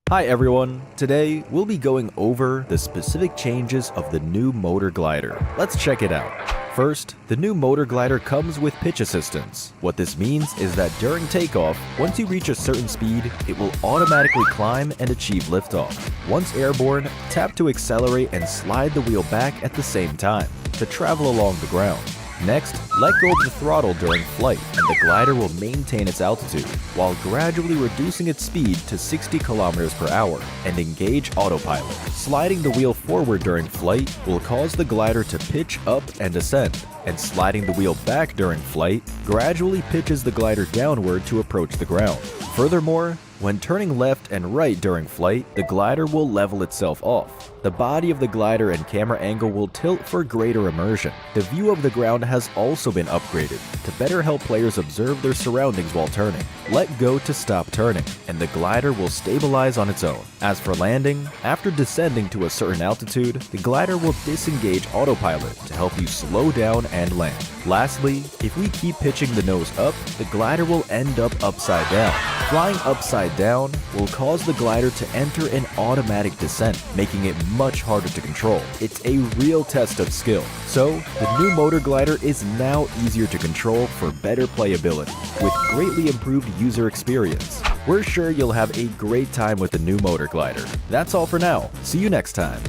Hi everyone, today we'll be going over the specific changes of the new motor glider. Let's check it out. First, the new motor glider comes with pitch assistance. What this means is that during takeoff, once you reach a certain speed, it will automatically climb and achieve liftoff. Once airborne, tap to accelerate and slide the wheel back at the same time to travel along the ground. Next, let go of the throttle during flight and the glider will maintain its altitude while gradually reducing its speed to 60 km per hour and engage autopilot. Sliding the wheel forward during flight will cause the glider to pitch up and ascend, and sliding the wheel back during flight gradually pitches the glider downward to approach the ground. Furthermore, when turning left and right during flight, the glider will level itself off. The body of the glider and camera angle will tilt for greater immersion. The view of the ground has also been upgraded to better help players observe their surroundings while turning. Let go to stop turning, and the glider will stabilize on its own. As for landing, after descending to a certain altitude, the glider will disengage autopilot to help you slow down and land. Lastly, if we keep pitching the nose up, the glider will end up upside down. Flying upside down will cause the glider to enter an automatic descent, making it much harder to control. It's a real test of skill. So, the new motor glider is now easier to control for better playability, with greatly improved user experience. We're sure you'll have a great time with the new motor glider. That's all for now. See you next time.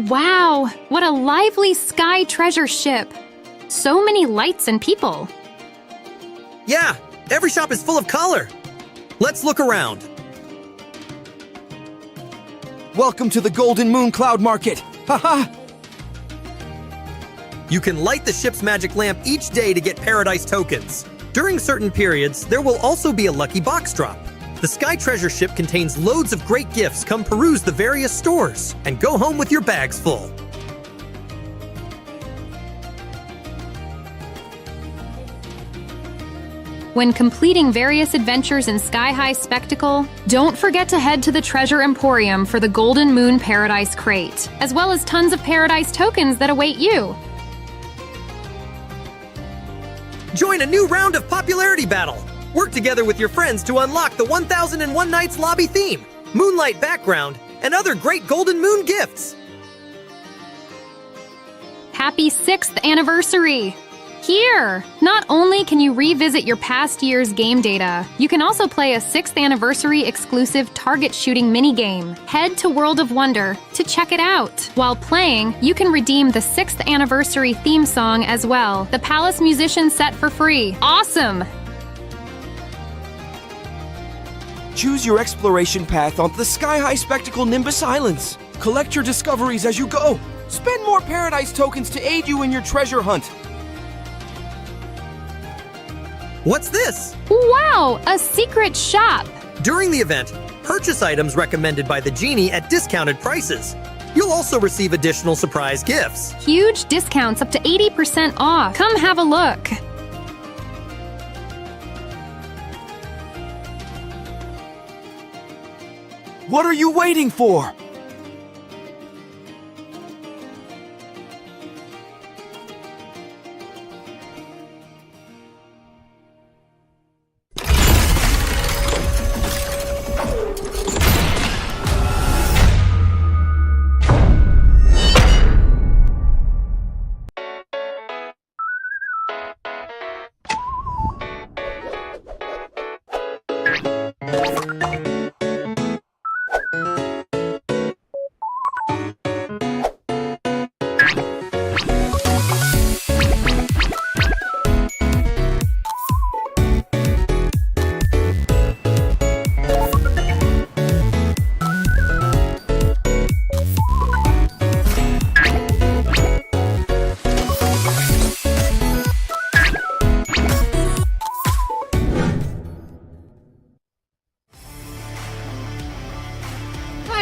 Wow, what a lively sky treasure ship! So many lights and people. Yeah, every shop is full of color. Let's look around. Welcome to the Golden Moon Cloud Market. Haha! You can light the ship's magic lamp each day to get paradise tokens. During certain periods, there will also be a lucky box drop. The Sky Treasure Ship contains loads of great gifts. Come peruse the various stores and go home with your bags full. When completing various adventures in Sky High Spectacle, don't forget to head to the Treasure Emporium for the Golden Moon Paradise Crate, as well as tons of Paradise tokens that await you. Join a new round of popularity battle. Work together with your friends to unlock the 1001 Nights lobby theme, moonlight background, and other great Golden Moon gifts. Happy 6th anniversary! Here! Not only can you revisit your past year's game data, you can also play a 6th anniversary exclusive target shooting minigame. Head to World of Wonder to check it out. While playing, you can redeem the 6th anniversary theme song as well, the Palace Musician set for free. Awesome! Choose your exploration path onto the Sky High Spectacle Nimbus Islands. Collect your discoveries as you go. Spend more Paradise tokens to aid you in your treasure hunt. What's this? Wow! A secret shop! During the event, purchase items recommended by the genie at discounted prices. You'll also receive additional surprise gifts. Huge discounts up to 80% off. Come have a look. What are you waiting for?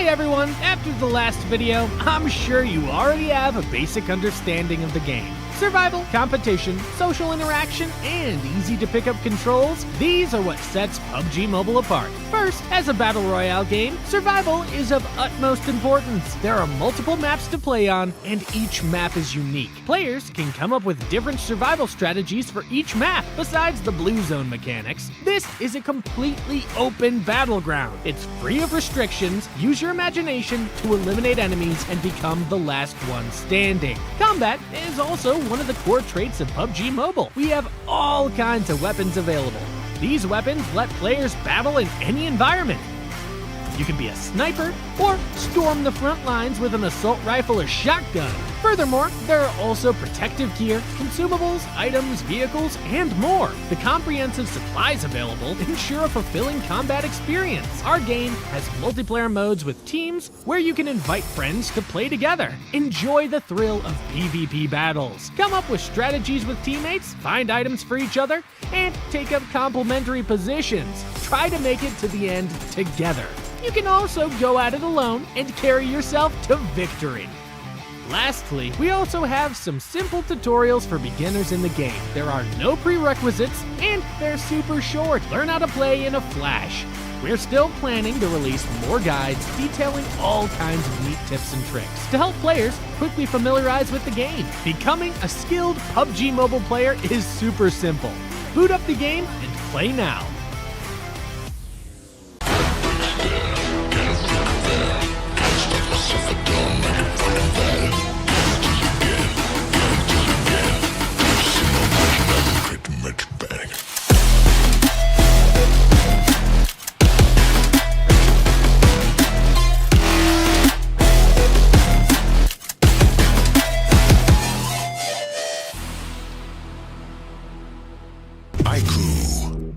Hi everyone! After the last video, I'm sure you already have a basic understanding of the game. Survival, competition, social interaction, and easy-to-pick-up controls, these are what sets PUBG Mobile apart. First, as a battle royale game, survival is of utmost importance. There are multiple maps to play on, and each map is unique. Players can come up with different survival strategies for each map. Besides the blue zone mechanics, this is a completely open battleground. It's free of restrictions. Use your imagination to eliminate enemies and become the last one standing. Combat is also one of the core traits of PUBG Mobile. We have all kinds of weapons available. These weapons let players battle in any environment. You can be a sniper or storm the front lines with an assault rifle or shotgun. Furthermore, there are also protective gear, consumables, items, vehicles, and more. The comprehensive supplies available ensure a fulfilling combat experience. Our game has multiplayer modes with teams where you can invite friends to play together. Enjoy the thrill of PvP battles. Come up with strategies with teammates, find items for each other, and take up complementary positions. Try to make it to the end together. You can also go at it alone and carry yourself to victory. Lastly, we also have some simple tutorials for beginners in the game. There are no prerequisites, and they're super short. Learn how to play in a flash. We're still planning to release more guides detailing all kinds of neat tips and tricks to help players quickly familiarize with the game. Becoming a skilled PUBG Mobile player is super simple. Boot up the game and play now. IQOO.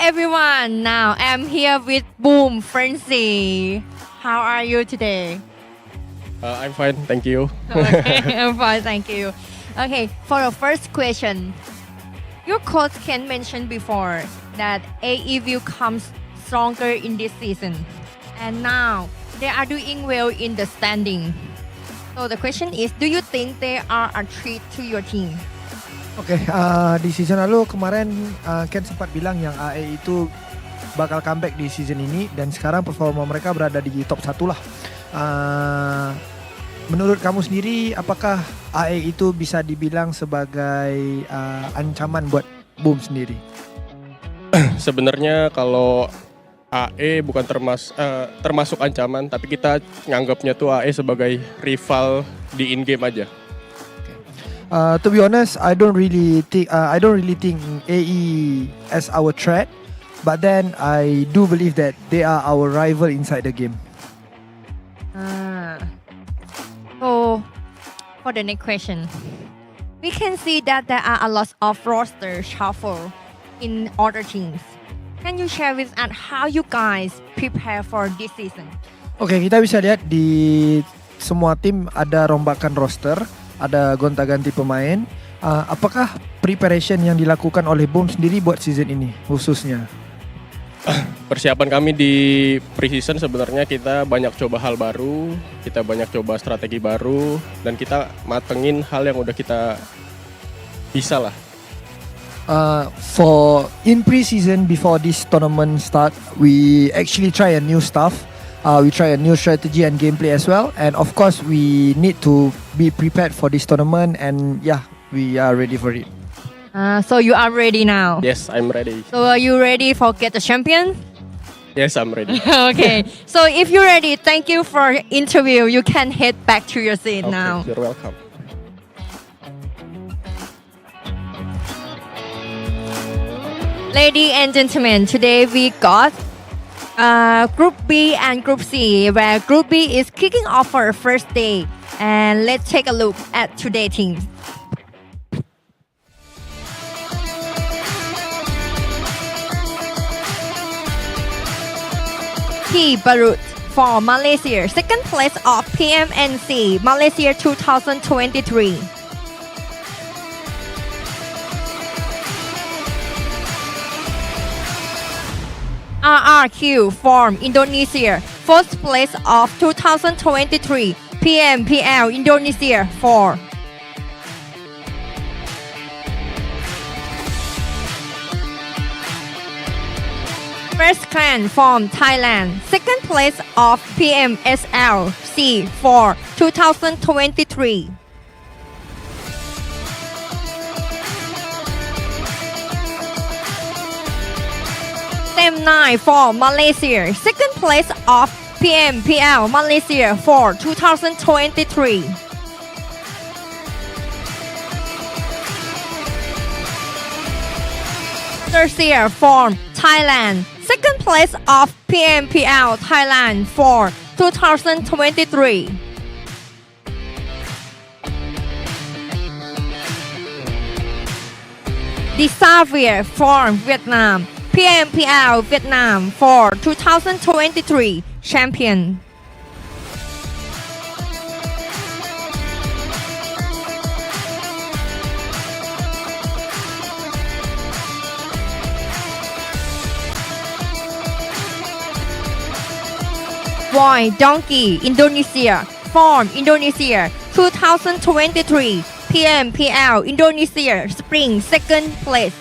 everyone. Now I'm here with Boom Frenzy. How are you today? I'm fine, thank you. Okay, I'm fine, thank you. Okay, for the first question, your coach Ken mentioned before that AE will come stronger in this season, and now they are doing well in the standing. So the question is, do you think they are a threat to your team? Oke, di season lalu kemarin Ken sempat bilang yang AE itu bakal comeback di season ini dan sekarang performa mereka berada di top 1 lah. Menurut kamu sendiri, apakah AE itu bisa dibilang sebagai ancaman buat Boom sendiri? Sebenarnya kalau AE bukan termasuk ancaman, tapi kita nganggapnya tuh AE sebagai rival di in-game aja. To be honest, I don't really think AE as our threat, but then I do believe that they are our rival inside the game. So for the next question, we can see that there are a lot of roster shuffle in other teams. Can you share with us how you guys prepare for this season? Oke, kita bisa lihat di semua tim ada rombakan roster, ada gonta-ganti pemain. Apakah preparation yang dilakukan oleh Boom sendiri buat season ini khususnya? Persiapan kami di pre-season sebenarnya kita banyak coba hal baru, kita banyak coba strategi baru, dan kita matengin hal yang udah kita bisa lah. For in pre-season before this tournament start, we actually try a new stuff. We try a new strategy and gameplay as well, and of course we need to be prepared for this tournament, and yeah, we are ready for it. So you are ready now? Yes, I'm ready. So are you ready for Get the Champion? Yes, I'm ready. Okay, so if you're ready, thank you for interview. You can head back to your seat now. You're welcome. Ladies and gentlemen, today we got Group B and Group C, where Group B is kicking off for the first day. And let's take a look at today's team. BARUZ for Malaysia, second place of PMNC Malaysia 2023. RRQ from Indonesia, first place of 2023 PMPL Indonesia 4. FaZe Clan from Thailand, second place of PMSL SEA 2023. M9 for Malaysia, second place of PMPL Malaysia 2023. XERXIA from Thailand, second place of PMPL Thailand 2023. Xavier from Vietnam, PMPL Vietnam 2023 Champion. VOIN Donkey Indonesia from Indonesia 2023 PMPL Indonesia Spring second place.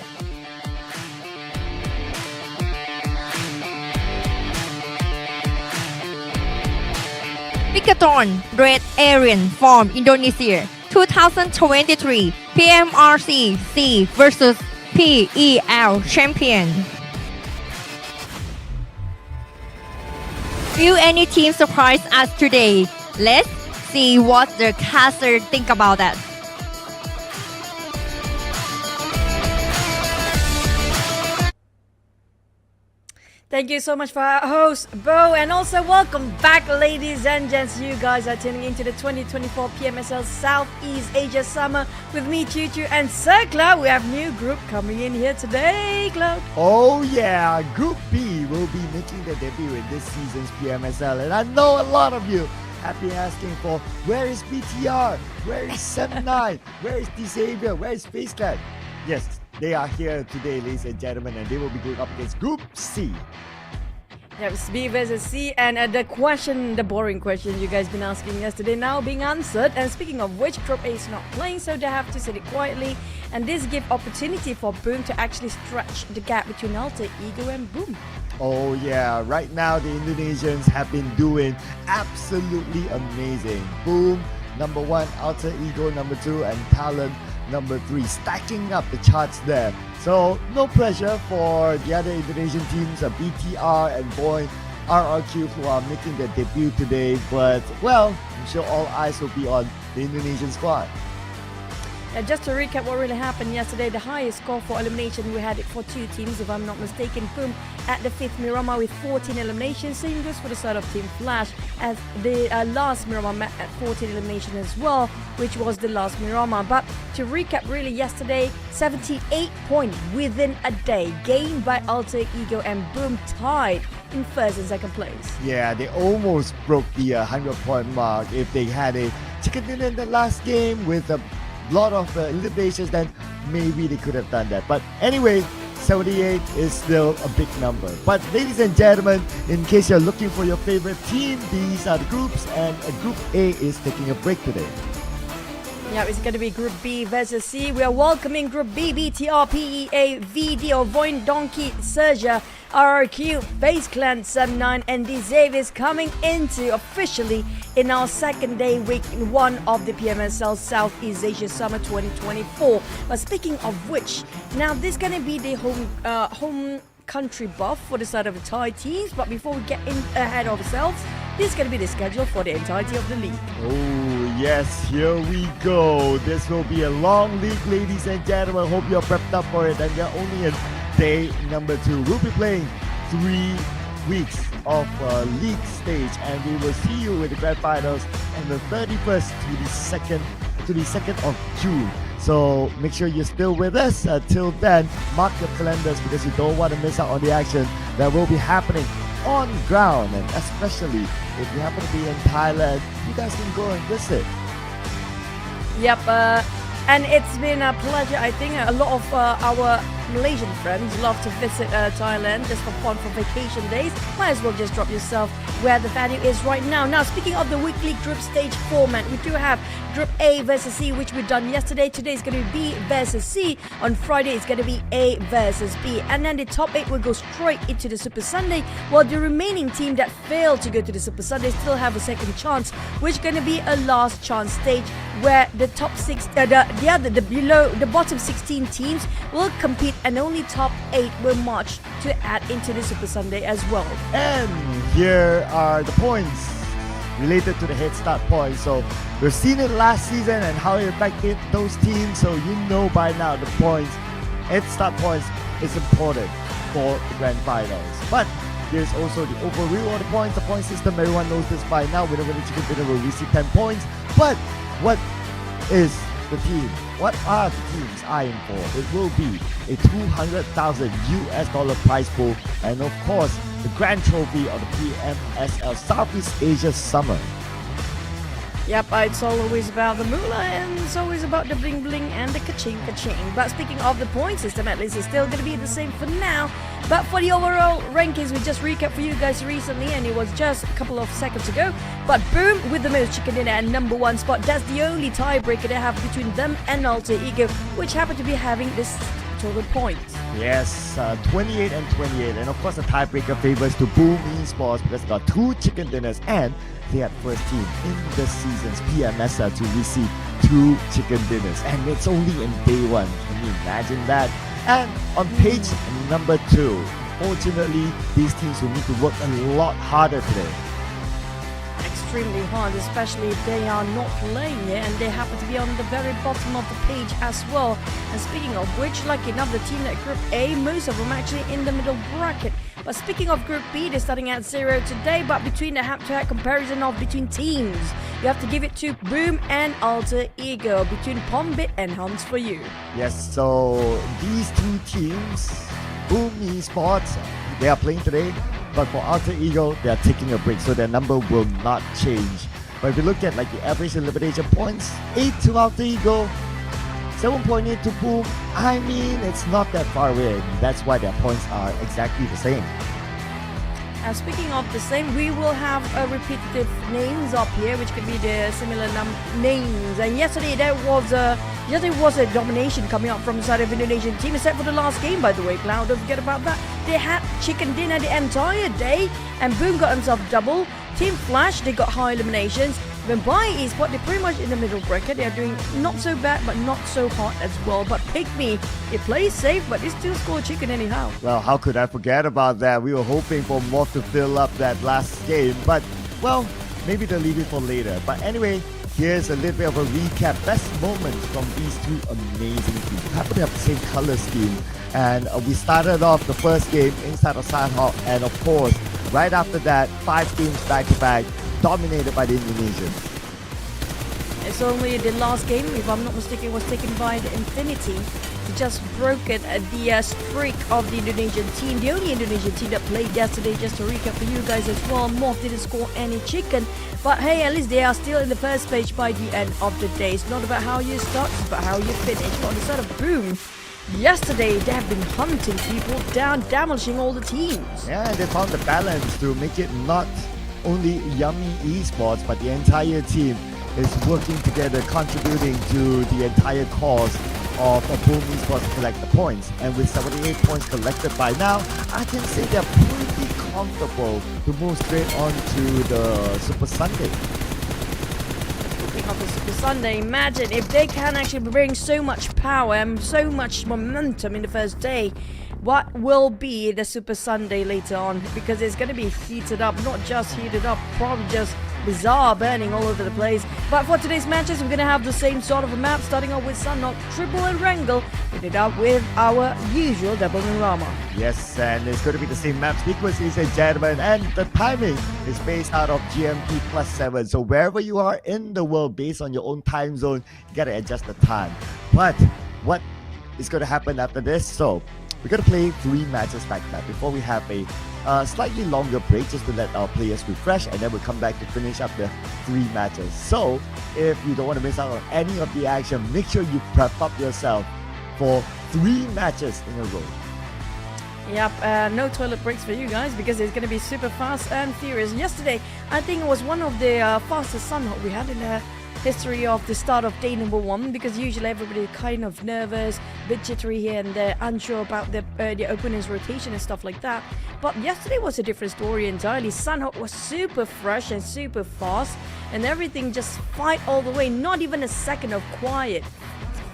BIGETRON Red Alien from Indonesia 2023 PMRC SEA vs PEL Champion. Will any team surprise us today? Let's see what the caster think about that. Thank you so much for our host, Bo, and also welcome back, ladies and gents. You guys are tuning into the 2024 PMSL Southeast Asia Summer with me, Choo-Choo, and Sir Cloud. We have new group coming in here today, Cloud. Oh yeah, Group B will be making their debut in this season's PMSL, and I know a lot of you have been asking for where is BTR, where is 7-9, where is Xavier, where is FaZe Clan? Yes, they are here today, ladies and gentlemen, and they will be going up against Group C. Yeah, it's B versus C, and the boring question you guys been asking yesterday now being answered. And speaking of which, Group A is not playing, so they have to sit it quietly. And this gives opportunity for Boom to actually stretch the gap between Alter Ego and Boom. Oh yeah, right now the Indonesians have been doing absolutely amazing. Boom, number 1, Alter Ego number 2, and TALON number 3, stacking up the charts there. So no pressure for the other Indonesian teams, BTR and VOIN, RRQ, who are making their debut today. But well, I'm sure all eyes will be on the Indonesian squad. Just to recap what really happened yesterday, the highest score for elimination, we had it for 2 teams, if I'm not mistaken. Boom at the 5th Miramar with 14 eliminations. Same goes for the side of Team Flash, as the last Miramar met at 14 elimination as well, which was the last Miramar. But to recap really yesterday, 78 points within a day, gained by Alter Ego, and Boom tied in first and second place. Yeah, they almost broke the 100-point mark. If they had a chicken dinner in the last game with a lot of eliminations, then maybe they could have done that. But anyway, 78 is still a big number. But ladies and gentlemen, in case you're looking for your favorite team, these are the groups, and Group A is taking a break today. Yeah, it's going to be Group B versus C. We are welcoming Group B, BTR, PEA, VDO, VOIN, Donkey, XERXIA, RRQ, FaZe Clan, 7-9, and Xavier coming into officially in our second day, week 1 of the PMSL Southeast Asia Summer 2024. But speaking of which, now this is going to be the home country buff for the side of the Thai teams. But before we get in ahead of ourselves, this is going to be the schedule for the entirety of the league. Oh yes, here we go. This will be a long league, ladies and gentlemen. Hope you're prepped up for it, and we're only in day number 2. We'll be playing 3 weeks of league stage, and we will see you with the grand finals on the 31st to the 2nd of June. So make sure you're still with us. Till then, mark your calendars, because you don't want to miss out on the action that will be happening on ground. And especially if you happen to be in Thailand, you guys can go and visit. Yep, and it's been a pleasure. I think a lot of our Malaysian friends love to visit Thailand just for fun, for vacation days. Might as well just drop yourself where the venue is right now. Now, speaking of the weekly group stage format, we do have Group A versus C, which we've done yesterday. Today is going to be B versus C. On Friday, it's going to be A versus B. And then the top 8 will go straight into the Super Sunday, while the remaining team that failed to go to the Super Sunday still have a second chance, which is going to be a last chance stage where the top 6, the bottom 16 teams will compete, and only top 8 will march to add into the Super Sunday as well. And here are the points related to the head start points. So we've seen it last season and how it affected those teams, so you know by now the points, head start points, is important for the grand finals. But there's also the overview of the points, the point system. Everyone knows this by now. Winner winning chicken dinner will receive 10 points. But what is the team? What are the teams eyeing for? It will be a $200,000 prize pool, and of course the grand trophy of the PMSL Southeast Asia Summer. Yep, it's always about the moolah, and it's always about the bling bling and the ka-ching ka-ching. But speaking of the point system, at least it's still going to be the same for now. But for the overall rankings, we just recapped for you guys recently, and it was just a couple of seconds ago. But Boom with the most chicken dinner at number 1 spot. That's the only tiebreaker they have between them and Alter Ego, which happen to be having this total points. Yes, 28 and 28, and of course the tiebreaker favors to Boom Esports, because they got 2 chicken dinners, and they had first team in this season's PMSL to receive 2 chicken dinners, and it's only in day 1. Can you imagine that? And on page number 2, unfortunately, these teams will need to work a lot harder today. Extremely hard, especially if they are not playing it and they happen to be on the very bottom of the page as well. And speaking of which, lucky enough, the team at Group A, most of them actually in the middle bracket, But speaking of Group B, they're starting at 0 today, but between the head-to-head comparison of between teams, you have to give it to Boom and Alter Ego, between Pombit and Hunts for You. Yes, so these two teams, Boom Esports, they are playing today, but for Alter Ego, they are taking a break, so their number will not change. But if you look at like the average elimination points, 8 to Alter Ego, 7.8 to Boom. I mean, it's not that far away. That's why their points are exactly the same. Speaking of the same, we will have repetitive names up here, which could be the similar names. And yesterday there was a domination coming up from the side of the Indonesian team, except for the last game, by the way, Cloud. Don't forget about that. They had chicken dinner the entire day, and Boom got himself double. Team Flash, they got high eliminations. When by Esports, they're pretty much in the middle bracket. They're doing not so bad, but not so hot as well. But PIGMY, they play safe, but they still score chicken anyhow. Well, how could I forget about that? We were hoping for MORPH to fill up that last game, but, well, maybe they'll leave it for later. But anyway, here's a little bit of a recap. Best moments from these two amazing teams. We happen to have the same color scheme. And we started off the first game inside of Sanhok, and of course, right after that, 5 games back-to-back, dominated by the Indonesians. It's only the last game, if I'm not mistaken, was taken by the Infinity. He just broke it at the streak of the Indonesian team. The only Indonesian team that played yesterday, just to recap for you guys as well, MORPH didn't score any chicken. But hey, at least they are still in the first page by the end of the day. It's not about how you start, it's about how you finish. But on the side of Boom, yesterday they have been hunting people down, demolishing all the teams. Yeah, and they found the balance to make it not only Yummy Esports, but the entire team is working together, contributing to the entire cause of Boom Esports to collect the points. And with 78 points collected by now, I can say they're pretty comfortable to move straight on to the Super Sunday. Speaking of the Super Sunday, imagine if they can actually bring so much power and so much momentum in the first day, what will be the Super Sunday later on, because it's going to be heated up, not just heated up, probably just bizarre, burning all over the place. But for today's matches, we're going to have the same sort of a map, starting off with Sanhok, Triple Erangel, ended up with our usual double Miramar. Yes, and it's going to be the same map sequence, ladies and gentlemen, and the timing is based out of GMT +7. So wherever you are in the world, based on your own time zone, you got to adjust the time. But what is going to happen after this? So we're going to play 3 matches back to back before we have a slightly longer break, just to let our players refresh, and then we'll come back to finish up the 3 matches. So if you don't want to miss out on any of the action, make sure you prep up yourself for 3 matches in a row. Yep, no toilet breaks for you guys, because it's going to be super fast and furious. Yesterday, I think it was one of the fastest Sanhok we had in the history of the start of day number 1, because usually everybody kind of nervous, a bit jittery here and there, unsure about the opponent's rotation and stuff like that. But yesterday was a different story entirely. Sanhok was super fresh and super fast, and everything just fight all the way, not even a second of quiet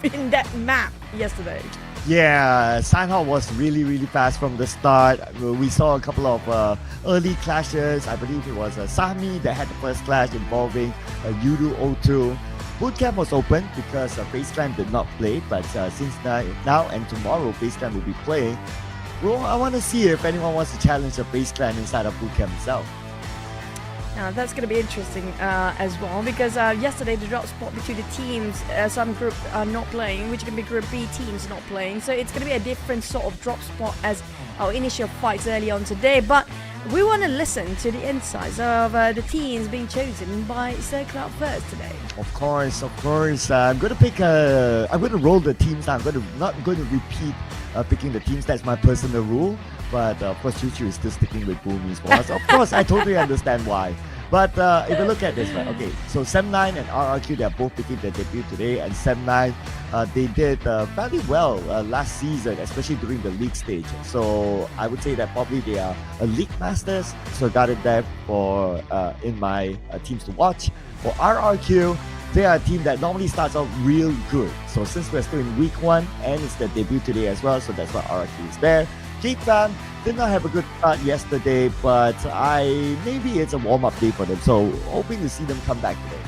in that map yesterday. Yeah, Sanhok was really fast from the start. We saw a couple of early clashes. I believe it was Sami that had the first clash involving YOODO 02. Bootcamp was open because FaZe Clan did not play, but since now and tomorrow FaZe Clan will be playing, well, I want to see if anyone wants to challenge the FaZe Clan inside of Bootcamp itself. Now that's going to be interesting as well, because yesterday the drop spot between the teams, some group are not playing, which can be Group B teams not playing. So it's going to be a different sort of drop spot as our initial fights early on today. But we want to listen to the insights of the teams being chosen by XERXIA first today. Of course. I'm going to roll the teams. I'm not going to repeat picking the teams. That's my personal rule. But of course, Choo Choo is still sticking with Boom Esports. Of course, I totally understand why. But if you look at this, right, okay, so Sem9 and RRQ, they're both picking their debut today, and Sem9, they did fairly well last season, especially during the league stage. So I would say that probably they are a league masters, so I got it there for in my teams to watch. For RRQ, they are a team that normally starts out real good. So since we're still in week 1, and it's their debut today as well, so that's why RRQ is there. GEEK fan did not have a good start yesterday, but maybe it's a warm-up day for them, so hoping to see them come back today.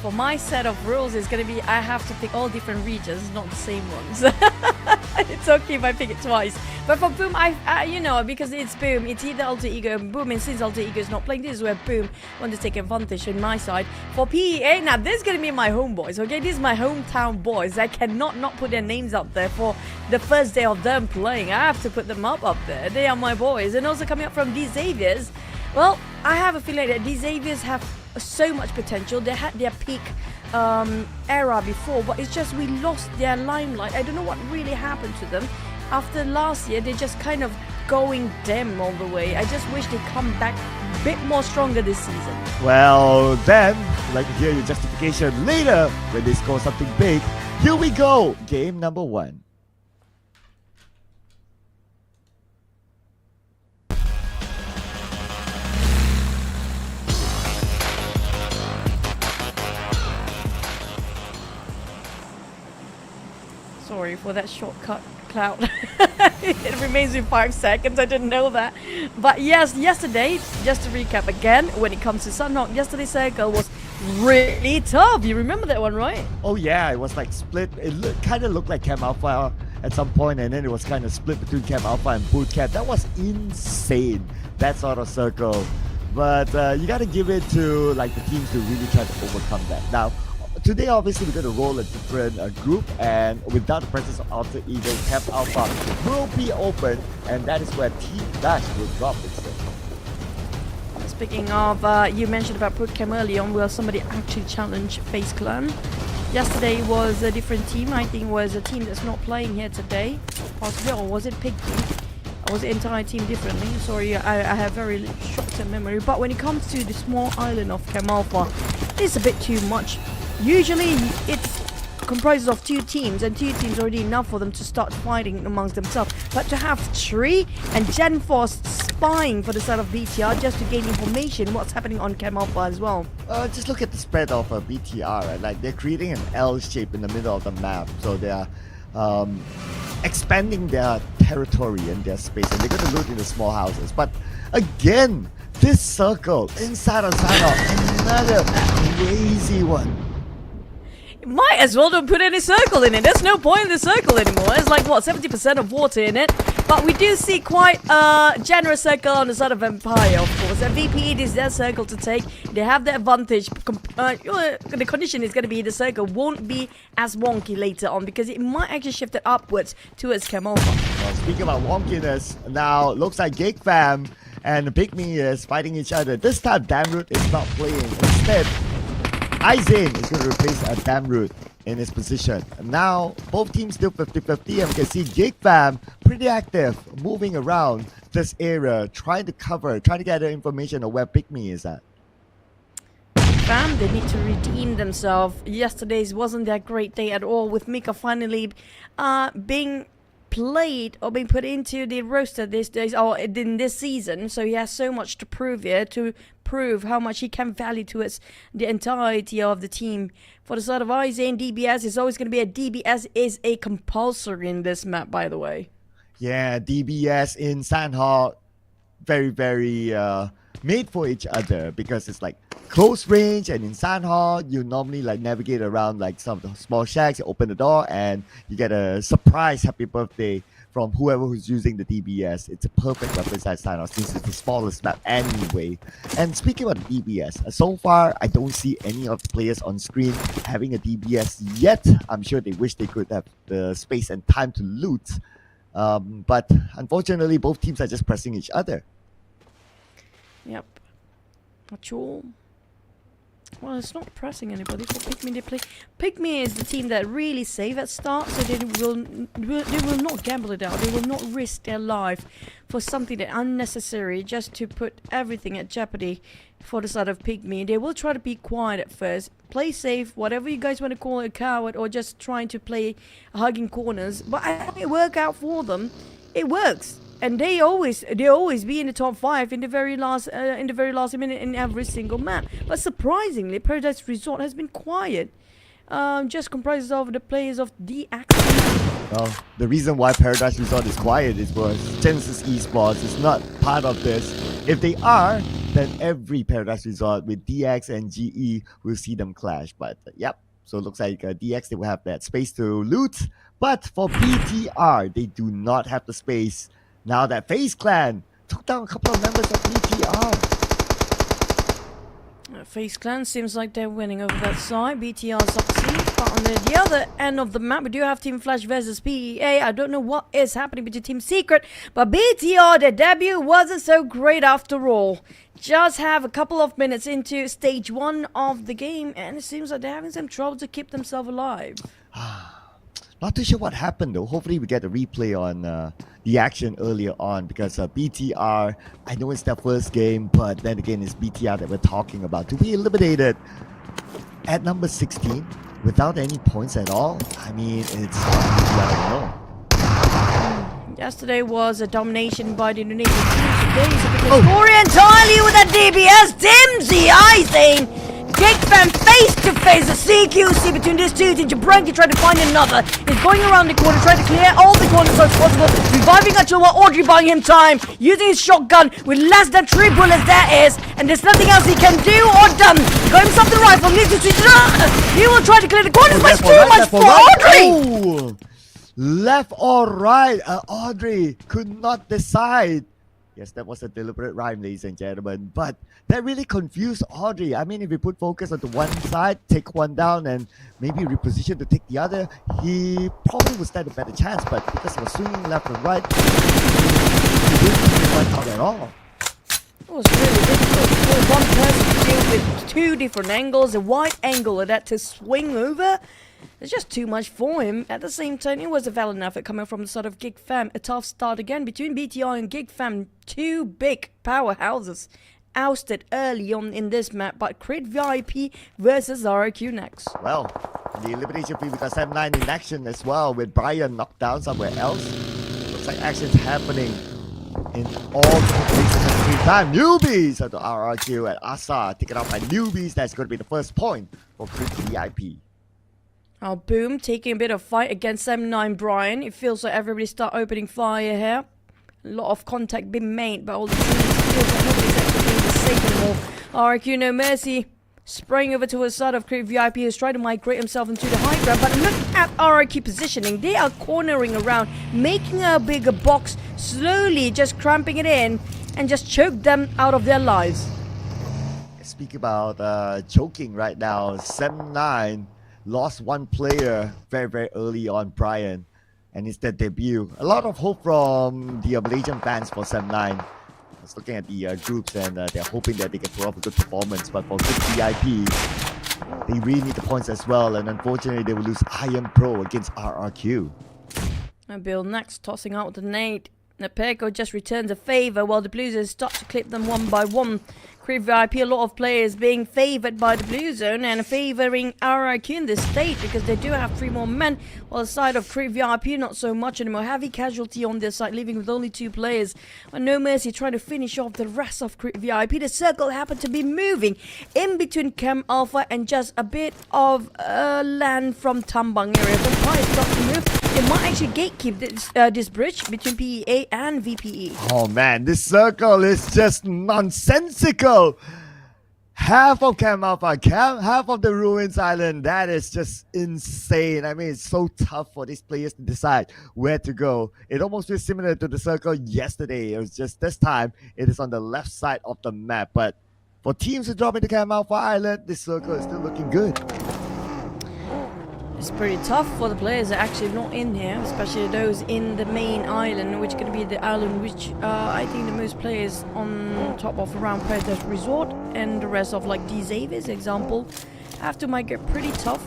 For my set of rules, it's going to be I have to pick all different regions, not the same ones. It's okay if I pick it twice. But for Boom, you know, because it's Boom, it's either Alter Ego and Boom, and since Alter Ego is not playing, this is where Boom want to take advantage on my side. For PEA, now this is going to be my homeboys, okay? This is my hometown boys. I cannot not put their names up there for the first day of them playing. I have to put them up there. They are my boys. And also coming up from these Xaviers, well, I have a feeling that these Xaviers have so much potential. They had their peak era before, but it's just we lost their limelight. I don't know what really happened to them. After last year, they're just kind of going dim all the way. I just wish they'd come back a bit more stronger this season. Well, then, I'd like to hear your justification later when they score something big. Here we go. Game number 1. Sorry for that shortcut, Cloud. It remains in 5 seconds. I didn't know that. But yes, yesterday, just to recap again, when it comes to Sanhok, yesterday's circle was really tough. You remember that one, right? Oh yeah, it was like split. It kind of looked like Cam Alpha at some point, and then it was kind of split between Cam Alpha and Bootcamp. That was insane, that sort of circle. But you got to give it to like the teams to really try to overcome that. Now, today, obviously, we're going to roll a different group, and without the presence of Alter Ego, Camp Alpha will be open, and that is where Team Dash will drop instead. Speaking of, you mentioned about Bootcamp early on, where somebody actually challenged FaZe Clan. Yesterday was a different team. I think it was a team that's not playing here today, possibly, or was it PIGMY? Or was the entire team differently? Sorry, I have very short-term memory. But when it comes to the small island of Camp Alpha, it's a bit too much. Usually it's comprises of 2 teams, and 2 teams already enough for them to start fighting amongst themselves. But to have 3 and Gen Force spying for the side of BTR just to gain information what's happening on Camp Alpha as well. Just look at the spread of BTR, right? Like they're creating an L shape in the middle of the map, so they are expanding their territory and their space, and they're going to loot in the small houses. But again, this circle inside of Sanhok, another crazy one. Might as well don't put any circle in it. There's no point in the circle anymore. It's like, what, 70% of water in it. But we do see quite a generous circle on the side of Empire, of course. And VPE is their circle to take. They have the advantage. The condition is going to be the circle won't be as wonky later on, because it might actually shift it upwards towards Camp Alpha. Well, speaking about wonkiness, now looks like GEEK Fam and PIGMY is fighting each other. This time, Damroot is not playing. Instead, Izane is going to replace Damroot in his position. Now, both teams still 50-50, and we can see GEEK Fam pretty active, moving around this area, trying to gather information on where PIGMY is at. Fam, they need to redeem themselves. Yesterday's wasn't that great day at all, with Mika finally being played or being put into the roster these days or in this season, so he has so much to prove here, to prove how much he can value towards the entirety of the team. For the side of Izane, DBS is always going to be DBS is a compulsory in this map, by the way. Yeah, DBS in Sanhok, very, very made for each other, because it's like close range, and in Sanhok, you normally like navigate around like some of the small shacks, you open the door, and you get a surprise happy birthday from whoever who's using the DBS. It's a perfect weapon inside Sanhok, since it's the smallest map anyway. And speaking about the DBS, so far, I don't see any of the players on screen having a DBS yet. I'm sure they wish they could have the space and time to loot. But unfortunately, both teams are just pressing each other. Yep. Not sure. Well, it's not pressing anybody for PIGMY. They play. PIGMY is the team that really save at start, so they will not gamble it out. They will not risk their life for something that unnecessary just to put everything at jeopardy for the side of PIGMY. They will try to be quiet at first, play safe, whatever you guys want to call it, a coward, or just trying to play hugging corners. But I think it work out for them. It works. And they always be in the top 5 in the very last minute in every single map. But surprisingly, Paradise Resort has been quiet. Just comprises of the players of DX. Well, the reason why Paradise Resort is quiet is because Genesis Esports is not part of this. If they are, then every Paradise Resort with DX and GE will see them clash. But yep, So it looks like DX, they will have that space to loot. But for BTR, they do not have the space. Now that FaZe Clan took down a couple of members of BTR. FaZe Clan seems like they're winning over that side. BTR succeeds, but on the other end of the map, we do have Team Flash versus PEA. I don't know what is happening between Team Secret, but BTR, their debut wasn't so great after all. Just have a couple of minutes into stage 1 of the game, and it seems like they're having some trouble to keep themselves alive. Not too sure what happened though. Hopefully we get a replay on the action earlier on, because BTR, I know it's their first game, but then again it's BTR that we're talking about. To be eliminated at number 16 without any points at all, I mean, it's I don't know. Yesterday was a domination by the Indonesian team. Today is a bit story entirely with that DBS. Dimsy, I think. GEEK fan face to face. The CQC between these two teams. Jabranki trying to find another. He's going around the corner, trying to clear all the corners as possible. Reviving Achille while Audrey buying him time. Using his shotgun with less than 3 bullets there is. And there's nothing else he can do or done. He got himself the rifle. Needs to switch it up. He will try to clear the corners, but it's too much for Audrey. Oh, left or right? Audrey could not decide. Yes, that was a deliberate rhyme, ladies and gentlemen. But that really confused Audrey. I mean, if we put focus onto one side, take one down, and maybe reposition to take the other, he probably would stand a better chance. But because he was swinging left and right, he didn't work out at all. It was really difficult for one person to deal with 2 different angles, a wide angle and that to swing over. It's just too much for him. At the same time, it was a valiant effort coming from the side of GEEK fam. A tough start again between BTR and GEEK fam. 2 big powerhouses ousted early on in this map, but Crit VIP versus RIQ next. Well, the elimination field, we got 7-9 in action as well, with Brian knocked down somewhere else. Looks like action's happening in all different places at the same time. Newbies at the RRQ and Asa taken out by Newbies. That's going to be the first point for Crit VIP. Oh, Boom taking a bit of fight against M9 Brian. It feels like everybody start opening fire here. A lot of contact being made, but all the teams feels like nobody's actually being safe anymore. RQ no mercy. Spraying over to his side of Crit VIP, who's trying to migrate himself into the high ground. But look at RQ positioning. They are cornering around, making a bigger box, slowly just cramping it in, and just choke them out of their lives. Speak about choking right now. 7-9 lost one player very, very early on, Brian, and it's their debut. A lot of hope from the Malaysian fans for 7-9. I was looking at the groups, and they're hoping that they can throw off a good performance, but for good VIP, they really need the points as well, and unfortunately they will lose Iron Pro against RRQ. And Bill next, tossing out the nade. Nepeko just returns a favor while the Blues start to clip them one by one. Crit VIP, a lot of players being favored by the Blue Zone and favoring RIQ in this state because they do have 3 more men, while the side of Crit VIP not so much anymore. Heavy casualty on their side, leaving with only 2 players. And No Mercy trying to finish off the rest of Crit VIP. The circle happened to be moving in between Chem Alpha and just a bit of land from Tambang area. The price start to move. It might actually gatekeep this bridge between PEA and VPE. Oh man, this circle is just nonsensical. Half of Cam Alpha, half of the Ruins Island. That is just insane. I mean, it's so tough for these players to decide where to go. It almost feels similar to the circle yesterday. It was just this time, it is on the left side of the map. But for teams to drop into Cam Alpha Island, this circle is still looking good. It's pretty tough for the players that are actually not in here, especially those in the main island, which is going to be the island which I think the most players on top of around Predator Resort, and the rest of like D-Zavis example have to migrate pretty tough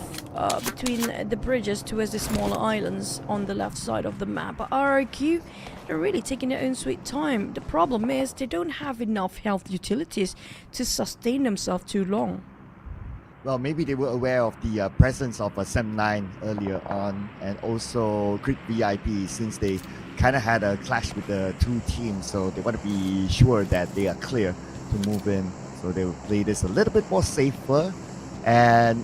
between the bridges towards the smaller islands on the left side of the map. But RIQ, they're really taking their own sweet time. The problem is they don't have enough health utilities to sustain themselves too long. Well, maybe they were aware of the presence of SEM9 earlier on, and also Crit VIP, since they kind of had a clash with the 2 teams, so they want to be sure that they are clear to move in. So they will play this a little bit more safer, and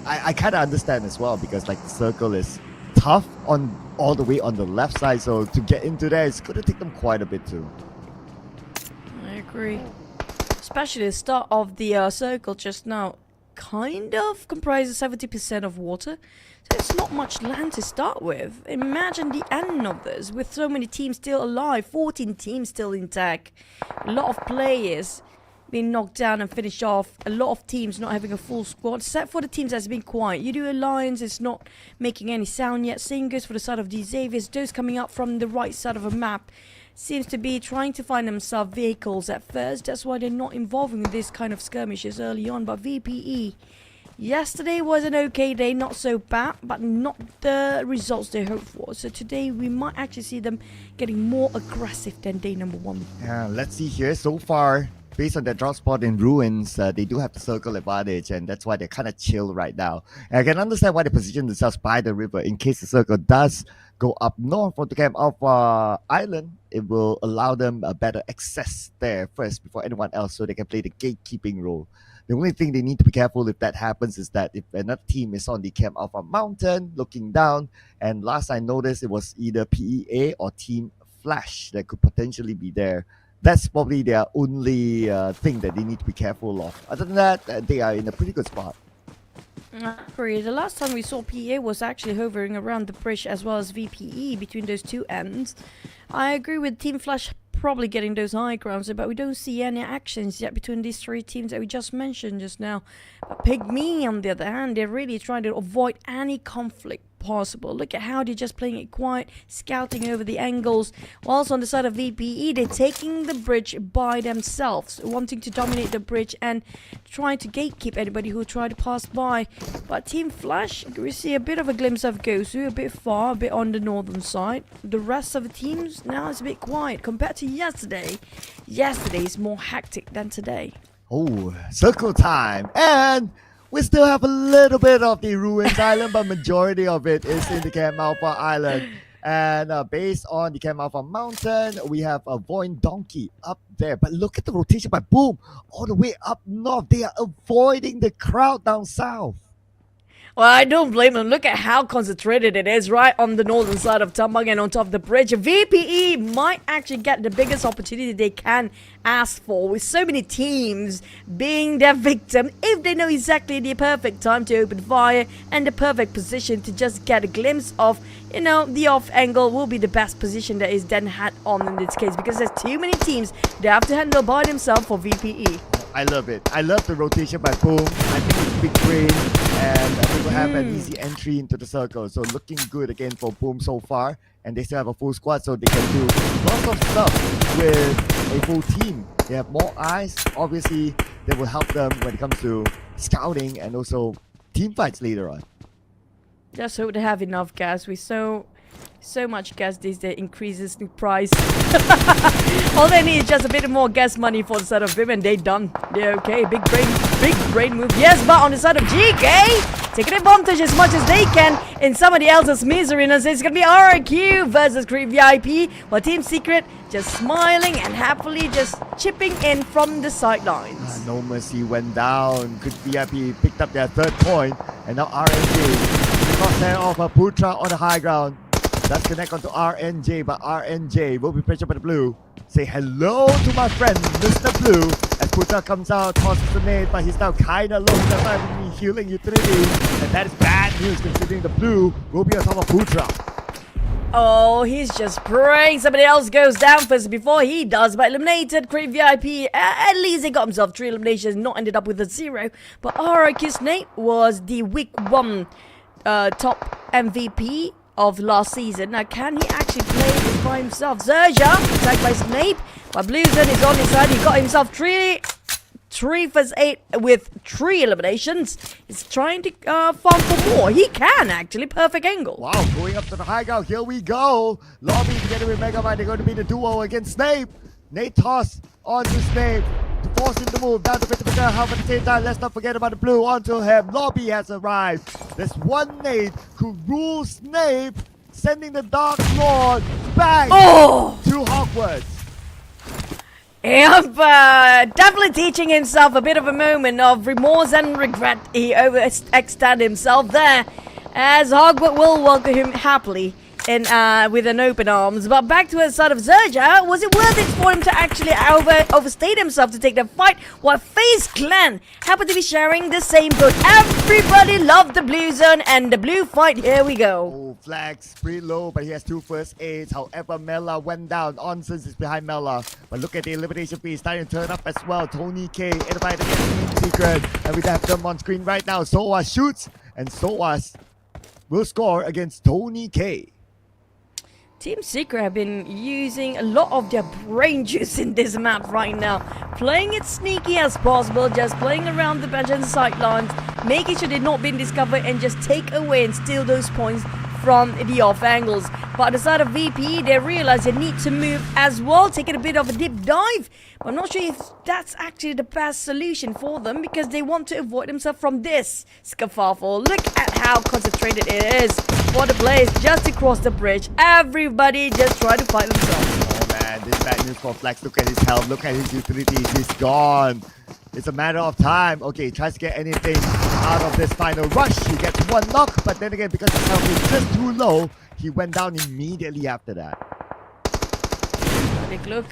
I kind of understand as well, because like the circle is tough on all the way on the left side, so to get into there, it's going to take them quite a bit too. I agree. Especially the start of the circle just now. kind of comprises 70% of water. So it's not much land to start with. Imagine the end of this with so many teams still alive, 14 teams still intact, a lot of players being knocked down and finished off, a lot of teams not having a full squad, except for the teams that's been quiet. YOODO Alliance is not making any sound yet. Same goes for the side of the Xaviers. Those coming up from the right side of a map seems to be trying to find themselves vehicles at first. That's why they're not involving in this kind of skirmishes early on. But VPE, yesterday was an okay day, not so bad, but not the results they hoped for. So today we might actually see them getting more aggressive than day number 1. Yeah, let's see here. So far, based on their drop spot in ruins, they do have the circle advantage, and that's why they're kind of chill right now. And I can understand why they position themselves by the river in case the circle does go up north for the Camp Alpha Island. It will allow them a better access there first before anyone else, so they can play the gatekeeping role. The only thing they need to be careful if that happens is that if another team is on the Camp Alpha Mountain looking down, and last I noticed it was either PEA or Team Flash that could potentially be there. That's probably their only thing that they need to be careful of. Other than that, they are in a pretty good spot. The last time we saw PA was actually hovering around the bridge as well as VPE between those two ends. I agree with Team Flash probably getting those high grounds, but we don't see any actions yet between these 3 teams that we just mentioned just now. But PIGMY, on the other hand, they're really trying to avoid any conflict possible. Look at how they're just playing it quiet, scouting over the angles. Whilst on the side of VPE, they're taking the bridge by themselves, wanting to dominate the bridge and trying to gatekeep anybody who try to pass by. But Team Flash, we see a bit of a glimpse of Gosu, a bit far, a bit on the northern side. The rest of the teams now is a bit quiet compared to yesterday. Yesterday is more hectic than today. Oh, circle time! And we still have a little bit of the Ruins Island, but majority of it is in the Camp Alpha Island. And based on the Camp Alpha Mountain, we have a VOIN Donkey up there. But look at the rotation by Boom, all the way up north. They are avoiding the crowd down south. Well, I don't blame them. Look at how concentrated it is right on the northern side of Tambang and on top of the bridge. VPE might actually get the biggest opportunity they can ask for, with so many teams being their victim, if they know exactly the perfect time to open fire and the perfect position to just get a glimpse of, you know, the off angle will be the best position that is then had on in this case, because there's too many teams they have to handle by themselves for VPE. I love it. I love the rotation by Boom. I think it's big brain, and they will have an easy entry into the circle. So looking good again for Boom so far. And they still have a full squad, so they can do lots of stuff with a full team. They have more eyes. Obviously, that will help them when it comes to scouting and also team fights later on. Just hope they have enough gas. We so much gas these days increases the price. All they need is just a bit more gas money for the side of Vim and they done. They're okay. Big brain move. Yes, but on the side of GEEK, taking advantage as much as they can in somebody else's misery. And it's gonna be RIQ versus Creep VIP, while Team Secret just smiling and happily just chipping in from the sidelines. No Mercy went down. Good VIP picked up their 3rd point, and now RNG crosshair of a Putra on the high ground. Let's connect onto RNJ, but RNJ will be pressured by the blue. Say hello to my friend, Mr. Blue. As Putra comes out, tosses the nade, but he's now kinda low. That's why we'll be healing utility. And that is bad news considering the blue will be on top of Putra. Oh, he's just praying somebody else goes down first before he does. But eliminated, Creep VIP. At least he got himself 3 eliminations, not ended up with a 0. But RIQ's Snape was the week 1 top MVP of last season. Now, can he actually play this by himself? XERXIA, attacked by Snape, but Blueson is on his side. He got himself 3 first 8 with 3 eliminations. He's trying to farm for more. He can actually. Perfect angle. Wow, going up to the high ground. Here we go. Lobby together with Megamind. They're going to be the duo against Snape. Nate toss onto Snape to force him to move down to Victor Half at the same time. Let's not forget about the blue onto him. Lobby has arrived. There's one Nate who rules Snape, sending the Dark Lord back to Hogwarts. Yep, definitely teaching himself a bit of a moment of remorse and regret. He overextended himself there, as Hogwarts will welcome him happily in with an open arms. But back to the side of XERXIA, was it worth it for him to actually overstate himself to take the fight while FaZe Clan happened to be sharing the same boat? Everybody loved the blue zone and the blue fight. Here we go. Oh, Flags pretty low, but he has 2 first aids. However, Mela went down. Onsens is behind Mela. But look at the elimination fee starting to turn up as well. Tony K invited against Team Secret. And we have them on screen right now. Soas shoots, and Soas will score against Tony K. Team Secret have been using a lot of their brain juice in this map right now. Playing it sneaky as possible, just playing around the bench and sidelines, making sure they're not being discovered and just take away and steal those points from the off angles. But at the side of VP, they realize they need to move as well, taking a bit of a deep dive. But I'm not sure if that's actually the best solution for them because they want to avoid themselves from this scuffle. Look at how concentrated it is for the players just to cross the bridge. Everybody just try to fight themselves. Oh man, this is bad news for Flags. Look at his health, look at his utilities. He's gone. It's a matter of time. Okay, tries to get anything out of this final rush. He gets 1 knock, but then again, because his health is just too low, he went down immediately after that. Big look.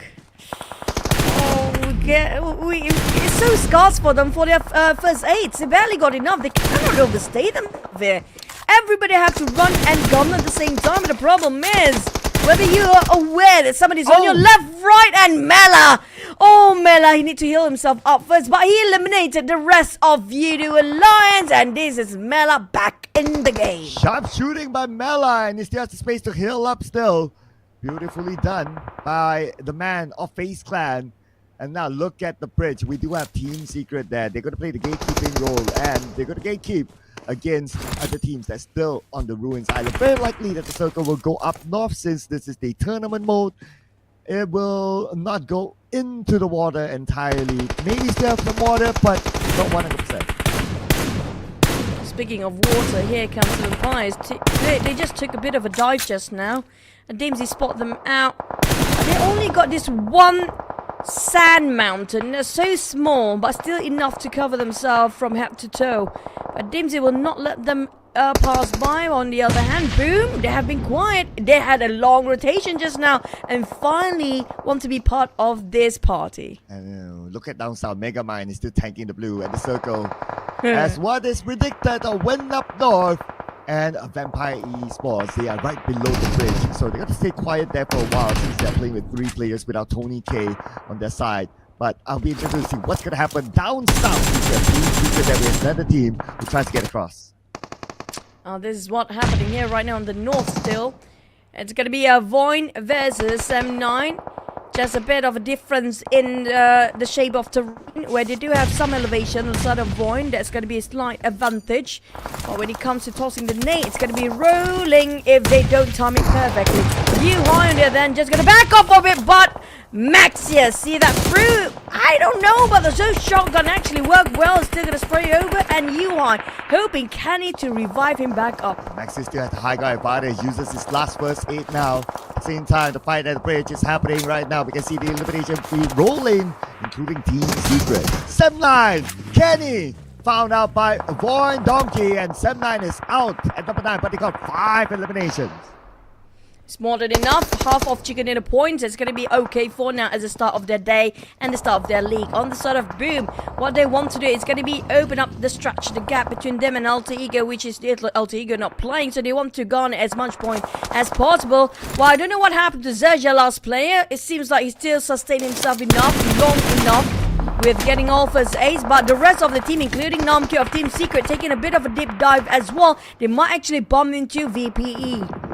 Oh, it's so scarce for them for their first aids. They barely got enough. They cannot overstay them there. Everybody have to run and gun at the same time. The problem is whether you are aware that somebody's on your left, right, and Mela. Oh, Mela, he need to heal himself up first, but he eliminated the rest of YOODO Alliance, and this is Mela back in the game. Sharp shooting by Mela, and he still has the space to heal up still. Beautifully done by the man of FaZe Clan. And now look at the bridge. We do have Team Secret there. They're going to play the gatekeeping role, and they're going to gatekeep against other teams that's still on the Ruins Island. Very likely that the circle will go up north since this is the tournament mode. It will not go into the water entirely. Maybe still have some water, but not 100%. Speaking of water, here comes the Vampires. They just took a bit of a dive just now. And Dimsy spot them out. They only got this one sand mountain. They're so small, but still enough to cover themselves from head to toe. But Dimsy will not let them pass by. On the other hand, boom, they have been quiet. They had a long rotation just now and finally want to be part of this party. And look at down south. Megamind is still tanking the blue at the circle. As what is predicted, a win up north. And Vampire Esports, they are right below the bridge. So they're going to stay quiet there for a while since they're playing with 3 players without Tony K on their side. But I'll be interested to see what's going to happen down south. There is another team who tries to get across. This is what's happening here right now on the north still. It's going to be a VOIN versus M9. Just a bit of a difference in the shape of terrain, where they do have some elevation on the side of VOIN. That's going to be a slight advantage. But when it comes to tossing the nade, it's going to be rolling if they don't time it perfectly. YOODO on there then just going to back off a bit, but Maxia, see that through? I don't know, but the Zoe shotgun actually worked well. It's still going to spray over, and YOODO hoping Kenny to revive him back up. Maxi still has the high guy advantage, uses his last first aid now. At the same time, the fight at the bridge is happening right now. We can see the elimination feed rolling, including Team Secret. Sem9, Kenny, found out by VOIN Donkey, and Sem9 is out at number 9, but they got 5 eliminations. It's more than enough. Half of Chicken Dinner points. It's going to be okay for now as the start of their day and the start of their league. On the side of Boom, what they want to do is going to be open up the stretch, the gap between them and Alter Ego, which is Alter Ego not playing. So they want to garner as much point as possible. Well, I don't know what happened to XERXIA last player. It seems like he still sustained himself long enough with getting all first ace, but the rest of the team, including Namkyo of Team Secret, taking a bit of a deep dive as well. They might actually bump into VPE.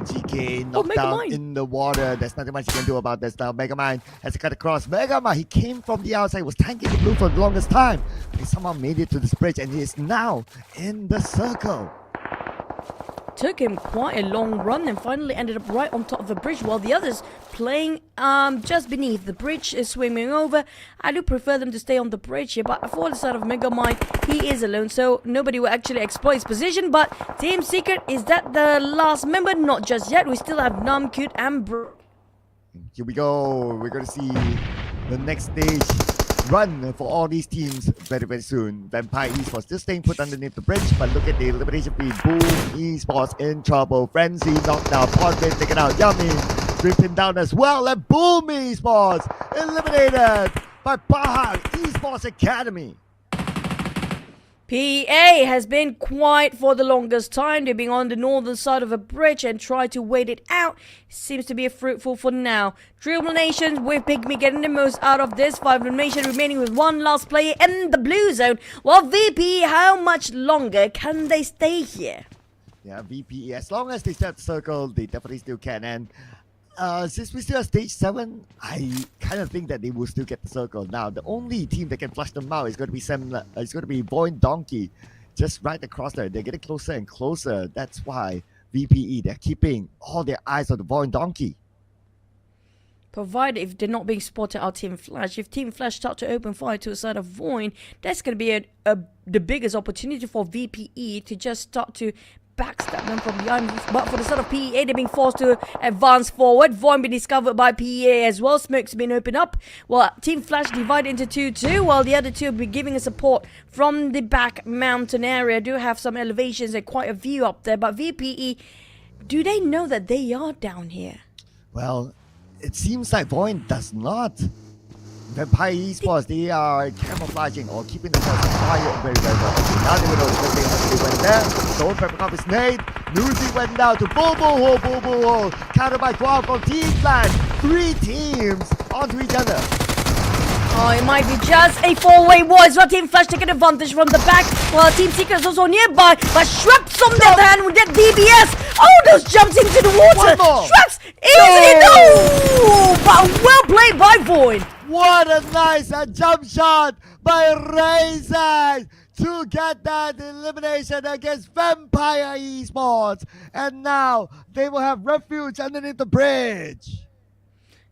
GK knocked down in the water. There's nothing much you can do about this now. Megamind has to cut across. Megamind, he came from the outside, was tanking the blue for the longest time. He somehow made it to this bridge, and he is now in the circle. Took him quite a long run and finally ended up right on top of the bridge, while the others playing just beneath the bridge is swimming over. I do prefer them to stay on the bridge here, but for the side of Megamind, he is alone, so nobody will actually exploit his position. But Team Secret, is that the last member? Not just yet. We still have Namkut and Here we go. We're going to see the next stage run for all these teams very, very soon. Vampire Esports still staying put underneath the bridge, but look at the elimination feed. Boom Esports in trouble. Frenzy knocked down. Podbin taken out. Yummy dripping down as well. And Boom Esports eliminated by Baha Esports Academy. PA has been quiet for the longest time. They've been on the northern side of a bridge and tried to wait it out. Seems to be fruitful for now. Three eliminations with PIGMY getting the most out of this. 5 eliminations remaining with one last player in the blue zone. Well, VP, how much longer can they stay here? Yeah, VP, as long as they set the circle, they definitely still can. And since we still have stage 7, I kind of think that they will still get the circle. Now, the only team that can flush them out is going to be VOIN Donkey, just right across there. They're getting closer and closer. That's why VPE, they're keeping all their eyes on the VOIN Donkey. Provided if they're not being spotted out Team Flash. If Team Flash start to open fire to the side of VOIN, that's going to be the biggest opportunity for VPE to just start to backstab them from behind. But for the side of PEA, they're being forced to advance forward. VOIN being discovered by PEA as well. Smoke's been opened up. Well, Team Flash divided into 2-2, while the other two will be giving a support from the back mountain area. Do have some elevations and quite a view up there. But VPE, do they know that they are down here? Well, it seems like VOIN does not. Vampire Esports, they are camouflaging or keeping themselves quiet very, very well. Now they will know because they went there. Stone Pepper Cup is made. Lucy went down to Bobo. Countered by 12 from Team Flash. 3 teams onto each other. Oh, it might be just a 4-way war. It's not Team Flash taking advantage from the back. Well, Team Secret is also nearby. But Shrubs on the other hand with that DBS. Oh, those jumps into the water. Shrubs easily no! But well played by VOIN. What a nice jump shot by Razor to get that elimination against Vampire Esports. And now they will have refuge underneath the bridge.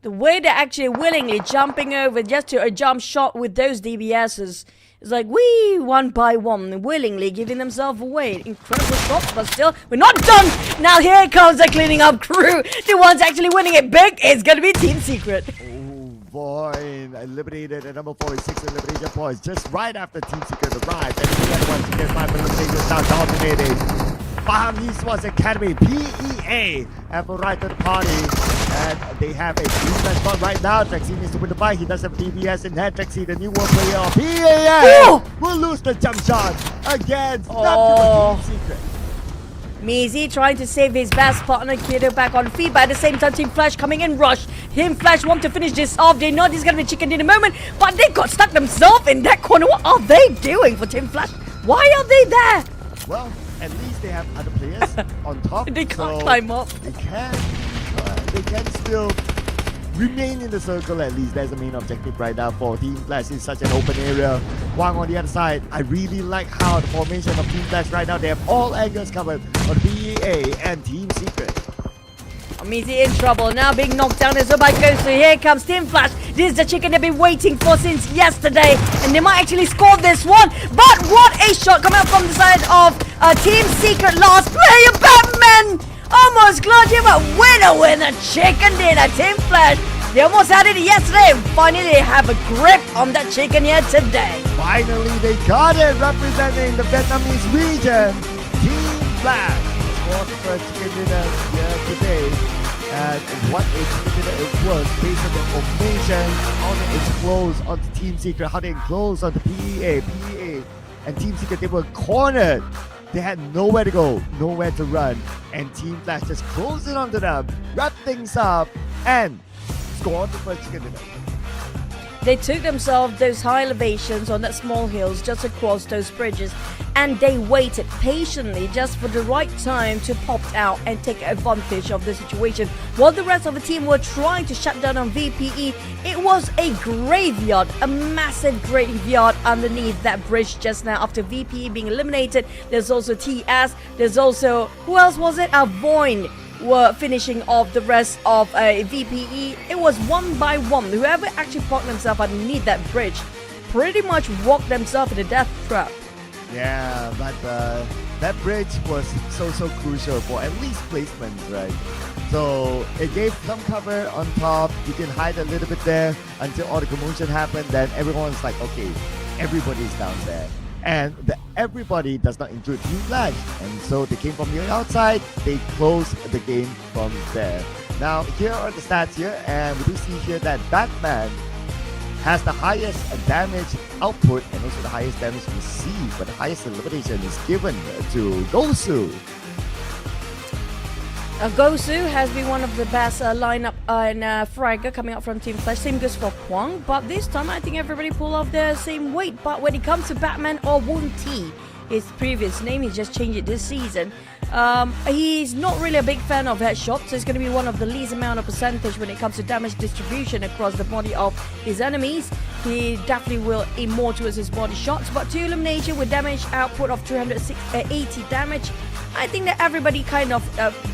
The way they're actually willingly jumping over just to a jump shot with those DBSs is like, wee, one by one, willingly giving themselves away. Incredible shots, but still, we're not done. Now here comes the cleaning up crew. The ones actually winning it big is going to be Team Secret. VOIN eliminated at number 46 elimination points just right after Team Secret arrived. And the other ones to get 5 eliminations now dominating. Baham Esports Academy, PEA, have a right to the party. And they have a defense spot right now. Trexie needs to win the fight. He does have DBS in hand. Trexie, the new one player of PEA, will lose the jump shot against Team Secret. Mizi trying to save his best partner, Kido back on feet, but at the same time, Team Flash coming in rush. Team Flash want to finish this off. They know this is going to be chicken in a moment, but they got stuck themselves in that corner. What are they doing for Team Flash? Why are they there? Well, at least they have other players on top. They can't climb up. They can still remain in the circle at least. That's the main objective right now for Team Flash in such an open area. Wang on the other side. I really like how the formation of Team Flash right now, they have all angles covered on PEA and Team Secret. Mizi in trouble, now being knocked down as well by Ghost. So here comes Team Flash. This is the chicken they've been waiting for since yesterday. And they might actually score this one. But what a shot coming out from the side of Team Secret. Last player, Batman! Almost clutching, but winner chicken dinner. Team Flash, they almost had it yesterday. Finally, they have a grip on that chicken here today. Finally, they got it, representing the Vietnamese region. Team Flash scored the first chicken dinner here today. And what a chicken dinner it was based on the formation, how they enclose on the Team Secret, how they enclose on the PEA, and Team Secret, they were cornered. They had nowhere to go, nowhere to run, and Team Flash just closed it onto them, wrapped things up, and scored the first chicken dinner. They took themselves those high elevations on that small hills just across those bridges, and they waited patiently just for the right time to pop out and take advantage of the situation. While the rest of the team were trying to shut down on VPE, it was a graveyard, a massive graveyard underneath that bridge just now after VPE being eliminated. There's also TS, there's also, who else was it? VOIN were finishing off the rest of VPE. It was one by one. Whoever actually parked themselves underneath that bridge pretty much walked themselves in a death trap. Yeah, but that bridge was so crucial for at least placements, right? So it gave some cover on top. You can hide a little bit there until all the commotion happened. Then everyone's like, okay, everybody's down there. And the everybody does not include Team Flash. And so they came from the outside. They closed the game from there. Now, here are the stats here. And we do see here that Batman has the highest damage output and also the highest damage received. But the highest elimination is given to Gosu. Gosu has been one of the best lineup in Fragger coming up from Team Flash. Same goes for Kwang, but this time I think everybody pull off the same weight. But when it comes to Batman or Woon T, his previous name, he just changed it this season. He's not really a big fan of headshots, so it's going to be one of the least amount of percentage when it comes to damage distribution across the body of his enemies. He definitely will aim more towards his body shots, but 2 elimination with damage output of 380 damage. I think that everybody kind of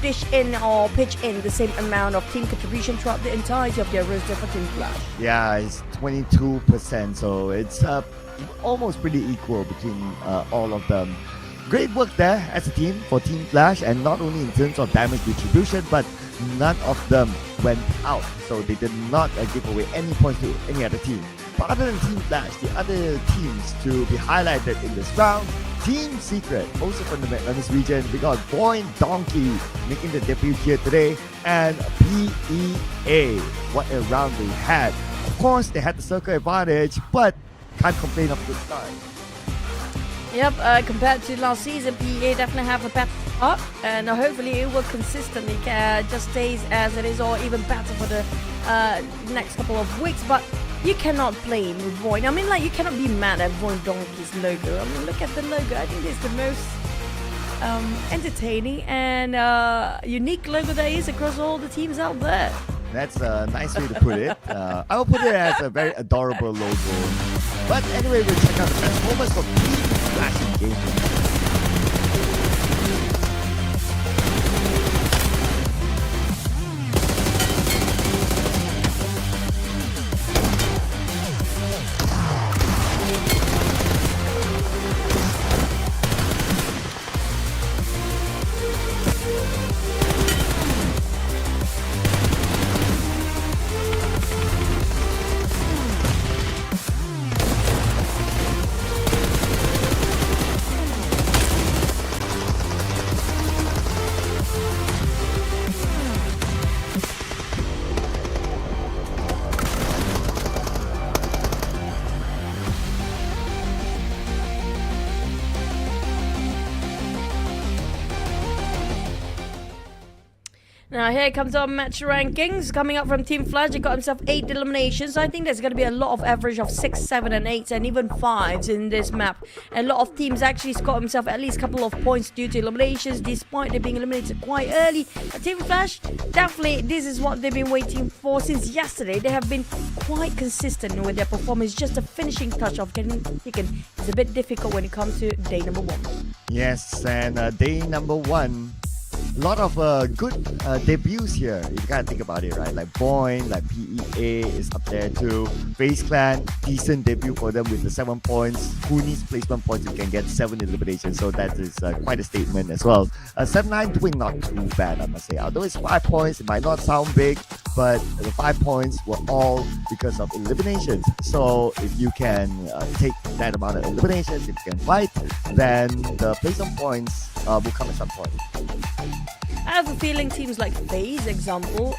dish in or pitch in the same amount of team contribution throughout the entirety of their roster for Team Flash. Yeah, it's 22%, so it's almost pretty equal between all of them. Great work there as a team for Team Flash, and not only in terms of damage distribution, but none of them went out, so they did not give away any points to any other team. But other than Team Flash, the other teams to be highlighted in this round, Team Secret, also from the Magnus region, we got VOIN Donkey making the debut here today, and PEA. What a round they had. Of course, they had the circle advantage, but can't complain of the start. Yep, compared to last season, PEA definitely have a better up, and hopefully it will consistently just stays as it is, or even better for the next couple of weeks. But you cannot blame VOIN. I mean, like, you cannot be mad at VOIN Donkey's logo. I mean, look at the logo. I think it's the most entertaining and unique logo there is across all the teams out there. That's a nice way to put it. I will put it as a very adorable logo. But anyway, we'll check out the best moments of Team Flash gameplay. Now here comes our match rankings. Coming up from Team Flash, he got himself 8 eliminations. So I think there's going to be a lot of average of 6, 7 and 8 and even 5s in this map. A lot of teams actually scored himself at least a couple of points due to eliminations, despite they being eliminated quite early. But Team Flash, definitely this is what they've been waiting for since yesterday. They have been quite consistent with their performance. Just a finishing touch of getting taken is a bit difficult when it comes to day number 1. Yes, and day number 1. A lot of good debuts here, if you kind of think about it, right? Like VOIN, like PEA is up there too. FaZe Clan, decent debut for them with the 7 points. Who needs placement points? You can get 7 eliminations, so that is quite a statement as well. 7-9 doing not too bad, I must say. Although it's 5 points, it might not sound big, but the 5 points were all because of eliminations. So if you can take that amount of eliminations, if you can fight, then the placement points will come at some point. I have a feeling teams like FaZe, example,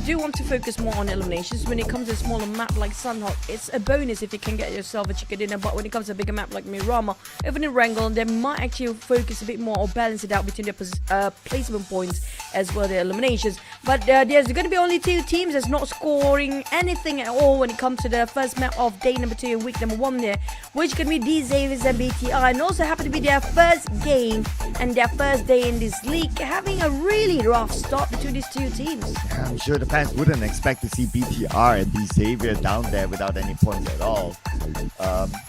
do want to focus more on eliminations. When it comes to a smaller map like Sanhok, it's a bonus if you can get yourself a chicken dinner. But when it comes to a bigger map like Miramar, even in Erangel, they might actually focus a bit more or balance it out between their placement points as well their eliminations. But there's going to be only 2 teams that's not scoring anything at all when it comes to the first map of day number 2 and week number 1 there, which can be DZavis and BTR, and also happen to be their first game and their first day in this league, having a really rough start between these 2 teams. I'm sure the fans wouldn't expect to see BTR and D Xavier down there without any points at all.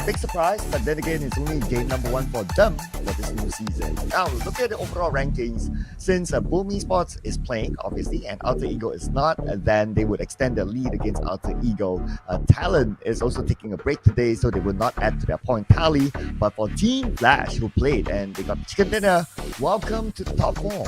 Big surprise, but then again, it's only game number 1 for them for this new season. Now, look at the overall rankings. Since BIGETRON Esports is playing, obviously, and Alter Ego is not, then they would extend their lead against Alter Ego. TALON is also taking a break today, so they will not add to their point tally. But for Team Flash, who played and they got chicken dinner, welcome to the top 4.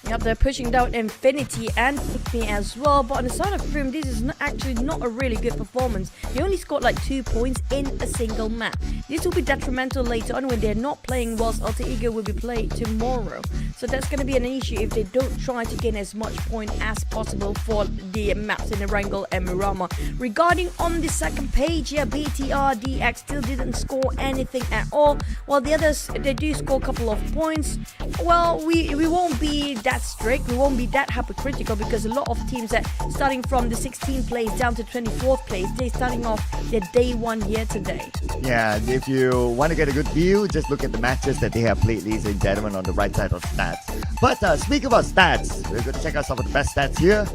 Yep, they're pushing down Infinity and PIGMY as well. But on the side of Prim, this is actually not a really good performance. They only scored like 2 points in a single map. This will be detrimental later on when they're not playing, whilst Alter Ego will be played tomorrow. So that's going to be an issue if they don't try to gain as much point as possible for the maps in Erangel and Miramar. Regarding on the second page here, BTR, DX still didn't score anything at all, while the others, they do score a couple of points. Well, we won't be that strict, we won't be that hypocritical, because a lot of teams that starting from the 16th place down to 24th place, they're starting off their day 1 here today. Yeah, if you want to get a good view, just look at the matches that they have played, ladies and gentlemen, on the right side of stats. But speaking about stats, we're going to check out some of the best stats here.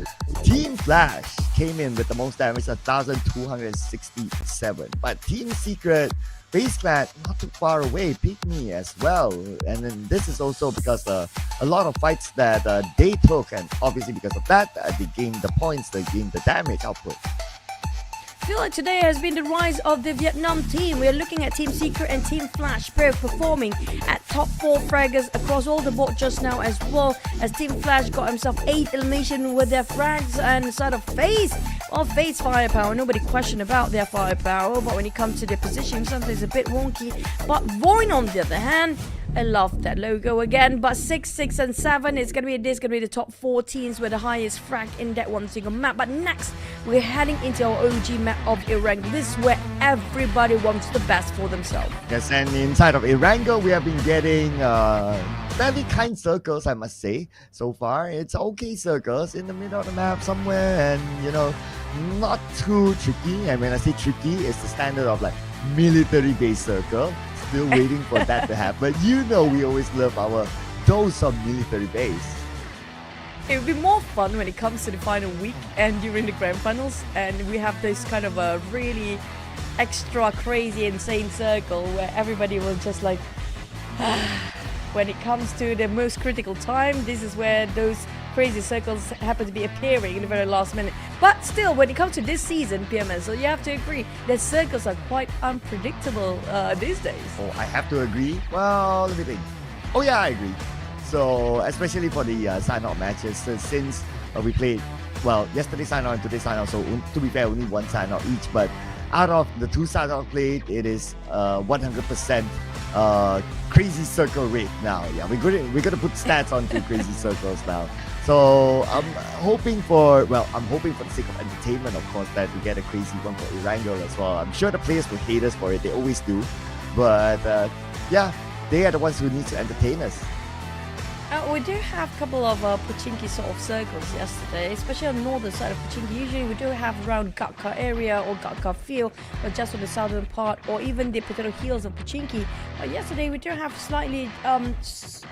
Team Flash came in with the most damage, 1,267. But Team Secret, FaZe Clan, not too far away, PIGMY as well. And then this is also because a lot of fights that they took, and obviously because of that, they gained the points, they gained the damage output. I feel like today has been the rise of the Vietnam team. We're looking at Team Secret and Team Flash both performing at top 4 fraggers across all the board just now, as well as Team Flash got himself 8 elimination with their frags. And inside of FaZe, well, FaZe firepower, nobody question about their firepower, but when it comes to their position, sometimes a bit wonky. But VOIN, on the other hand, I love that logo again. But 6, 6, and 7 is gonna be the top 4 teams with the highest frag in that one single map. But next, we're heading into our OG map of Erangel. This is where everybody wants the best for themselves. Yes, and inside of Erangel, we have been getting fairly kind circles, I must say. So far, it's okay circles in the middle of the map somewhere, and you know, not too tricky. And when I say tricky, it's the standard of like military base circle. Still waiting for that to happen. You know, we always love our dose of military base. It would be more fun when it comes to the final week and during the grand finals, and we have this kind of a really extra crazy insane circle where everybody will just like when it comes to the most critical time, this is where those crazy circles happen to be appearing in the very last minute. But still, when it comes to this season, PMSL, you have to agree that circles are quite unpredictable these days. Oh, I have to agree? Well, let me think. Oh yeah, I agree. So, especially for the Sanhok matches, since we played, well, yesterday Sanhok and today Sanhok, so to be fair, only one Sanhok each, but out of the 2 Sanhok played, it is 100% crazy circle rate now. Yeah, we're gonna put stats onto crazy circles now. So I'm hoping for the sake of entertainment, of course, that we get a crazy one for Erangel as well. I'm sure the players will hate us for it, they always do. But yeah, they are the ones who need to entertain us. We do have a couple of Pochinki sort of circles yesterday, especially on the northern side of Pochinki. Usually we do have around Gatka area or Gatka field, or just on the southern part, or even the potato hills of Pochinki. But yesterday we do have slightly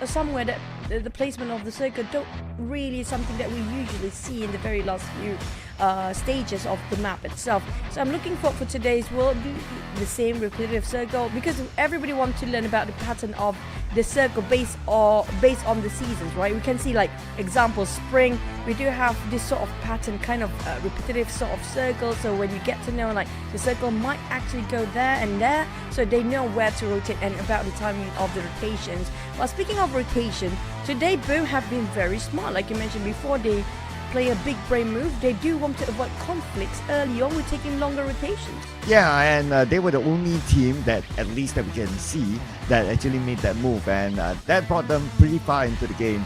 somewhere that the placement of the circle don't really something that we usually see in the very last few stages of the map itself. So I'm looking for today's will be the same repetitive circle, because everybody wants to learn about the pattern of the circle based on the seasons, right? We can see, like, example, spring, we do have this sort of pattern, kind of repetitive sort of circle. So when you get to know, like, the circle might actually go there and there, so they know where to rotate and about the timing of the rotations. Well, speaking of rotation, today both have been very smart. Like you mentioned before, they play a big brain move. They do want to avoid conflicts early on with taking longer rotations. Yeah, and they were the only team that, at least that we can see, that actually made that move, and that brought them pretty far into the game.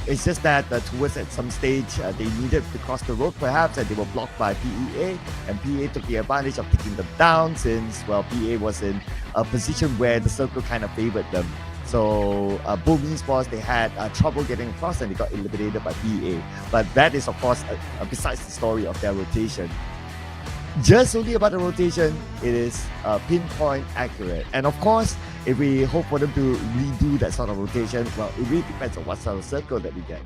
It's just that towards at some stage they needed to cross the road perhaps, and they were blocked by PEA, and PEA took the advantage of taking them down, since, well, PEA was in a position where the circle kind of favored them. So BIGETRON Esports, they had trouble getting across, and they got eliminated by PEA. But that is, of course, besides the story of their rotation. Just only about the rotation, it is pinpoint accurate. And of course, if we hope for them to redo that sort of rotation, well, it really depends on what sort of circle that we get.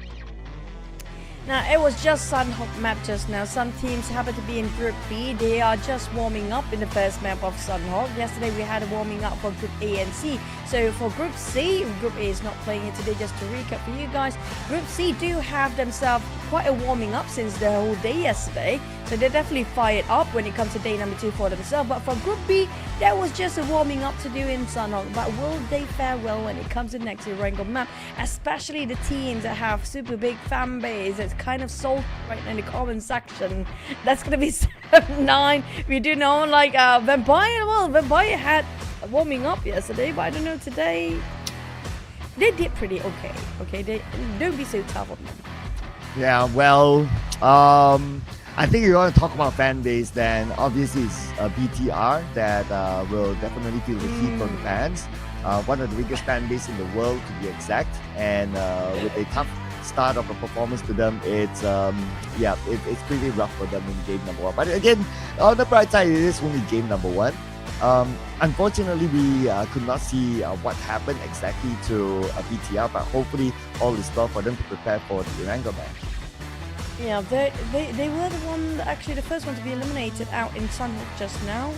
Now, it was just Sanhok map just now. Some teams happen to be in Group B. They are just warming up in the first map of Sanhok. Yesterday, we had a warming up for Group A and C. So for Group C, Group A is not playing it today. Just to recap for you guys, Group C do have themselves quite a warming up since the whole day yesterday. So they're definitely fired up when it comes to day number 2 for themselves. But for Group B, there was just a warming up to do in Sanhok. But will they fare well when it comes to next Erangel map? Especially the teams that have super big fan base. It's kind of sold right in the comment section. That's going to be 7-9. We do know like Vampire. Well, Vampire had a warming up yesterday. But I don't know today. They did pretty okay. Okay, don't be so tough on them. Yeah, well, I think you want to talk about fan base, then obviously it's BTR that will definitely feel the heat from the fans. One of the biggest fan base in the world to be exact, and with a tough start of a performance to them, it's pretty rough for them in game number 1. But again, on the bright side, it is only game number 1. Unfortunately, we could not see what happened exactly to BTR, but hopefully all is well for them to prepare for the Erangel match. Yeah, they were the one, actually the first one to be eliminated out in Sanhok just now.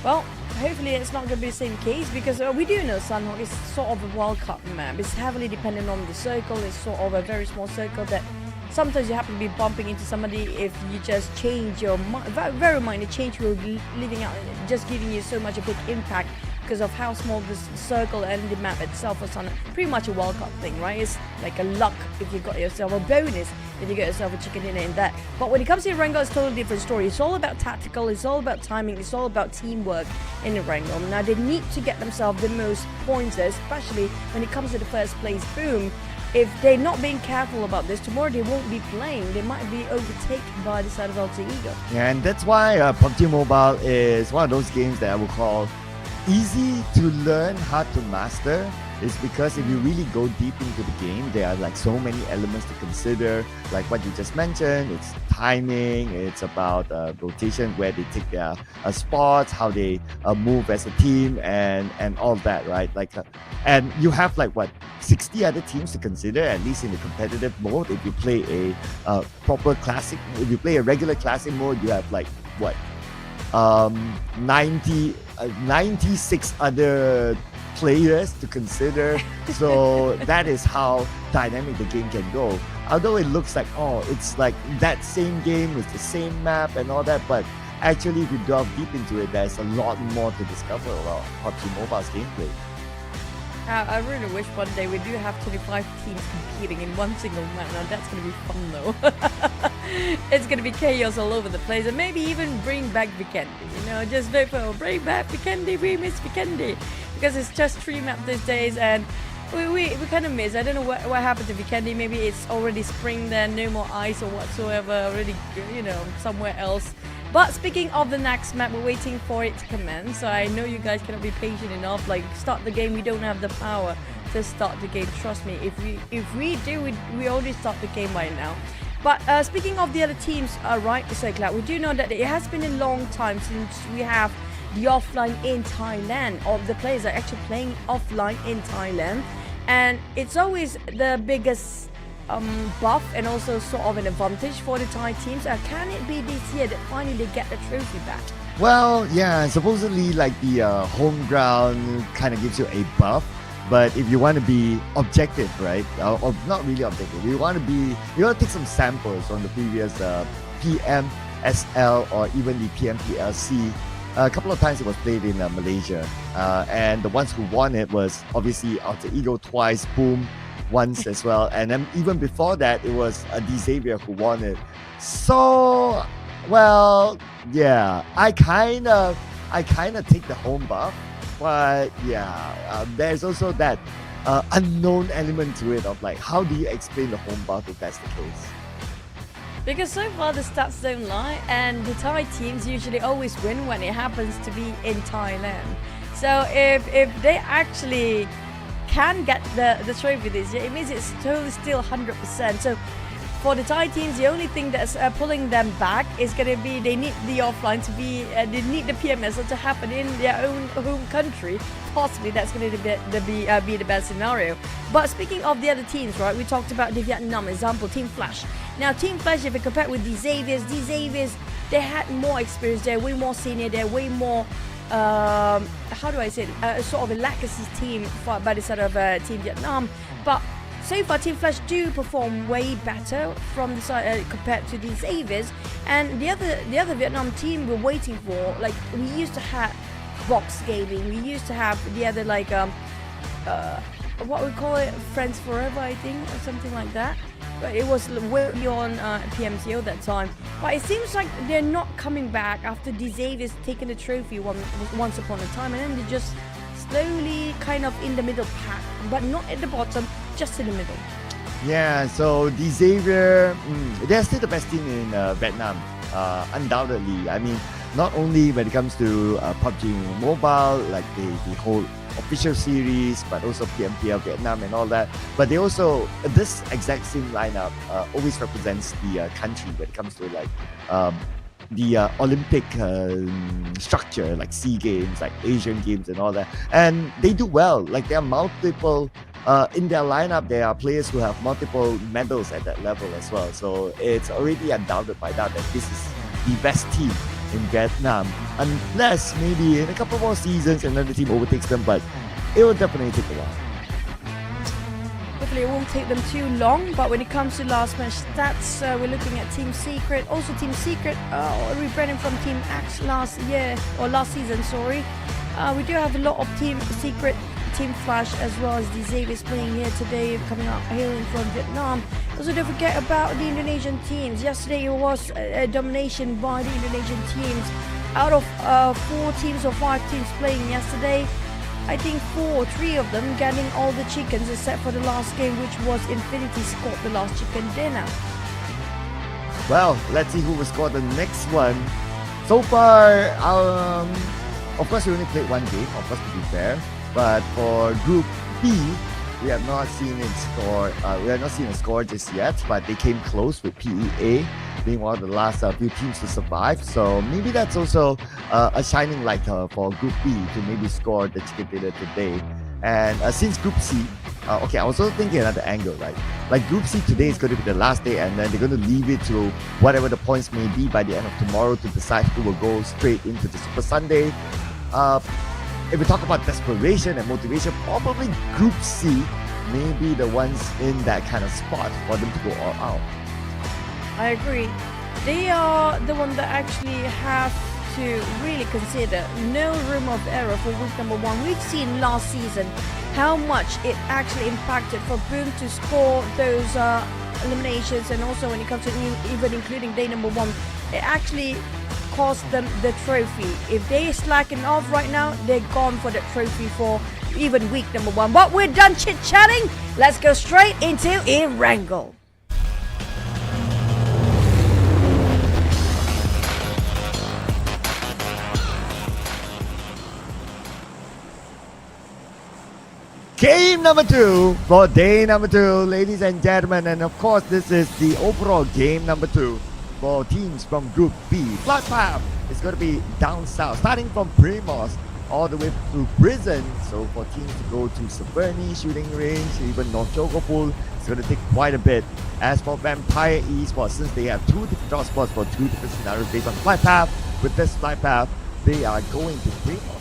Well, hopefully it's not going to be the same case, because we do know Sanhok is sort of a World Cup map. It's heavily dependent on the circle. It's sort of a very small circle that sometimes you happen to be bumping into somebody if you just change your very minor change will be leaving out, just giving you so much a big impact because of how small this circle and the map itself was on. Pretty much a World Cup thing, right? It's like a luck if you got yourself a bonus if you get yourself a chicken dinner in that. But when it comes to Erangel, it's a totally different story. It's all about tactical, it's all about timing, it's all about teamwork in Erangel. Now they need to get themselves the most points there, especially when it comes to the first place boom. If they're not being careful about this, tomorrow they won't be playing. They might be overtaken by the side of Alter Ego. Yeah, and that's why PUBG Mobile is one of those games that I would call easy to learn, hard to master. Is because if you really go deep into the game, there are like so many elements to consider, like what you just mentioned. It's timing, it's about rotation, where they take their spots, how they move as a team, and all that, right? Like, and you have like what 60 other teams to consider, at least in the competitive mode. If you play a proper classic, if you play a regular classic mode, you have like what 96 other players to consider. So that is how dynamic the game can go. Although it looks like, oh, it's like that same game with the same map and all that, but actually if you delve deep into it, there's a lot more to discover about PUBG Mobile's gameplay. I really wish one day we do have 25 teams competing in one single map. Now that's going to be fun though. It's going to be chaos all over the place, and maybe even bring back Vikendi. You know, just vote for bring back Vikendi, we miss Vikendi. Because it's just 3 maps these days, and we kind of miss. I don't know what happened to Vikendi. Maybe it's already spring there, no more ice or whatsoever, already, you know, somewhere else. But speaking of the next map, we're waiting for it to commence. So I know you guys cannot be patient enough. Like, start the game, we don't have the power to start the game. Trust me, if we do, we already start the game by now. But speaking of the other teams, right, so Cloud, we do know that it has been a long time since we have the offline in Thailand, or the players are actually playing offline in Thailand, and it's always the biggest buff and also sort of an advantage for the Thai teams. Can it be this year that finally they get the trophy back? Well, yeah, supposedly like the home ground kind of gives you a buff, but if you want to be objective, right, or not really objective, you want to take some samples on the previous PMSL or even the PMSL SEA. A couple of times it was played in Malaysia, and the ones who won it was obviously Alter Ego twice, Boom once as well, and then even before that it was Xavier who won it. So, well, yeah, I kind of take the home buff, but yeah, there's also that unknown element to it of like, how do you explain the home buff if that's the case? Because so far the stats don't lie, and the Thai teams usually always win when it happens to be in Thailand. So if they actually can get the trophy this year, it means it's totally still 100%. So for the Thai teams, the only thing that's pulling them back is going to be they need the offline to be, they need the PMSL to happen in their own home country. Possibly that's going to be the best scenario. But speaking of the other teams, right, we talked about the Vietnam example, Team Flash. Now, Team Flash, if you compare with the Xaviers, they had more experience, they're way more senior, they're way more, how do I say it, sort of a legacy team by the side of Team Vietnam. But so far, Team Flash do perform way better from the side compared to the Xaviers, and the other Vietnam team we're waiting for. Like we used to have Box Gaming, we used to have the other like what we call it, Friends Forever, I think, or something like that. But it was way beyond PMSL that time. But it seems like they're not coming back after the Xaviers taking the trophy once upon a time, and then they just slowly kind of in the middle pack, but not at the bottom, just in the middle. Yeah, so the Xavier, they're still the best team in Vietnam, undoubtedly. I mean, not only when it comes to PUBG Mobile, like the whole official series, but also PMPL Vietnam and all that. But they also, this exact same lineup always represents the country when it comes to like the Olympic structure, like SEA Games, like Asian Games and all that. And they do well. Like there are multiple, in their lineup, there are players who have multiple medals at that level as well. So it's already undoubted by that this is the best team in Vietnam. Unless maybe in a couple more seasons another team overtakes them, but it will definitely take a while. Hopefully it won't take them too long, but when it comes to last match stats, we're looking at Team Secret. Also Team Secret rebranding from Team X last season, sorry. We do have a lot of Team Secret, Team Flash, as well as the Xaviers playing here today, coming up hailing from Vietnam. Also don't forget about the Indonesian teams. Yesterday it was a domination by the Indonesian teams. Out of 4 teams or 5 teams playing yesterday, I think 3 of them getting all the chickens except for the last game, which was Infinity scored the last chicken dinner. Well, let's see who will score the next one. So far, of course we only played one game, of course, to be fair. But for Group B, we have not seen it score. We have not seen a score just yet, but they came close with PEA being one of the last few teams to survive. So maybe that's also a shining light for Group B to maybe score the chicken dinner today. And since Group C, okay, I was also thinking another angle, right? Like Group C today is going to be the last day, and then they're going to leave it to whatever the points may be by the end of tomorrow to decide who will go straight into the Super Sunday. If we talk about desperation and motivation, probably Group C may be the ones in that kind of spot for them to go all out. I agree. They are the one that actually have to really consider no room of error for week number 1. We've seen last season how much it actually impacted for Boom to score those eliminations, and also when it comes to even including day number 1, it actually cost them the trophy. If they slacking off right now, they're gone for the trophy for even week number 1. But we're done chit-chatting. Let's go straight into Erangel. Game number 2 for day number 2, ladies and gentlemen. And of course, this is the overall game number 2 for teams from Group B. Flight path is going to be down south, starting from Primos all the way to Prison. So for teams to go to Severny, Shooting Range, even North Chocopul, it's going to take quite a bit. As for Vampire Esports, since they have 2 different drop spots for 2 different scenarios based on flight path, with this flight path, they are going to Primos.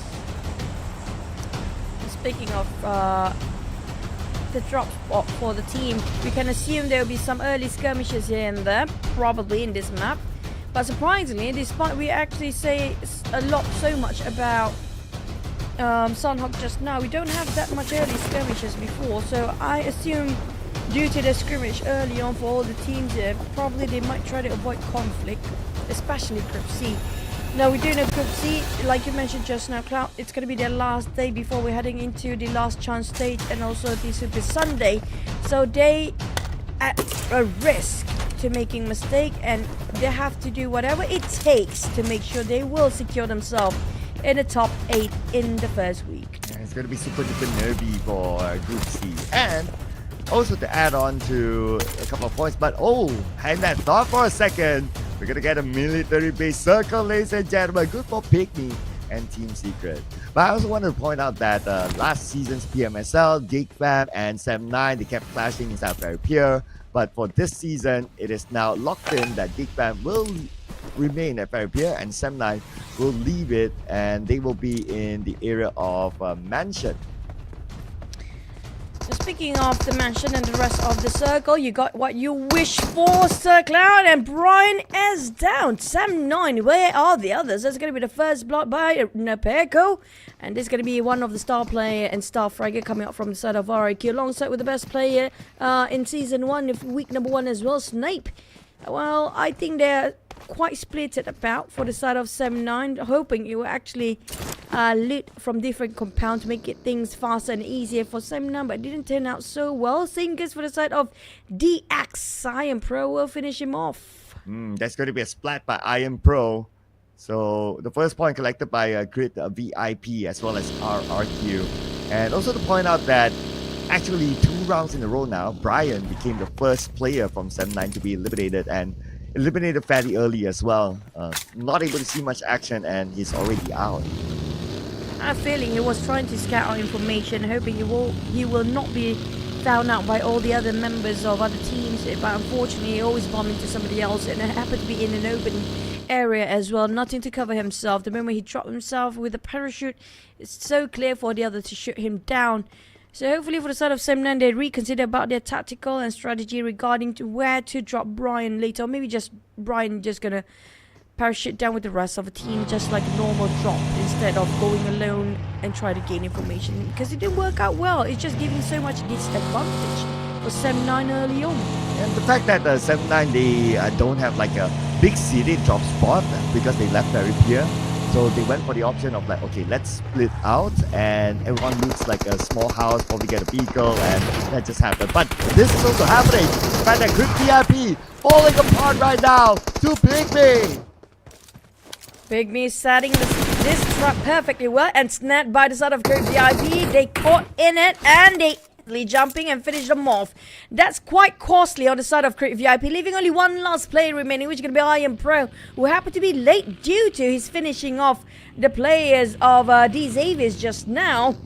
Speaking of the drop spot for the team, we can assume there will be some early skirmishes here and there, probably in this map. But surprisingly, despite we actually say so much about Sanhok just now, we don't have that much early skirmishes before. So I assume due to the skirmish early on for all the teams here, probably they might try to avoid conflict, especially Group C. Now we do know Group C, like you mentioned just now, Cloud, it's going to be their last day before we're heading into the last chance stage and also the Super Sunday. So they at a risk to making mistake, and they have to do whatever it takes to make sure they will secure themselves in the top 8 in the first week. Yeah, it's going to be super duper nervy for Group C. And also to add on to a couple of points, but hang that thought for a second. We're gonna get a military base circle, ladies and gentlemen. Good for PIGMY and Team Secret. But I also wanted to point out that last season's PMSL, GEEK Fam, and 7-9, they kept clashing inside Fairy Pier. But for this season, it is now locked in that GEEK Fam will remain at Fairy Pier and 7-9 will leave it, and they will be in the area of Mansion. So speaking of the mansion and the rest of the circle, you got what you wish for, Sir Cloud, and Brian is down. 7-9, where are the others? That's going to be the first block by Napeko, and this is going to be one of the star player and star fragger coming up from the side of IQOO, alongside with the best player in Season 1, week number 1 as well, Snape. Well, I think they're quite split at about for the side of 7-9, hoping it will actually loot from different compounds to make it things faster and easier for 7-9, but it didn't turn out so well. Same goes for the side of DX. Iron Pro will finish him off. That's going to be a splat by Iron Pro. So the first point collected by Grid VIP as well as RRQ. And also to point out that actually 2 rounds in a row now, Brian became the first player from 7-9 to be eliminated, and eliminated fairly early as well. Not able to see much action, and he's already out. I have a feeling he was trying to scout out information, hoping he will not be found out by all the other members of other teams, but unfortunately he always bumped into somebody else, and it happened to be in an open area as well, nothing to cover himself. The moment he dropped himself with a parachute, it's so clear for the other to shoot him down. So hopefully for the side of 7-9, they reconsider about their tactical and strategy regarding to where to drop Brian later, or maybe just Brian just gonna parachute down with the rest of the team, just like a normal drop, instead of going alone and try to gain information, because it didn't work out well. It's just giving so much disadvantage for 7-9 early on. And the fact that 7-9, they don't have like a big city drop spot because they left Fairy Pier. So they went for the option of like, okay, let's split out and everyone looks like a small house, probably get a vehicle, and that just happened. But this is also happening. The fact that Grid VIP falling apart right now to PIGMY. PIGMY setting this trap perfectly well and snapped by the side of Grid VIP. They caught in it and they jumping and finish the MORPH. That's quite costly on the side of Grid VIP, leaving only one last player remaining, which is going to be Iron Pro, who happened to be late due to his finishing off the players of D Xaviers just now.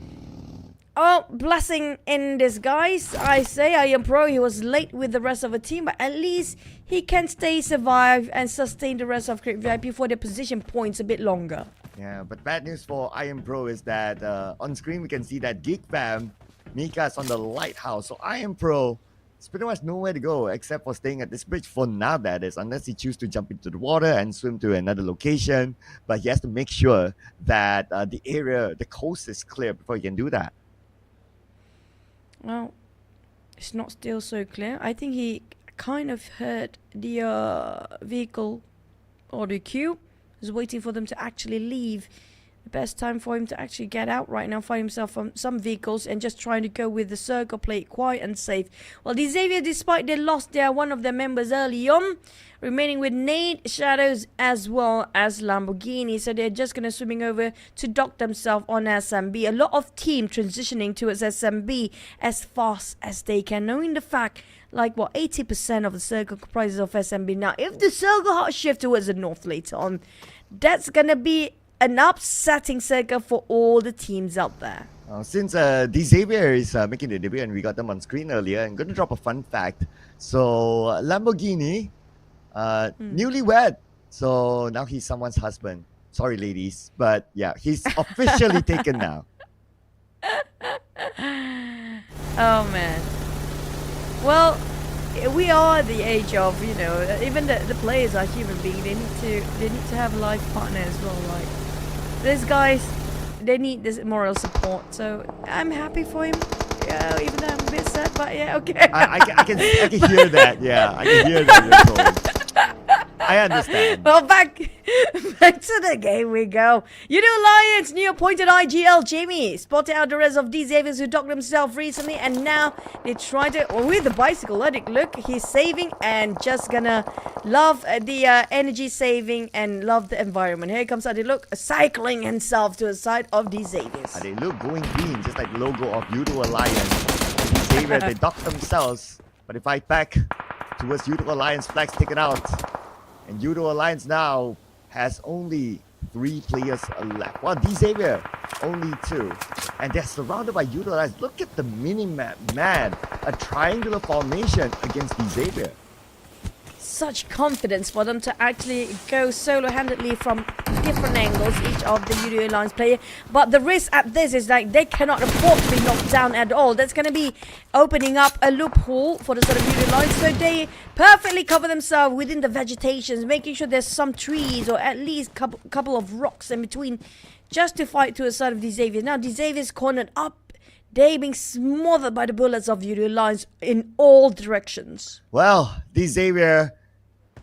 Oh, blessing in disguise, I say. Iron Pro, he was late with the rest of the team, but at least he can survive and sustain the rest of Grid VIP for their position points a bit longer. Yeah, but bad news for Iron Pro is that on screen we can see that GEEK Fam Mika's on the lighthouse, so Iron Pro is pretty much nowhere to go except for staying at this bridge for now, that is, unless he chooses to jump into the water and swim to another location. But he has to make sure that the area, the coast is clear before he can do that. Well, it's not still so clear. I think he kind of heard the vehicle or the queue is waiting for them to actually leave. The best time for him to actually get out right now, find himself from some vehicles and just trying to go with the circle, play it quiet and safe. Well, the Xavier, despite they lost one of their members early on, remaining with Nate, Shadows as well as Lamborghini, so they're just gonna swimming over to dock themselves on SMB. A lot of team transitioning towards SMB as fast as they can, knowing the fact like what 80% of the circle comprises of SMB. Now if the circle hot shift towards the north later on, that's gonna be an upsetting circle for all the teams out there. Since D Xavier is making the debut and we got them on screen earlier, I'm going to drop a fun fact. So Lamborghini, newlywed. So now he's someone's husband. Sorry, ladies, but yeah, he's officially taken now. Oh man. Well, we are at the age of, you know, even the players are human beings. They need to have a life partner as well. Like these guys, they need this moral support. So I'm happy for him. Yeah, even though I'm a bit sad, but yeah, okay. I can hear that. Yeah, I can hear that. I understand. Well, back to the game we go. YOODO Alliance, new appointed IGL Jamie spotted out the rest of D Xaviers who docked themselves recently, and now they try to, with the bicycle, let it look, he's saving and just gonna love the energy saving and love the environment. Here comes Adi Look cycling himself to the side of D Xaviers. They look going green, just like the logo of YOODO Alliance. D Xavier, they dock themselves, but they fight back towards YOODO Alliance. Flags taken out. And YOODO Alliance now has only 3 players left. Well, Xavier, only 2. And they're surrounded by YOODO Alliance. Look at the mini-map, man. A triangular formation against Xavier. Such confidence for them to actually go solo-handedly from different angles, each of the YOODO Alliance player. But the risk at this is like they cannot afford to be knocked down at all. That's going to be opening up a loophole for the sort of YOODO Alliance. So they perfectly cover themselves within the vegetations, making sure there's some trees or at least couple of rocks in between just to fight to a side of Xavier. Now Xavier's cornered up. They being smothered by the bullets of YOODO Alliance in all directions. Well, Xavier,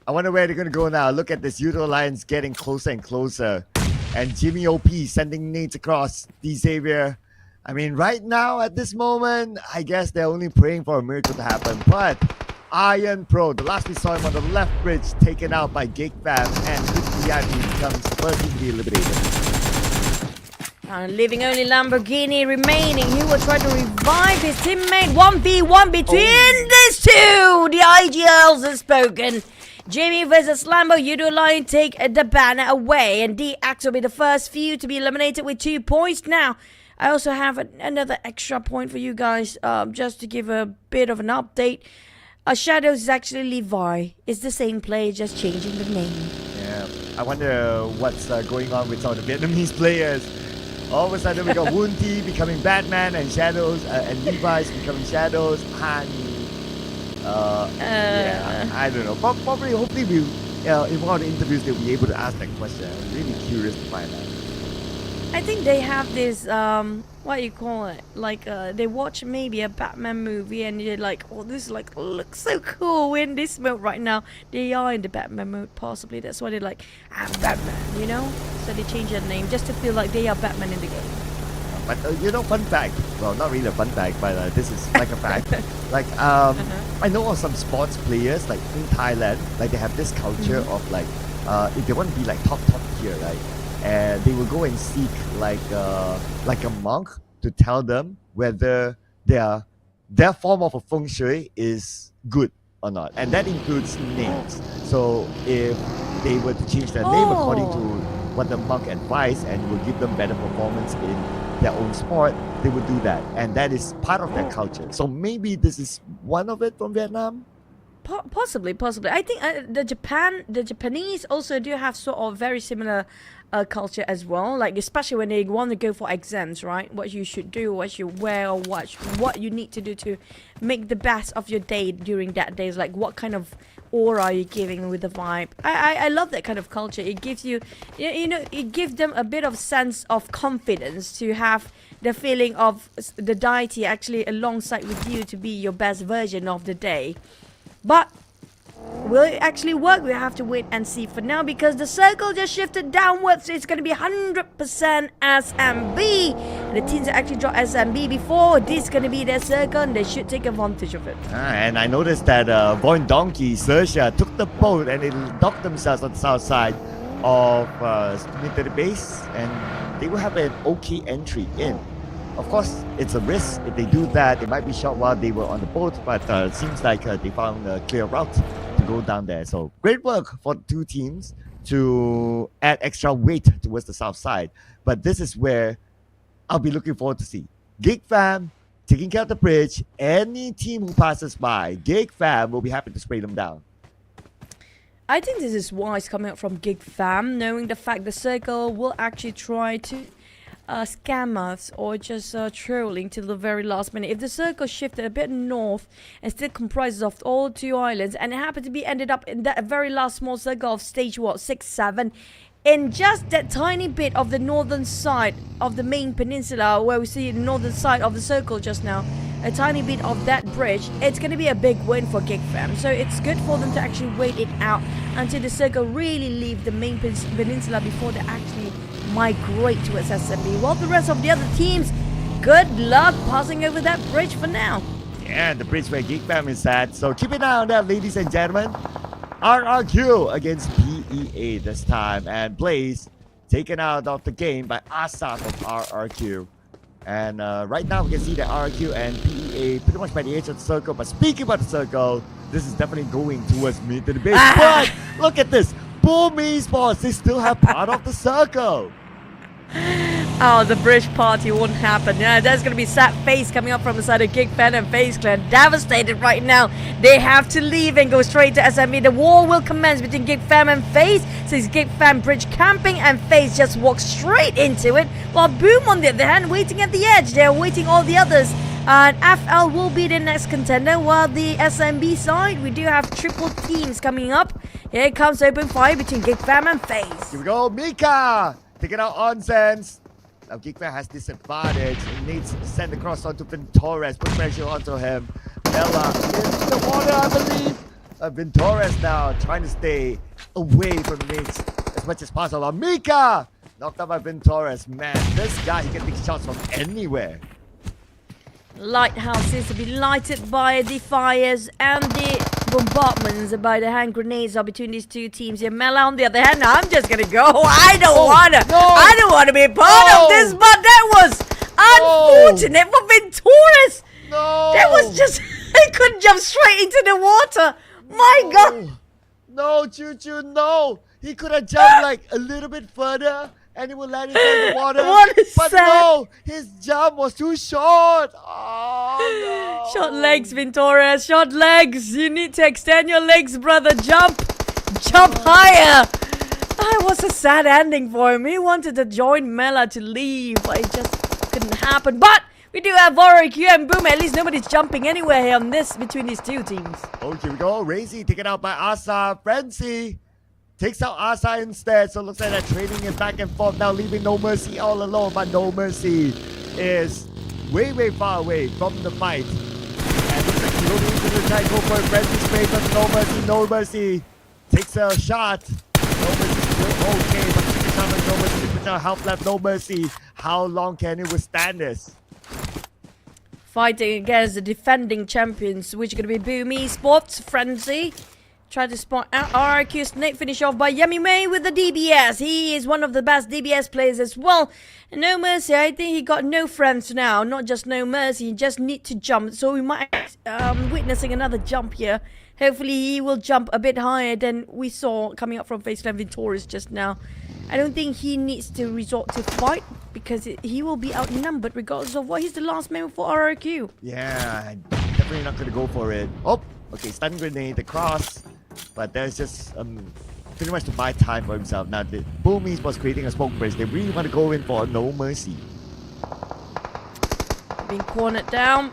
I wonder where they're going to go now. Look at this YOODO Alliance getting closer and closer. And Jimmy OP sending nades across Xavier. I mean, right now, at this moment, I guess they're only praying for a miracle to happen. But Iron Pro, the last we saw him on the left bridge, taken out by GEEK Fam, and VIP becomes the first team to be eliminated. Leaving only Lamborghini remaining. He will try to revive his teammate. 1v1 between these two. The IGLs have spoken. Jamie versus Lambo. YOODO Alliance take the banner away. And DX will be the first few to be eliminated with 2 points. Now, I also have another extra point for you guys. Just to give a bit of an update. Shadows is actually Levi. It's the same player, just changing the name. Yeah, I wonder what's going on with some of the Vietnamese players. All of a sudden we got Woonti becoming Batman and Shadows, and Levi's becoming Shadows. Hani, yeah, I don't know. Probably, hopefully, in one of the interviews they'll be able to ask that question. I'm really curious to find out. I think they have this, what you call it? Like, they watch maybe a Batman movie and you're like, oh, this like looks so cool. We're in this mode right now. They are in the Batman mode, possibly. That's why they're like, I'm Batman, you know? So they change their name just to feel like they are Batman in the game. But you know, fun fact. Well, not really a fun fact, but this is like a fact. Like, I know of some sports players, like in Thailand, like they have this culture of like, if they want to be like top tier, right? And they will go and seek like a monk to tell them whether their form of a feng shui is good or not, and that includes names. So if they were to change their name according to what the monk advised and will give them better performance in their own sport, they would do that, and that is part of their culture. So maybe this is one of it from Vietnam. Possibly. I think the Japanese also do have sort of very similar culture as well. Like especially when they want to go for exams, right? What you should do, what you wear, or what you need to do to make the best of your day during that day. Like what kind of aura are you giving with the vibe? I love that kind of culture. It gives you, you know, it gives them a bit of sense of confidence to have the feeling of the deity actually alongside with you to be your best version of the day. But will it actually work? We have to wait and see for now because the circle just shifted downwards. So it's going to be 100% SMB. And the teams that actually dropped SMB before, this is going to be their circle and they should take advantage of it. And I noticed that VOIN Donkey, XERXIA took the boat and they docked themselves on the south side of military base, and they will have an okay entry in. Of course, it's a risk. If they do that, they might be shot while they were on the boat, but it seems like they found a clear route to go down there. So great work for the two teams to add extra weight towards the south side. But this is where I'll be looking forward to see GEEK Fam taking care of the bridge. Any team who passes by, GEEK Fam will be happy to spray them down. I think this is wise coming up from GEEK Fam, knowing the fact the circle will actually try to scam us or just trolling till the very last minute. If the circle shifted a bit north and still comprises of all 2 islands, and it happened to be ended up in that very last small circle of stage 6, 7, in just that tiny bit of the northern side of the main peninsula where we see the northern side of the circle just now, a tiny bit of that bridge, it's going to be a big win for GEEK Fam. So it's good for them to actually wait it out until the circle really leave the main peninsula before they actually migrate towards SMB. While the rest of the other teams, good luck passing over that bridge for now. Yeah, the bridge where GEEK Fam is at. So keep an eye on that, ladies and gentlemen. RRQ against PEA this time, and Blaze taken out of the game by Asaf of RRQ. And right now we can see that RQ and PEA pretty much by the edge of the circle. But speaking about the circle, this is definitely going towards mid to the base. But look at this. Boom Esports, they still have part of the circle. Oh, the bridge party won't happen. Yeah, there's going to be sad face coming up from the side of GEEK Fan and FaZe Clan. Devastated right now. They have to leave and go straight to SME. The war will commence between GEEK Fan and FaZe. Since GEEK Fan bridge camping and FaZe just walk straight into it. While Boom on the other hand waiting at the edge. They're waiting all the others. And FL will be the next contender. While the SMB side, we do have triple teams coming up. Here comes open fire between GEEK Fan and FaZe. Here we go, Mika. Taking out Onsens. Now GEEK Fan has disadvantage. He needs to send across onto Ventores. Put pressure onto him. Bella in the water, I believe. Ventores now trying to stay away from the mix as much as possible. Mika knocked out by Ventores. Man, this guy, he can take shots from anywhere. Lighthouse seems to be lighted by the fires and the bombardments by the hand grenades are between these two teams here. Mela on the other hand, I'm just gonna go. I don't wanna be part of this, but that was unfortunate for Ventores. That was just he couldn't jump straight into the water. My God. No, Choo, no. He could have jumped like a little bit further and he would land into the water. But no, his jump was too short. Oh, no. Short legs, Ventores. Short legs. You need to extend your legs, brother. Jump higher. That was a sad ending for him. He wanted to join Mela to leave, but it just couldn't happen. But we do have RQ and Boom. At least nobody's jumping anywhere here on this between these two teams. Oh, here we go. Razy taken out by Asa. Frenzy takes out Asa instead. So it looks like they're trading it back and forth now, leaving No Mercy all alone. But No Mercy is way far away from the fight. And looks like Yodo is going to try to go for a Frenzy space on No Mercy. No Mercy takes a shot. No Mercy still okay, but 6% No Mercy, 6% health left. No Mercy. How long can he withstand this? Fighting against the defending champions, which are going to be Boom Esports, Frenzy. Try to spot out RQ Snake, finish off by Yummy May with the DBS. He is one of the best DBS players as well. And No Mercy, I think he got no friends now. Not just No Mercy, he just need to jump. So we might witnessing another jump here. Hopefully he will jump a bit higher than we saw coming up from FaZe Clan Victorious just now. I don't think he needs to resort to fight because he will be outnumbered regardless of what. He's the last man for RQ. Yeah, definitely not going to go for it. Oh, okay, stun grenade across. But there's just pretty much to buy time for himself. Now, the Boom Esports creating a smoke bridge. They really want to go in for No Mercy. Being cornered down.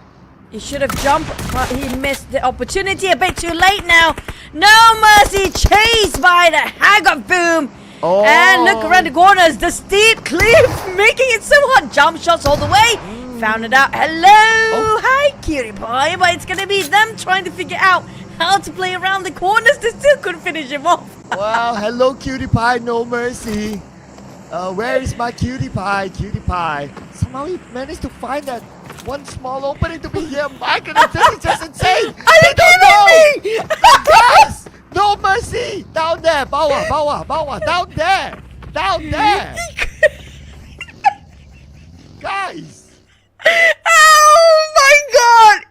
He should have jumped, but he missed the opportunity. A bit too late now. No Mercy chased by the Hag of Boom. Oh. And look around the corners. The steep cliff making it so hard. Jump shots all the way. Found it out. Hello. Hi, cutie pie. But it's going to be them trying to figure out how to play around the corners. They still couldn't finish him off. Wow, hello cutie pie, No Mercy. Where is my cutie pie? Cutie pie. Somehow he managed to find that one small opening to be here. My goodness, this is just insane. Are you kidding me? Guys, No Mercy. Down there, Bawa, down there. Down there. Guys. Oh my God!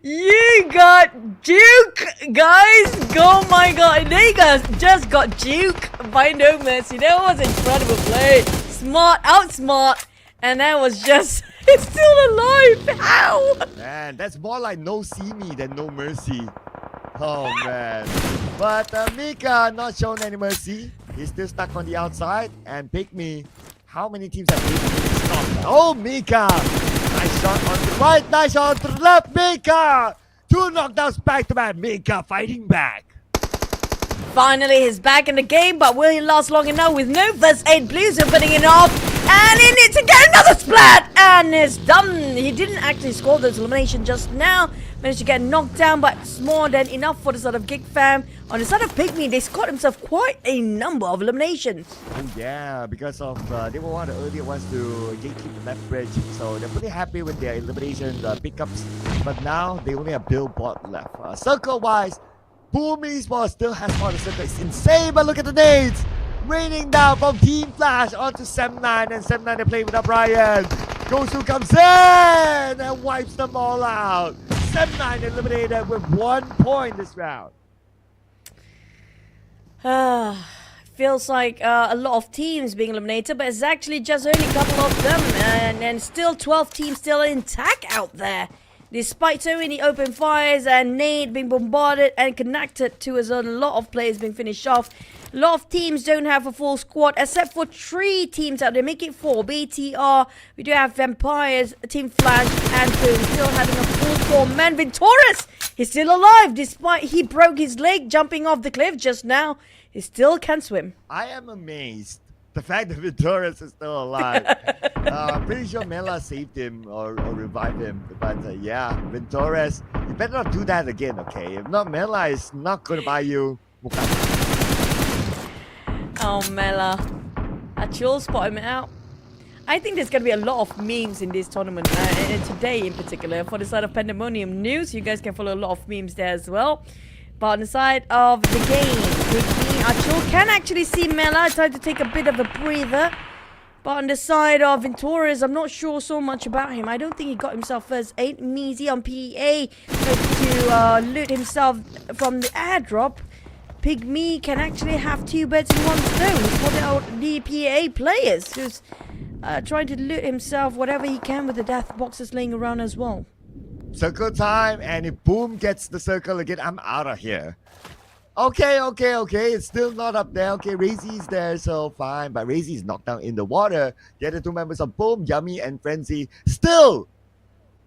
You got Duke, guys! Oh my God! They just got Duke by No Mercy. That was an incredible play. Smart, outsmart, and that was just. It's still alive. How? Man, that's more like No See Me than No Mercy. Oh man. But Mika not shown any mercy. He's still stuck on the outside. And PIGMY, how many teams have PIGMY stopped? Oh, Mika! Nice shot on the right, nice shot on the left, Mika! 2 knockdowns back to back, Mika fighting back. Finally, he's back in the game, but will he last long enough with no first aid? Blues are putting it off, and he needs to get another splat, and it's done. He didn't actually score this elimination just now. Managed to get knocked down, but it's more than enough for the side of GEEK Fam. On the side of PIGMY, they scored themselves quite a number of eliminations. Oh yeah, because of they were one of the earlier ones to gatekeep the left bridge, so they're pretty happy with their elimination pickups. But now they only have Billboard left. Circle-wise, Boom Esports still has more of the circle. It's insane, but look at the nades raining down from Team Flash onto Sem9, and Sem9 they play with Brian. Gosu comes in and wipes them all out. 7-9 eliminated with 1 point this round. Feels like a lot of teams being eliminated, but it's actually just only a couple of them, and still 12 teams still intact out there. Despite so many open fires and nade being bombarded and connected to a lot of players being finished off, a lot of teams don't have a full squad except for 3 teams out there. Make it 4. BTR, we do have Vampires, Team Flash, and Boom still having a full 4 man. Vintorus, he's still alive despite he broke his leg jumping off the cliff just now. He still can swim. I am amazed. The fact that Vintorus is still alive. I'm pretty sure Mela saved him or revived him. But yeah, Vintorus, you better not do that again, okay? If not, Mela is not going to buy you Mukata. Oh, Mela. Achul spot him out. I think there's going to be a lot of memes in this tournament, and today in particular. For the side of Pandemonium News, you guys can follow a lot of memes there as well. But on the side of the game, PIGMY, Achul can actually see Mela try to take a bit of a breather. But on the side of Vintorus, I'm not sure so much about him. I don't think he got himself first aid. Measy on PEA to loot himself from the airdrop. PIGMY can actually have 2 birds in 1 stone. Spotted out the PEA players who's trying to loot himself whatever he can with the death boxes laying around as well. Circle time, and if Boom gets the circle again, I'm out of here. Okay. It's still not up there. Okay, Razy's there, so fine. But Razy's knocked down in the water. The other 2 members of Boom, Yummy and Frenzy, still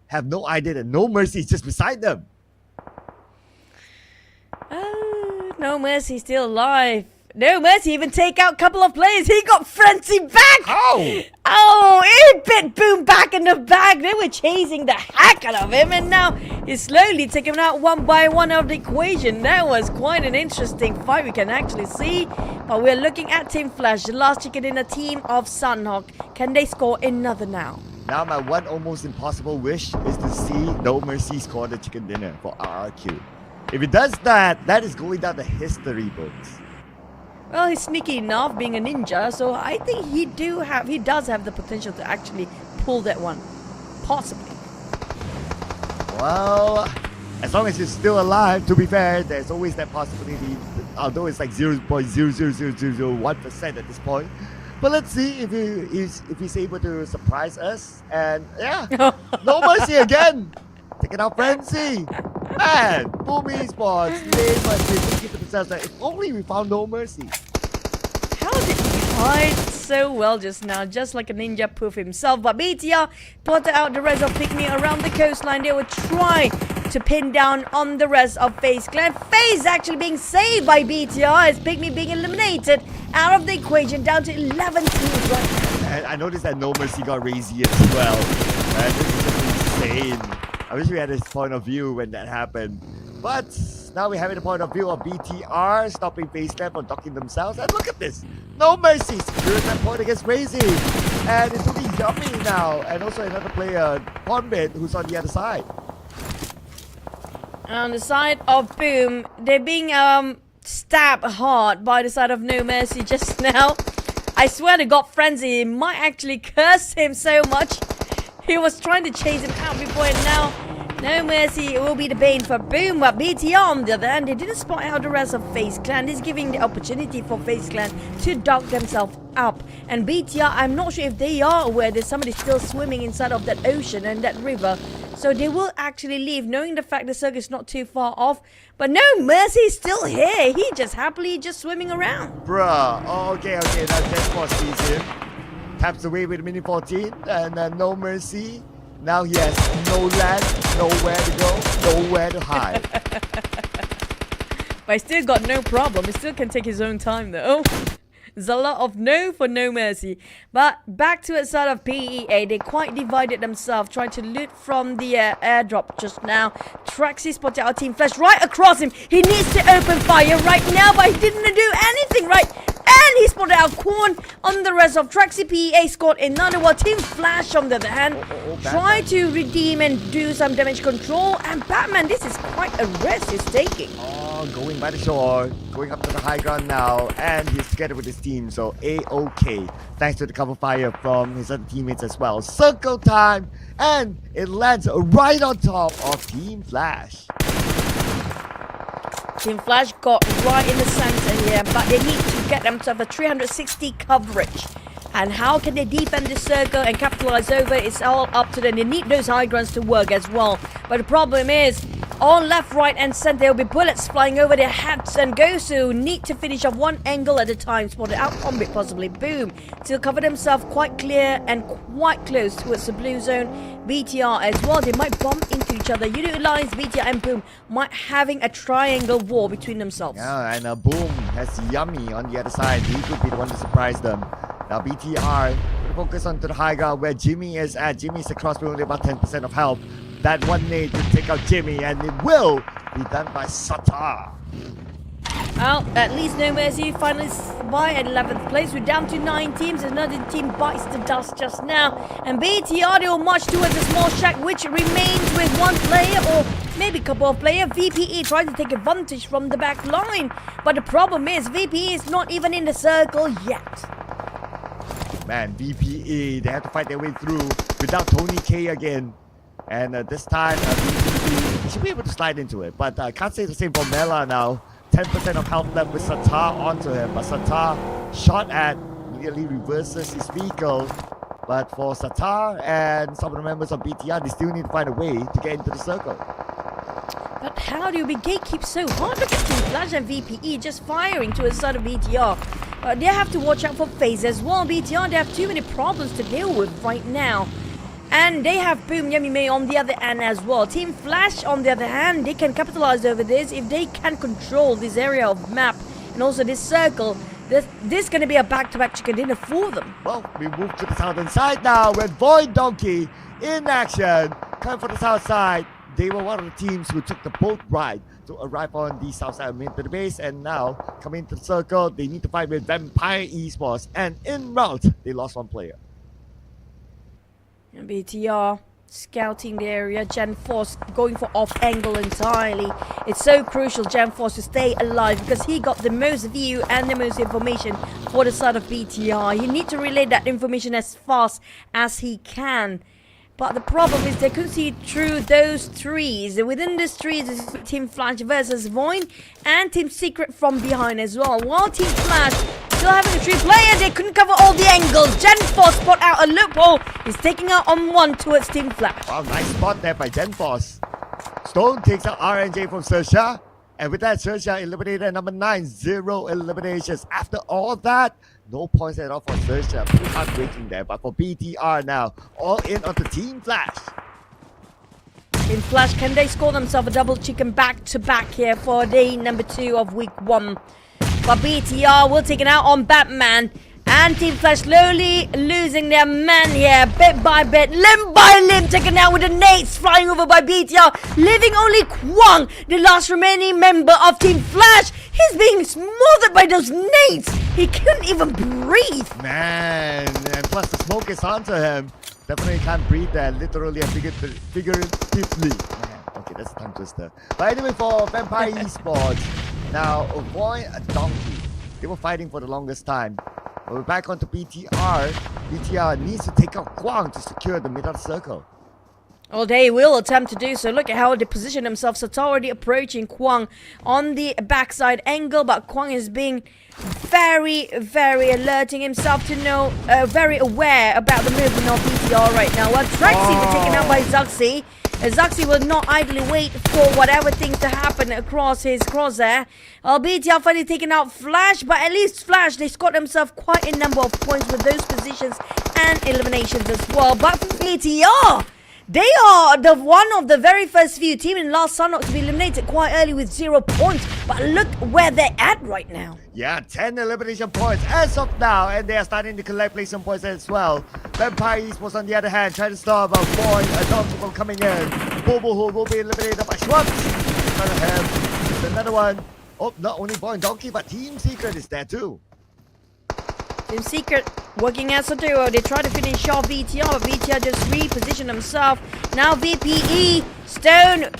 have no idea that No Mercy is just beside them. No Mercy still alive. No Mercy even take out a couple of players. He got Frenzy back. How? Oh, he bit Boom back in the back. They were chasing the heck out of him, and now he's slowly taking him out one by one out of the equation. That was quite an interesting fight we can actually see. But we're looking at Team Flash, the last chicken in a team of Sanhok. Can they score another now? Now my one almost impossible wish is to see No Mercy score the chicken dinner for RRQ. If it does that, that is going down the history books. Well, he's sneaky enough, being a ninja, so I think he does have the potential to actually pull that one. Possibly. Well, as long as he's still alive, to be fair, there's always that possibility, although it's like 0.00001% at this point. But let's see if he's able to surprise us. And yeah, No Mercy again. Taking out Frenzy. Man, Boom Esports, they must be thinking to themselves that if only we found No Mercy. How did he hide so well just now, just like a ninja poof himself? But BTR plotted out the rest of PIGMY around the coastline. They would try to pin down on the rest of FaZe Clan. FaZe actually being saved by BTR as PIGMY being eliminated out of the equation, down to 11 teams right now. And I noticed that No Mercy got Razy as well. Man, this is just insane. I wish we had his point of view when that happened. But now we're having the point of view of BTR stopping FaZe Clan from docking themselves. And look at this. No Mercy secured that point against Razy. And it's looking yummy now. And also another player, Ponbit, who's on the other side. On the side of Boom, they're being stabbed hard by the side of No Mercy just now. I swear to God, Frenzy might actually curse him so much. He was trying to chase him out before, and now No Mercy will be the bane for Boom. But BTR on the other hand, they didn't spot out the rest of FaZe Clan. This is giving the opportunity for FaZe Clan to dock themselves up. And BTR, I'm not sure if they are aware that somebody still swimming inside of that ocean and that river. So they will actually leave, knowing the fact the circle is not too far off. But No Mercy is still here. He just happily just swimming around. Bruh. Oh, okay. Now Deathforce sees him. Taps away with Mini 14. And No Mercy. Now he has no land, nowhere to go, nowhere to hide. But he still got no problem. He still can take his own time though. There's a lot of no for No Mercy. But back to the side of PEA, they quite divided themselves, trying to loot from the airdrop just now. Traxy spotted our Team Flash right across him. He needs to open fire right now, but he didn't do anything right. And he spotted out Quan on the rest of Traxi. PA scored another one. Team Flash, on the other hand, try to redeem and do some damage control. And Batman, this is quite a risk he's taking. Going by the shore, going up to the high ground now, and he's together with his team, so A-OK. Thanks to the cover fire from his other teammates as well. Circle time, and it lands right on top of Team Flash. Team Flash got right in the center here, but they need to get themselves a 360 coverage. And how can they defend the circle and capitalize over it? It's all up to them. They need those high grounds to work as well. But the problem is, on left, right, and center, there will be bullets flying over their heads. And Gosu need to finish off one angle at a time. Spotted out Combit, possibly. Boom. To cover themselves quite clear and quite close towards the blue zone. BTR as well. They might bump into each other. YOODO Alliance, BTR, and Boom might having a triangle war between themselves. Yeah, and Boom has Yummy on the other side. He could be the one to surprise them. Now BTR focus onto the high ground where Jimmy is at. Jimmy's across with only about 10% of health. That one nade to take out Jimmy, and it will be done by Satar. Well, at least No Mercy finally by at 11th place. We're down to 9 teams. Another team bites the dust just now. And BTR, they will march towards a small shack which remains with one player or maybe a couple of players. VPE trying to take advantage from the back line. But the problem is VPE is not even in the circle yet. Man, VPE, they have to fight their way through without Tony K again. And this time, VPE should be able to slide into it. But I can't say the same for Mela now. 10% of health left with Satar onto him. But Satar, shot at, immediately reverses his vehicle. But for Satar and some of the members of BTR, they still need to find a way to get into the circle. But how do we gatekeep so hard? Look at Team Flash and VPE just firing to the side of BTR. They have to watch out for FaZe as well. BTR, they have too many problems to deal with right now. And they have Boom Yummy May on the other end as well. Team Flash, on the other hand, they can capitalize over this if they can control this area of map and also this circle. This is going to be a back-to-back chicken dinner for them. Well, we move to the southern side now with VOIN Donkey in action. Coming for the south side. They were one of the teams who took the boat ride to arrive on the south side of the base, and now coming into the circle, they need to fight with Vampire Esports, and en route, they lost one player. And BTR scouting the area. Gen Force going for off angle entirely. It's so crucial Gen Force to stay alive because he got the most view and the most information for the side of BTR. He needs to relay that information as fast as he can. But the problem is they could see through those trees. Within these trees is Team Flash versus VOIN and Team Secret from behind as well. While Team Flash still having a 3 player, they couldn't cover all the angles. Gen Force spot out a loophole. He's taking out on 1 towards Team Flash. Wow, nice spot there by Gen Force. Stone takes out RNJ from XERXIA. And with that, XERXIA eliminated number 9. 0 eliminations. After all that, no points at all for XERXIA. Pretty heartbreaking there. But for BTR now, all in onto Team Flash. Team Flash, can they score themselves a double chicken back-to-back here for day number 2 of week 1? But BTR will take it out on Batman. And Team Flash slowly losing their man here, bit by bit, limb by limb, taken out with the nades flying over by BTR, leaving only Kwang, the last remaining member of Team Flash. He's being smothered by those nades. He couldn't even breathe. Man, and plus the smoke is onto him. Definitely can't breathe there, literally and figuratively. Man, okay, that's a tongue twister. But anyway, for Vampire Esports, now avoid a donkey. They were fighting for the longest time. We're back onto BTR. BTR needs to take out Kwang to secure the middle circle. Well, they will attempt to do so. Look at how they position themselves. Satar already approaching Kwang on the backside angle, but Kwang is being very, very alerting himself to know, very aware about the movement of BTR right now. Well, Traxi was taken out by Zuxi. Zuxi will not idly wait for whatever things to happen across his crosshair. BTR finally taking out Flash, but at least Flash, they scored themselves quite a number of points with those positions and eliminations as well. But for BTR, they are the one of the very first few team in last Sanhok to be eliminated quite early with 0 points. But look where they're at right now. Yeah, 10 elimination points as of now, and they are starting to collect placement points as well. Vampire Esports on the other hand, trying to stop a boy, a donkey from coming in. Bobo who will be eliminated by Schwartz. In front of him, another one. Oh, not only boy and donkey, but Team Secret is there too. Team Secret working as a duo. They try to finish off VTR, but VTR just repositioned himself. Now VPE, Stone.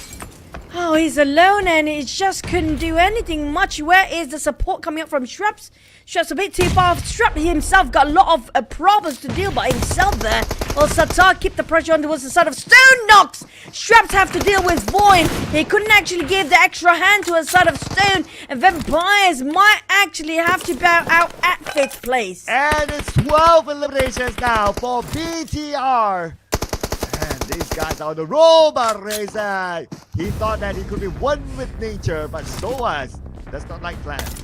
Oh, he's alone and he just couldn't do anything much. Where is the support coming up from Shrubs? Shrubs a bit too far. Shrub himself got a lot of problems to deal by himself there. Well, Satar keep the pressure on towards the side of Stone knocks. Shrubs have to deal with VOIN. He couldn't actually give the extra hand to the side of Stone. And Vampires might actually have to bow out at 5th place. And it's 12 eliminations now for BTR. And these guys are on the roll, but Razor. He thought that he could be one with nature, but so was. That's not like plans.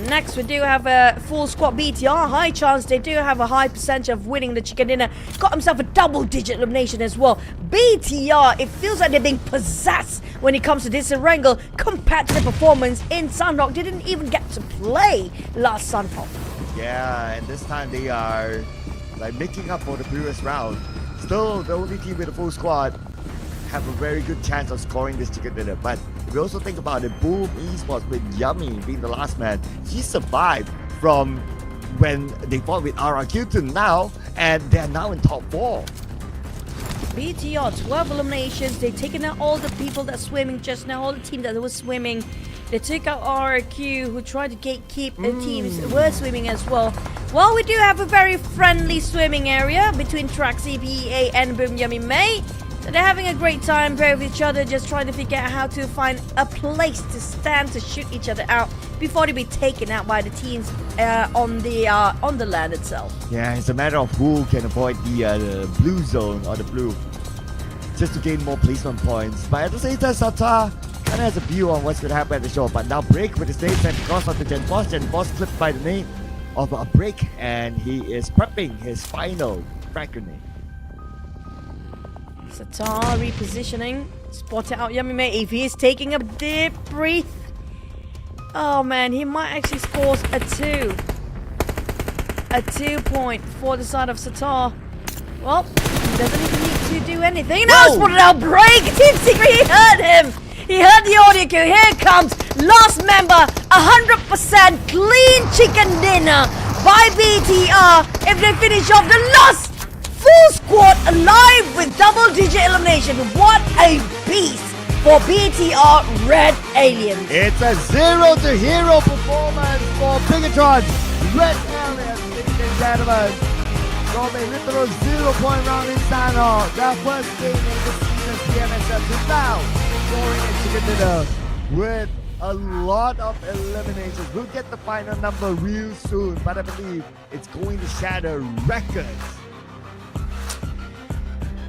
Next, we do have a full squad BTR. High chance they do have a high percentage of winning the chicken dinner. Got himself a double-digit elimination as well. BTR, it feels like they're being possessed when it comes to this Erangel compared to the performance in Sanhok. They didn't even get to play last Sanhok. Yeah, and this time they are like making up for the previous round. Still, the only team with a full squad have a very good chance of scoring this chicken dinner. But if we also think about it, Boom Esports with Yummy being the last man, he survived from when they fought with RRQ to now, and they're now in top 4. BTR, 12 eliminations. They've taken out all the people that swimming just now, all the team that was swimming. They took out RRQ, who tried to gatekeep the teams were swimming as well. Well, we do have a very friendly swimming area between Track CPEA and Boom Yummy May. So they're having a great time playing with each other, just trying to figure out how to find a place to stand to shoot each other out before they be taken out by the teams on the land itself. Yeah, it's a matter of who can avoid the blue zone or the blue, just to gain more placement points. But at the same time, Sata kind of has a view on what's going to happen at the show. But now Break with his name sent across onto Gen Boss. Gen Boss clipped by the name of a Break, and he is prepping his final frag grenade. Satar repositioning, spotted out Yummy Mate. If he is taking a deep breath, oh man, he might actually score a 2. A 2 point for the side of Satar. Well, he doesn't even need to do anything. Now spotted out Break. Team Secret, he heard him. He heard the audio cue. Here comes last member, 100% clean chicken dinner by BTR. If they finish off the last full squad alive with double-digit elimination. What a beast for BTR Red Aliens. It's a 0-to-hero performance for BIGETRON Red Aliens, ladies and gentlemen. From a literal 0-point round in Sanhok, their first game in this season's PMSL to now scoring a chicken dinner with a lot of eliminations. We'll get the final number real soon, but I believe it's going to shatter records.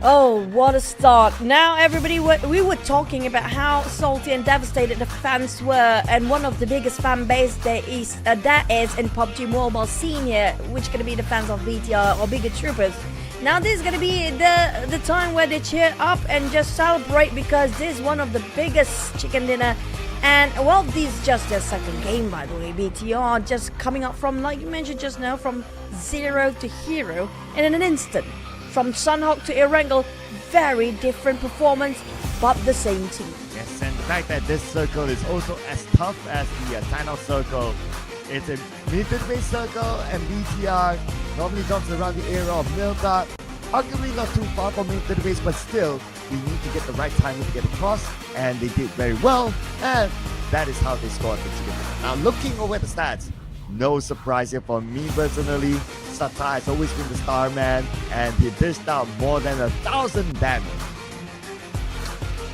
Oh, what a start. Now, everybody, we were talking about how salty and devastated the fans were, and one of the biggest fan base that is in PUBG Mobile scene here, which is going to be the fans of BTR or Bigger Troopers. Now, this is going to be the time where they cheer up and just celebrate, because this is one of the biggest chicken dinner. And, well, this is just their second game, by the way. BTR just coming up from, like you mentioned just now, from 0 to hero in an instant. From Sanhok to Erangel, very different performance, but the same team. Yes, and the fact that this circle is also as tough as the Sanhok circle. It's a mid-based circle, and BTR normally jumps around the area of Milka. Arguably not too far from mid-base, but still, we need to get the right timing to get across, and they did very well, and that is how they scored the chicken. Now, looking over the stats, no surprise here for me personally. Sata has always been the star man, and he dished out more than 1,000 damage.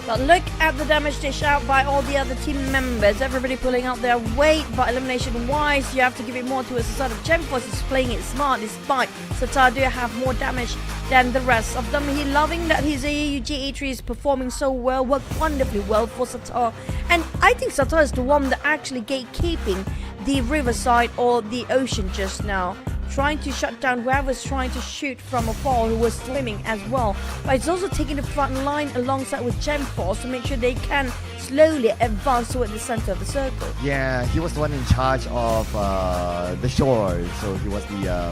But look at the damage dished out by all the other team members. Everybody pulling out their weight, but elimination-wise, you have to give it more to a side of GEMForce is playing it smart, despite Sata do have more damage than the rest of them. He loving that his AAU GE3 is performing so well, worked wonderfully well for Sata. And I think Sata is the one that actually gatekeeping the riverside or the ocean just now, trying to shut down whoever's trying to shoot from afar who was swimming as well. But it's also taking the front line alongside with GEMForce to make sure they can slowly advance toward the center of the circle. Yeah, he was the one in charge of the shore, so he was the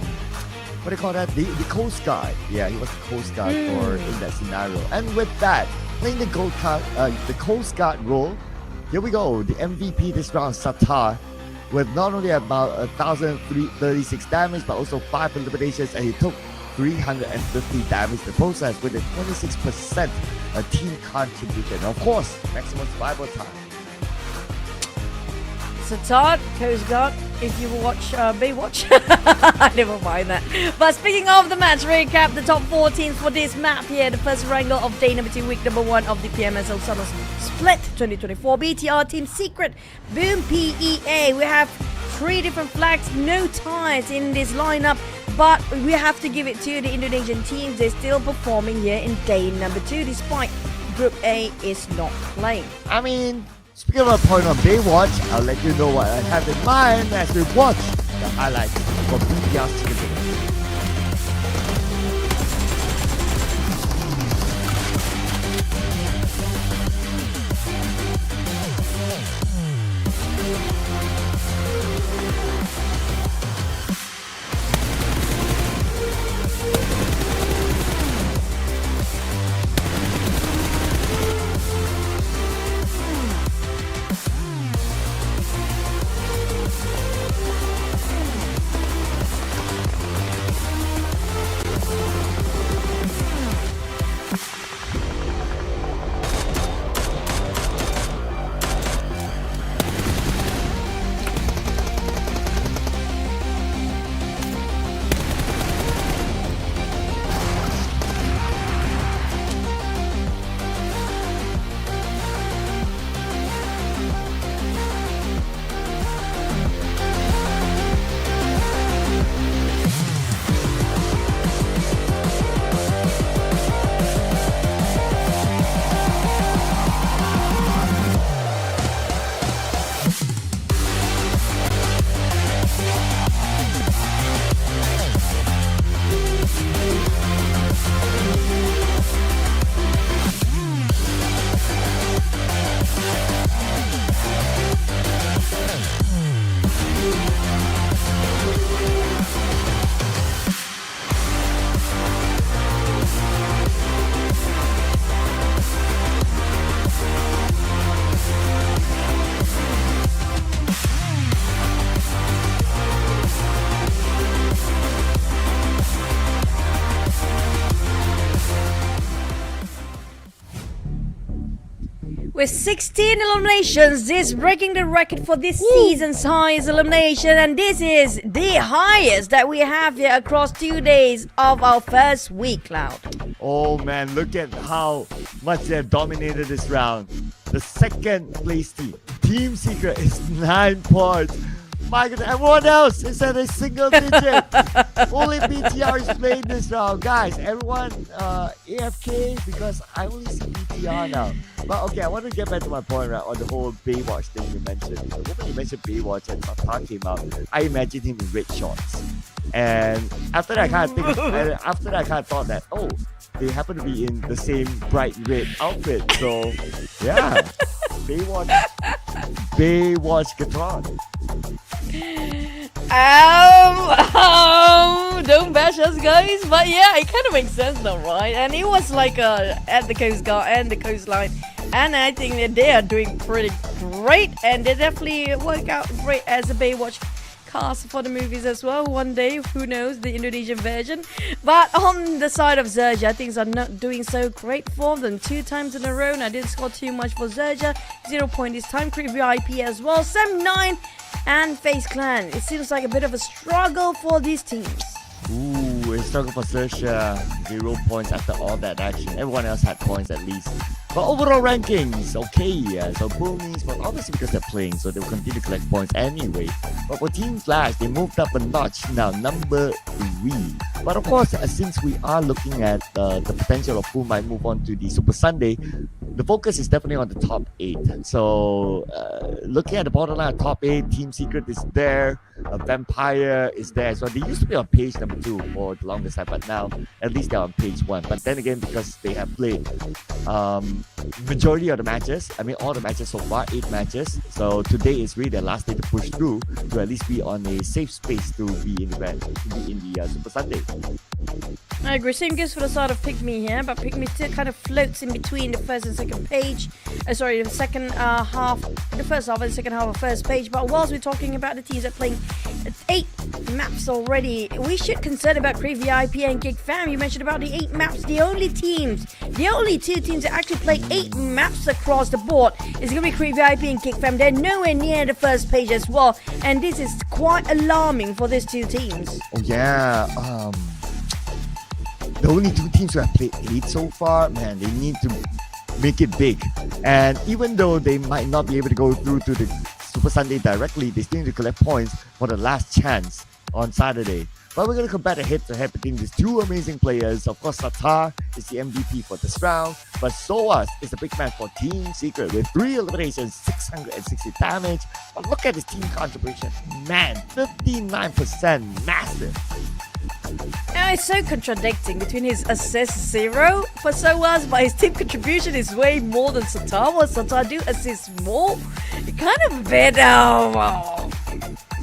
what do you call that? The Coast Guard. Yeah, he was the Coast Guard for in that scenario. And with that, playing the Coast Guard role, here we go. The MVP this round, Satar. with not only about 1,036 damage, but also 5 eliminations, and he took 350 damage in the process with a 26% team contribution. Of course, maximum survival time. So Todd, Coast Guard, if you watch Baywatch, never mind that. But speaking of the match recap, the top 4 teams for this map here, the first Erangel of day number 2, week number 1 of the PMSL Summer Split 2024. BTR Team Secret, Boom PEA. We have 3 different flags, no ties in this lineup, but we have to give it to the Indonesian teams. They're still performing here in day number 2, despite Group A is not playing. I mean, speaking of a point on Baywatch, I'll let you know what I have in mind as we watch the highlights for BTR's Secret. With 16 eliminations, this breaking the record for this season's highest elimination, and this is the highest that we have here across 2 days of our first week, Cloud. Oh man, look at how much they have dominated this round. The second place team, Team Secret, is 9 points. My God, everyone else is at a single digit. Only BTR is playing this round. Guys, everyone AFK because I only see BTR now. But okay, I want to get back to my point right, on the whole Baywatch thing you mentioned. When you mentioned Baywatch and TODAK came out, I imagined him in red shorts. And after that, I kind of thought that, oh, they happen to be in the same bright red outfit. So, yeah, Baywatch Gatron. Don't bash us, guys, but yeah, it kind of makes sense though, right? And it was like at the Coast Guard and the coastline, and I think that they are doing pretty great, and they definitely work out great as a Baywatch cast for the movies as well. One day, who knows, the Indonesian version. But on the side of XERXIA, things are not doing so great for them. 2 times in a row, and I didn't score too much for XERXIA. 0 point this time. Creep VIP as well. 7-9 and FaZe Clan. It seems like a bit of a struggle for these teams. Ooh, a struggle for XERXIA. 0 points after all that action. Everyone else had points at least. But overall rankings, okay. So Boomings, but obviously because they're playing, so they'll continue to collect points anyway. But for Team Flash, they moved up a notch now, number 3. But of course, since we are looking at the potential of who might move on to the Super Sunday, the focus is definitely on the top 8. So looking at the borderline top 8, Team Secret is there, Vampire is there. So they used to be on page number 2 for the longest time, but now at least they're on page 1. But then again, because they have played majority of the matches, I mean all the matches so far, 8 matches. So today is really their last day to push through to at least be on a safe space to be in the Super Sunday. I agree. Same goes for the side of PIGMY here, but PIGMY still kind of floats in between the first and second page. The second half, the first half and the second half of first page. But whilst we're talking about the teams that are playing 8 maps already, we should concern about Crave VIP and GEEK Fam. You mentioned about the 8 maps. The only 2 teams that actually play 8 maps across the board is going to be Crave VIP and GEEK Fam. They're nowhere near the first page as well, and this is quite alarming for these 2 teams. Oh yeah. The only 2 teams who have played 8 so far, man, they need to make it big. And even though they might not be able to go through to the Super Sunday directly, they still need to collect points for the last chance on Saturday. But we're going to compare the head-to-head between these 2 amazing players. Of course, Satar is the MVP for this round, but Soas is the big man for Team Secret with 3 eliminations, 660 damage. But look at his team contribution. Man, 59%, massive. It's so contradicting between his assist 0 for Soas, but his team contribution is way more than Satar. Will Satar do assist more? Kind of a bit,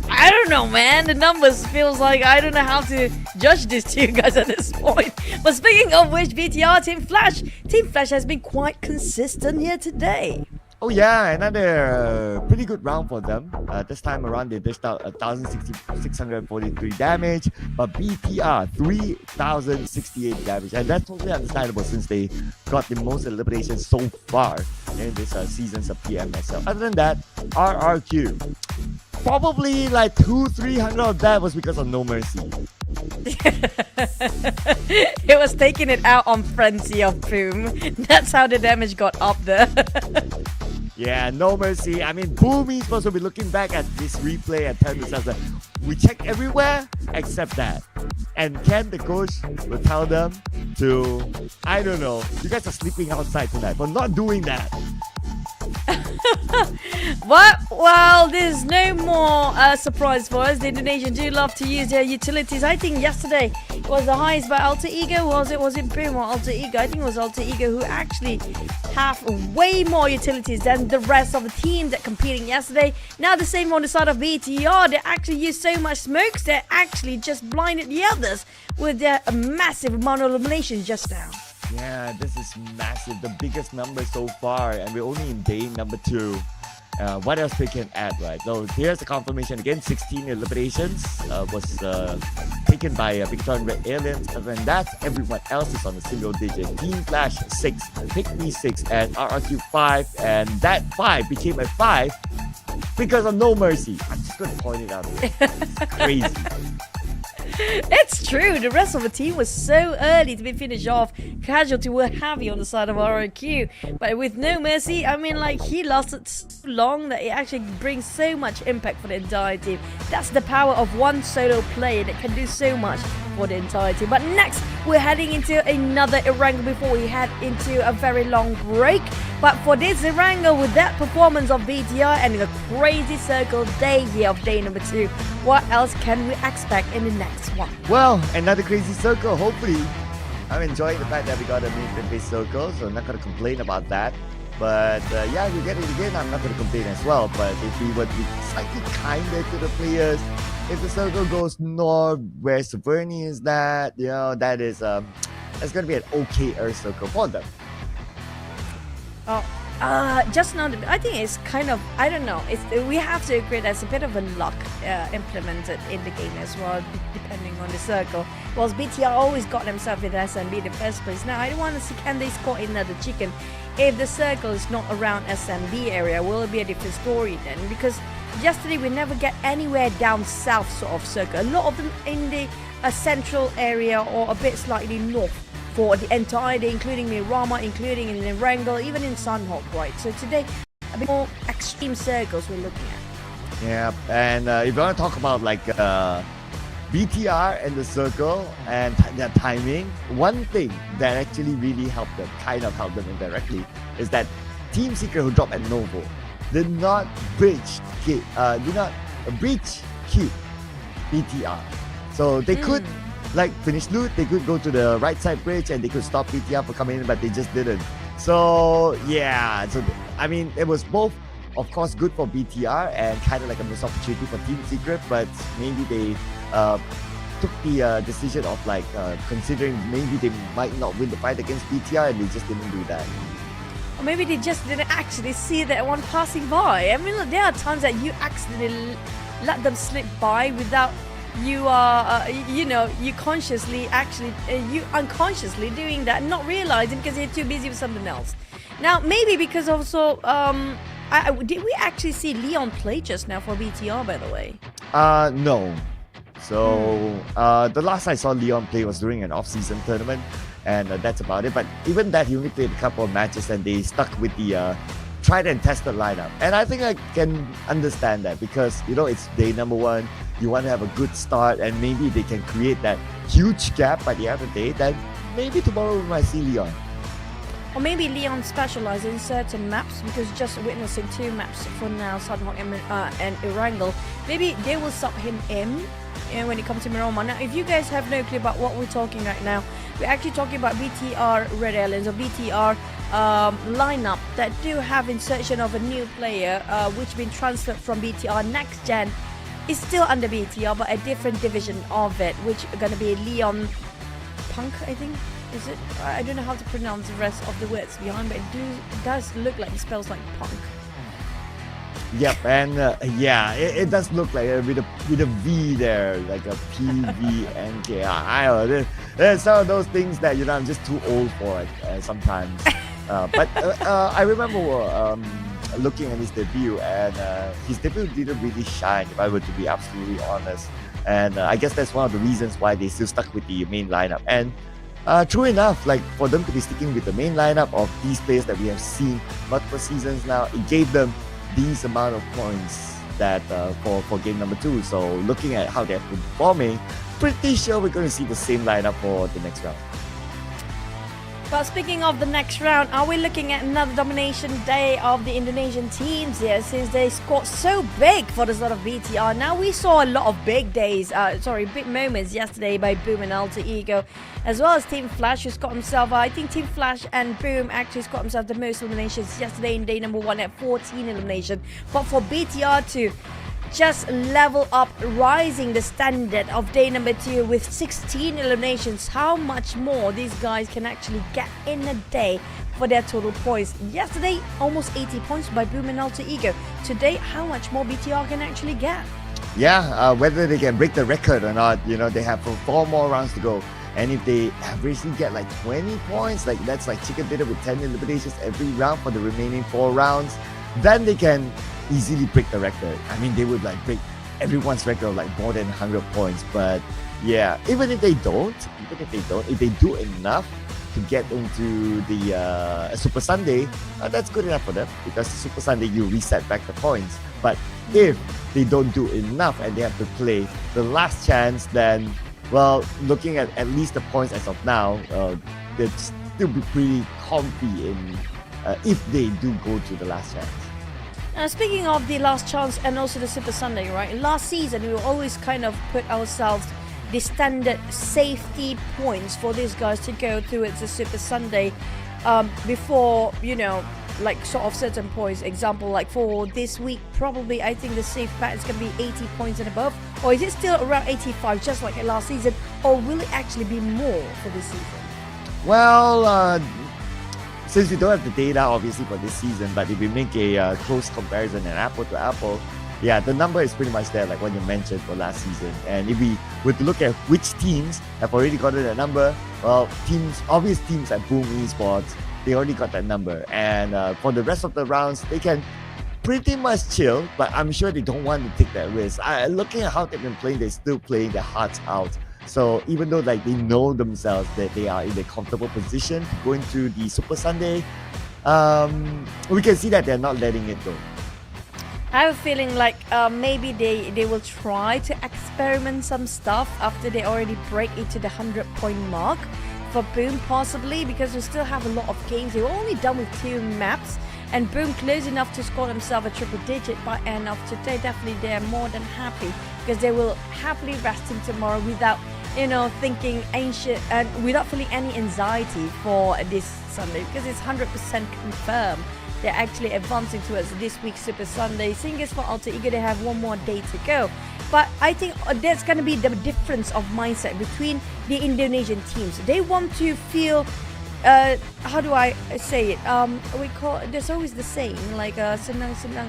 I don't know, man. The numbers feels like I don't know how to judge these 2 guys at this point. But speaking of which, BTR Team Flash has been quite consistent here today. Oh yeah, another pretty good round for them. This time around they dished out 1,643 damage, but BTR 3,068 damage, and that's totally understandable since they got the most eliminations so far in this seasons of PMSL. Other than that, RRQ, probably like 200-300 of that was because of No Mercy. It was taking it out on Frenzy of Boom. That's how the damage got up there. Yeah, No Mercy. I mean, Boomy's supposed to be looking back at this replay and telling themselves that we checked everywhere except that. And Ken, the coach, will tell them to, I don't know, you guys are sleeping outside tonight, but not doing that. What? Well, there's no more surprise for us. The Indonesians do love to use their utilities. I think yesterday was the highest by Alter Ego. Was it Boom or Alter Ego? I think it was Alter Ego who actually have way more utilities than the rest of the team that competing yesterday. Now the same on the side of BTR. They actually used so much smokes that actually just blinded the others with their massive amount of eliminations just now. Yeah, this is massive, the biggest number so far, and we're only in day number 2. What else we can add, right? So here's the confirmation again. 16 eliminations was taken by BIGETRON Red Aliens. Other than that, everyone else is on a single digit. Team Flash 6, PIGMY 6, and RRQ 5, and that 5 became a 5 because of No Mercy. I'm just going to point it out. It's crazy. It's true, the rest of the team was so early to be finished off. Casualty were heavy on the side of RRQ, but with No Mercy, I mean, like, he lasted so long that it actually brings so much impact for the entire team. That's the power of one solo player that can do so much for the entire team. But next, we're heading into another Erangel before we head into a very long break. But for this Erangel, with that performance of BTR and a crazy circle day here of day number 2, what else can we expect in the next one? Well, another crazy circle, hopefully. I'm enjoying the fact that we got a mid-based circle, so I'm not going to complain about that. But yeah, we get it again, I'm not going to complain as well. But if we were to be slightly kinder to the players, if the circle goes north, where Severny is that, you know, that is, that's going to be an okay circle for them. Just now, I think it's kind of, I don't know, we have to agree there's a bit of a luck implemented in the game as well, depending on the circle. Whilst BTR always got themselves in SMB in the first place. Now, I don't want to see can they score another chicken. If the circle is not around SMB area, will it be a different story then? Because yesterday we never get anywhere down south sort of circle. A lot of them in the central area or a bit slightly north for the entire day, including Miramar, including in Erangel, even in Sanhok, right? So today, a bit more extreme circles we're looking at. Yeah, and if you want to talk about like BTR and the circle and their timing, one thing that actually really helped them, kind of helped them indirectly, is that Team Secret who dropped at Novo did not breach keep BTR. So they could like finish loot, they could go to the right side bridge and they could stop BTR from coming in, but they just didn't. So yeah, so I mean, it was both, of course, good for BTR and kind of like a missed opportunity for Team Secret, but maybe they took the decision of like considering maybe they might not win the fight against BTR, and they just didn't do that. Or maybe they just didn't actually see that one passing by. I mean, look, there are times that you accidentally let them slip by without you you consciously actually you unconsciously doing that, not realizing because you're too busy with something else. Now maybe because also did we actually see Leon play just now for BTR, by the way? No. So the last I saw Leon play was during an off-season tournament, and that's about it. But even that, he only played a couple of matches, and they stuck with the tried and tested lineup. And I think I can understand that because it's day number 1. You want to have a good start, and maybe they can create that huge gap by the end of the day. Then maybe tomorrow we might see Leon. Or maybe Leon specializes in certain maps, because just witnessing 2 maps for now, Sanhok and Erangel, maybe they will sub him in when it comes to Miramar. Now, if you guys have no clue about what we're talking right now, we're actually talking about BTR Red Aliens, or BTR lineup that do have insertion of a new player which been transferred from BTR Next Gen. It's still under BTR, but a different division of it, which are going to be Leon Punk, I think. Is it? I don't know how to pronounce the rest of the words behind, but it does look like it spells like punk. Yep, and it does look like with a V there, like a PVNK. I don't know. There's some of those things that I'm just too old for it sometimes. But I remember looking at his debut, and his debut didn't really shine, if I were to be absolutely honest. And I guess that's one of the reasons why they still stuck with the main lineup. And true enough, like for them to be sticking with the main lineup of these players that we have seen multiple seasons now, it gave them these amount of points that for game number 2. So looking at how they're performing, pretty sure we're going to see the same lineup for the next round. But speaking of the next round, are we looking at another domination day of the Indonesian teams here, since they scored so big for the sort of BTR? Now we saw a lot of big big moments yesterday by Boom and Alter Ego, as well as Team Flash, who's got himself, I think Team Flash and Boom actually scored himself the most eliminations yesterday in day number 1 at 14 eliminations. But for BTR to just level up, rising the standard of day number 2 with 16 eliminations, how much more these guys can actually get in a day for their total points. Yesterday, almost 80 points by Boom and Alter Ego. Today, how much more BTR can actually get? Yeah, whether they can break the record or not, they have 4 more rounds to go. And if they averagely get like 20 points, like that's like chicken dinner with 10 eliminations every round for the remaining 4 rounds, then they can easily break the record. I mean, they would like break everyone's record of like more than 100 points. But yeah, even if they don't, if they do enough to get into the Super Sunday, that's good enough for them, because the Super Sunday you reset back the points. But if they don't do enough and they have to play the last chance, then well, looking at least the points as of now, they'd still be pretty comfy in if they do go to the last chance. Speaking of the last chance and also the Super Sunday, right? Last season, we always kind of put ourselves the standard safety points for these guys to go towards the Super Sunday before, like sort of certain points. Example, like for this week, probably I think the safe bet is going to be 80 points and above. Or is it still around 85, just like last season? Or will it actually be more for this season? Well, since we don't have the data obviously for this season, but if we make a close comparison and apple to apple, yeah, the number is pretty much there, like what you mentioned for last season. And if we were to look at which teams have already gotten that number, well, obvious teams like Boom Esports, they already got that number. And for the rest of the rounds, they can pretty much chill, but I'm sure they don't want to take that risk. Looking at how they've been playing, they're still playing their hearts out. So even though like they know themselves that they are in a comfortable position to go into the Super Sunday, we can see that they're not letting it go. I have a feeling like maybe they will try to experiment some stuff after they already break into the 100-point mark. For Boom, possibly, because we still have a lot of games. They were only done with 2 maps, and Boom close enough to score themselves a triple digit by end of today. Definitely they are more than happy, because they will happily rest in tomorrow without thinking ancient and without feeling any anxiety for this Sunday, because it's 100% confirmed they're actually advancing towards this week's Super Sunday. Singers for Alter Ego, they have one more day to go. But I think that's going to be the difference of mindset between the Indonesian teams. They want to feel, how do I say it? We call, there's always the saying like senang-senang,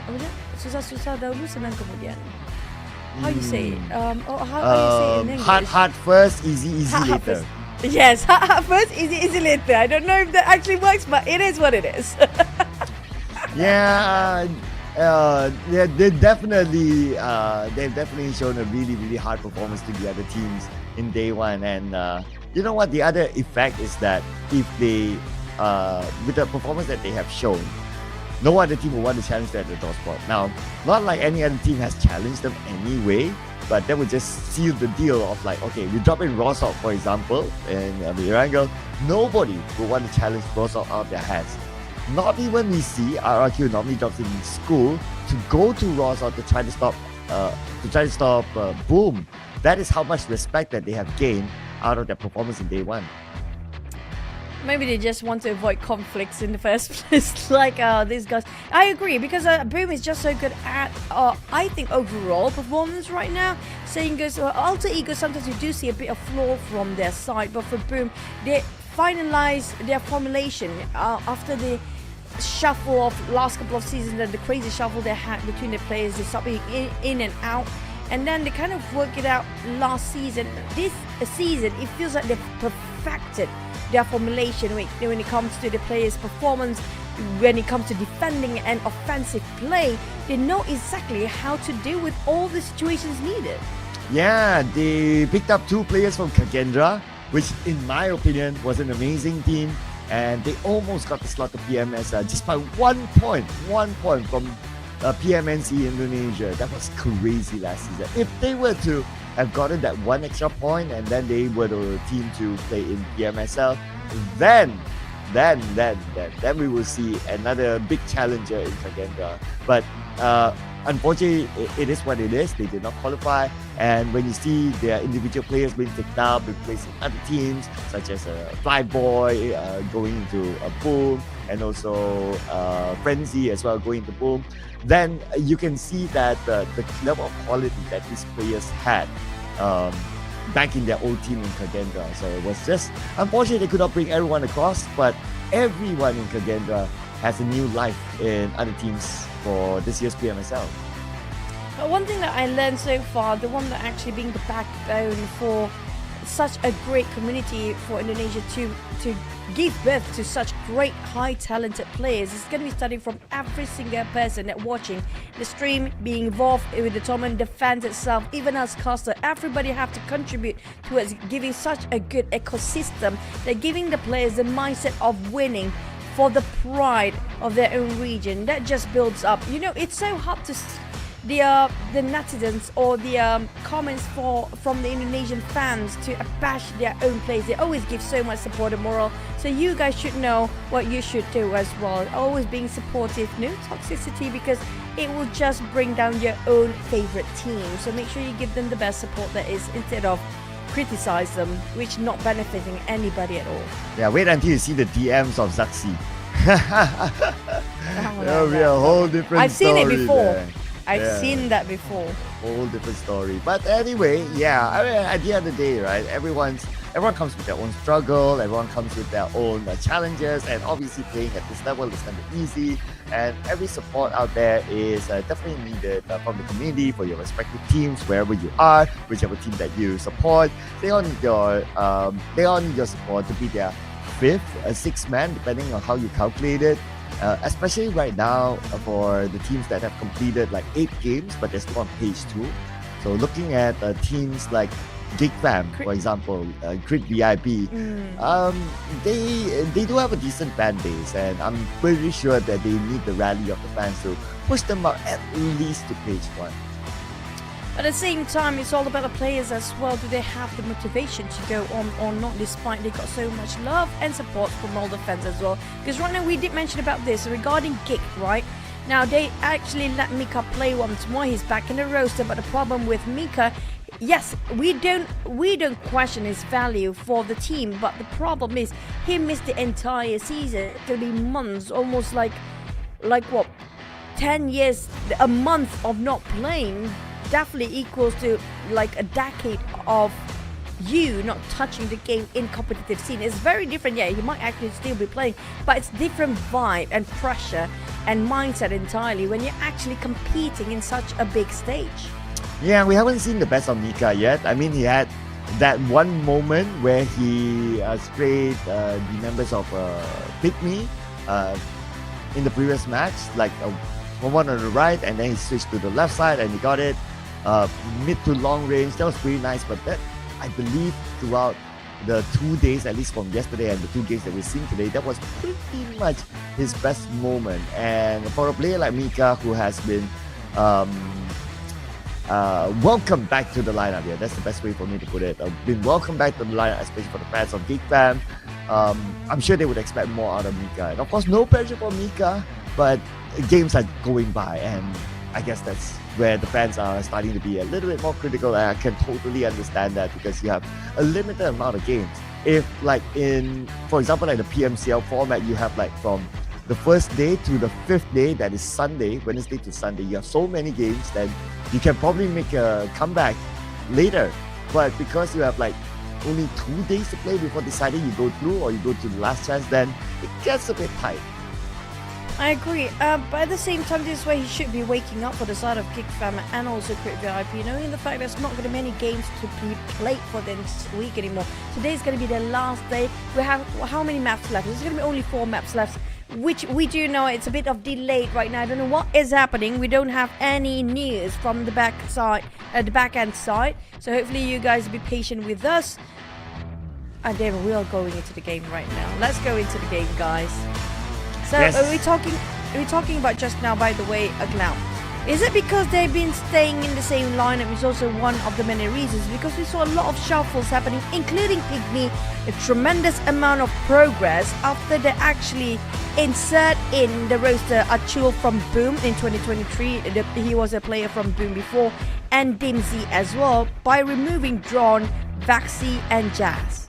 susah-susah dahulu, senang kemudian. How you say it? How do you say it in English? Hard first, easy Hard later. first. Yes, hard first, easy later. I don't know if that actually works, but it is what it is. They've definitely shown a really hard performance to the other teams in day one, and you know what? The other effect is that if they, with the performance that they have shown, no other team will want to challenge them at the top spot. Now, not like any other team has challenged them anyway, but that would just seal the deal of like, okay, we drop in Rosok, for example, and Erangel, nobody will want to challenge Rosok out of their hands. Not even we see RRQ normally drops in school to go to Rosok to try to stop Boom. That is how much respect that they have gained out of their performance in day one. Maybe they just want to avoid conflicts in the first place, like these guys. I agree, because Boom is just so good at, I think, overall performance right now. Saying goes, Alter Ego, sometimes you do see a bit of flaw from their side, but for Boom, they finalize their formulation after the shuffle of last couple of seasons, the crazy shuffle they had between the players. They start being in and out, and then they kind of work it out last season. This season, it feels like they've perfected their formulation when it comes to the players' performance, when it comes to defending and offensive play. They know exactly how to deal with all the situations needed. Yeah, they picked up 2 players from Kagendra, which in my opinion was an amazing team, and they almost got the slot to PMS just by 1 point from PMNC Indonesia. That was crazy last season. If they were to have gotten that 1 extra point and then they were the team to play in PMSL, then we will see another big challenger in Kagendra. But unfortunately, it is what it is. They did not qualify, and when you see their individual players being picked up, replacing other teams such as Flyboy going into a Boom, and also Frenzy as well going into Boom, then you can see that the level of quality that these players had back in their old team in Kagendra. So it was just unfortunate they could not bring everyone across, but everyone in Kagendra has a new life in other teams for this year's PMSL. One thing that I learned so far, the one that actually being the backbone for such a great community for Indonesia to give birth to such great high talented players, is going to be starting from every single person that watching the stream, being involved with the tournament, the fans itself, even as caster. Everybody have to contribute towards giving such a good ecosystem, that giving the players the mindset of winning for the pride of their own region. That just builds up. You know, it's so hard to the netizens or the comments from the Indonesian fans to bash their own players. They always give so much support and moral. So you guys should know what you should do as well. Always being supportive, no toxicity, because it will just bring down your own favorite team. So make sure you give them the best support that is, instead of criticize them, which not benefiting anybody at all. Yeah, wait until you see the DMs of Zaxi. That'll be a whole different I've seen story it before. there. I've seen that before. Whole different story. But anyway, yeah, I mean, at the end of the day, right, everyone comes with their own struggle, everyone comes with their own challenges, and obviously playing at this level is never easy, and every support out there is definitely needed from the community, for your respective teams, wherever you are, whichever team that you support. They all need your support to be their 5th, 6th man, depending on how you calculate it. Especially right now for the teams that have completed like 8 games, but they're still on page 2. So looking at teams like GEEK Fam, for example, Crit VIP, they do have a decent fan base, and I'm pretty sure that they need the rally of the fans to push them out at least to page 1. At the same time, it's all about the players as well. Do they have the motivation to go on or not, despite they got so much love and support from all the fans as well? Because right now we did mention about this regarding GEEK, right? Now they actually let Mika play once more. He's back in the roster, but the problem with Mika, yes, we don't question his value for the team, but the problem is he missed the entire season. It could be months, almost like like what, 10 years, a month of not playing definitely equals to like a decade of you not touching the game in competitive scene. It's very different. Yeah, you might actually still be playing, but it's different vibe and pressure and mindset entirely when you're actually competing in such a big stage. Yeah, we haven't seen the best of Mika yet. I mean, he had that one moment where he sprayed the members of PIGMY in the previous match, like one on the right, and then he switched to the left side and he got it mid to long range. That was pretty nice, but that, I believe, throughout the 2 days, at least from yesterday and the 2 games that we've seen today, that was pretty much his best moment. And for a player like Mika, who has been welcome back to the lineup. Yeah, that's the best way for me to put it. Been welcome back to the lineup, especially for the fans of GEEK Fam. I'm sure they would expect more out of Mika. And of course, no pressure for Mika, but games are going by, and I guess that's where the fans are starting to be a little bit more critical, and I can totally understand that because you have a limited amount of games. If like in, for example, like the PMCL format, you have like from the first day to the 5th day, that is Sunday, Wednesday to Sunday, you have so many games that you can probably make a comeback later. But because you have like only 2 days to play before deciding you go through or you go to the last chance, then it gets a bit tight. I agree, but at the same time, this is where he should be waking up for the side of GEEK Fam and also Crit VIP, knowing the fact there's not going to be many games to be played for this week anymore. Today's going to be the last day. We have how many maps left? There's going to be only 4 maps left, which we do know it's a bit of delayed right now. I don't know what is happening. We don't have any news from the back end side. So hopefully you guys be patient with us. And then we are going into the game right now. Let's go into the game, guys. So Yes. are we talking about just now, by the way, a clown? Is it because they've been staying in the same lineup? Is also one of the many reasons, because we saw a lot of shuffles happening, including PIGMY, a tremendous amount of progress after they actually insert in the roster IQOO from Boom in 2023. He was a player from Boom before, and Dimsy as well, by removing Drawn, Vaxi, and Jazz.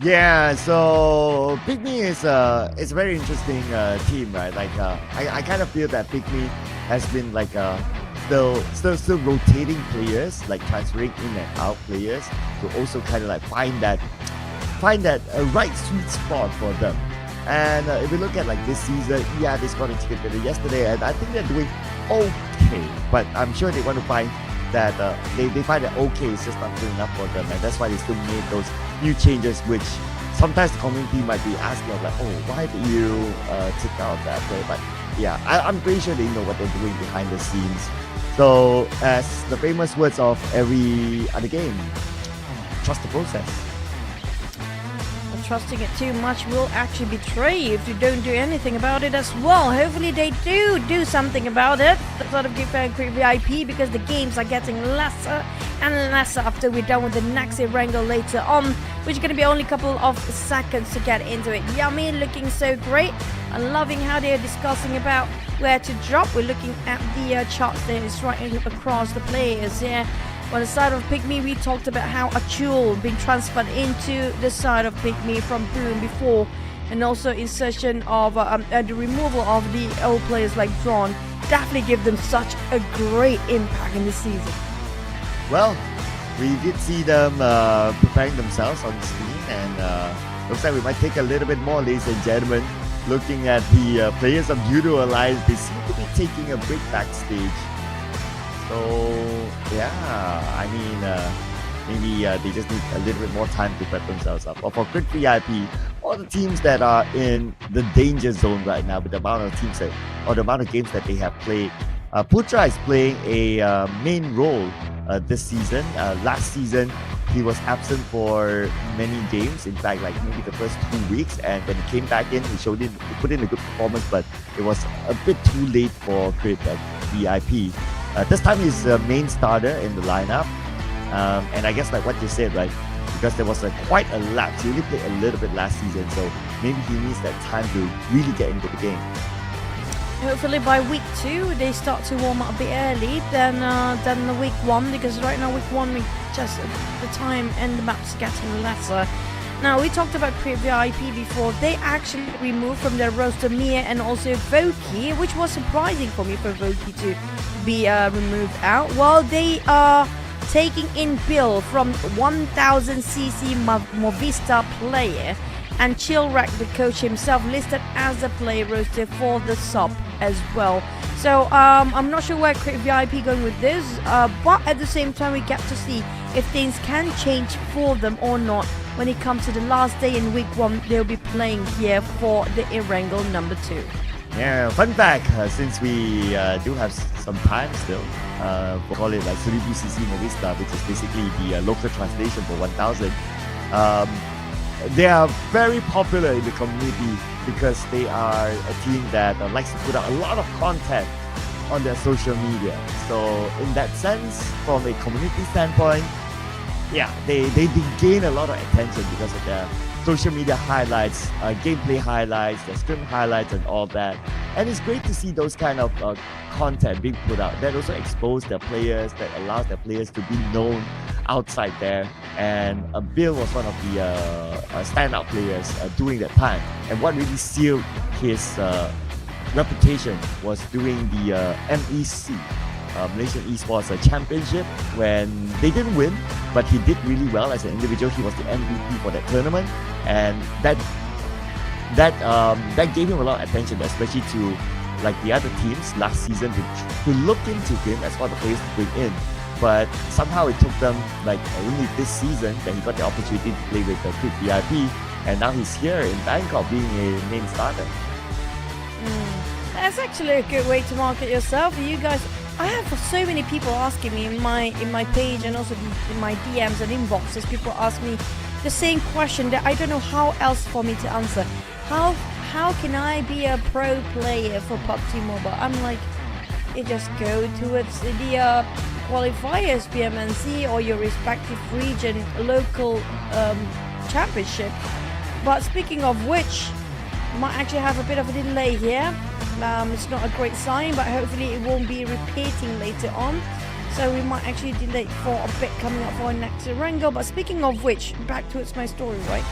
Yeah, so PIGMY is a very interesting team, right? Like I kind of feel that PIGMY has been like still rotating players, like transferring in and out players to also kind of like find that right sweet spot for them. And if we look at like this season, yeah, they scored a ticket better yesterday, and I think they're doing okay. But I'm sure they want to find that they find that okay is just not good enough for them, and that's why they still made those new changes, which sometimes the community might be asking like, oh, why did you take out that play? But yeah, I'm pretty sure they know what they're doing behind the scenes. So as the famous words of every other game, trust the process. Trusting it too much will actually betray you if you don't do anything about it as well. Hopefully they do something about it. The sort of GEEK and Crit VIP, because the games are getting lesser and lesser after we're done with the next Erangel later on, which is going to be only a couple of seconds to get into it. Yummy, looking so great. I'm loving how they're discussing about where to drop. We're looking at the charts there. It's right across the players here. On the side of PIGMY, we talked about how IQOO being transferred into the side of PIGMY from Boom before, and also insertion of the removal of the old players like Drawn definitely give them such a great impact in this season. Well, we did see them preparing themselves on the screen, and looks like we might take a little bit more, ladies and gentlemen. Looking at the players of YOODO Alliance, they seem to be taking a break backstage. So yeah, I mean, maybe they just need a little bit more time to prep themselves up. Or for Crit VIP, all the teams that are in the danger zone right now with the amount of teams or the amount of games that they have played, Putra is playing a main role this season. Last season, he was absent for many games. In fact, like maybe the first 2 weeks, and when he came back in, he put in a good performance, but it was a bit too late for Crit VIP. This time he's the main starter in the lineup, and I guess like what you said, right? Because there was quite a lapse. He only played a little bit last season, so maybe he needs that time to really get into the game. Hopefully by week 2 they start to warm up a bit early than the week 1, because right now week 1 we just the time and the maps getting lesser. Now, we talked about VIP before. They actually removed from their roster Mia and also Voki, which was surprising for me for Voki to be removed out. Well, they are taking in Bill from 1000cc Movistar player, and Chilrak, the coach himself, listed as a player roster for the sub as well. So I'm not sure where VIP going with this, but at the same time we get to see if things can change for them or not. When it comes to the last day in week 1, they'll be playing here for the Erangel number 2. Yeah, fun fact, since we do have some time still, we'll call it like 32cc Movistar, which is basically the local translation for 1000. They are very popular in the community because they are a team that likes to put out a lot of content on their social media. So in that sense, from a community standpoint, yeah, they gain a lot of attention because of their social media highlights, gameplay highlights, their scrim highlights and all that. And it's great to see those kind of content being put out that also expose their players, that allows their players to be known outside there. And Bill was one of the standout players during that time. And what really sealed his reputation was during the MEC, Malaysian Esports Championship, when they didn't win, but he did really well as an individual. He was the MVP for that tournament, and that gave him a lot of attention, especially to like the other teams last season to look into him as one of the players to bring in. But somehow it took them like only this season that he got the opportunity to play with the Quick VIP, and now he's here in Bangkok being a main starter. That's actually a good way to market yourself. You guys, I have so many people asking me in my page and also in my DMs and inboxes. People ask me the same question that I don't know how else for me to answer. How can I be a pro player for PUBG Mobile? I'm like, you just go towards the qualifiers, PMNC or your respective region local championship. But speaking of which, might actually have a bit of a delay here. It's not a great sign, but hopefully it won't be repeating later on. So we might actually delay for a bit coming up for our next Erangel. But speaking of which, back towards my story, right?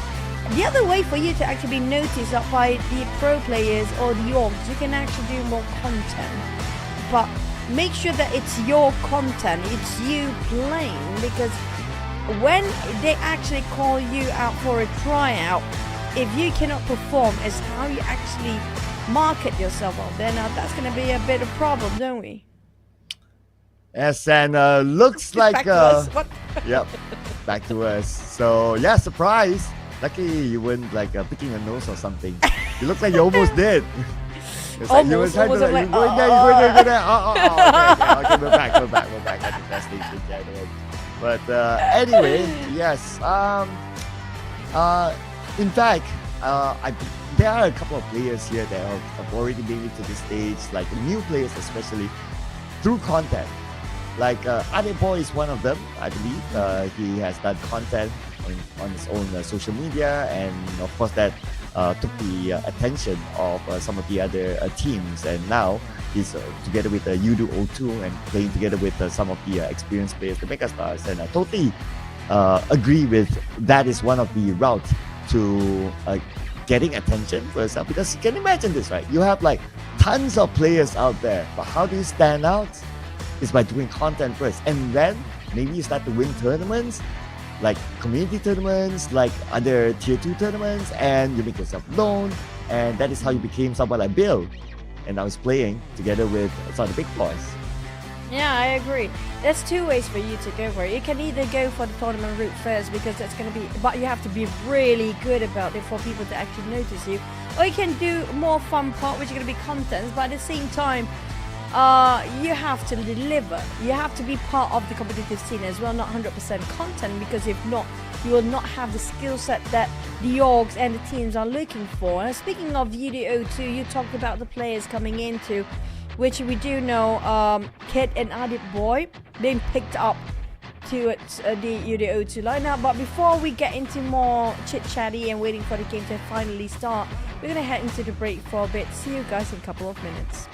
The other way for you to actually be noticed up by the pro players or the orgs, you can actually do more content. But make sure that it's your content, it's you playing, because when they actually call you out for a tryout, if you cannot perform, is how you actually market yourself out there. Now that's going to be a bit of a problem, don't we? Yes, and looks like back to us. What? Yep, back to us. So yeah, surprise. Lucky you weren't like picking a nose or something. You look like you almost did. It's like you were trying to like, you go there. Okay, we're back. I think that's the general. But anyway, yes. In fact, there are a couple of players here that have already made it to this stage, like new players especially, through content. Like Adeboy is one of them, I believe. He has done content on his own social media, and of course that took the attention of some of the other teams, and now he's together with YOODO O2 and playing together with some of the experienced players, the megastars, and I totally agree with that is one of the routes to getting attention for yourself, because you can imagine this, right? You have like tons of players out there, but how do you stand out? Is by doing content first, and then maybe you start to win tournaments, like community tournaments, like other tier 2 tournaments, and you make yourself known, and that is how you became someone like Bill, and now he's playing together with some of the big boys. Yeah, I agree. There's two ways for you to go for it. You can either go for the tournament route first, because that's going to be, but you have to be really good about it for people to actually notice you, or you can do more fun part, which is going to be content, but at the same time you have to deliver. You have to be part of the competitive scene as well, not 100% content, because if not, you will not have the skill set that the orgs and the teams are looking for. And speaking of YOODO O2, you talked about the players coming into, which we do know, Kid and Adeboy being picked up to the YOODO O2 lineup. But before we get into more chit-chatty and waiting for the game to finally start, we're going to head into the break for a bit. See you guys in a couple of minutes.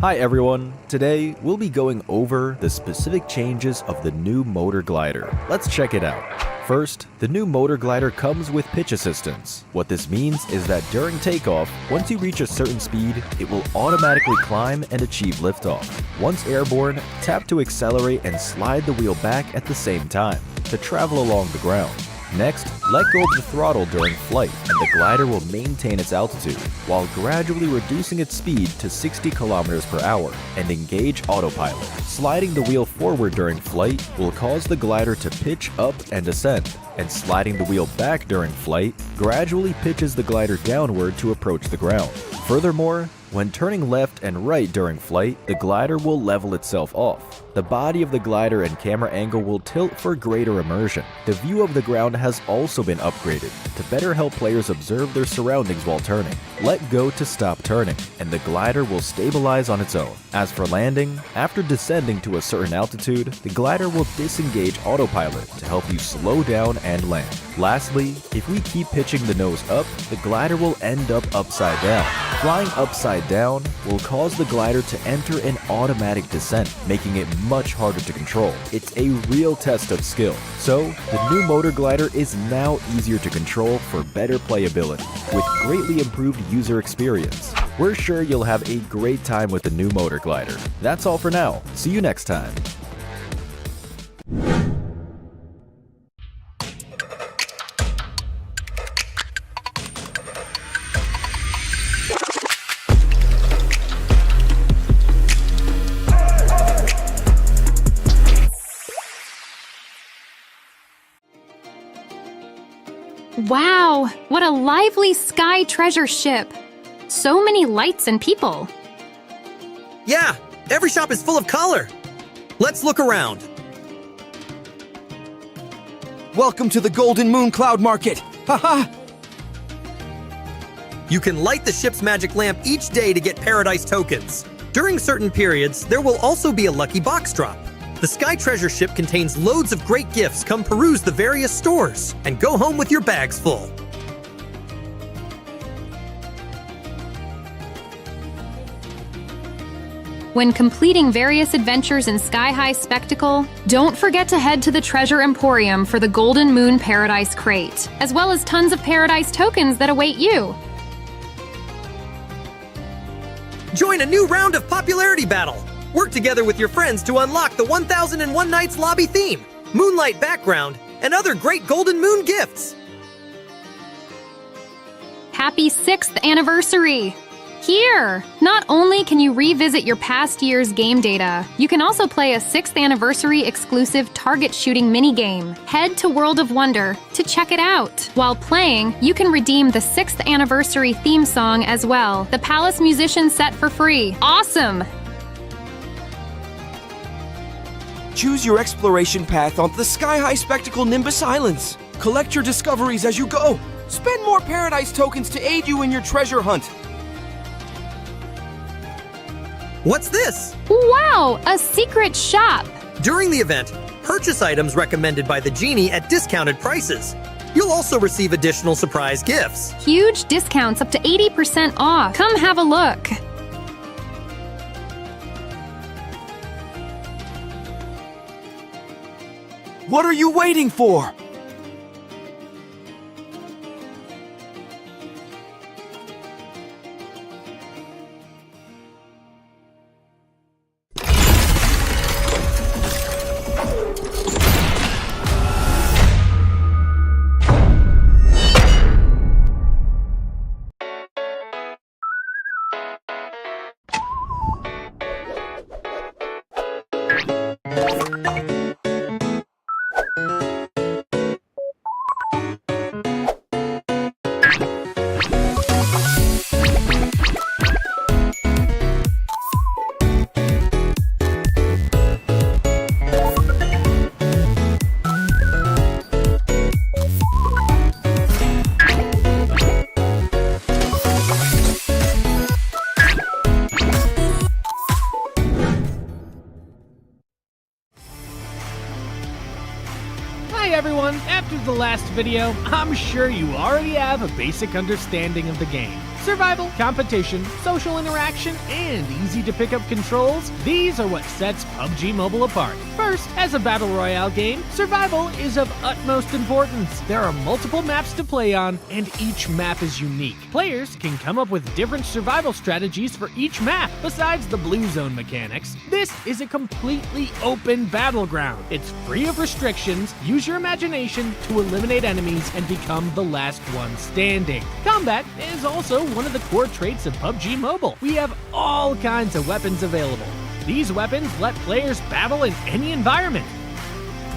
Hi everyone, today we'll be going over the specific changes of the new motor glider. Let's check it out. First, the new motor glider comes with pitch assistance. What this means is that during takeoff, once you reach a certain speed, it will automatically climb and achieve liftoff. Once airborne, tap to accelerate and slide the wheel back at the same time to travel along the ground. Next, let go of the throttle during flight and the glider will maintain its altitude while gradually reducing its speed to 60 km per hour and engage autopilot. Sliding the wheel forward during flight will cause the glider to pitch up and ascend, and sliding the wheel back during flight gradually pitches the glider downward to approach the ground. Furthermore, when turning left and right during flight, the glider will level itself off. The body of the glider and camera angle will tilt for greater immersion. The view of the ground has also been upgraded to better help players observe their surroundings while turning. Let go to stop turning, and the glider will stabilize on its own. As for landing, after descending to a certain altitude, the glider will disengage autopilot to help you slow down and land. Lastly, if we keep pitching the nose up, the glider will end up upside down. Flying upside down will cause the glider to enter an automatic descent, making it much harder to control. It's a real test of skill. So, the new motor glider is now easier to control for better playability, with greatly improved user experience. We're sure you'll have a great time with the new motor glider. That's all for now. See you next time. Wow, what a lively sky treasure ship! So many lights and people. Yeah, every shop is full of color. Let's look around. Welcome to the Golden Moon Cloud Market! Haha! You can light the ship's magic lamp each day to get paradise tokens. During certain periods, there will also be a lucky box drop. The Sky Treasure Ship contains loads of great gifts. Come peruse the various stores and go home with your bags full. When completing various adventures in Sky High Spectacle, don't forget to head to the Treasure Emporium for the Golden Moon Paradise Crate, as well as tons of Paradise tokens that await you. Join a new round of popularity battle. Work together with your friends to unlock the 1001 Nights lobby theme, moonlight background, and other great Golden Moon gifts. Happy 6th anniversary! Here! Not only can you revisit your past year's game data, you can also play a 6th anniversary exclusive target shooting minigame. Head to World of Wonder to check it out. While playing, you can redeem the 6th anniversary theme song as well. The Palace Musician set for free. Awesome! Choose your exploration path onto the sky-high spectacle Nimbus Islands. Collect your discoveries as you go. Spend more Paradise tokens to aid you in your treasure hunt. What's this? Wow! A secret shop! During the event, purchase items recommended by the genie at discounted prices. You'll also receive additional surprise gifts. Huge discounts up to 80% off. Come have a look. What are you waiting for? Hi everyone! After the last video, I'm sure you already have a basic understanding of the game. Survival, competition, social interaction, and easy-to-pick-up controls, these are what sets PUBG Mobile apart. First, as a battle royale game, survival is of utmost importance. There are multiple maps to play on, and each map is unique. Players can come up with different survival strategies for each map. Besides the blue zone mechanics, this is a completely open battleground. It's free of restrictions. Use your imagination to eliminate enemies and become the last one standing. Combat is also one of the core traits of PUBG Mobile. We have all kinds of weapons available. These weapons let players battle in any environment.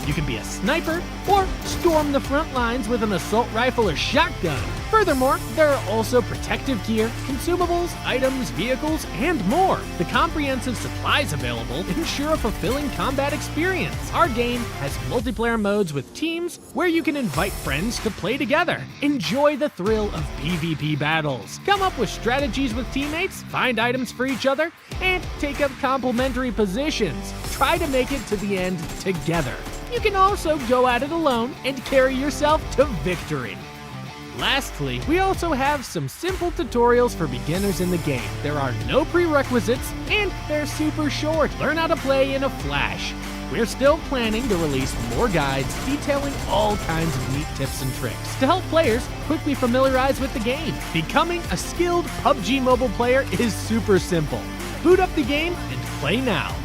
You can be a sniper or storm the front lines with an assault rifle or shotgun. Furthermore, there are also protective gear, consumables, items, vehicles, and more. The comprehensive supplies available ensure a fulfilling combat experience. Our game has multiplayer modes with teams where you can invite friends to play together. Enjoy the thrill of PvP battles. Come up with strategies with teammates, find items for each other, and take up complementary positions. Try to make it to the end together. You can also go at it alone and carry yourself to victory. Lastly, we also have some simple tutorials for beginners in the game. There are no prerequisites, and they're super short. Learn how to play in a flash. We're still planning to release more guides detailing all kinds of neat tips and tricks to help players quickly familiarize with the game. Becoming a skilled PUBG Mobile player is super simple. Boot up the game and play now.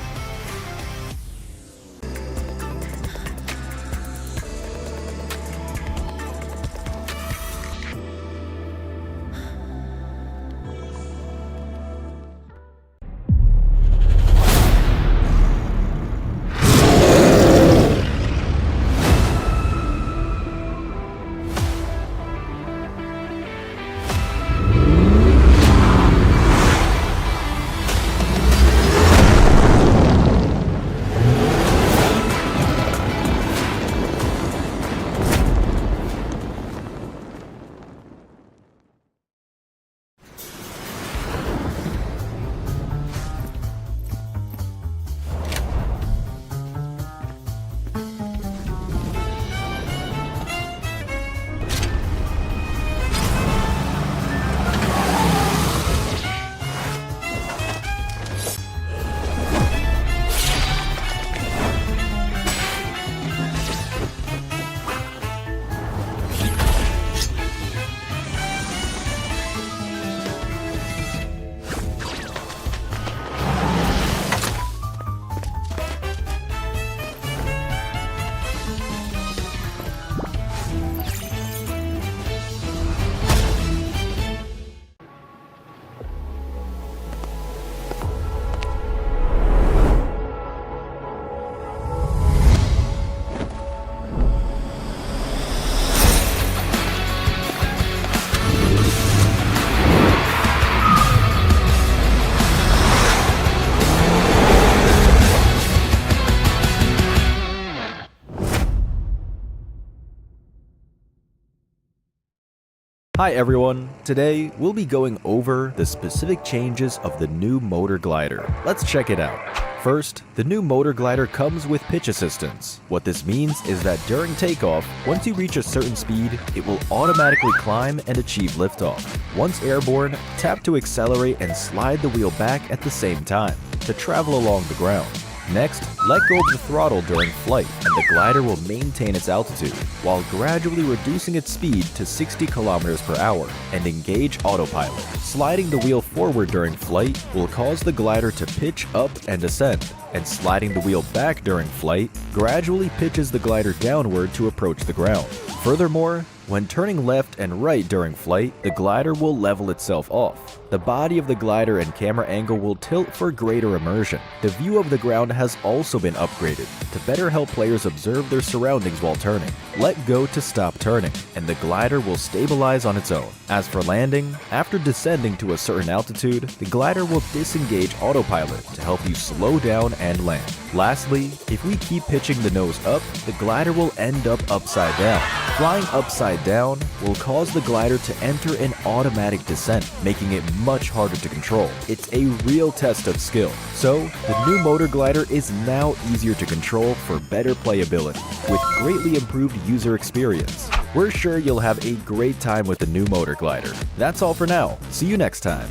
Hi everyone, today we'll be going over the specific changes of the new motor glider. Let's check it out. First, the new motor glider comes with pitch assistance. What this means is that during takeoff, once you reach a certain speed, it will automatically climb and achieve liftoff. Once airborne, tap to accelerate and slide the wheel back at the same time to travel along the ground. Next, let go of the throttle during flight, and the glider will maintain its altitude, while gradually reducing its speed to 60 km per hour, and engage autopilot. Sliding the wheel forward during flight will cause the glider to pitch up and ascend, and sliding the wheel back during flight gradually pitches the glider downward to approach the ground. Furthermore, when turning left and right during flight, the glider will level itself off. The body of the glider and camera angle will tilt for greater immersion. The view of the ground has also been upgraded to better help players observe their surroundings while turning. Let go to stop turning, and the glider will stabilize on its own. As for landing, after descending to a certain altitude, the glider will disengage autopilot to help you slow down and land. Lastly, if we keep pitching the nose up, the glider will end up upside down. Flying upside down will cause the glider to enter an automatic descent, making it much harder to control. It's a real test of skill. So, the new motor glider is now easier to control for better playability, with greatly improved user experience. We're sure you'll have a great time with the new motor glider. That's all for now. See you next time.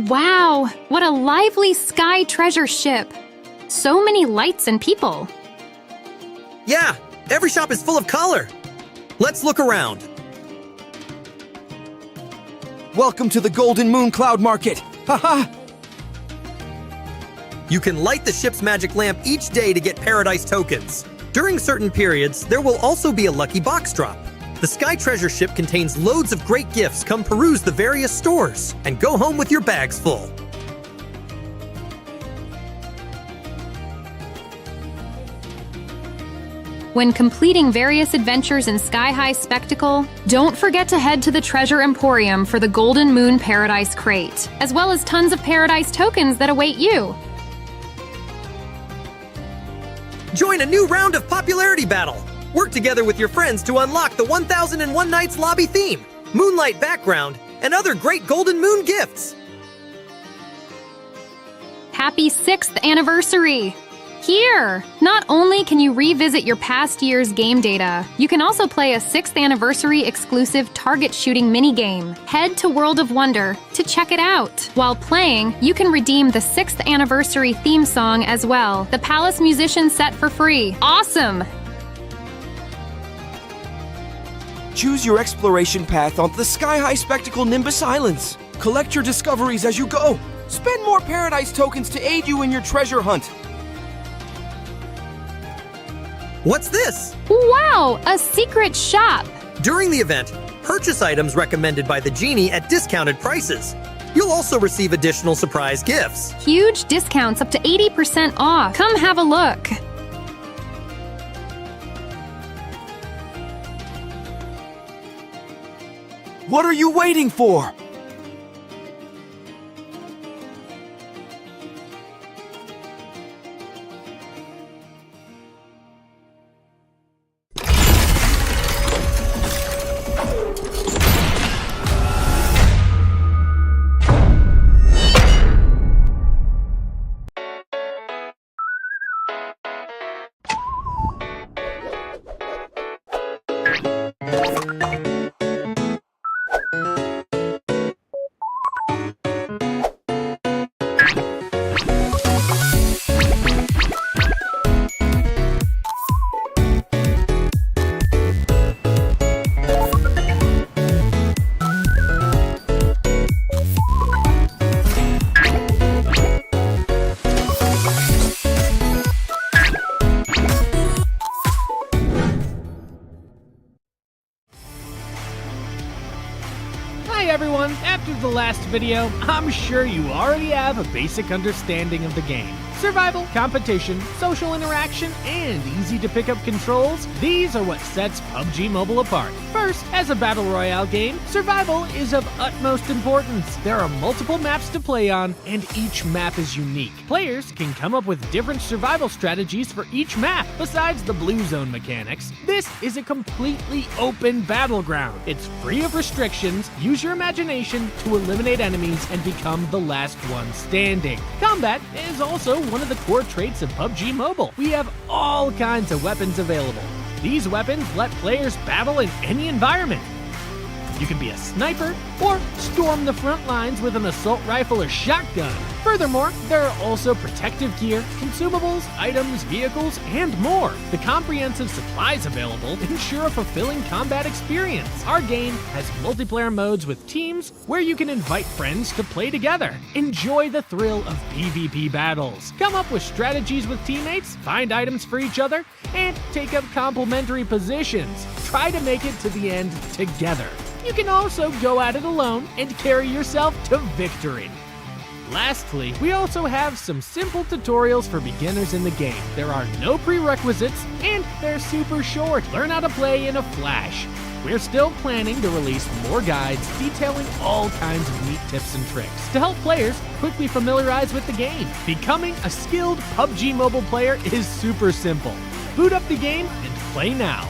Wow, what a lively sky treasure ship! So many lights and people. Yeah, every shop is full of color. Let's look around. Welcome to the Golden Moon Cloud Market. Haha! You can light the ship's magic lamp each day to get paradise tokens. During certain periods, there will also be a lucky box drop. The Sky Treasure Ship contains loads of great gifts. Come peruse the various stores and go home with your bags full. When completing various adventures in Sky High Spectacle, don't forget to head to the Treasure Emporium for the Golden Moon Paradise Crate, as well as tons of Paradise tokens that await you. Join a new round of popularity battle. Work together with your friends to unlock the 1001 Nights lobby theme, moonlight background, and other great Golden Moon gifts. Happy 6th anniversary! Here! Not only can you revisit your past year's game data, you can also play a 6th anniversary exclusive target shooting minigame. Head to World of Wonder to check it out. While playing, you can redeem the 6th anniversary theme song as well, the Palace Musician set for free. Awesome! Choose your exploration path onto the sky-high spectacle Nimbus Islands. Collect your discoveries as you go. Spend more Paradise tokens to aid you in your treasure hunt. What's this? Wow! A secret shop! During the event, purchase items recommended by the genie at discounted prices. You'll also receive additional surprise gifts. Huge discounts up to 80% off. Come have a look. What are you waiting for? Hi everyone! After the last video, I'm sure you already have a basic understanding of the game. Survival, competition, social interaction, and easy to pick up controls, these are what sets PUBG Mobile apart. First, as a battle royale game, survival is of utmost importance. There are multiple maps to play on, and each map is unique. Players can come up with different survival strategies for each map. Besides the blue zone mechanics, this is a completely open battleground. It's free of restrictions, use your imagination to eliminate enemies and become the last one standing. Combat is also one of the core traits of PUBG Mobile. We have all kinds of weapons available. These weapons let players battle in any environment. You can be a sniper or storm the front lines with an assault rifle or shotgun. Furthermore, there are also protective gear, consumables, items, vehicles, and more. The comprehensive supplies available ensure a fulfilling combat experience. Our game has multiplayer modes with teams where you can invite friends to play together. Enjoy the thrill of PvP battles. Come up with strategies with teammates, find items for each other, and take up complementary positions. Try to make it to the end together. You can also go at it alone and carry yourself to victory. Lastly, we also have some simple tutorials for beginners in the game. There are no prerequisites, and they're super short. Learn how to play in a flash. We're still planning to release more guides detailing all kinds of neat tips and tricks to help players quickly familiarize with the game. Becoming a skilled PUBG mobile player is super simple. Boot up the game and play now.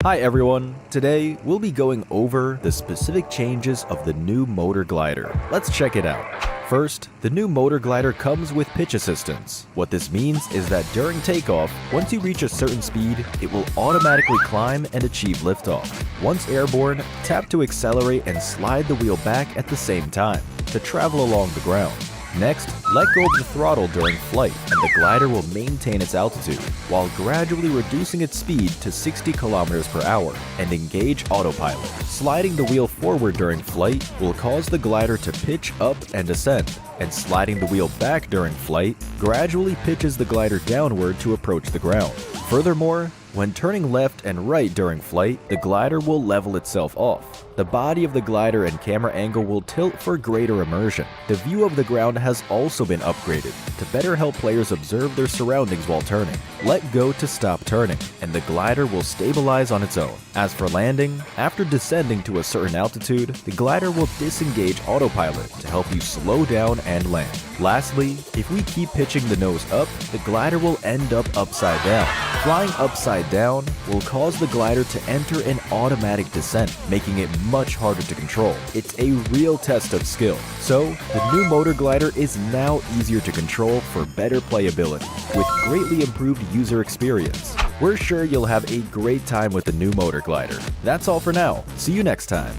Hi everyone, today we'll be going over the specific changes of the new motor glider. Let's check it out. First, the new motor glider comes with pitch assistance. What this means is that during takeoff, once you reach a certain speed, it will automatically climb and achieve liftoff. Once airborne, tap to accelerate and slide the wheel back at the same time to travel along the ground. Next, let go of the throttle during flight and the glider will maintain its altitude while gradually reducing its speed to 60 km per hour and engage autopilot. Sliding the wheel forward during flight will cause the glider to pitch up and ascend, and sliding the wheel back during flight gradually pitches the glider downward to approach the ground. Furthermore, when turning left and right during flight, the glider will level itself off. The body of the glider and camera angle will tilt for greater immersion. The view of the ground has also been upgraded to better help players observe their surroundings while turning. Let go to stop turning, and the glider will stabilize on its own. As for landing, after descending to a certain altitude, the glider will disengage autopilot to help you slow down and land. Lastly, if we keep pitching the nose up, the glider will end up upside down. Flying upside down will cause the glider to enter an automatic descent, making it much harder to control. It's a real test of skill. So, the new motor glider is now easier to control for better playability, with greatly improved user experience. We're sure you'll have a great time with the new motor glider. That's all for now. See you next time.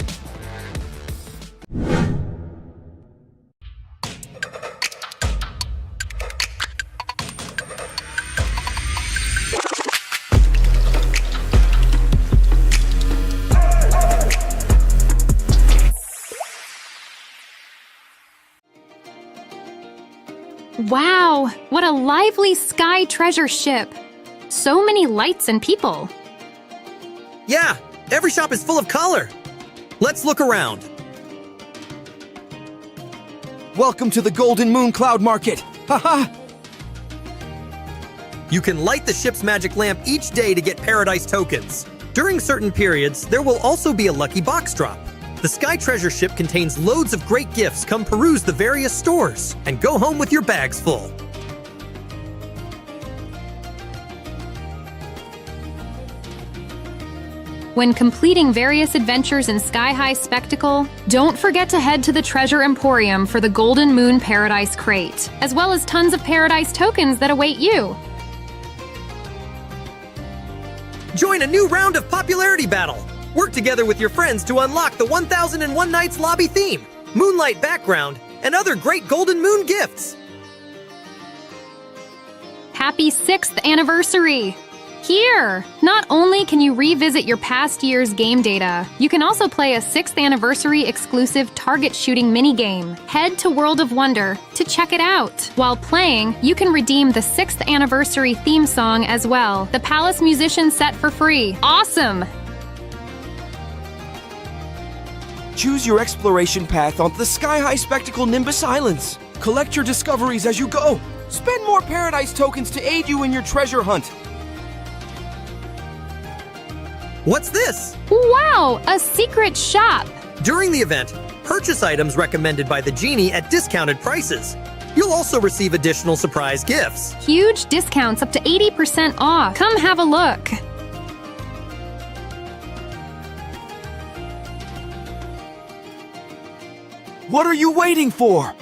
Wow, what a lively sky treasure ship! So many lights and people. Yeah, every shop is full of color. Let's look around. Welcome to the Golden Moon Cloud Market! Haha! You can light the ship's magic lamp each day to get Paradise tokens. During certain periods, there will also be a lucky box drop. The Sky Treasure Ship contains loads of great gifts. Come peruse the various stores and go home with your bags full. When completing various adventures in Sky High Spectacle, don't forget to head to the Treasure Emporium for the Golden Moon Paradise Crate, as well as tons of Paradise tokens that await you. Join a new round of popularity battle. Work together with your friends to unlock the 1001 Nights lobby theme, moonlight background, and other great Golden Moon gifts. Happy 6th anniversary! Here! Not only can you revisit your past year's game data, you can also play a 6th anniversary exclusive target shooting minigame. Head to World of Wonder to check it out. While playing, you can redeem the 6th anniversary theme song as well. The Palace Musician set for free. Awesome! Choose your exploration path onto the sky-high spectacle Nimbus Islands. Collect your discoveries as you go. Spend more Paradise tokens to aid you in your treasure hunt. What's this? Wow! A secret shop! During the event, purchase items recommended by the genie at discounted prices. You'll also receive additional surprise gifts. Huge discounts up to 80% off. Come have a look. What are you waiting for?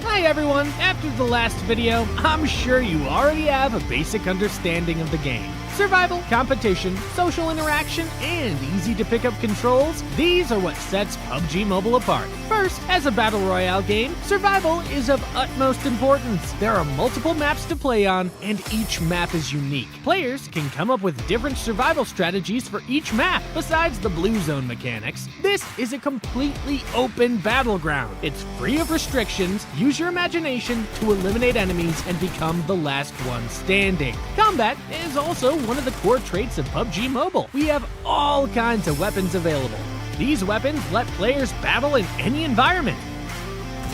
Hi everyone! After the last video, I'm sure you already have a basic understanding of the game. Survival, competition, social interaction, and easy to pick up controls, these are what sets PUBG Mobile apart. First, as a battle royale game, survival is of utmost importance. There are multiple maps to play on, and each map is unique. Players can come up with different survival strategies for each map. Besides the blue zone mechanics, this is a completely open battleground. It's free of restrictions, use your imagination to eliminate enemies and become the last one standing. Combat is also one of the core traits of PUBG Mobile. We have all kinds of weapons available. These weapons let players battle in any environment.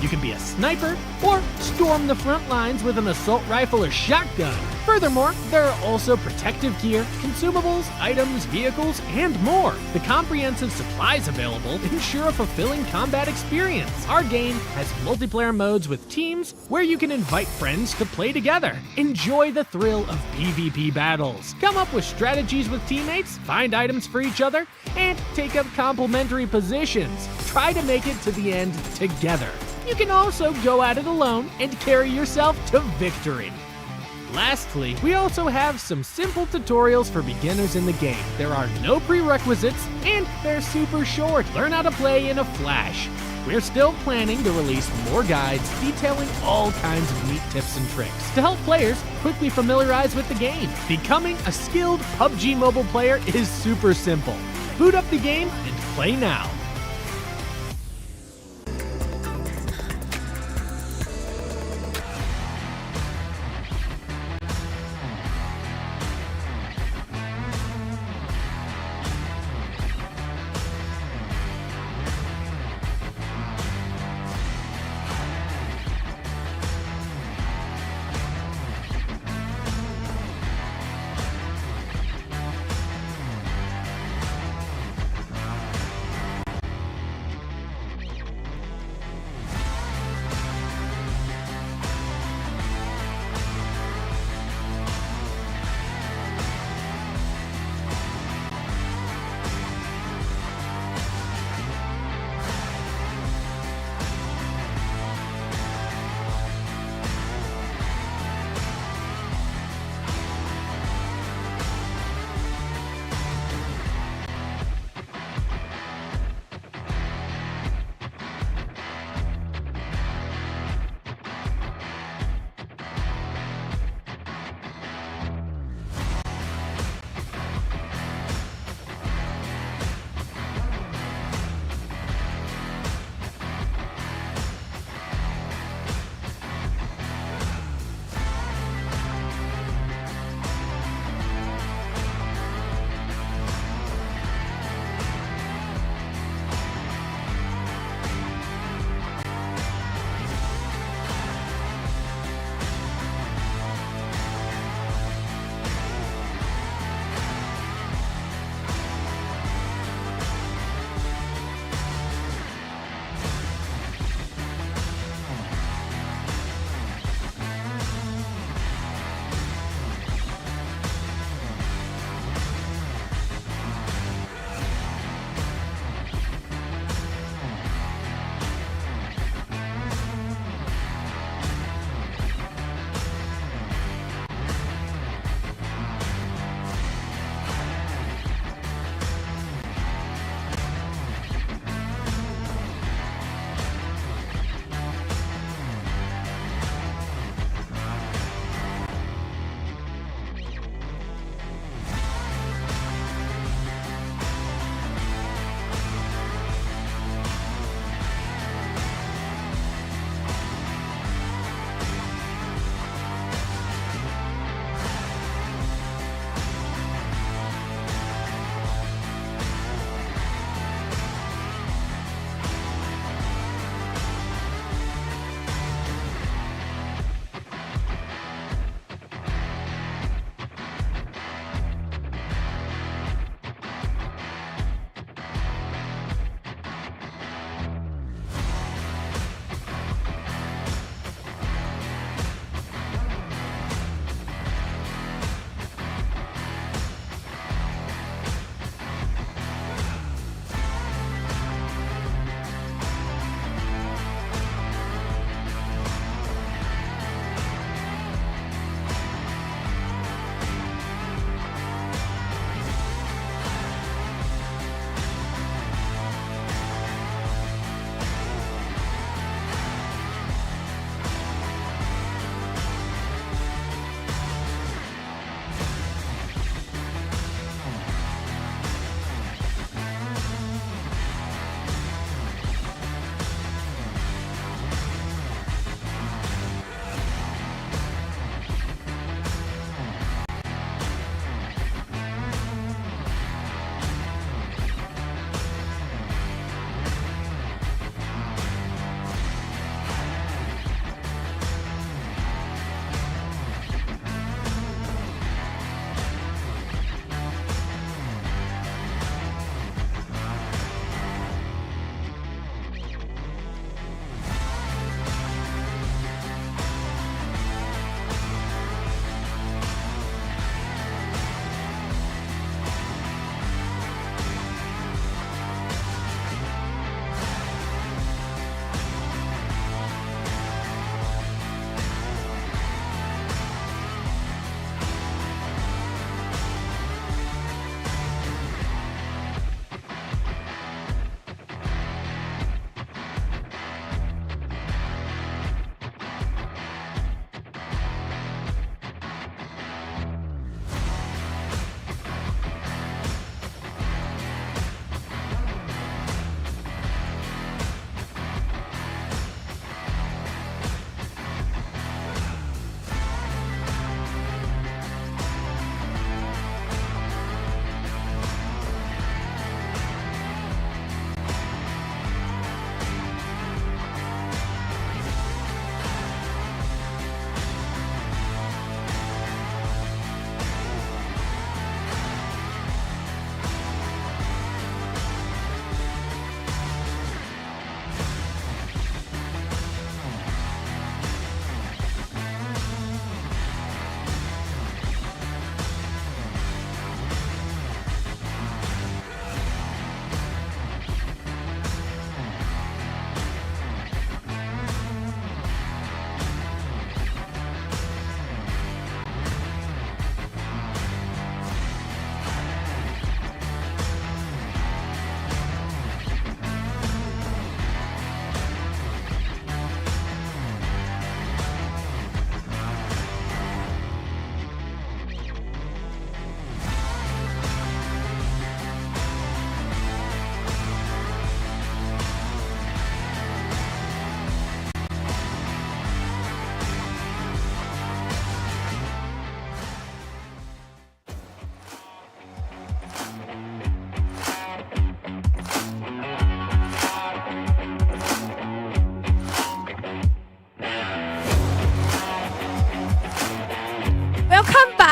You can be a sniper or storm the front lines with an assault rifle or shotgun. Furthermore, there are also protective gear, consumables, items, vehicles, and more. The comprehensive supplies available ensure a fulfilling combat experience. Our game has multiplayer modes with teams where you can invite friends to play together. Enjoy the thrill of PvP battles. Come up with strategies with teammates, find items for each other, and take up complementary positions. Try to make it to the end together. You can also go at it alone and carry yourself to victory. Lastly, we also have some simple tutorials for beginners in the game. There are no prerequisites, and they're super short. Learn how to play in a flash. We're still planning to release more guides detailing all kinds of neat tips and tricks to help players quickly familiarize with the game. Becoming a skilled PUBG Mobile player is super simple. Boot up the game and play now.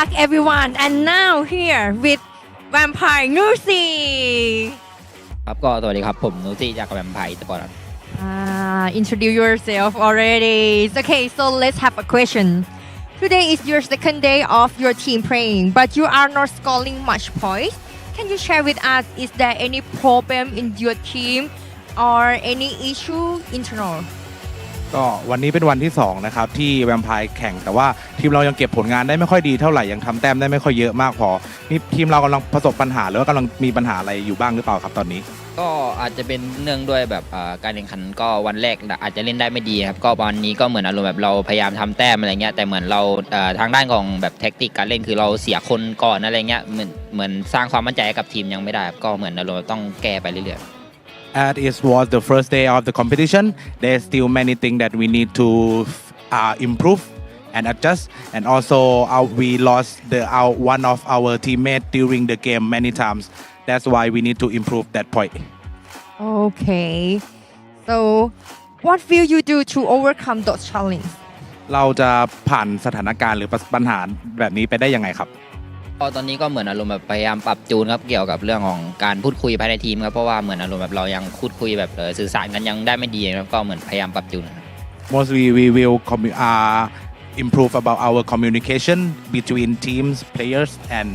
luck everyone and now here with Vampire Nusi ครับก็สวัสดีครับผมนูซี่จากแวมไพร์สปอร์ต introduce yourself already okay so let's have a question today is your second day of your team playing but you are not scoring much points can you share with us is there any problem in your team or any issue internal ก็วันนี้เป็นวันที่2นะครับที่แวมไพร์แข่งแต่ว่าทีมเรายังเก็บผลงานได้ไม่ค่อยดีเท่าไหร่ยังทำแต้มได้ไม่ค่อยเยอะมากพอนี่ทีมเรากำลังประสบปัญหาหรือว่ากำลังมีปัญหาอะไรอยู่บ้างหรือเปล่าครับตอนนี้ก็อาจจะเป็นเนื่องด้วยแบบการแข่งขันก็วันแรกอาจจะเล่นได้ไม่ดีครับก็วันนี้ก็เหมือนอารมณ์แบบเราพยายามทำแต้มอะไรเงี้ยแต่เหมือนเราทางด้านของแบบแท็กติกการเล่นคือเราเสียคนก่อนอะไรเงี้ยเหมือนสร้างความมั่นใจให้กับทีมยังไม่ได้ก็เหมือนอารมณ์ต้องแก้ไปเรื่อยAs it was the first day of the competition, there's still many things that we need to improve and adjust. And also, we lost one of our teammates during the game many times. That's why we need to improve that point. okay so what will you do to overcome those challenges เราจะผ่านสถานการณ์หรือปัญหาแบบนี้ไปได้ยังไงครับก็ตอนนี้ก็เหมือนอารมณ์แบบพยายามปรับจูนครับเกี่ยวกับเรื่องของการพูดคุยภายในทีมครับเพราะว่าเหมือนอารมณ์แบบเรายังพูดคุยแบบสื่อสารกันยังได้ไม่ดีครับก็เหมือนพยายามปรับจูน Mostly we will improve about our communication between teams, players and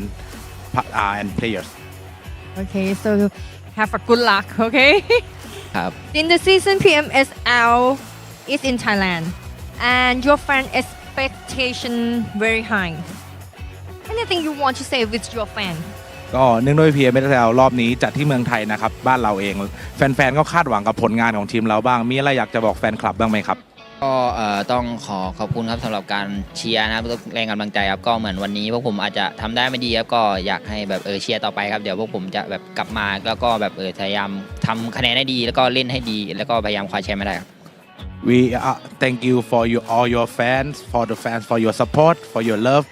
players. okay so have a good luck okay ครับ in the season PMSL is in Thailand and your fan expectation very high anything you want to say with your fan ก็เนื่องด้วย PMSL รอบนี้จัดที่เมืองไทยนะครับบ้านเราเองแฟนๆก็คาดหวังกับผลงานของทีมเราบ้างมีอะไรอยากจะบอกแฟนคลับบ้างไหมครับก็ต้องขอบคุณครับสำหรับการเชียร์นะครับแรงกำลังใจครับก็เหมือนวันนี้พวกผมอาจจะทำได้ไม่ดีครับก็อยากให้แบบเชียร์ต่อไปครับเดี๋ยวพวกผมจะแบบกลับมาแล้วก็แบบพยายามทำคะแนนให้ดีแล้วก็เล่นให้ดีแล้วก็พยายามคว้าแชมป์ให้ได้ครับ We thank you for all your fans for your support for your love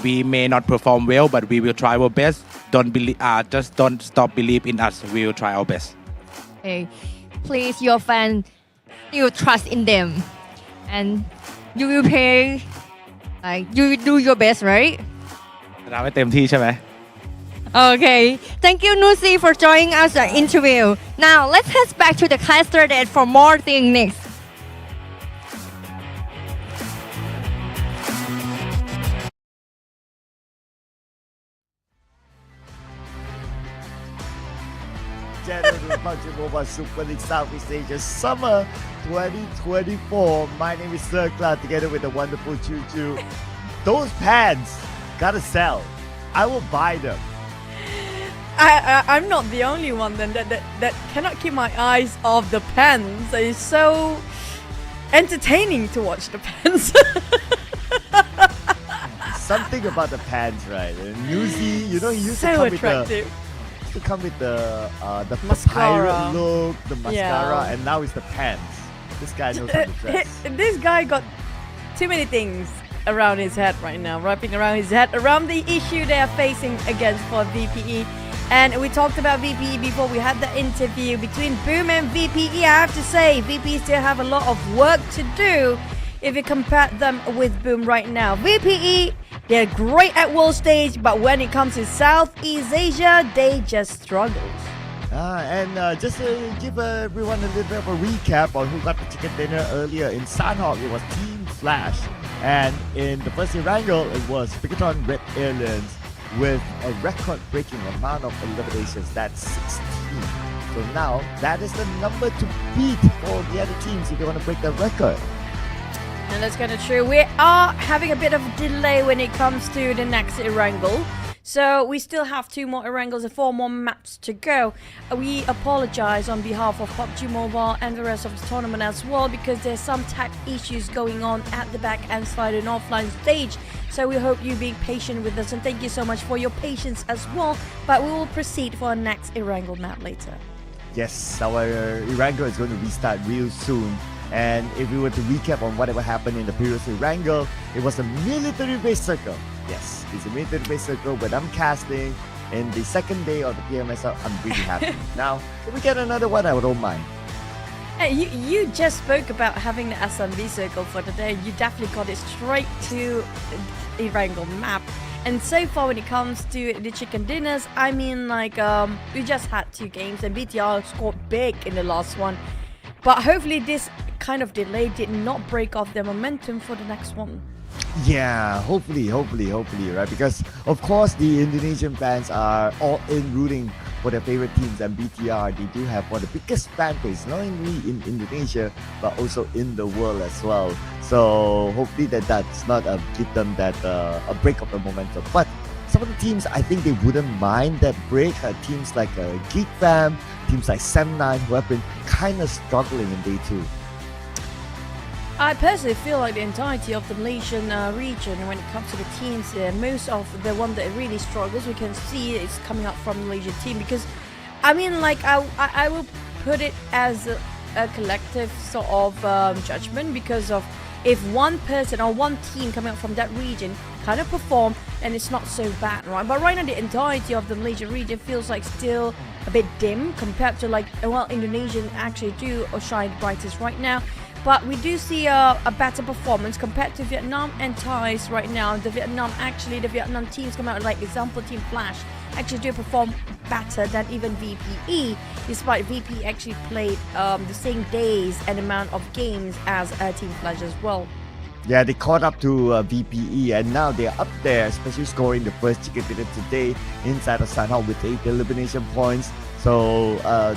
we may not perform well but we will try our best just don't stop believe in us we will try our best okay please your fan you trust in them and you will play like you will do your best right ทำให้เต็มที่ใช่ไหม okay thank you Nusi for joining us at interview now let's head back to the caster deck for more things next General PUBG Mobile Super League Southeast Asia Summer 2024. My name is XERXIA together with the wonderful Choo. Those pants gotta sell. I will buy them. I'm not the only one then that cannot keep my eyes off the pens. It's so entertaining to watch the pens. Something about the pants, right? Newsy, you know, he used so to come attractive. with the Mascara. pirate look, the mascara, Yeah. and now it's the pants. This guy knows how to dress. This guy got too many things around his head right now, wrapping around his head, around the issue they are facing against for VPE. And we talked about VPE before we had the interview between Boom and VPE. I have to say, VPE still have a lot of work to do if you compare them with Boom right now. VPE, they're great at world stage, but when it comes to Southeast Asia, they just struggle. And just to give everyone a little bit of a recap on who got the chicken dinner earlier in Sanhok, it was Team Flash. And in the first Erangel, it was BIGETRON Red Aliens with a record-breaking amount of eliminations. That's 16. So now, that is the number to beat for the other teams if they want to break the record. And that's kind of true. We are having a bit of a delay when it comes to the next Erangel. So we still have 2 more Erangels and 4 more maps to go. We apologize on behalf of PUBG Mobile and the rest of the tournament as well because there's some tech issues going on at the back end side and offline stage. So we hope you being patient with us and thank you so much for your patience as well. But we will proceed for our next Erangel map later. Yes, our Erangel is going to restart real soon. And if we were to recap on whatever happened in the previous Erangel, it was a military-based circle. Yes, it's a military-based circle, but I'm casting in the second day of the PMSL. I'm really happy. Now, if we get another one, I don't mind. Hey, you just spoke about having the SMB circle for today. You definitely got it straight to Erangel map. And so far when it comes to the chicken dinners, I mean like we just had 2 games and BTR scored big in the last one. But hopefully this kind of delay did not break off their momentum for the next one. Yeah, hopefully, right? Because of course the Indonesian fans are all in rooting for their favorite teams, and BTR, they do have one of the biggest fan base, not only in Indonesia but also in the world as well. So hopefully that's not give them that a break of the momentum. But some of the teams, I think they wouldn't mind that break. Teams like GEEK Fam, teams like Sam9, who have been kind of struggling in day 2. I personally feel like the entirety of the Malaysian region, when it comes to the teams, most of the one that really struggles, we can see it's coming up from the Malaysian team. Because, I mean, like, I will put it as a collective sort of judgment, because of if one person or one team coming up from that region kind of perform, and it's not so bad, right? But right now, the entirety of the Malaysian region feels like still a bit dim compared to, like, well, Indonesian actually do shine brightest right now. But we do see a better performance compared to Vietnam and Thais right now. The Vietnam teams come out, like example Team Flash, actually do perform better than even VPE, despite VPE actually played the same days and amount of games as Team Flash as well. Yeah, they caught up to VPE, and now they're up there, especially scoring the first chicken dinner today inside of Sanhok with 8 elimination points. So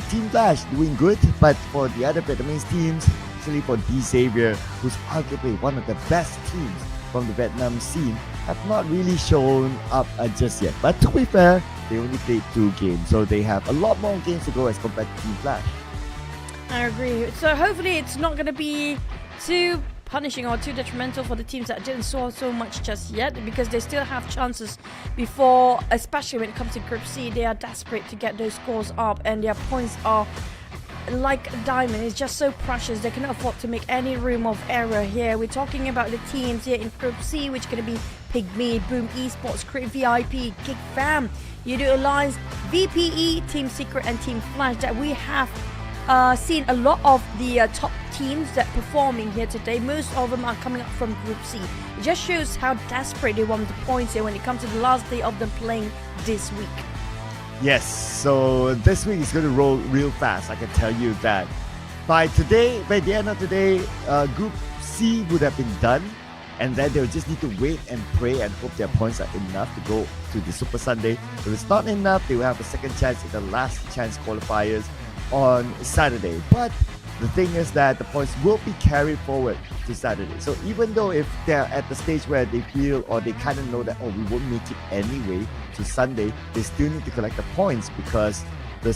Team Flash doing good, but for the other Vietnamese teams, especially for D Xavier, who's arguably one of the best teams from the Vietnam scene, have not really shown up just yet. But to be fair, they only played 2 games, so they have a lot more games to go as compared to Team Flash. I agree. So hopefully it's not going to be too punishing or too detrimental for the teams that didn't score so much just yet, because they still have chances before, especially when it comes to Group C. They are desperate to get those scores up, and their points are like a diamond. It's just so precious. They cannot afford to make any room of error here. We're talking about the teams here in Group C, which are going to be PIGMY, Boom Esports, Create VIP, GEEK Fam, YOODO Alliance, VPE, Team Secret, and Team Flash, that we have seen a lot of the top teams that performing here today. Most of them are coming up from Group C. It just shows how desperate they want the points here when it comes to the last day of them playing this week. Yes, so this week is going to roll real fast, I can tell you that. By the end of today, Group C would have been done, and then they'll just need to wait and pray and hope their points are enough to go to the Super Sunday. If it's not enough, they will have a second chance in the last chance qualifiers on Saturday. But the thing is that the points will be carried forward to Saturday. So even though if they're at the stage where they feel or they kind of know that, oh, we won't make it anyway to Sunday, they still need to collect the points, because the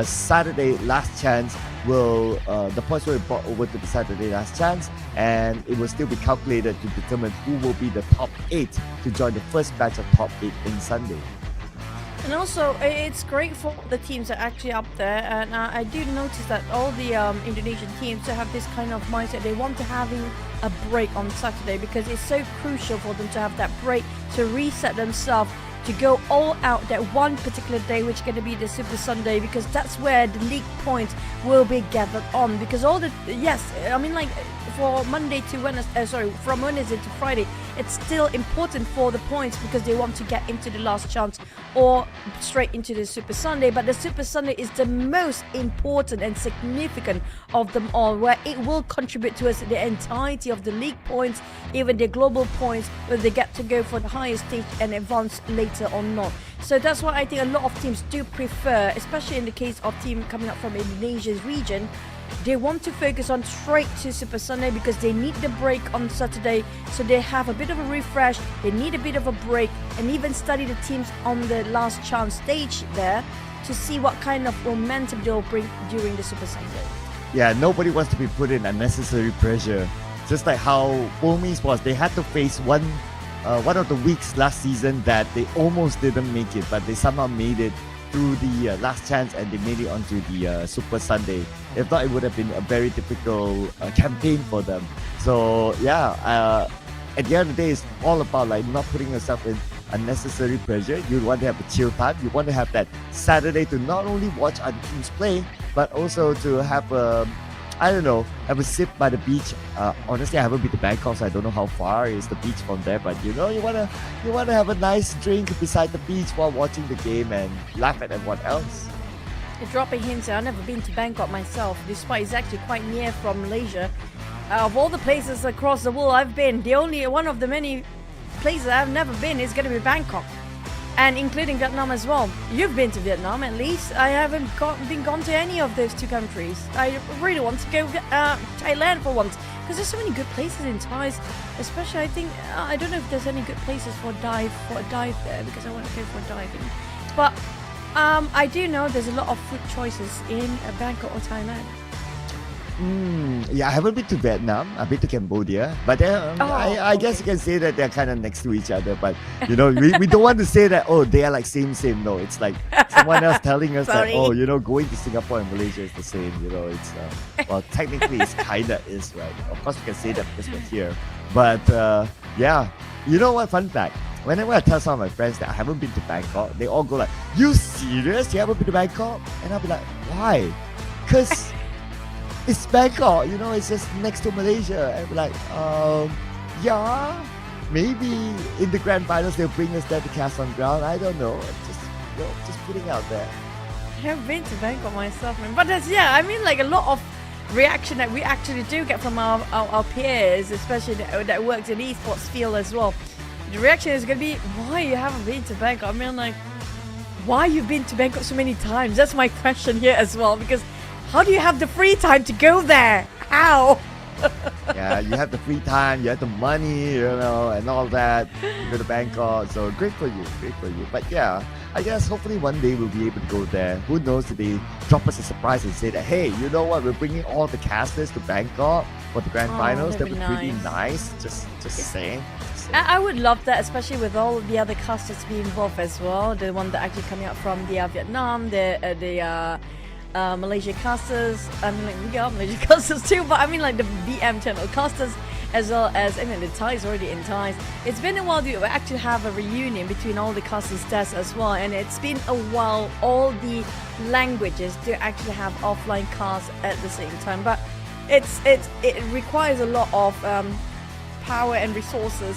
Saturday last chance will, the points will be brought over to the Saturday last chance, and it will still be calculated to determine who will be the top 8 to join the first batch of top 8 in Sunday. And also, it's great for the teams that are actually up there, and I do notice that all the Indonesian teams have this kind of mindset. They want to having a break on Saturday, because it's so crucial for them to have that break to reset themselves, to go all out that one particular day, which is going to be the Super Sunday, because that's where the league points will be gathered on. Because all the, yes, I mean, like for Monday to Wednesday, from Wednesday to Friday, it's still important for the points, because they want to get into the last chance or straight into the Super Sunday. But the Super Sunday is the most important and significant of them all, where it will contribute to us the entirety of the league points, even the global points, whether they get to go for the highest stage and advance later or not. So that's why I think a lot of teams do prefer, especially in the case of team coming up from Indonesia's region, they want to focus on straight to Super Sunday, because they need the break on Saturday, so they have a bit of a refresh, they need a bit of a break, and even study the teams on the last chance stage there to see what kind of momentum they'll bring during the Super Sunday. Yeah, nobody wants to be put in unnecessary pressure. Just like how FaZe Esports, they had to face one of the weeks last season that they almost didn't make it, but they somehow made it through the last chance, and they made it onto the Super Sunday. If not, it would have been a very difficult campaign for them. So yeah, at the end of the day, it's all about like not putting yourself in unnecessary pressure. You want to have a chill time. You want to have that Saturday to not only watch other teams play, but also to have I don't know, have a sip by the beach. Honestly, I haven't been to Bangkok, so I don't know how far is the beach from there. But you wanna have a nice drink beside the beach while watching the game and laugh at everyone else. Dropping hints, I've never been to Bangkok myself, despite it's actually quite near from Malaysia. Of all the places across the world I've been, the only one of the many places I've never been is going to be Bangkok, and including Vietnam as well. You've been to Vietnam at least. I haven't been gone to any of those two countries. I really want to go Thailand for once, because there's so many good places in Thai, especially I think, I don't know if there's any good places for a dive there, because I want to go for diving. But I do know there's a lot of food choices in Bangkok or Thailand. Yeah, I haven't been to Vietnam. I've been to Cambodia, but I guess you can say that they're kind of next to each other. But we don't want to say that, oh, they are like same. No, it's like someone else telling us that, oh, going to Singapore and Malaysia is the same. It's well, technically it's kinda is, right? Of course we can say that because we're here. But yeah, you know what? Fun fact. Whenever I tell some of my friends that I haven't been to Bangkok, they all go like, "You serious? You haven't been to Bangkok?" And I'll be like, "Why?" Because it's Bangkok, it's just next to Malaysia. And we're like, yeah, maybe in the grand finals they'll bring us there to cast on ground. I don't know. Just putting out there. I haven't been to Bangkok myself, man. But like a lot of reaction that we actually do get from our peers, especially that works in esports field as well. The reaction is going to be, why you haven't been to Bangkok? I mean, like, why you've been to Bangkok so many times? That's my question here as well, because how do you have the free time to go there? How? Yeah, you have the free time, you have the money, and all that. You go to Bangkok, so great for you. But yeah, I guess hopefully one day we'll be able to go there. Who knows if they drop us a surprise and say that, hey, you know what, we're bringing all the casters to Bangkok for the grand finals. That would be pretty nice. Just saying. I would love that, especially with all the other casters being involved as well. The one that actually coming out from the Vietnam, the Malaysia casters, Malaysia casters too, but I mean like the BM channel casters, as well as the Thais already in Thais. It's been a while to actually have a reunion between all the casters tests as well, and it's been a while all the languages to actually have offline casts at the same time. But it requires a lot of power and resources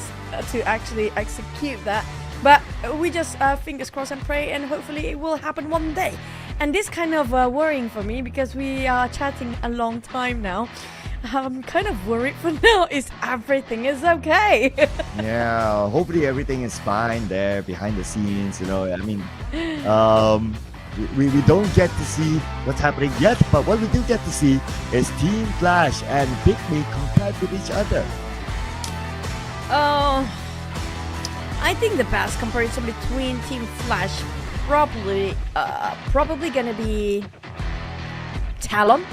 to actually execute that. But we just fingers crossed and pray, and hopefully it will happen one day. And this kind of worrying for me, because we are chatting a long time now. I'm kind of worried for now. Is everything is okay? Yeah, hopefully everything is fine there behind the scenes. We don't get to see what's happening yet, but what we do get to see is Team Flash and PIGMY compared with each other. I think the best comparison between Team Flash probably gonna be TALON.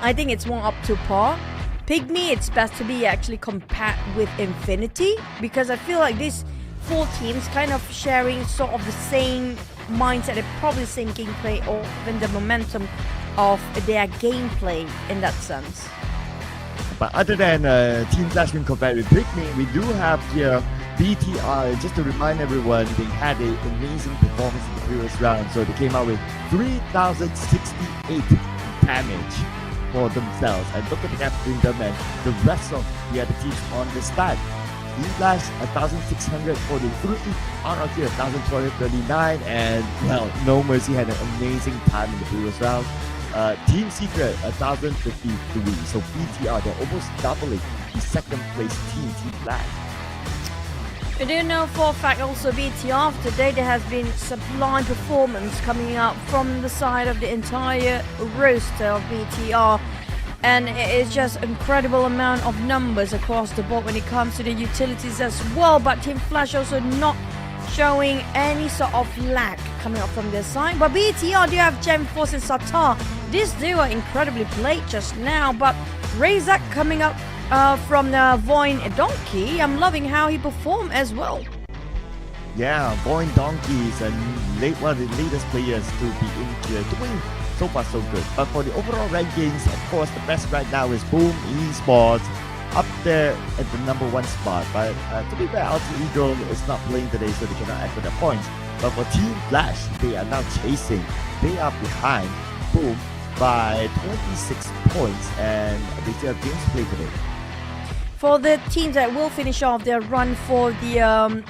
I think it's more up to par. PIGMY, it's best to be actually compared with Infinity, because I feel like these four teams kind of sharing sort of the same mindset and probably the same gameplay, or even the momentum of their gameplay in that sense. But other than Team Flash being compared with PIGMY, we do have here BTR. Just to remind everyone, they had an amazing performance in the previous round. So they came out with 3,068 damage for themselves. And look at the gap between them and the rest of the other teams on the stat. Team Flash 1,643, RRQ 1,239, and well, No Mercy had an amazing time in the previous round. Team Secret 1,053. So BTR, they're almost doubling the second place team Flash. We do know for a fact also BTR today there has been sublime performance coming out from the side of the entire roster of BTR, and it is just incredible amount of numbers across the board when it comes to the utilities as well. But Team Flash also not showing any sort of lack coming up from their side. But BTR do have Gem Force and Satar. These two are incredibly played just now, but Razak coming up from the VOIN Donkey, I'm loving how he performed as well. Yeah, VOIN Donkey is one of the latest players to be in here, doing so far so good. But for the overall rankings, of course, the best right now is PUBG Esports, up there at the #1 spot. But to be fair, Alter Ego is not playing today, so they cannot add for their points. But for Team Flash, they are now chasing. They are behind PUBG, by 26 points, and they still have games to play today. For the teams that will finish off their run for the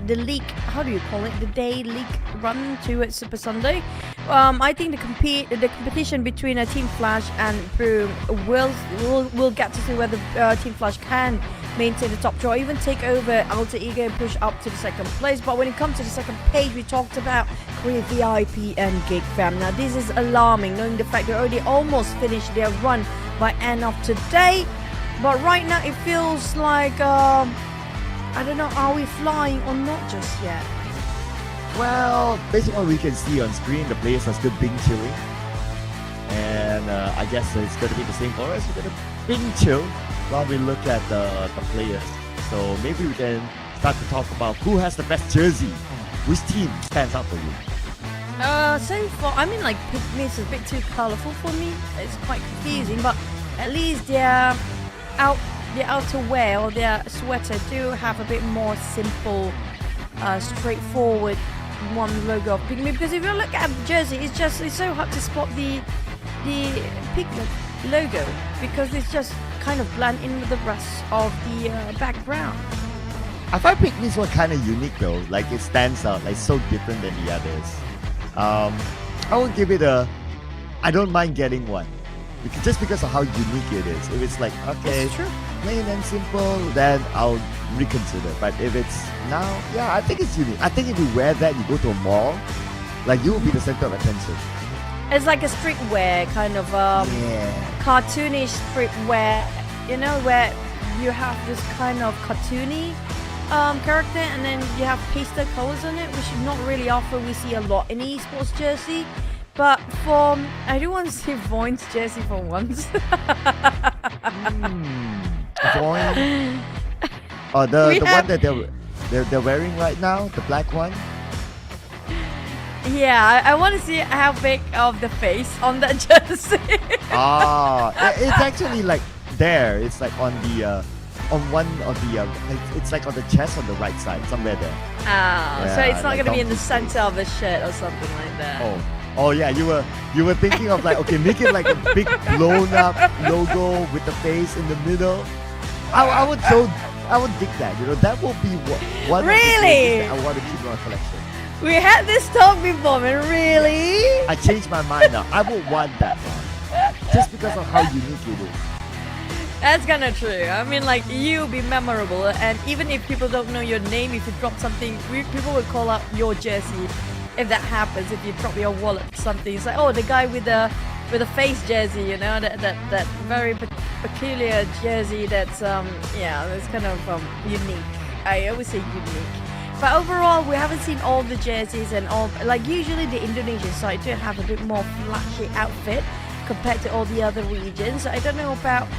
league, how do you call it? The day league run towards Super Sunday. I think the competition between Team Flash and Boom will get to see whether Team Flash can maintain the top draw, even take over Alter Ego and push up to the second place. But when it comes to the second page, we talked about Korea VIP and GEEK fam. Now this is alarming, knowing the fact they already almost finished their run by end of today. But right now it feels like I don't know, are we flying or not just yet? Well, based on what we can see on screen, the players are still being chilling. And I guess it's going to be the same for us. We're going to being chill while we look at the players. So maybe we can start to talk about who has the best jersey. Which team stands out for you? So far, I mean, like PIGMY is a bit too colorful for me. It's quite confusing, but at least their outerwear or their sweater do have a bit more simple, straightforward one logo of PIGMY. Because if you look at the jersey, it's so hard to spot the PIGMY logo because it's just kind of blend in with the rest of the background. I find PIGMY's one kind of unique though. Like it stands out, like so different than the others. I will give it I don't mind getting one. Just because of how unique it is. If it's like, okay, plain and simple, then I'll reconsider. But if it's now, yeah, I think it's unique. I think if you wear that, you go to a mall, like you will be the center of attention. It's like a streetwear kind of cartoonish streetwear, you know, where you have this kind of cartoony character and then you have pastel colors on it, which is not really often we see a lot in esports jersey. But I do want to see VOIN's jersey for once. VOIN? Oh, the one that they're wearing right now, the black one? Yeah, I want to see how big of the face on that jersey. It's actually like there. It's like on the on one of the it's like on the chest on the right side, somewhere there. So it's not gonna be in the center of the shirt or something like that. Oh yeah, you were thinking of like, okay, make it like a big blown up logo with the face in the middle. I would dig that. You know, that will be one really? of the things that I want to keep in my collection. We had this talk before, man. Really? I changed my mind now. I would want that one, just because of how unique it is. That's kind of true. I mean, like, you'll be memorable, and even if people don't know your name, if you drop something, people will call out your jersey. If that happens, if you drop your wallet or something, it's like, oh, the guy with the face jersey, you know, that very peculiar jersey that's that's kind of unique. I always say unique. But overall, we haven't seen all the jerseys and all, like usually the Indonesian side do have a bit more flashy outfit compared to all the other regions. I don't know about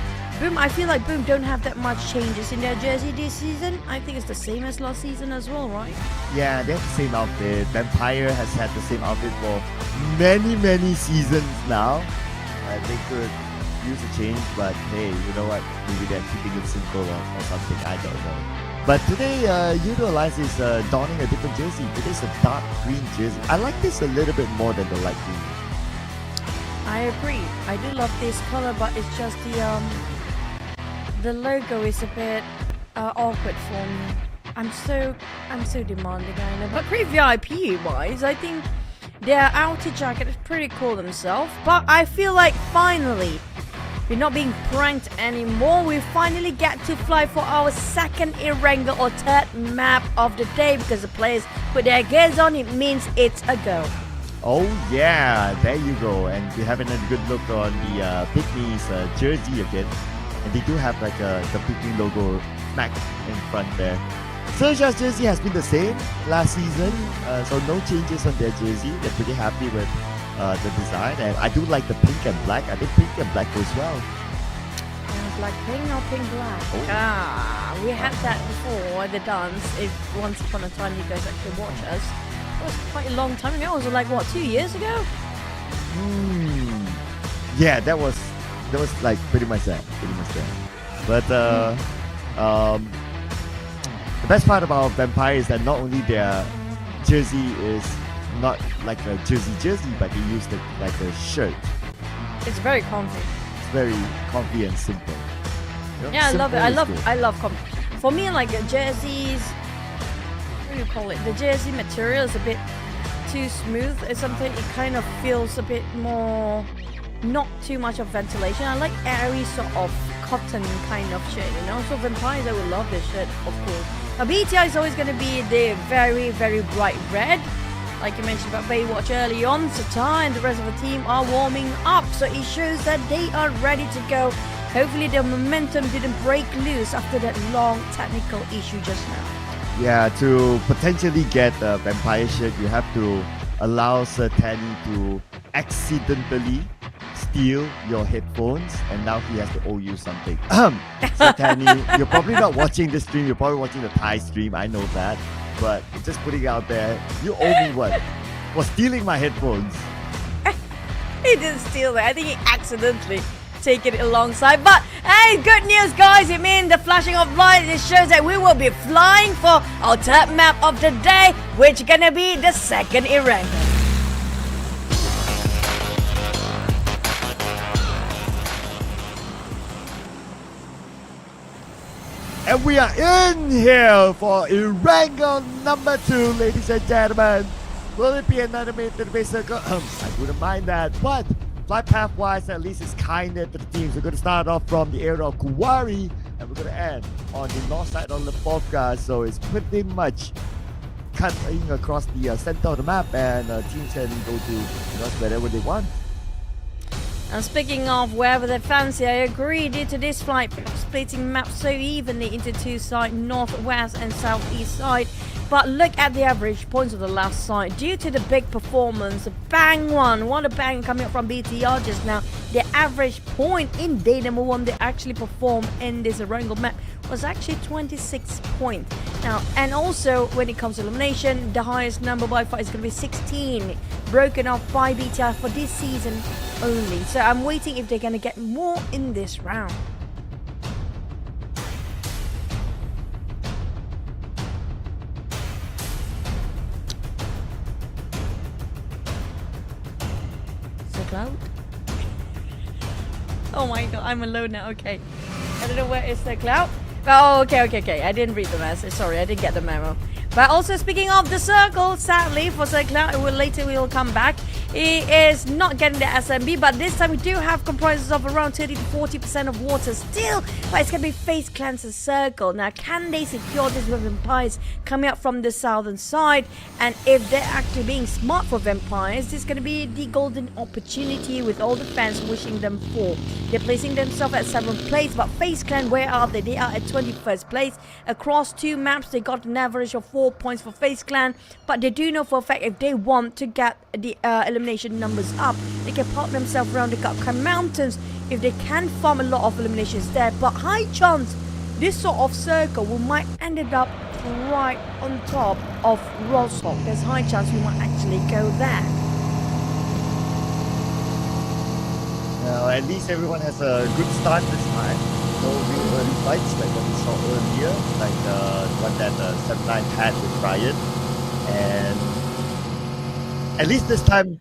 Boom. I feel like Boom don't have that much changes in their jersey this season. I think it's the same as last season as well, right? Yeah, they have the same outfit. Vampire has had the same outfit for many seasons now. They could use a change, but hey, you know what? Maybe they're keeping it simple or something. I don't know. But today, YOODO Alliance is donning a different jersey. Today's a dark green jersey. I like this a little bit more than the light green. I agree. I do love this color, but it's just the logo is a bit awkward for me. I'm so demanding, I know. But pretty VIP wise, I think their outer jacket is pretty cool themselves. But I feel like finally, we're not being pranked anymore. We finally get to fly for our second Erangel or third map of the day because the players put their gears on. It means it's a go. Oh yeah, there you go. And we're having a good look on the PIGMY's jersey again. And they do have like the PIGMY logo smack in front there. XERXIA's jersey has been the same last season, so no changes on their jersey. They're pretty happy with the design, and I do like the pink and black. I think pink and black goes well. Black pink or pink black? Oh. We had that before, the dance. If once upon a time you guys actually watch us. It was quite a long time ago. It was like, what, 2 years ago? Yeah, that was like pretty much that. But the best part about Vampire is that not only their jersey is not like a jersey, but they use it like a shirt. It's very comfy. It's very comfy and simple. You know, Yeah, I love it. simple is good. I love comfy. For me, like jerseys, what do you call it? The jersey material is a bit too smooth. It's something, it kind of feels a bit more, not too much of ventilation. I like airy sort of cotton kind of shirt, you know. So vampires, I would love this shirt, of course. Now BTI is always going to be the very, very bright red. Like you mentioned about Baywatch early on, Satar and the rest of the team are warming up. So it shows that they are ready to go. Hopefully the momentum didn't break loose after that long technical issue just now. Yeah, to potentially get a vampire shirt, you have to allow Sir Tanny to accidentally steal your headphones, and now he has to owe you something. Sir Tanny, you're probably not watching the stream, you're probably watching the Thai stream, I know that. But just putting it out there, you owe me one for stealing my headphones. He didn't steal it. I think he accidentally taken it alongside. But hey, good news, guys. It means the flashing of lights. It shows that we will be flying for our top map of the day, which is gonna be the second Erangel. And we are in here for Erangel number 2, ladies and gentlemen. Will it be another database circle? I wouldn't mind that, but flight path-wise, at least it's kinder to the teams. We're going to start off from the area of Kuwari, and we're going to end on the north side on the Bovga, so it's pretty much cutting across the center of the map, and teams can go to wherever they want. And speaking of wherever they fancy, I agree, due to this flight splitting map so evenly into two sides, northwest and southeast side. But look at the average points of the left side. Due to the big performance, a bang one, what a bang coming up from BTR just now. The average point in day number 1 they actually performed in this Erangel map was actually 26 points. Now, and also when it comes to elimination, the highest number by far is going to be 16, broken off by BTR for this season only. So I'm waiting if they're going to get more in this round. Cloud? Oh my god, I'm alone now. Okay, I don't know where is the cloud. Oh, okay. I didn't read the message. Sorry, I didn't get the memo. But also speaking of the circle, sadly for Sir Cloud, later we will come back. He is not getting the SMB, but this time we do have comprises of around 30 to 40% of water still. But it's going to be FaZe Clan's circle. Now, can they secure this with vampires coming up from the southern side? And if they're actually being smart for vampires, this is going to be the golden opportunity with all the fans wishing them for. They're placing themselves at 7th place, but FaZe Clan, where are they? They are at 21st place. Across 2 maps, they got an average of 4 points for FaZe Clan, but they do know for a fact if they want to get the elimination numbers up, they can park themselves around the Gapkan Mountains if they can farm a lot of eliminations there. But high chance this sort of circle we might end it up right on top of Rostok. There's high chance we might actually go there. Now, at least everyone has a good start this time. No real early fights like what we saw earlier, like the one that 7-9 had with Riot. And at least this time,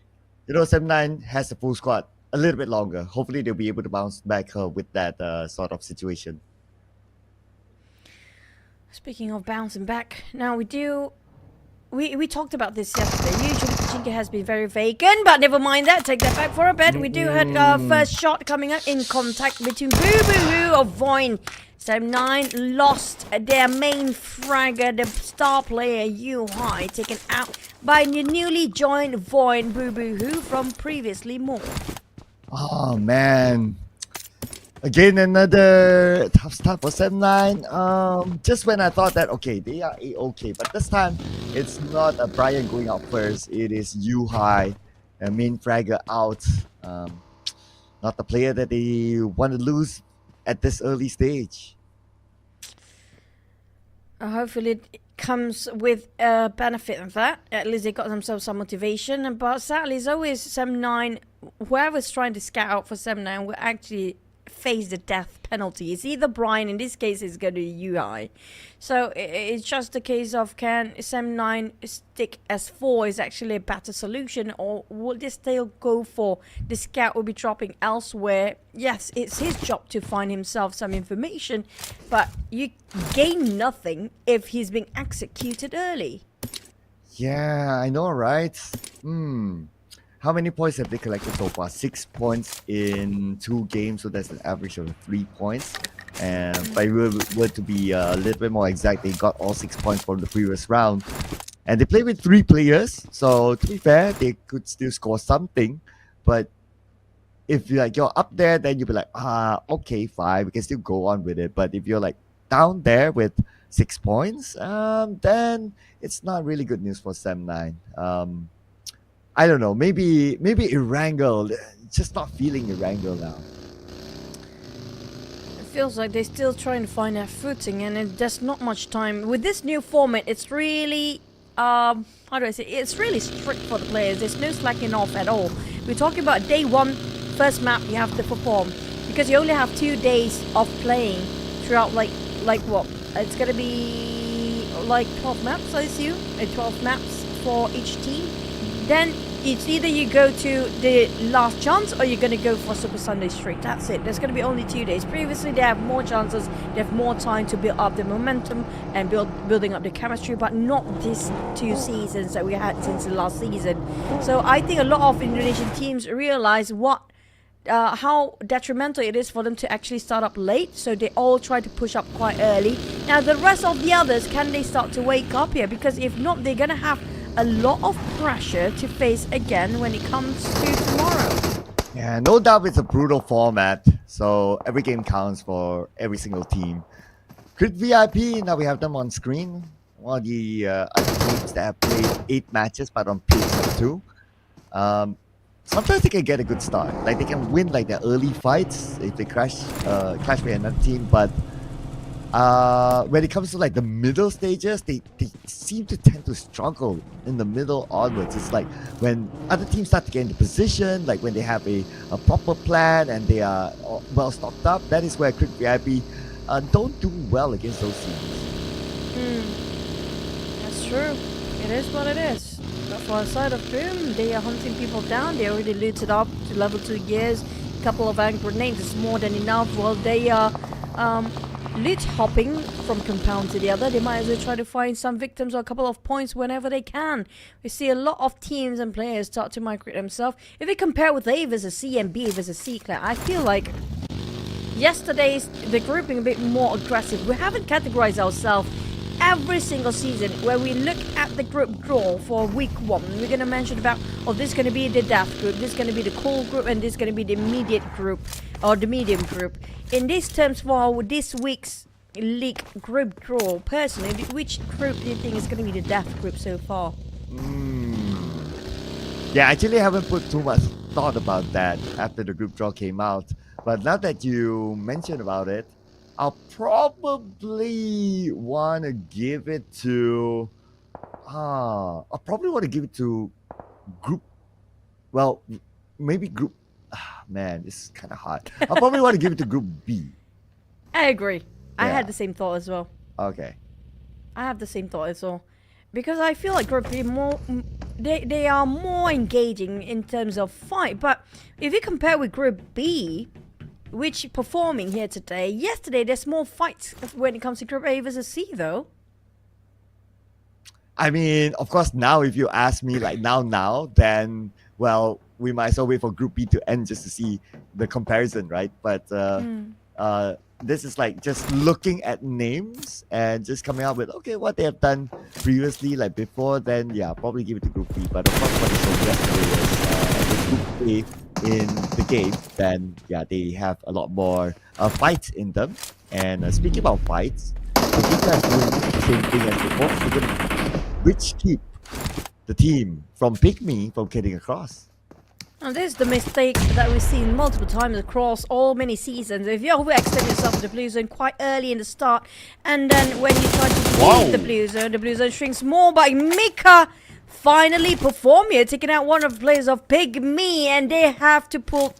7-9 has a full squad a little bit longer. Hopefully they'll be able to bounce back with that sort of situation. Speaking of bouncing back, now we talked about this yesterday. Usually Pachinko has been very vacant, but never mind that. Take that back for a bit. We do have our first shot coming up in contact between Boo of VOIN. 7-9 lost their main fragger, the star player High, taken out by the newly joined VOIN Boo from previously MORPH. Oh man. Again, another tough start for 7-9. Just when I thought that, okay, they are A-okay. But this time, it's not a Brian going out first. It is High, a main fragger out. Not the player that they want to lose at this early stage. Hopefully it comes with a benefit of that. At least they got themselves some motivation. But sadly, it's always 7-9. Whoever's trying to scout out for 7-9 will actually face the death penalty. It's either Brian, in this case it's going to be UI. So it's just a case of, can Sem9 stick as 4 is actually a better solution, or will they still go for the scout will be dropping elsewhere? Yes, it's his job to find himself some information, but you gain nothing if he's being executed early. Yeah, I know, right? How many points have they collected so far? 6 points in 2 games, so that's an average of 3 points. And if I were to be a little bit more exact, they got all 6 points from the previous round. And they played with 3 players, so to be fair, they could still score something. But if you're up there, then you'll be like, okay, fine, we can still go on with it. But if you're like down there with 6 points, then it's not really good news for Sem9. I don't know, maybe Erangel, just not feeling Erangel now. It feels like they're still trying to find their footing, and there's not much time. With this new format, it's really, how do I say, it's really strict for the players. There's no slacking off at all. We're talking about day 1, first map you have to perform, because you only have 2 days of playing throughout, like what? It's gonna be like 12 maps, I assume, 12 maps for each team. Then it's either you go to the last chance or you're going to go for Super Sunday Street. That's it. There's going to be only 2 days. Previously, they have more chances. They have more time to build up the momentum and building up the chemistry, but not these 2 seasons that we had since the last season. So I think a lot of Indonesian teams realize how detrimental it is for them to actually start up late, so they all try to push up quite early. Now, the rest of the others, can they start to wake up here? Because if not, they're going to have a lot of pressure to face again when it comes to tomorrow. Yeah, no doubt it's a brutal format, so every game counts for every single team. Crit VIP, now we have them on screen. One of the other teams that have played 8 matches but on pace of 2. Sometimes they can get a good start. Like, they can win like their early fights if they clash with another team, but when it comes to like the middle stages, they seem to tend to struggle in the middle onwards. It's like when other teams start to get into position, like when they have a proper plan and they are well stocked up, that is where Crit VIP don't do well against those teams. That's true. It is what it is. But for the side of Boom, they are hunting people down. They already looted up to level 2 gears. A couple of hand grenades is more than enough. Well, they are loot hopping from compound to the other. They might as well try to find some victims or a couple of points whenever they can. We see a lot of teams and players start to migrate themselves. If we compare with A versus C and B versus C Clan, I feel like yesterday's the grouping a bit more aggressive. We haven't categorized ourselves every single season. When we look at the group draw for week 1, we're going to mention about, this is going to be the death group, this is going to be the cool group, and this is going to be the immediate group or the medium group. In these terms, for this week's league group draw, personally, which group do you think is going to be the death group so far? Yeah, I actually haven't put too much thought about that after the group draw came out, but now that you mentioned about it, I'll probably want to give it to group, well, maybe group, man, this is kind of hard. I'll probably want to give it to group B. I agree. Yeah. I had the same thought as well. Okay. I have the same thought as well. Because I feel like group B they are more engaging in terms of fight. But if you compare with group B, which performing here today, yesterday there's more fights when it comes to group A versus C though. I mean, of course, now if you ask me like now, then, well, we might as well wait for Group B to end just to see the comparison, right? But this is like just looking at names and just coming up with, okay, what they have done previously, like before, then yeah, probably give it to Group B. But of course, what they showed yesterday was with Group A in the game, then yeah, they have a lot more fights in them. And speaking about fights, the people are doing the same thing as before. They're gonna which keep the team from PIGMY from getting across. And this is the mistake that we've seen multiple times across all many seasons. If you overextend yourself to the blue zone quite early in the start, and then when you try to leave the blue zone shrinks more. But Mika finally perform here, taking out one of the players of PIGMY, and they have to pull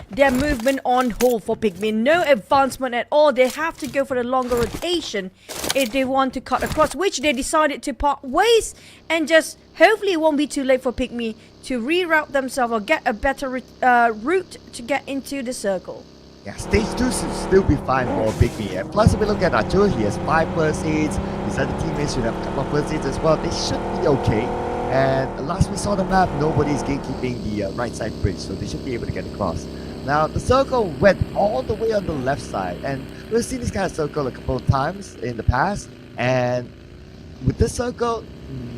their movement on hold for PIGMY. No advancement at all. They have to go for the longer rotation if they want to cut across, which they decided to part ways, and just hopefully it won't be too late for PIGMY to reroute themselves or get a better route to get into the circle. Yeah, stage 2 should still be fine for PIGMY. And plus, if we look at Arthur, he has 5 first aids. His other teammates should have a couple of first aids as well. They should be okay. And last we saw the map, nobody's gatekeeping the right side bridge, so they should be able to get across. Now, the circle went all the way on the left side, and we've seen this kind of circle a couple of times in the past. And with this circle,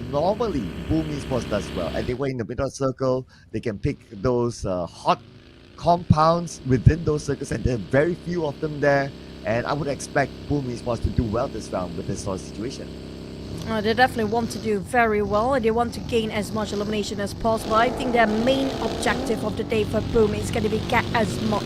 normally BOOM Esports does well. And they were in the middle of the circle, they can pick those hot compounds within those circles, and there are very few of them there. And I would expect BOOM Esports to do well this round with this sort of situation. They definitely want to do very well. They want to gain as much elimination as possible. I think their main objective of the day for BOOM is going to be get as much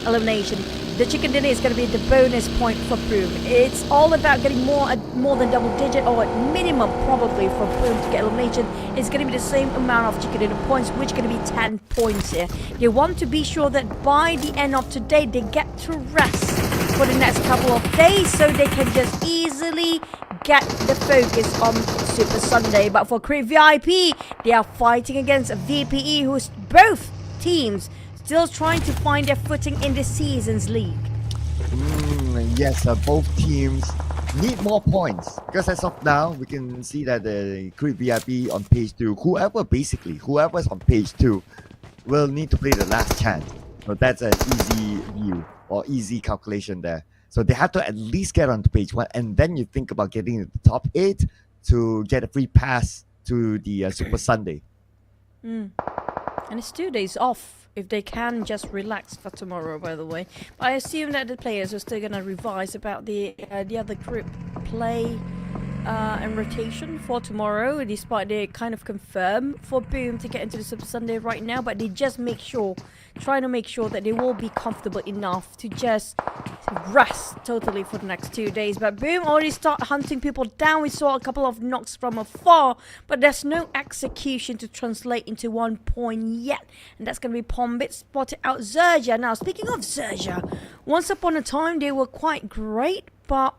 elimination. The chicken dinner is going to be the bonus point for BOOM. It's all about getting more than double digit, or at minimum probably for BOOM to get elimination. It's going to be the same amount of chicken dinner points, which is going to be 10 points here. They want to be sure that by the end of today they get to rest for the next couple of days, so they can just easily get the focus on Super Sunday. But for Creep VIP, they are fighting against VPE, who's both teams still trying to find their footing in this season's league. Yes, both teams need more points, because as of now we can see that the Creep VIP on page 2, whoever's on page 2 will need to play the last chance. So that's an easy view or easy calculation there. So they have to at least get onto page 1, and then you think about getting into the top 8 to get a free pass to the Super Sunday. And it's 2 days off if they can just relax for tomorrow, by the way. But I assume that the players are still going to revise about the other group play and rotation for tomorrow, despite they kind of confirm for BOOM to get into the Super Sunday right now. But they just trying to make sure that they will be comfortable enough to just rest totally for the next 2 days. But BOOM already start hunting people down. We saw a couple of knocks from afar, but there's no execution to translate into 1 point yet. And that's going to be Pombit spotted out XERXIA. Now, speaking of XERXIA, once upon a time they were quite great, but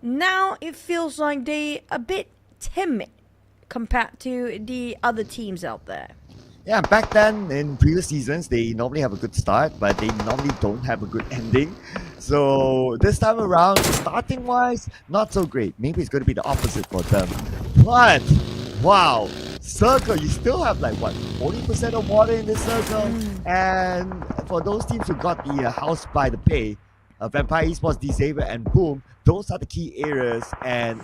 now it feels like they a bit timid compared to the other teams out there. Yeah, back then in previous seasons, they normally have a good start, but they normally don't have a good ending. So this time around, starting wise, not so great. Maybe it's going to be the opposite for them. But wow, circle, you still have like what, 40% of water in this circle. And for those teams who got the house by the pay, Vampire Esports, Disable, and BOOM, those are the key areas. And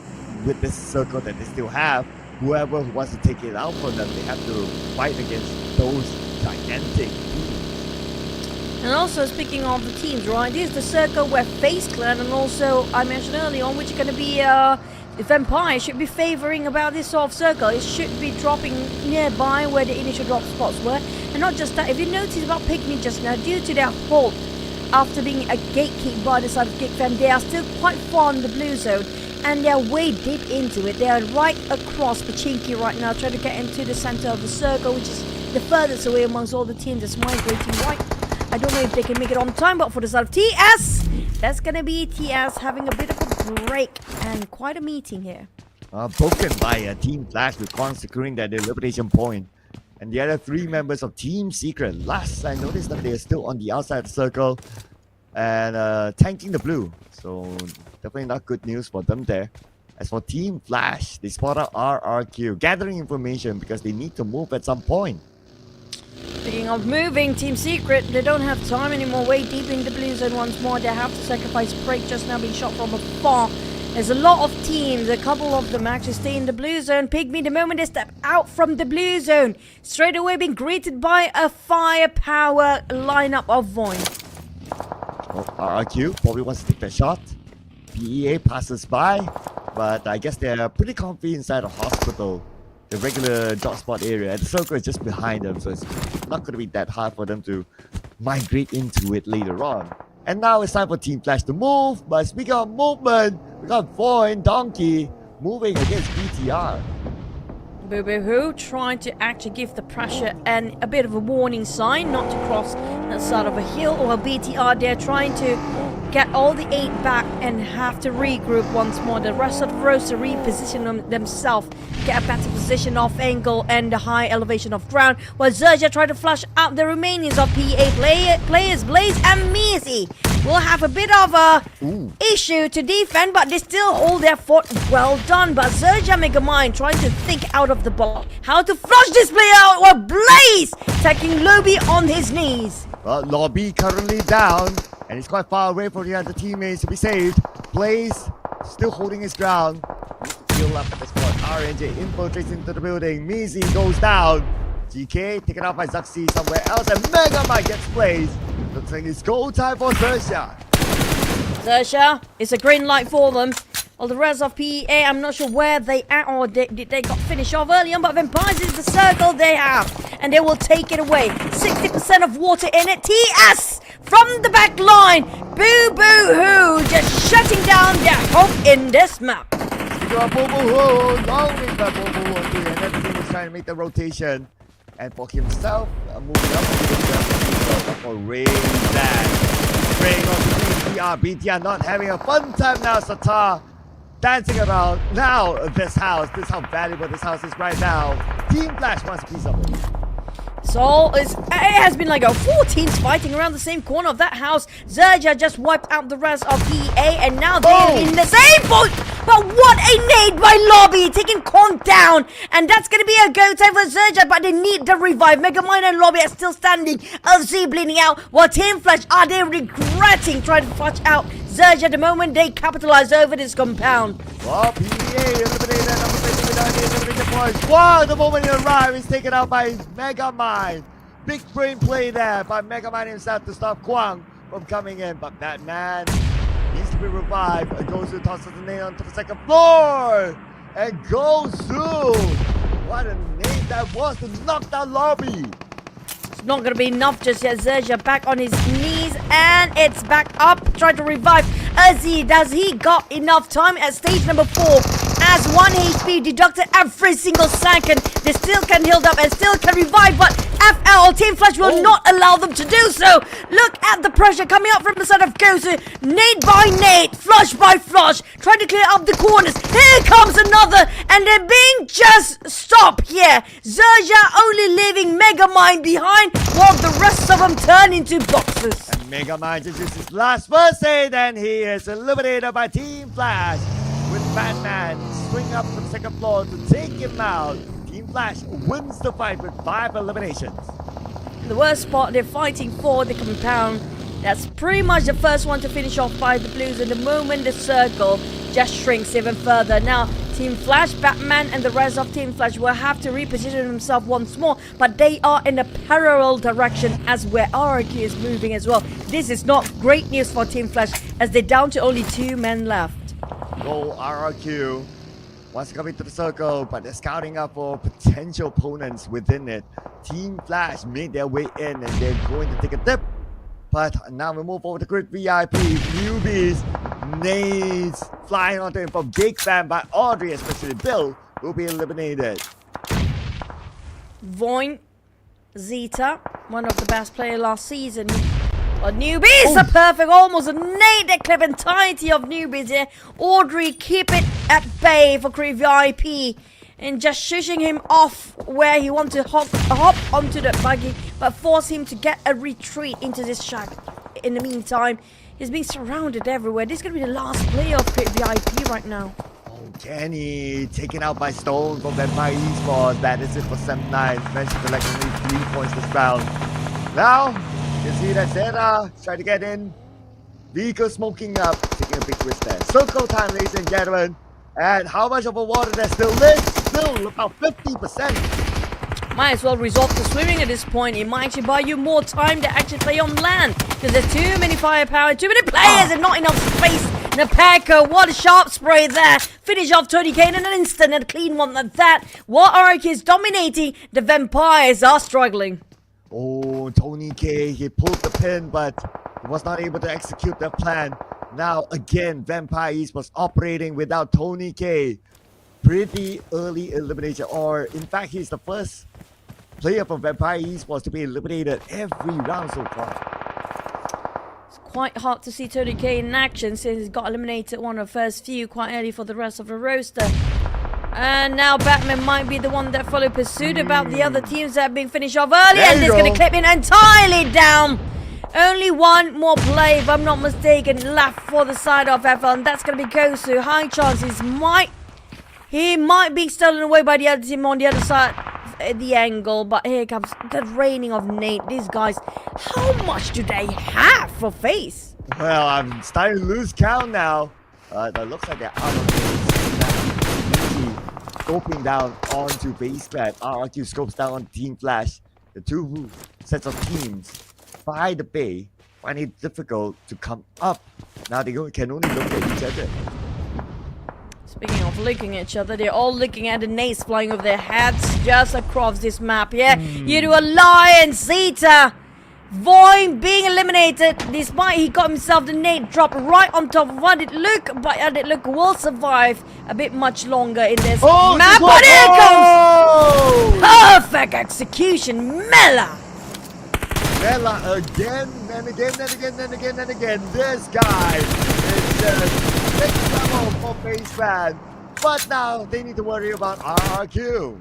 with this circle that they still have, whoever wants to take it out for them, they have to fight against those gigantic teams. And also, speaking of the teams, right, this is the circle where FaZe Clan, and also I mentioned earlier on, which is going to be Vampire should be favoring about this sort of circle. It should be dropping nearby where the initial drop spots were. And not just that, if you notice about PIGMY just now, due to their halt after being a gatekeep by the side of GEEK Fam, they are still quite far in the blue zone. And they're way deep into it. They are right across Pachinki right now, trying to get into the center of the circle, which is the furthest away amongst all the teams that's migrating right. I don't know if they can make it on time, but for the side of TS, that's going to be TS having a bit of a break and quite a meeting here. Broken by Team Flash with Con securing their elimination point. And the other 3 members of Team Secret, last I noticed that they are still on the outside of the circle and tanking the blue. So definitely not good news for them there. As for Team Flash, they spotted RRQ, gathering information because they need to move at some point. Speaking of moving, Team Secret, they don't have time anymore. Way deep in the blue zone once more. They have to sacrifice Break, just now being shot from afar. There's a lot of teams, a couple of them actually stay in the blue zone. PIGMY, the moment they step out from the blue zone, straight away being greeted by a firepower lineup of VOIN. Well, RRQ probably wants to take the shot. PEA passes by, but I guess they're pretty comfy inside a hospital, the regular drop spot area. And the circle is just behind them, so it's not going to be that hard for them to migrate into it later on. And now it's time for Team Flash to move. But speaking of movement, we got VOIN, Donkey moving against BTR. Boo-boo-hoo trying to actually give the pressure and a bit of a warning sign not to cross that side of a hill, while BTR there trying to get all the 8 back and have to regroup once more. The rest of the roster reposition themselves, get a better position off angle and the high elevation of ground, while XERXIA try to flush out the remainings of PA players. Blaze and Mizzy will have a bit of a issue to defend, but they still hold their fort. Well done, but XERXIA Megamind trying to think out of the box how to flush this player out, while Blaze taking Lobby on his knees. Well, Lobby currently down, and he's quite far away from the other teammates to be saved. Blaze still holding his ground. Still up at this point. RNJ infiltrates into the building. Mizzy goes down. GK taken out by Zuxi somewhere else, and Megamind gets Blaze. Looks like it's goal time for XERXIA. XERXIA, it's a green light for them. Well, the rest of PEA, I'm not sure where they are, or they got finished off early on, but Vampires is the circle they have, and they will take it away. 60% of water in it. TS from the back line. Boo-boo-hoo, just shutting down their hope in this map. Boo-boo-hoo, long way by Boo-boo-hoo, and everything is trying to make the rotation. And for himself, moving up for Ray that. Spraying on the BTR not having a fun time now. Satar dancing around. Now this house, this is how valuable this house is right now. Team Flash wants a piece of it. So it has been like 4 teams fighting around the same corner of that house. XERXIA just wiped out the rest of PA, and now they're in the same point. But what a nade by Lobby, taking Con down, and that's gonna be a go time for XERXIA. But they need the revive. Megamind and Lobby are still standing. LC bleeding out, while Team Flash are they regretting trying to flush out XERXIA the moment they capitalize over this compound. Well, PA eliminated number 50 without the eliminated points. Wow, the moment he arrived, he's taken out by Megamind. Big brain play there by Megamind himself to stop Kwang from coming in. But Batman needs to be revived. Gozu tosses the nade onto the second floor. And Gozu, what a nade that was to knock down Lobby. It's not going to be enough just yet. XERXIA back on his knees, and it's back up. Trying to revive. Does he got enough time at stage number 4? As 1 HP deducted every single second. They still can heal up and still can revive, but FL Team Flash will not allow them to do so. Look at the pressure coming up from the side of Gozu. Nade by nade, flush by flush, trying to clear up the corners. Here comes another, and they're being just stopped here. XERXIA only leaving Megamind behind, while the rest of them turn into boxes. And Megamind just uses his last first aid, and he is eliminated by Team Flash. With Batman swing up from the second floor to take him out. Team Flash wins the fight with 5 eliminations. The worst spot they're fighting for, the compound. That's pretty much the first one to finish off by the Blues, and the moment the circle just shrinks even further. Now, Team Flash, Batman, and the rest of Team Flash will have to reposition themselves once more, but they are in a parallel direction as where RRQ is moving as well. This is not great news for Team Flash, as they're down to only 2 men left. Go RRQ wants to come into the circle, but they're scouting up for potential opponents within it. Team Flash made their way in, and they're going to take a dip. But now we move over to Grid VIP. Newbies, nades flying onto him from Geek Fan by Audrey, especially Bill, will be eliminated. VOIN, Zeta, one of the best players last season. But Newbies are perfect, almost a nade that clip entirety of Newbies here. Audrey keep it at bay for Grid VIP, and just shushing him off where he wants to hop onto the buggy, but force him to get a retreat into this shack. In the meantime, he's being surrounded everywhere. This is going to be the last player of Grid VIP right now. Kenny taken out by Stone from Vampire Esports. That is it for Sem 9. Managed to collect only 3 points this round. Now, you see that Zeta trying to get in. Vehicle smoking up, taking a big twist there. Circle time, ladies and gentlemen. And how much of a water there's still left? Still about 50%. Might as well resort to swimming at this point. It might actually buy you more time to actually play on land, because there's too many firepower, too many players, and not enough space. Napaka, what a sharp spray there. Finish off Tony Kane in an instant, and a clean one like that. While RRQ is dominating, the Vampires are struggling. Oh, Tony K, he pulled the pin, but he was not able to execute their plan. Now, again, Vampire Esports operating without Tony K. pretty early elimination, or in fact, he's the first player from Vampire Esports to be eliminated every round so far. It's quite hard to see TODAK in action since he's got eliminated one of the first few quite early for the rest of the roster. And now Batman might be the one that follow pursuit about the other teams that have been finished off early, There and you it's going go. to clip in entirely down. Only one more play, if I'm not mistaken, left for the side of FL, and that's going to be GEEK. High chances he might be stolen away by the other team on the other side at the angle, but here comes the raining of nade. These guys, how much do they have for FaZe? Well, I'm starting to lose count now. It looks like they're out of phase. Scoping down onto FaZe Clan. RRQ scopes down on Team Flash. The two sets of teams by the bay find it difficult to come up. Now they can only look at each other. Speaking of looking at each other, they're all looking at the nades flying over their heads just across this map, yeah? YOODO Alliance, Zeta, VOIN being eliminated despite he got himself the nade drop right on top of what it look, but it look will survive a bit much longer in this map. But here comes perfect execution, Mela. Mela again and again and again and again and again. This guy is just next level for FaZe Clan. But now they need to worry about RRQ.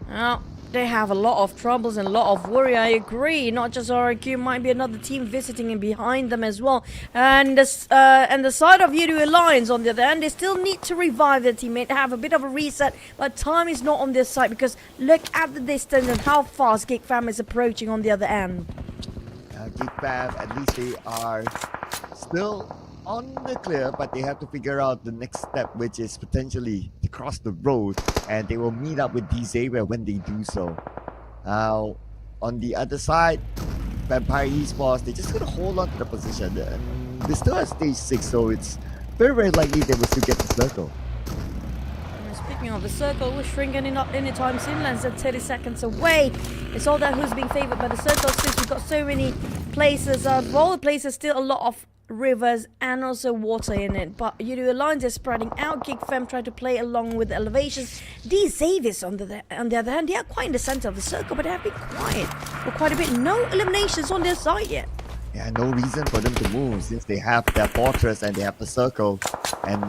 Well, they have a lot of troubles and a lot of worry, I agree. Not just RRQ, might be another team visiting in behind them as well. And the side of YOODO Alliance, on the other hand, they still need to revive their teammate, have a bit of a reset, but time is not on their side because look at the distance and how fast GEEK Fam is approaching on the other end. GEEK Fam, at least they are still on the clear, but they have to figure out the next step, which is potentially to cross the road, and they will meet up with XERXIA when they do so. Now, on the other side, Vampire Esports, they're just going to hold on to the position. And they still at stage 6, so it's very, very likely they will still get the circle. And speaking of the circle, we're shrinking up anytime soon, less than 30 seconds away. It's all that who's being favored by the circle since we've got so many places. Of all the places, still a lot of rivers and also water in it, but YOODO Alliance is spreading out. GEEK Fam try to play along with the elevations. These Xaviers on the other hand, they are quite in the center of the circle, but they have been quiet for quite a bit. No eliminations on their side yet. Yeah, no reason for them to move since they have their fortress and they have the circle, and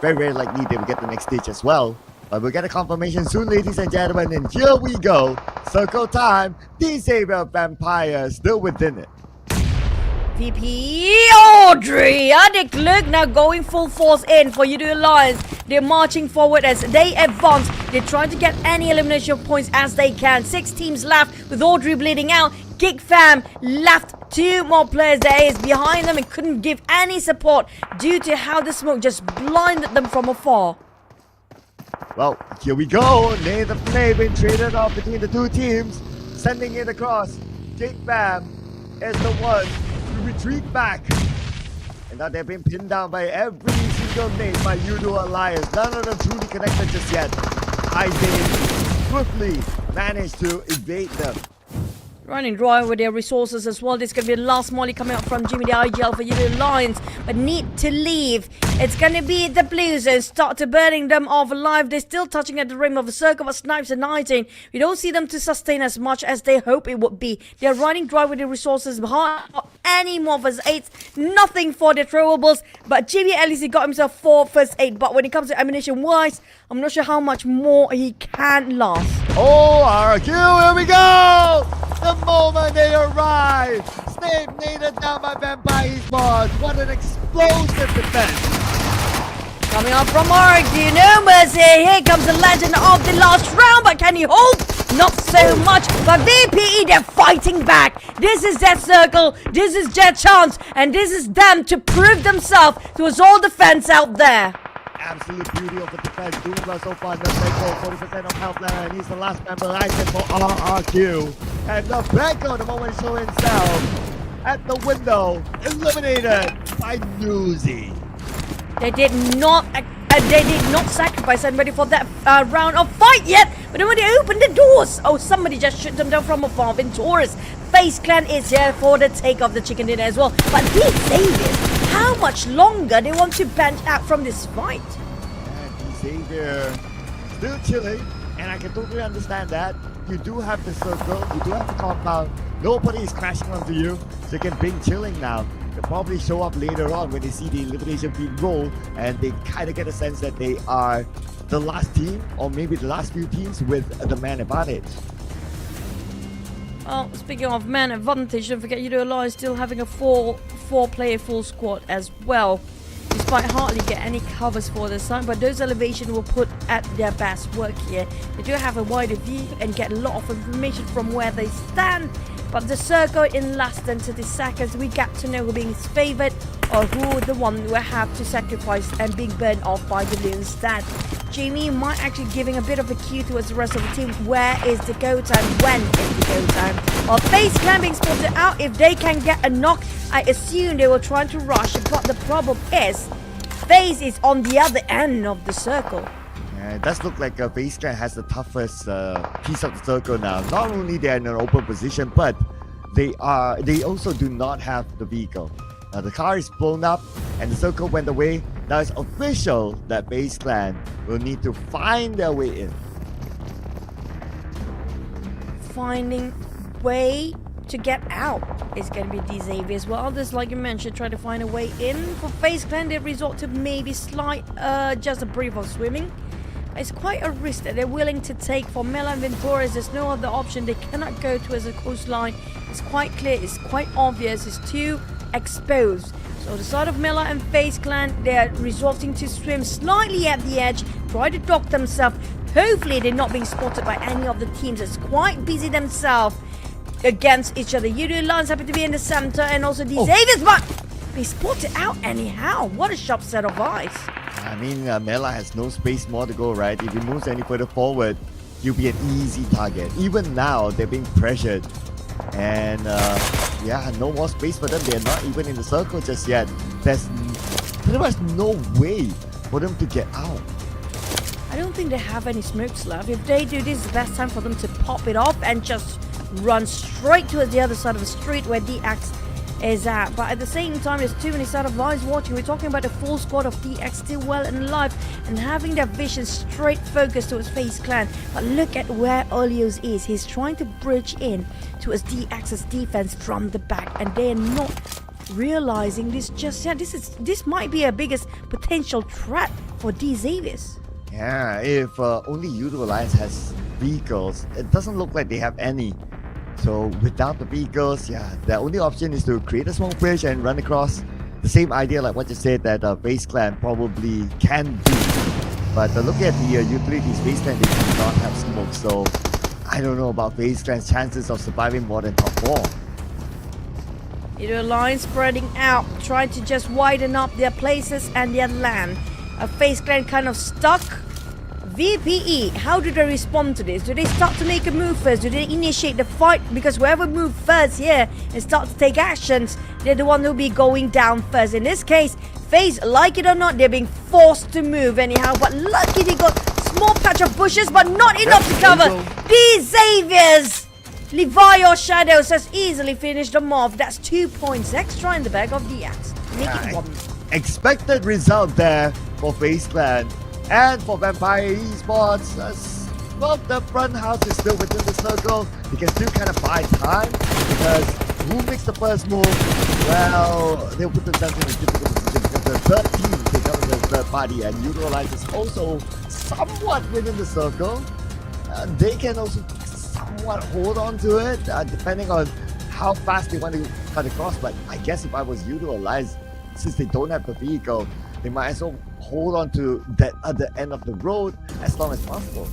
very, very likely they will get the next stage as well. But we'll get a confirmation soon, ladies and gentlemen, and here we go. Circle time. XERXIA Vampire still within it. VP Audrey, Adik look now going full force in for YOODO Alliance. They're marching forward as they advance. They're trying to get any elimination points as they can. 6 teams left with Audrey bleeding out. GEEK Fam left 2 more players. There is behind them and couldn't give any support due to how the smoke just blinded them from afar. Well, here we go. The play being traded off between the two teams, sending it across. GEEK Fam is the one to retreat back. And now they've been pinned down by every single name by YOODO Alliance. None of them truly connected just yet. IQOO swiftly managed to evade them. Running dry with their resources as well. This is going to be the last molly coming out from Jimmy the IGL for YOODO Alliance, but need to leave. It's going to be the Blues and start to burning them off alive. They're still touching at the rim of the circle, but Snipes are 19. We don't see them to sustain as much as they hope it would be. They're running dry with their resources behind any more first aids. Nothing for their throwables, but Jimmy at least he got himself 4 first aid. But when it comes to ammunition wise, I'm not sure how much more he can last. Oh, RQ, here we go! The moment they arrive, Snape nated down by Vampire Esports. What an explosive defense! Coming up from RQ, no mercy. Here comes the legend of the last round, but can he hold? Not so much, but VPE, they're fighting back. This is their circle, this is their chance, and this is them to prove themselves towards all the fans out there. Absolute beauty of the defense. Doing well so far. Nubeko, 40% of health left, and he's the last member item for RRQ. And Nubeko, the moment he showed himself at the window, eliminated by Newsy. They did not sacrifice anybody for that round of fight yet. But then when they opened the doors, oh, somebody just shot them down from afar. Venturas, FaZe Clan is here for the take of the chicken dinner as well. But these Xaviers, how much longer they want to bench out from this fight? Xavier still chilling, and I can totally understand that. You do have the circle, you do have the compound, nobody is crashing onto you, so you can bring chilling now. They'll probably show up later on when they see the elimination being rolled, and they kind of get a sense that they are the last team, or maybe the last few teams with the man advantage. Well, speaking of man advantage, don't forget YOODO Alliance still having a four-player full squad as well. Despite hardly get any covers for this side, but those elevation will put at their best work here. They do have a wider view and get a lot of information from where they stand. But the circle in less than 30 seconds, we get to know who being favored or who the one will have to sacrifice and being burned off by the blue instead. Jamie might actually giving a bit of a cue towards the rest of the team. Where is the go time? When is the go time? While FaZe Clan being spotted out, if they can get a knock, I assume they will try to rush. But the problem is, FaZe is on the other end of the circle. Yeah, it does look like FaZe Clan has the toughest piece of the circle now. Not only they're in an open position, but they also do not have the vehicle. Now the car is blown up and the circle went away. Now it's official that FaZe Clan will need to find their way in. Finding way to get out is going to be these Xaviers. Well, others, like you mentioned, try to find a way in. For FaZe Clan, they resort to maybe just a brief of swimming. It's quite a risk that they're willing to take. For Mela and Ventores, there's no other option. They cannot go to as a coastline. It's quite clear, it's quite obvious, it's too exposed. So the side of Mela and FaZe Clan, they're resorting to swim slightly at the edge, try to dock themselves. Hopefully they're not being spotted by any of the teams that's quite busy themselves against each other. YOODO Alliance happen to be in the center, and also these Xaviers, but they spotted out anyhow. What a sharp set of eyes. I mean, Mela has no space more to go, right? If he moves any further forward, he'll be an easy target. Even now, they're being pressured. And yeah, no more space for them. They're not even in the circle just yet. There's pretty much no way for them to get out. I don't think they have any smokes left. If they do, this is the best time for them to pop it off and just run straight towards the other side of the street where DX is at. But at the same time, there's too many side of eyes watching. We're talking about the full squad of DX still well and alive and having their vision straight focused towards FaZe Clan. But look at where Olios is. He's trying to bridge in towards DX's defense from the back, and they're not realizing this just yet. This might be a biggest potential threat for these Xaviers. Yeah, if only YOODO Alliance has vehicles, it doesn't look like they have any. So without the vehicles, yeah, the only option is to create a small bridge and run across. The same idea like what you said that FaZe Clan probably can do. But looking at the utilities, FaZe Clan, they do not have smoke. So I don't know about FaZe Clan's chances of surviving more than top 4. YOODO Alliance spreading out, trying to just widen up their places and their land. FaZe Clan kind of stuck. VPE, how do they respond to this? Do they start to make a move first? Do they initiate the fight? Because whoever moves first here and start to take actions, they're the one who'll be going down first. In this case, FaZe, like it or not, they're being forced to move anyhow. But lucky they got small patch of bushes, but not enough to cover. These Xaviers! Levi or Shadows has easily finished them off. That's 2 points extra in the bag of DX. Make it 1. Expected result there for FaZe Clan. And for Vampire Esports, well, the front house is still within the circle. They can still kind of buy time, because who makes the first move? Well, they'll put themselves in a difficult position because the third team takes out the third party, and YOODO Alliance is also somewhat within the circle. They can also somewhat hold on to it, depending on how fast they want to cut across. But I guess if I was YOODO Alliance, since they don't have the vehicle, they might as well hold on to that other end of the road as long as possible.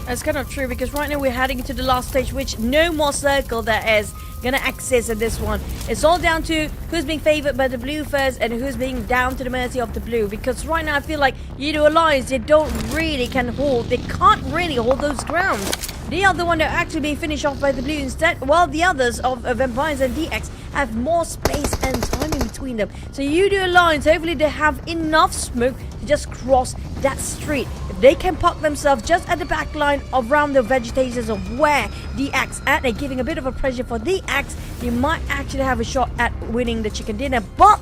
That's kind of true, because right now we're heading into the last stage, which no more circle that is gonna access in this one. It's all down to who's being favored by the blue first and who's being down to the mercy of the blue. Because right now I feel like YOODO Alliance, they can't really hold those grounds. They are the one that are actually being finished off by the blue instead, while the others of Vampires and DX have more space and time in between them. So YOODO Alliance, hopefully they have enough smoke to just cross that street. If they can park themselves just at the back line around the vegetations of where DX at, they're giving a bit of a pressure for DX, they might actually have a shot at winning the chicken dinner. But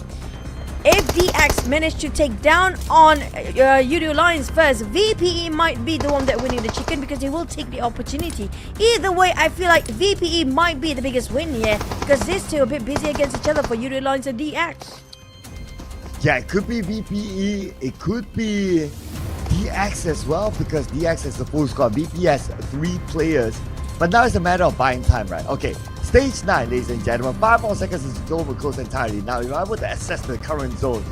if DX manage to take down on YOODO Lions first, VPE might be the one that winning the chicken because they will take the opportunity. Either way, I feel like VPE might be the biggest win here because these two are a bit busy against each other for YOODO Lions and DX. Yeah, it could be VPE, it could be DX as well because DX has the full squad. VPE has 3 players. But now it's a matter of buying time, right? Okay, stage 9, ladies and gentlemen. 5 more seconds is the zone will close entirely. Now, if I were to assess the current zone,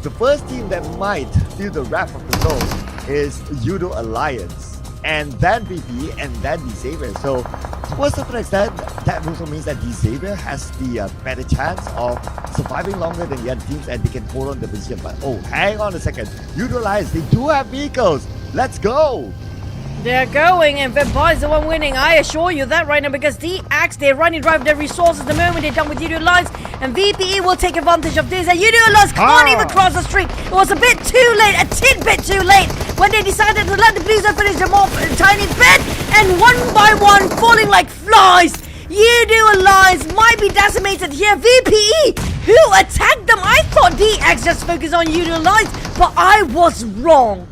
the first team that might feel the wrath of the zone is YOODO Alliance, and then VPE, and then Xavier. So, to a certain extent, that also means that Xavier has the better chance of surviving longer than the other teams, and they can hold on the position. But oh, hang on a second. YOODO Alliance, they do have vehicles. Let's go. They're going, and Vampire is the one winning. I assure you that right now because DX, they're running drive their resources the moment they're done with YOODO Lions, and VPE will take advantage of this. And YOODO Lions can't even cross the street. It was a bit too late, a tidbit too late, when they decided to let the Blues finish them off a tiny bit, and one by one, falling like flies. YOODO Lions might be decimated here. VPE, who attacked them? I thought DX just focused on YOODO Lions, but I was wrong.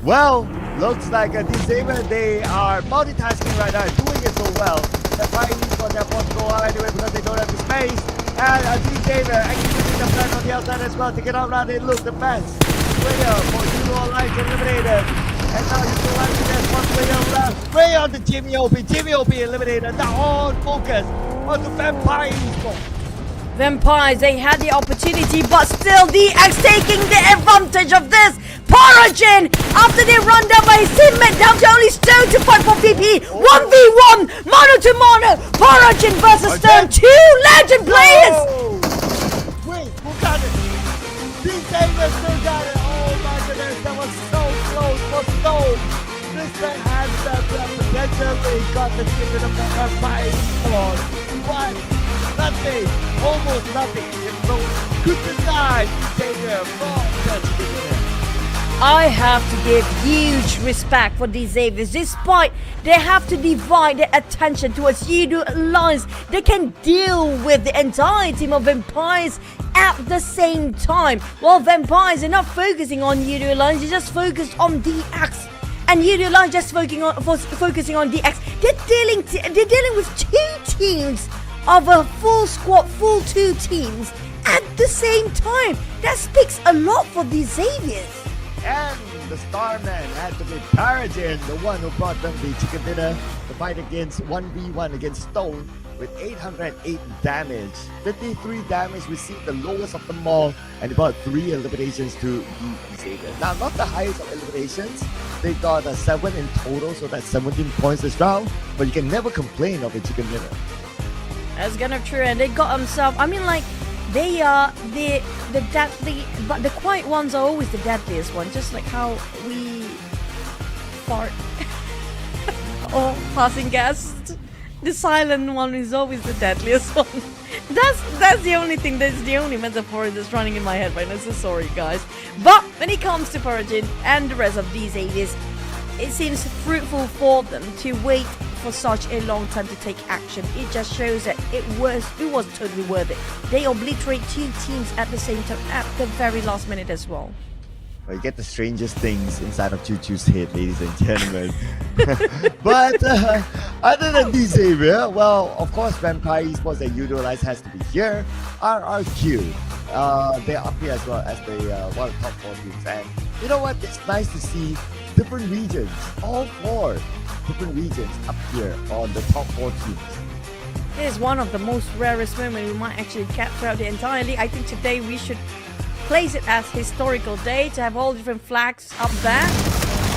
Well, looks like Xavier, they are multitasking right now, doing it so well. The fighting for their first goal out anyway because they don't have the space. And Xavier executing the plan on the outside as well to get out around it. Look, the best player for YOODO Alliance eliminated. And now YOODO Alliance, there's one player left. Spray on the Jimmy OP. Jimmy OP eliminated. Now all focus on the Vampire Esports. Vampires, they had the opportunity, but still DX taking the advantage of this. Paragin, after they run down by his teammate, down to only Stone to fight for VP. 1v1, mono to mono. Paragin versus Stone, 2 legend players. Wait, who got it? Xavier still got it. Oh my goodness, that was so close for Stone. This man has the potentially got the ticket of the Vampire Esports. But nothing, almost nothing. So could deny Xavier from the ticket. I have to give huge respect for these Xaviers. Despite they have to divide their attention towards YOODO Alliance, they can deal with the entire team of Vampires at the same time. While Vampires are not focusing on YOODO Alliance, they're just focused on DX. And YOODO Alliance just focusing on DX. They're dealing with 2 teams of a full squad, full 2 teams at the same time. That speaks a lot for these Xaviers. And the Starman had to be Paragin, the one who brought them the chicken dinner to fight against 1v1 against Stone with 808 damage. 53 damage, received the lowest of them all, and about 3 eliminations to the Xavier. Now, not the highest of eliminations. They got 7 in total, so that's 17 points this round, but you can never complain of a chicken dinner. That's kind of true, and they got themselves, I mean, like, they are the deadly, but the quiet ones are always the deadliest one, just like how we fart or passing gas. The silent one is always the deadliest one. That's the only thing, that's the only metaphor that's running in my head right now, so sorry guys. But when it comes to Paragin and the rest of these areas, it seems fruitful for them to wait for such a long time to take action. It just shows that it was totally worth it. They obliterate 2 teams at the same time at the very last minute as well. Well, you get the strangest things inside of Choo Choo's head, ladies and gentlemen. But other than this Xavier, well, of course, Vampire Esports and YOODO Alliance has to be here. RRQ, they're up here as well as one of the top 4 teams. And you know what? It's nice to see different regions, all 4 different regions up here on the top 4 teams. It is one of the most rarest moments we might actually capture out the entirely. I think today we should place it as historical day to have all different flags up there,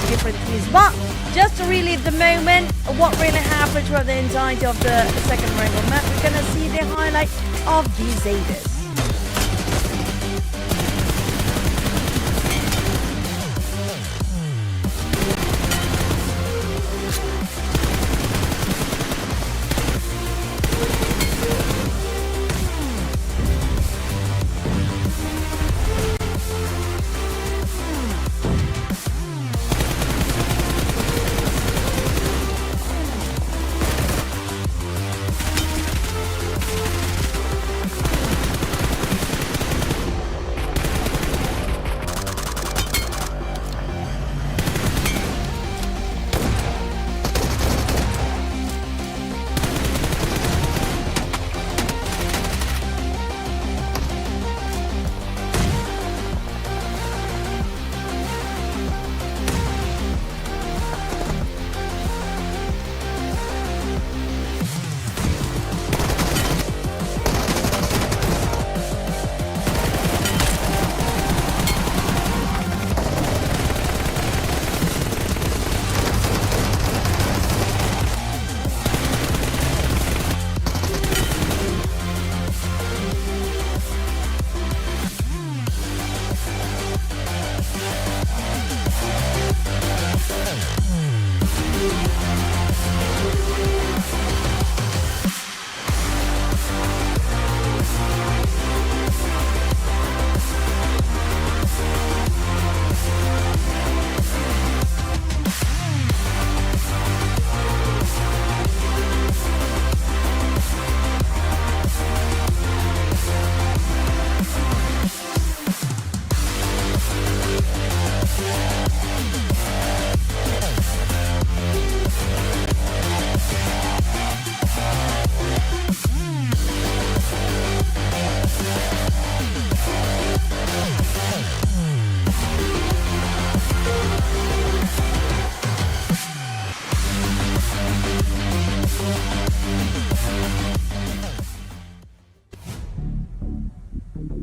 different teams. But just to relive the moment, what really happened throughout the entirety of the second Erangel map, we're gonna see the highlight of these Xaviers.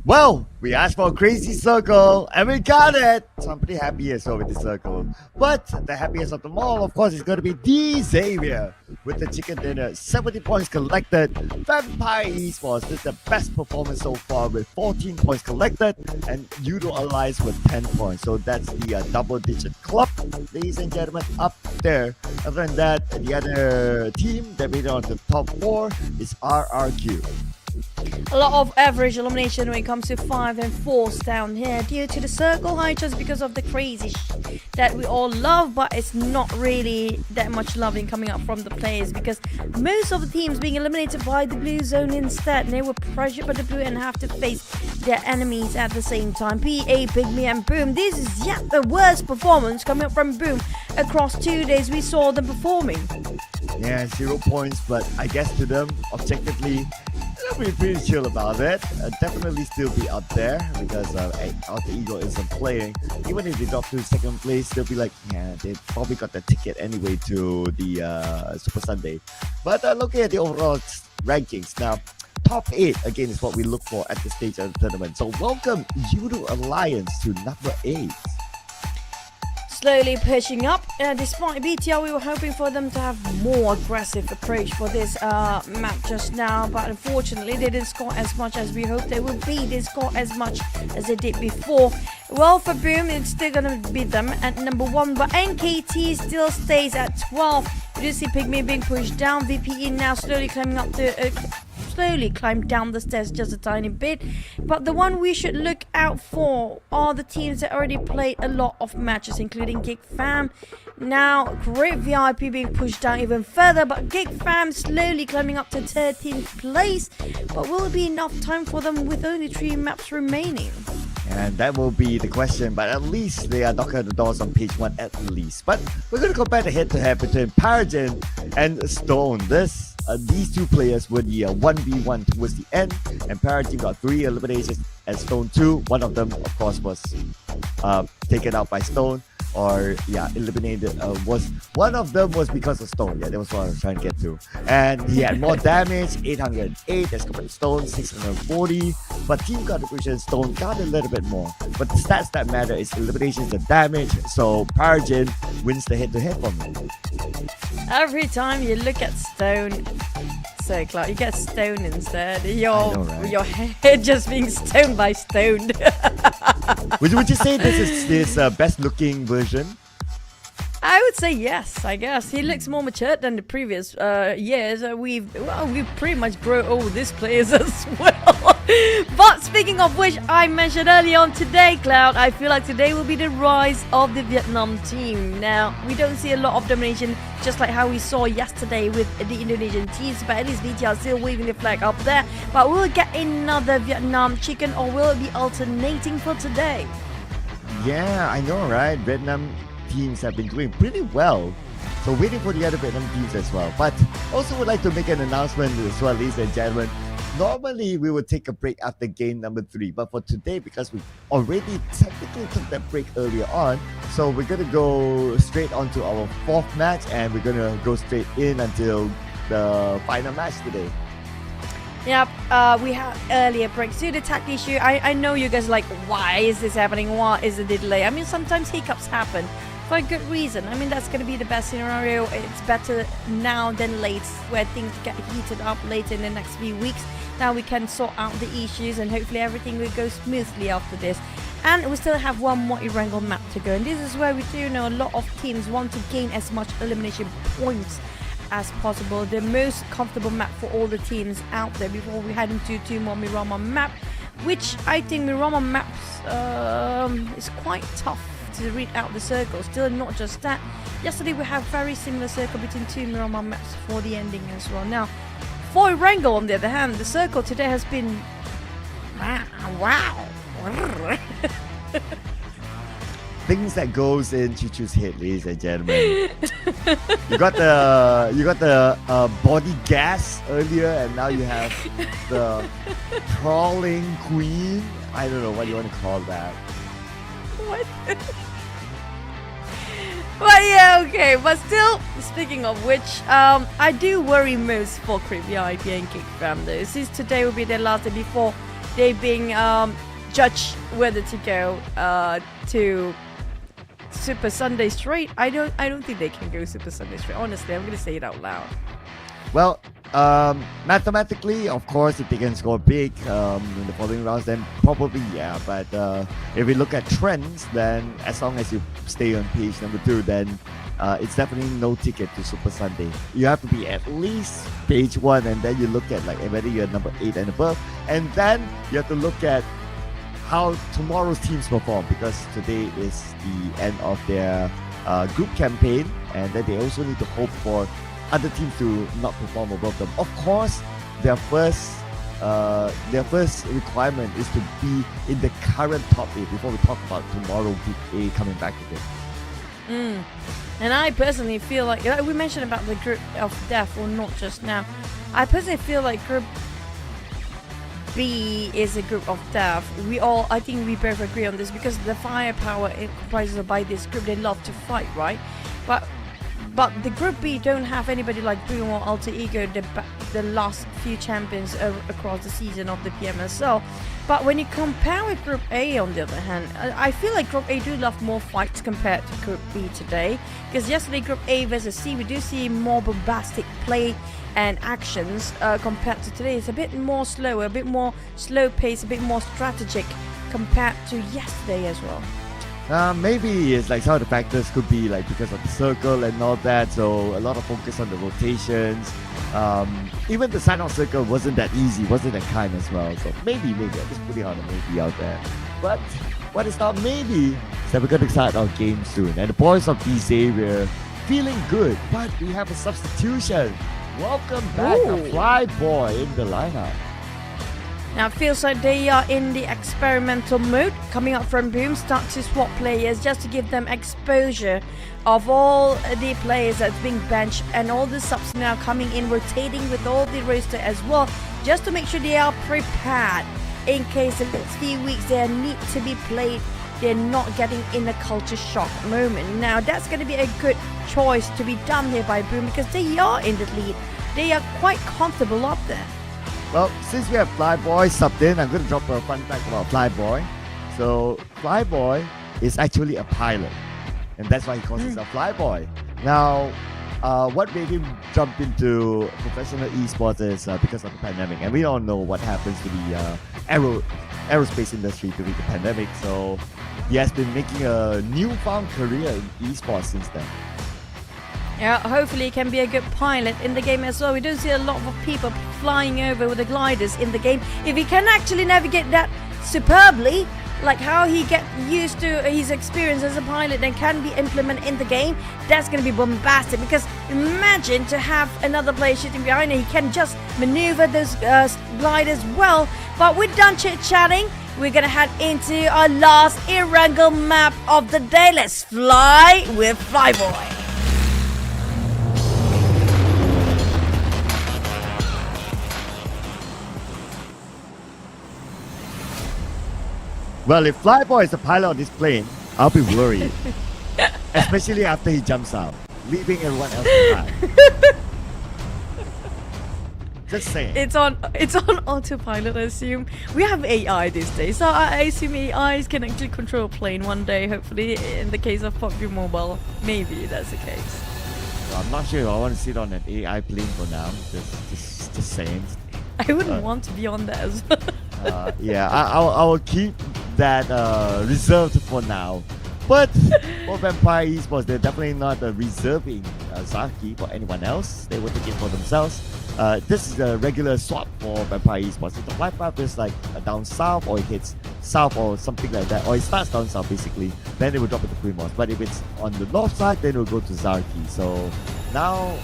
Well, we asked for a crazy circle and we got it. So I'm pretty happy as well with the circle. But the happiest of them all, of course, is going to be the Xavier with the chicken dinner. 70 points collected. Vampire Esports did the best performance so far with 14 points collected. And YOODO Alliance with 10 points. So that's the double-digit club, ladies and gentlemen, up there. Other than that, the other team that made it on the top 4 is RRQ. A lot of average elimination when it comes to 5 and 4s down here due to the circle high, just because of the crazy that we all love, but it's not really that much loving coming up from the players, because most of the teams being eliminated by the blue zone instead. They were pressured by the blue and have to face their enemies at the same time. PA, PIGMY and Boom. This is yet the worst performance coming up from Boom. Across 2 days we saw them performing. Yeah, 0 points, but I guess to them, objectively, they'll be pretty chill about it. Definitely still be up there because Alter Ego isn't playing. Even if they drop to second place, they'll be like, yeah, they probably got the ticket anyway to the Super Sunday. But looking at the overall rankings now, top 8 again is what we look for at this stage of the tournament. So welcome YOODO Alliance to number 8. Slowly pushing up. Despite BTL, we were hoping for them to have more aggressive approach for this map just now, but unfortunately they didn't score as much as we hoped they would be. They scored as much as they did before. Well, for Boom, it's still gonna beat them at number 1, but NKT still stays at 12. You do see PIGMY being pushed down. VPE now slowly climbing up the slowly climb down the stairs just a tiny bit. But the one we should look out for are the teams that already played a lot of matches, including GEEK Fam. Now, Great VIP being pushed down even further, but GEEK Fam slowly climbing up to 13th place. But will it be enough time for them with only 3 maps remaining? And that will be the question, but at least they are knocking at the doors on page 1 at least. But we're going to compare the head-to-head between Paragon and Stone. These two players were the 1v1 towards the end, and Paragon got 3 eliminations and Stone 2. One of them, of course, was taken out by Stone, or eliminated. One of them was because of Stone. Yeah, that was what I was trying to get to. And he had more damage, 808 as compared to Stone, 640. But team contribution, Stone got a little bit more. But the stats that matter is eliminations and damage. So Paragon wins the head-to-head for me. Every time you look at Stone, so Clark, you get Stone instead. Your head just being stoned by Stone. Would you say this is his best looking version? I would say yes, I guess. He looks more matured than the previous years. We've pretty much grown old these players as well. But speaking of which, I mentioned earlier on today, Cloud, I feel like today will be the rise of the Vietnam team. Now, we don't see a lot of domination, just like how we saw yesterday with the Indonesian teams, but at least VTL is still waving the flag up there. But will we get another Vietnam chicken, or will it be alternating for today? Yeah, I know, right? Vietnam teams have been doing pretty well. So waiting for the other Vietnam teams as well. But also would like to make an announcement as well, ladies and gentlemen. Normally we would take a break after game number 3, but for today, because we already technically took that break earlier on, so we're gonna go straight on to our 4th match, and we're gonna go straight in until the final match today. Yep, we had earlier breaks due to tech issue. I know you guys are like, why is this happening? What is the delay? I mean, sometimes hiccups happen for a good reason. I mean, that's going to be the best scenario. It's better now than late, where things get heated up later in the next few weeks. Now we can sort out the issues, and hopefully everything will go smoothly after this. And we still have one more Erangel map to go. And this is where we do know a lot of teams want to gain as much elimination points as possible. The most comfortable map for all the teams out there before we head into 2 more Miramar map, which I think Miramar maps is quite tough to read out the circle. Still, not just that. Yesterday we have very similar circle between 2 Miramar maps for the ending as well. Now, for Erangel, on the other hand, the circle today has been wow. Things that goes in Chuchu's head, ladies and gentlemen. you got the body gas earlier, and now you have the crawling queen. I don't know what you want to call that. What? But yeah, okay. But still, speaking of which, I do worry most for Creep VIP and GEEK Fam though, since today will be their last day before they being judged whether to go to Super Sunday straight. I don't think they can go Super Sunday straight. Honestly, I'm gonna say it out loud. Well, mathematically, of course, if they can score big in the following rounds, then probably yeah. But if we look at trends, then as long as you stay on page number 2, then it's definitely no ticket to Super Sunday. You have to be at least page 1, and then you look at like whether you're number 8 and above, and then you have to look at how tomorrow's teams perform, because today is the end of their group campaign, and then they also need to hope for other teams to not perform above them. Of course, their first requirement is to be in the current top 8 before we talk about tomorrow Group A coming back again. And I personally feel like we mentioned about the group of death, or not just now. I personally feel like Group B is a group of death. I think we both agree on this, because the firepower it comprises by this group, they love to fight, right? But the Group B don't have anybody like Boom or Alter Ego, the last few champions across the season of the PMSL. But when you compare with Group A, on the other hand, I feel like Group A do love more fights compared to Group B today. Because yesterday, Group A versus C, we do see more bombastic play and actions compared to today. It's a bit more slower, a bit more slow pace, a bit more strategic compared to yesterday as well. Maybe it's like some of the factors could be like because of the circle and all that, so a lot of focus on the rotations. Even the Sanhok circle wasn't that easy, wasn't that kind as well. So maybe I'm just putting on a maybe out there. But what is not maybe is that we're going to start our game soon. And the boys of XERXIA feeling good, but we have a substitution. Welcome back, a fly boy in the lineup. Now it feels like they are in the experimental mode, coming up from Boom, start to swap players just to give them exposure of all the players that's being benched, and all the subs now coming in, rotating with all the roster as well, just to make sure they are prepared in case in the next few weeks they need to be played. They're not getting in a culture shock moment. Now that's going to be a good choice to be done here by Boom, because they are in the lead. They are quite comfortable up there. Well, since we have Flyboy subbed in, I'm going to drop a fun fact about Flyboy. So, Flyboy is actually a pilot, and that's why he calls himself Flyboy. Now, what made him jump into professional esports is because of the pandemic, and we all know what happens to the aerospace industry during the pandemic. So, he has been making a newfound career in esports since then. Yeah, hopefully he can be a good pilot in the game as well. We don't see a lot of people flying over with the gliders in the game. If he can actually navigate that superbly, like how he get used to his experience as a pilot and can be implemented in the game, that's going to be bombastic. Because imagine to have another player shooting behind and he can just maneuver those gliders well. But we're done chit-chatting. We're going to head into our last Erangel map of the day. Let's fly with Flyboy. Well, if Flyboy is the pilot on this plane, I'll be worried. Especially after he jumps out, leaving everyone else behind. Just saying. It's on autopilot, I assume. We have AI these days, so I assume AIs can actually control a plane one day, hopefully, in the case of PUBG Mobile. Maybe that's the case. Well, I'm not sure if I want to sit on an AI plane for now. Just saying. I wouldn't want to be on that as well. Yeah, I will keep that reserved for now. But for Vampire Esports, they're definitely not reserving Zaki for anyone else. They will take it for themselves. This is a regular swap for Vampire Esports. If the flight path is like down south, or it hits south or something like that, or it starts down south basically, then they will drop it to Primos. But if it's on the north side, then it will go to Zaki. So now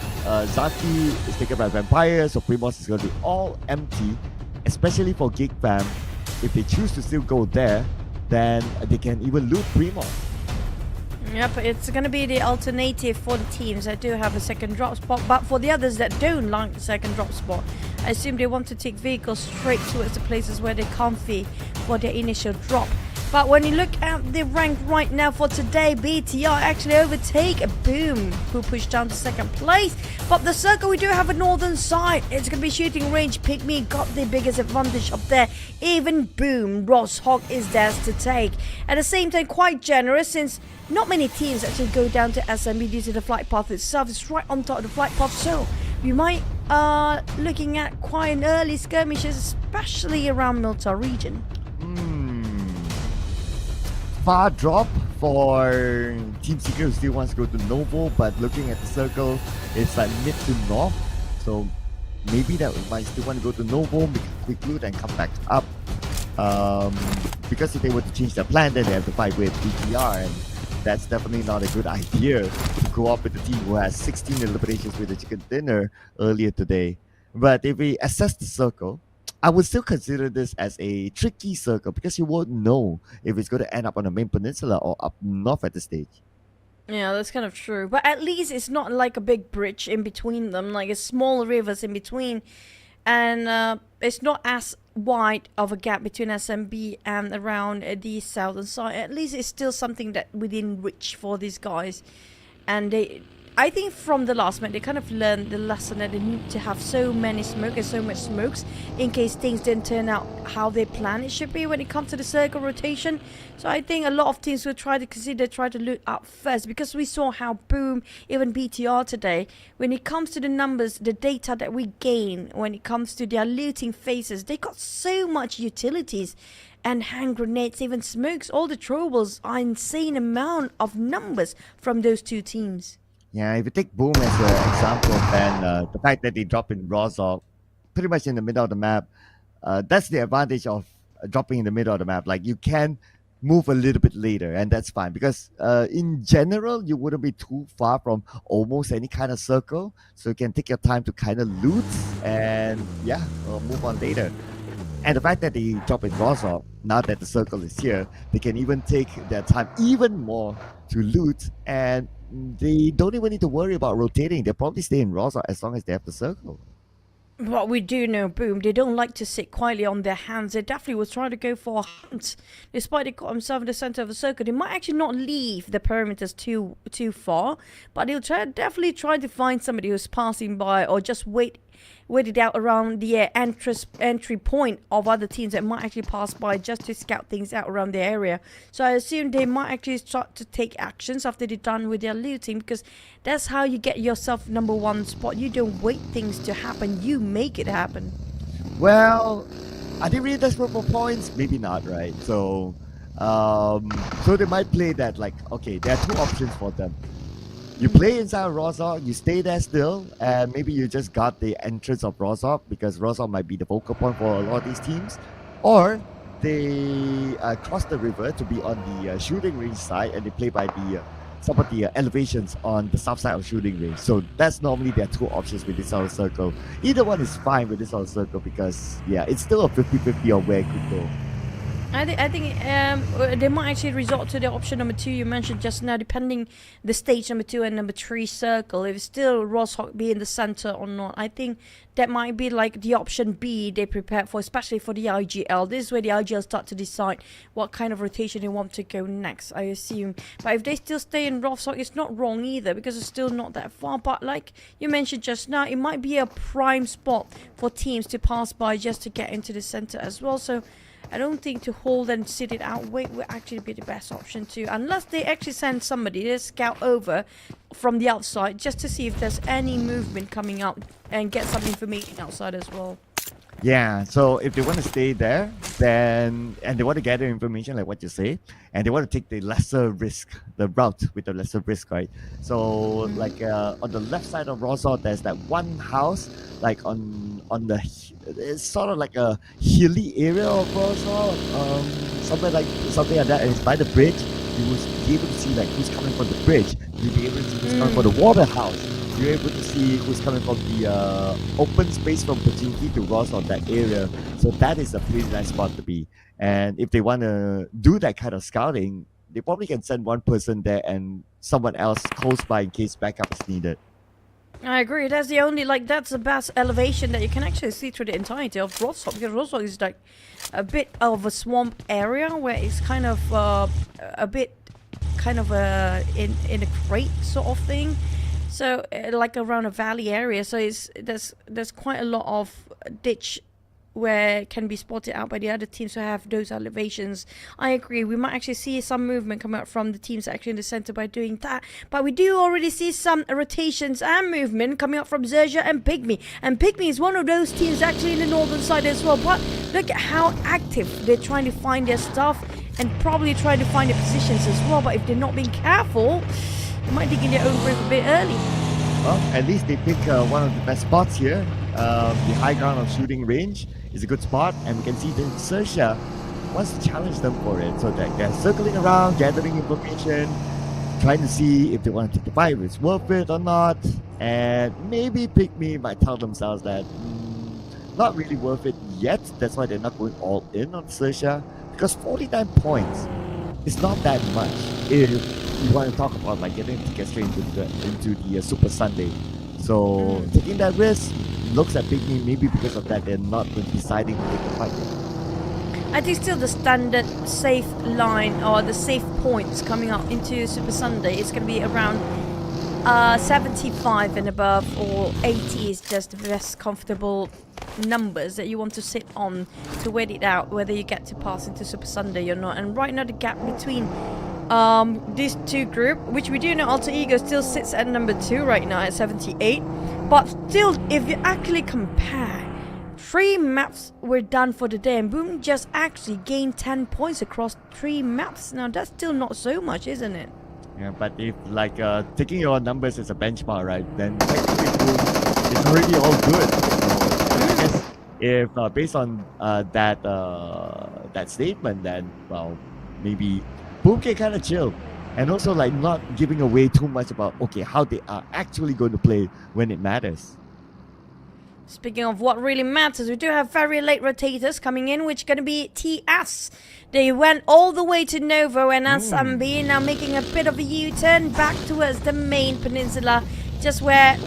Zaki is taken by Vampire, so Primos is going to be all empty, especially for GEEK fam. If they choose to still go there, then they can even loot Primos. Yep, it's going to be the alternative for the teams that do have a second drop spot, but for the others that don't like the second drop spot, I assume they want to take vehicles straight towards the places where they're comfy for their initial drop. But when you look at the rank right now for today, BTR actually overtake Boom, who pushed down to second place. But the circle, we do have a northern side. It's going to be shooting range. PIGMY got the biggest advantage up there. Even Boom, Rosshawk is theirs to take. At the same time, quite generous since not many teams actually go down to SMB due to the flight path itself. It's right on top of the flight path, so we might looking at quite an early skirmishes, especially around Milta region. Far drop for Team Seeker who still wants to go to Novo, but looking at the circle, it's like mid to north. So maybe that might still want to go to Novo, make a quick loot and come back up. Because if they were to change their plan, then they have to fight with BTR, and that's definitely not a good idea to go up with the team who has 16 eliminations with the chicken dinner earlier today. But if we assess the circle, I would still consider this as a tricky circle because you won't know if it's going to end up on the main peninsula or up north at the stage. Yeah, that's kind of true. But at least it's not like a big bridge in between them, like a small rivers in between. And it's not as wide of a gap between SMB and around the southern side. At least it's still something that within reach for these guys. And I think from the last match, they kind of learned the lesson that they need to have so many smoke and so much smokes in case things didn't turn out how they plan it should be when it comes to the circle rotation. So I think a lot of teams will try to loot up first, because we saw how Boom, even BTR today, when it comes to the numbers, the data that we gain when it comes to their looting phases, they got so much utilities and hand grenades, even smokes. All the throwables are insane amount of numbers from those two teams. Yeah, if you take Boom as an example, then the fact that they drop in Rozok pretty much in the middle of the map, that's the advantage of dropping in the middle of the map. Like, you can move a little bit later, and that's fine, because in general, you wouldn't be too far from almost any kind of circle, so you can take your time to kind of loot and, yeah, move on later. And the fact that they drop in Rozok, now that the circle is here, they can even take their time even more to loot, and they don't even need to worry about rotating. They'll probably stay in Rozok as long as they have the circle. But we do know, Boom, they don't like to sit quietly on their hands. They definitely will try to go for a hunt. Despite they got themselves in the center of the circle, they might actually not leave the perimeters too far, but they'll definitely try to find somebody who's passing by, or just wait it out around the entry point of other teams that might actually pass by, just to scout things out around the area. So I assume they might actually start to take actions after they're done with their looting, because that's how you get yourself #1 spot. You don't wait things to happen, you make it happen. Well, are they really desperate for points? Maybe not, right? So they might play that, like, okay, there are two options for them. You play inside Rozok, you stay there still, and maybe you just got the entrance of Rozok, because Rozok might be the focal point for a lot of these teams. Or they cross the river to be on the shooting range side, and they play by some of the elevations on the south side of shooting range. So that's normally their two options with this sort of circle. Either one is fine with this sort of circle, because, yeah, it's still a 50-50 on where it could go. I think they might actually resort to the option #2 you mentioned just now, depending the stage #2 and #3 circle. If it's still Rosshawk be in the center or not, I think that might be like the option B they prepare for, especially for the IGL. This is where the IGL start to decide what kind of rotation they want to go next, I assume. But if they still stay in Rosshawk, it's not wrong either, because it's still not that far. But like you mentioned just now, it might be a prime spot for teams to pass by just to get into the center as well. So I don't think to hold and sit it out wait will actually be the best option too, unless they actually send somebody to scout over from the outside just to see if there's any movement coming out and get some information outside as well. Yeah, so if they want to stay there, then, and they want to gather information like what you say, and they want to take the lesser risk, the route with the lesser risk, right? So like on the left side of Rozok, there's that one house, like on the, it's sort of like a hilly area of Rozok, something like that, and it's by the bridge. You will be able to see like who's coming from the bridge. You'll be able to see who's coming from the water house. You're able to see who's coming from the open space from Pochinki to Ross on that area. So that is a pretty nice spot to be. And if they want to do that kind of scouting, they probably can send one person there and someone else close by in case backup is needed. I agree. That's the only, that's the best elevation that you can actually see through the entirety of Rostock, because Rostock is like a bit of a swamp area where it's kind of a bit kind of in a crate sort of thing. So like around a valley area. So there's quite a lot of ditch where it can be spotted out by the other teams who have those elevations. I agree. We might actually see some movement come out from the teams actually in the center by doing that. But we do already see some rotations and movement coming up from XERXIA and PIGMY. And PIGMY is one of those teams actually in the northern side as well. But look at how active they're trying to find their stuff and probably trying to find their positions as well. But if they're not being careful, they might dig in their own grave a bit early. Well, at least they pick one of the best spots here. The high ground of shooting range is a good spot, and we can see that XERXIA wants to challenge them for it. So that they're circling around, gathering information, trying to see if they want to take the fight, if it's worth it or not. And maybe PIGMY might tell themselves that not really worth it yet. That's why they're not going all in on XERXIA, because 49 points is not that much if you want to talk about like getting tickets straight into the Super Sunday. So taking that risk looks at PIGMY, maybe because of that they're not deciding to take the fight yet. I think still the standard safe line or the safe points coming up into Super Sunday is going to be around 75 and above, or 80 is just the best comfortable numbers that you want to sit on to wait it out whether you get to pass into Super Sunday or not. And right now the gap between these two groups, which we do know Alter Ego still sits at number 2 right now at 78, but still if you actually compare, 3 maps were done for the day and Boom just actually gained 10 points across 3 maps. Now that's still not so much, isn't it? Yeah, but if like taking your numbers as a benchmark, right, then technically Boom is already all good. So I guess if based on that statement, then well, maybe Boom can kind of chill, and also like not giving away too much about how they are actually going to play when it matters. Speaking of what really matters, we do have very late rotators coming in, which is going to be TS. They went all the way to Novo and SMB, now making a bit of a U-turn back towards the main peninsula, just where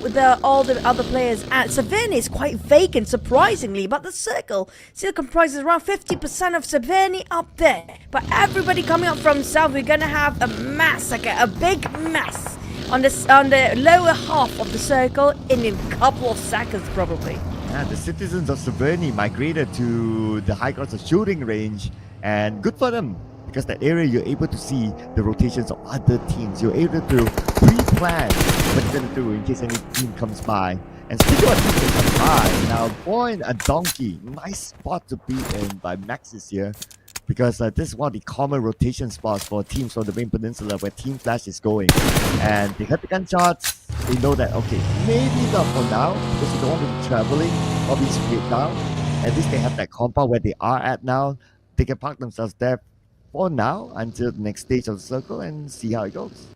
all the other players at. Severny is quite vacant, surprisingly, but the circle still comprises around 50% of Severny up there. But everybody coming up from south, we're going to have a massacre, a big mess on the lower half of the circle in a couple of seconds probably. Yeah, the citizens of Severny migrated to the high grounds of shooting range, and good for them, because that area you're able to see the rotations of other teams. You're able to pre-plan what you're going to do in case any team comes by. And speaking of teams that come by, now VOIN a donkey, nice spot to be in by Maxis here, because this is one of the common rotation spots for teams from the main peninsula where Team Flash is going. And they heard the gunshots, they know that, maybe not for now, because they don't want to be traveling or be straight down. At least they have that compound where they are at now. They can park themselves there for now until the next stage of the circle and see how it goes.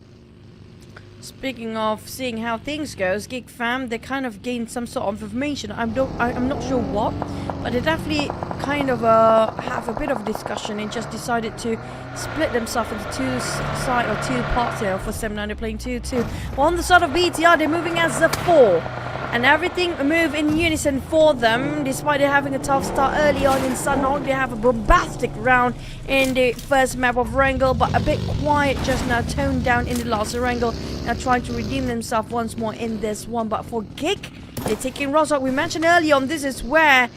Speaking of seeing how things goes, GEEK fam, they kind of gained some sort of information. I'm not sure what, but they definitely kind of have a bit of a discussion and just decided to split themselves into two parts here for 7-9. They're playing 2-2. Well, on the side of BTR, they're moving as a 4. And everything move in unison for them, despite having a tough start early on in Sanhok. They have a bombastic round in the first map of Erangel, but a bit quiet just now, toned down in the last. Erangel now trying to redeem themselves once more in this one. But for GEEK, they're taking Rostock. We mentioned earlier on, this is where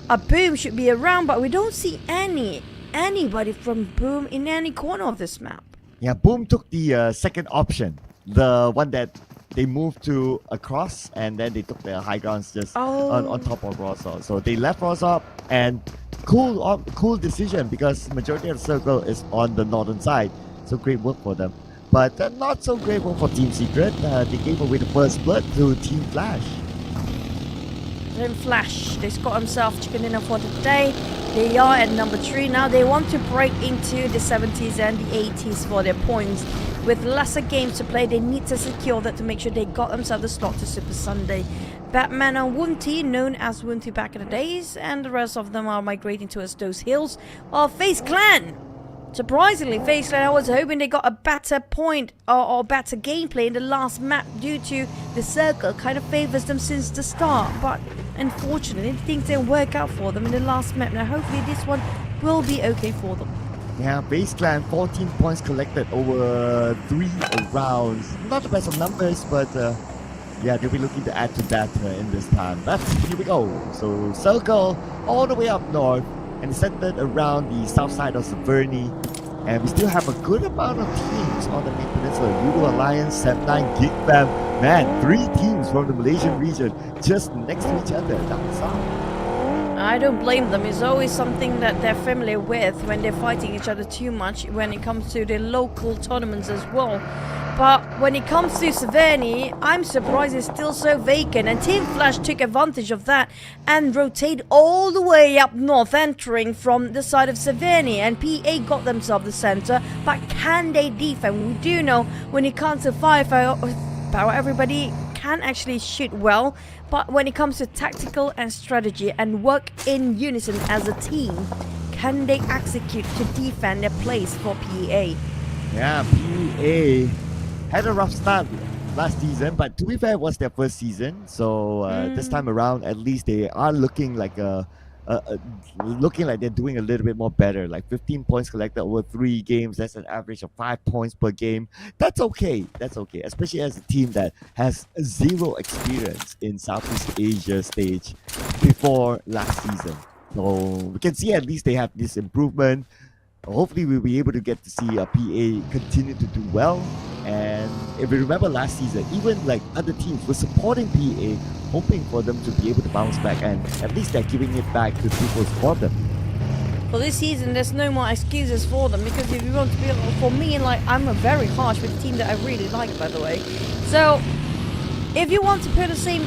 a Boom should be around, but we don't see anybody from Boom in any corner of this map. Yeah, Boom took the second option, the one that they moved to across, and then they took their high grounds just on top of Rostock. So they left Rostock, and cool decision, because majority of the circle is on the northern side. So great work for them. But not so great work for Team Secret. They gave away the first blood to Team Flash. Team Flash, they got himself chicken dinner for the day. They are at number 3 now. They want to break into the 70s and the 80s for their points. With lesser games to play, they need to secure that to make sure they got themselves a slot to Super Sunday. Batman and Wunti, known as Wunti back in the days, and the rest of them are migrating towards those hills. While FaZe Clan, Surprisingly, FaZe Clan, I was hoping they got a better point or better gameplay in the last map due to the circle kind of favors them since the start. But unfortunately, things didn't work out for them in the last map. Now, hopefully this one will be okay for them. Yeah, FaZe Clan, 14 points collected over 3 rounds. Not the best of numbers, but yeah, they'll be looking to add to that in this time. But here we go. So circle all the way up north and centered around the south side of Severny. And we still have a good amount of teams on the main peninsula. YOODO Alliance, Set9, GEEK Fam. Man, 3 teams from the Malaysian region just next to each other down south. I don't blame them. It's always something that they're familiar with when they're fighting each other too much when it comes to the local tournaments as well. But when it comes to Severny, I'm surprised it's still so vacant, and Team Flash took advantage of that and rotated all the way up north, entering from the side of Severny, and PA got themselves the center. But can they defend? We do know when it comes to firepower, everybody can actually shoot well, but when it comes to tactical and strategy and work in unison as a team, can they execute to defend their place for PA? Yeah, PA had a rough start last season, but to be fair, it was their first season. So this time around, at least they are looking like they're doing a little bit more better. Like 15 points collected over 3 games. That's an average of 5 points per game. That's okay. That's okay, especially as a team that has 0 experience in Southeast Asia stage before last season. So we can see at least they have this improvement. Hopefully we'll be able to get to see PA continue to do well. And if you remember last season, even like other teams were supporting PA, hoping for them to be able to bounce back, and at least they're giving it back to people who support them. For this season, there's no more excuses for them, because if you want to be, for me, like, I'm very harsh with a team that I really like, by the way. So if you want to put the same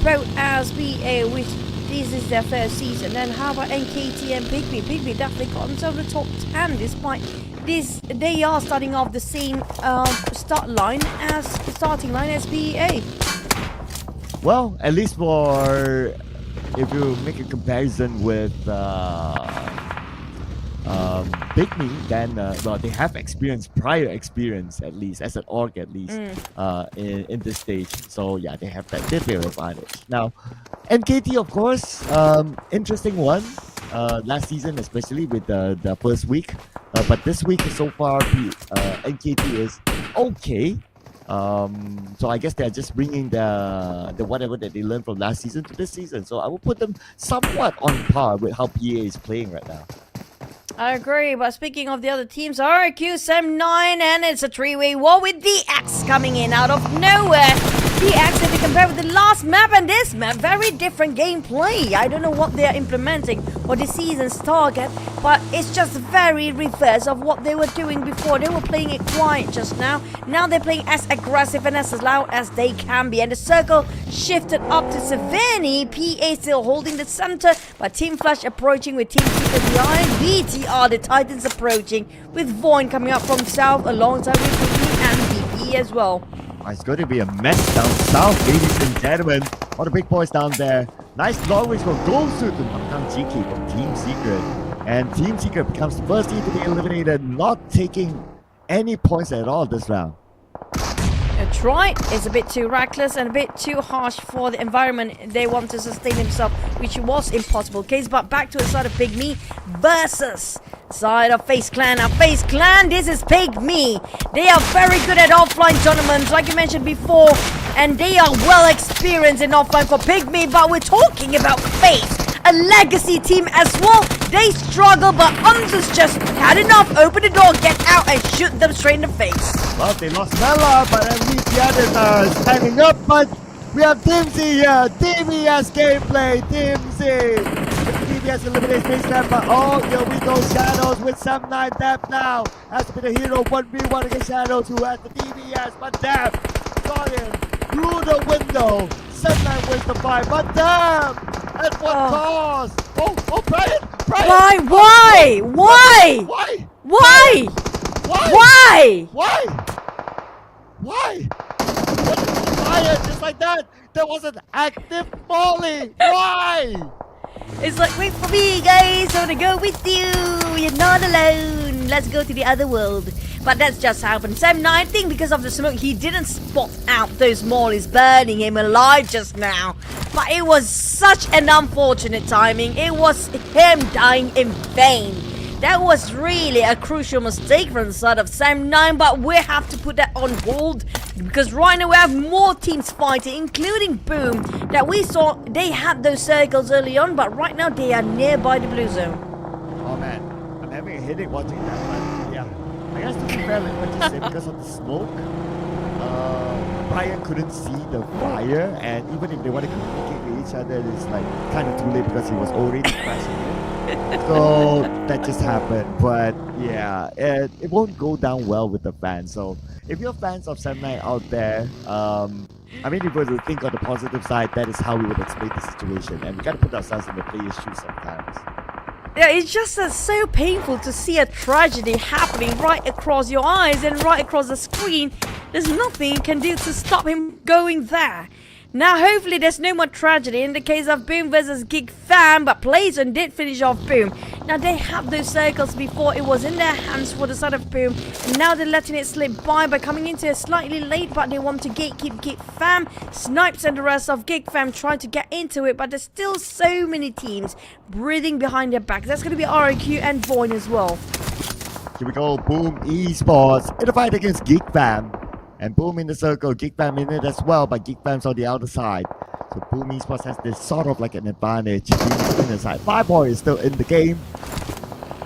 boat as PA, which this is their first season, then how about NKT and PIGMY? PIGMY definitely got themselves the top 10 despite this. They are starting off the same starting line as PA. Well, at least for if you make a comparison with PIGMY, then well, they have prior experience, at least as an org, at least in this stage. So yeah, they have that different advantage. Now, NKT, of course, interesting one. Last season, especially with the first week, but this week so far, NKT is okay. So I guess they're just bringing the whatever that they learned from last season to this season. So I will put them somewhat on par with how PA is playing right now. I agree, but speaking of the other teams, IQOO, Sem9, and it's a 3-way war with DX coming in out of nowhere. DX, if you compare with the last map and this map, very different gameplay. I don't know what they're implementing for this season's target, but it's just very reverse of what they were doing before. They were playing it quiet just now. Now they're playing as aggressive and as loud as they can be. And the circle shifted up to Severny. PA still holding the center, but Team Flash approaching with Team Secret behind. BTR, the Titans approaching with VOIN coming up from south alongside with PIGMY and BP as well. It's going to be a mess down south, ladies and gentlemen. All the big boys down there. Nice long range from Goldsuit to knock down GEEK from Team Secret. And Team Secret becomes the first team to be eliminated, not taking any points at all this round. A try is a bit too reckless and a bit too harsh for the environment they want to sustain themselves, which was impossible case. But back to the side of PIGMY versus side of FaZe Clan. Now FaZe Clan, this is PIGMY. They are very good at offline tournaments, like you mentioned before, and they are well experienced in offline for PIGMY. But we're talking about FaZe, a legacy team as well. They struggle, but Unzus just had enough. Open the door, get out, and shoot them straight in the face. Well, they lost Mela, but at least the others are standing up. But we have Team Z here. TVS gameplay. Team Z. TVS eliminates FaZe Clan, but oh, here we go. Shadows with Sem9. Dap now has to be the hero. 1v1 against Shadows, who has the TVS, but Dap got him through the window. Sem9 wins the fight, but damn! At what cost? Oh, Brian! Why? Why? Why? Why? What is the fire just like that? There was an active volley. Why? It's like, wait for me, guys. I'm gonna go with you. You're not alone. team, let's go to the other world. But that's just happened. Sam 9, I think because of the smoke, he didn't spot out those mollies burning him alive just now. But it was such an unfortunate timing. It was him dying in vain. That was really a crucial mistake from the side of Sam 9, but we have to put that on hold because right now we have more teams fighting, including Boom, that we saw they had those circles early on, but right now they are nearby the blue zone. Oh man, I'm having a headache watching that, but yeah. I guess to be fair, like what you said, because of the smoke, Brian couldn't see the fire, and even if they want to communicate with each other, it's like kind of too late because he was already crashing in. So that just happened, but yeah, it won't go down well with the fans. So if you're fans of Sam 9 out there, I mean, if we were to think on the positive side, that is how we would explain the situation, and we gotta put ourselves in the players' shoes sometimes. Yeah, it's just so painful to see a tragedy happening right across your eyes and right across the screen. There's nothing you can do to stop him going there. Now, hopefully, there's no more tragedy in the case of Boom versus GEEK Fam, but Playzone did finish off Boom. Now, they have those circles before. It was in their hands for the side of Boom, and now they're letting it slip by coming into it slightly late, but they want to gatekeep GEEK Fam. Snipes and the rest of GEEK Fam try to get into it, but there's still so many teams breathing behind their back. That's going to be IQOO and VOIN as well. Here we go, Boom Esports in the fight against GEEK Fam. And Boom in the circle, GEEK Fam in it as well, but GEEK Fam's on the outer side. So Boom Esports has this sort of like an advantage in the side. 5 boy is still in the game.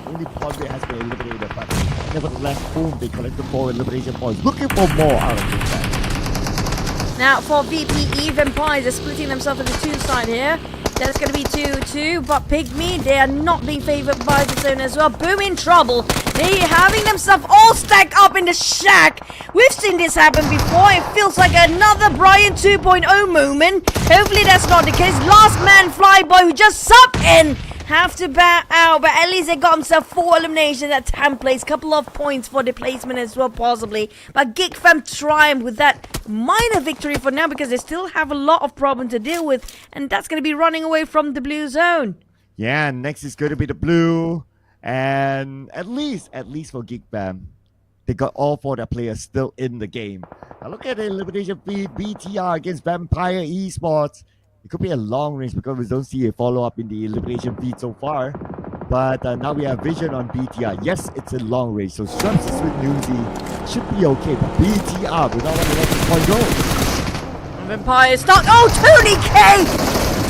Only Pondre has been eliminated, but nevertheless, Boom, they collected 4 elimination points. Looking for more out of GEEK Fam. Now for VPE, Vampires are splitting themselves into 2 sides here. That's going to be 2-2, but PIGMY, they are not being favored by the zone as well. Boom in trouble. They having themselves all stacked up in the shack. We've seen this happen before. It feels like another Brian 2.0 moment. Hopefully that's not the case. Last man flyboy who just subbed in. Have to bow out, but at least they got himself 4 eliminations at 10 plays. Couple of points for the placement as well, possibly. But GEEK Fam triumphed with that minor victory for now because they still have a lot of problems to deal with, and that's going to be running away from the blue zone. Yeah, next is going to be the blue, and at least for GEEK Fam, they got all 4 their players still in the game. Now look at the elimination feed, BTR against Vampire Esports. It could be a long range because we don't see a follow-up in the elimination feed so far. But now we have vision on BTR. Yes, it's a long range, so Shrimps is with Newsy. Should be okay, but BTR, we don't want to let this point go. Vampire stuck. Oh, Tony K!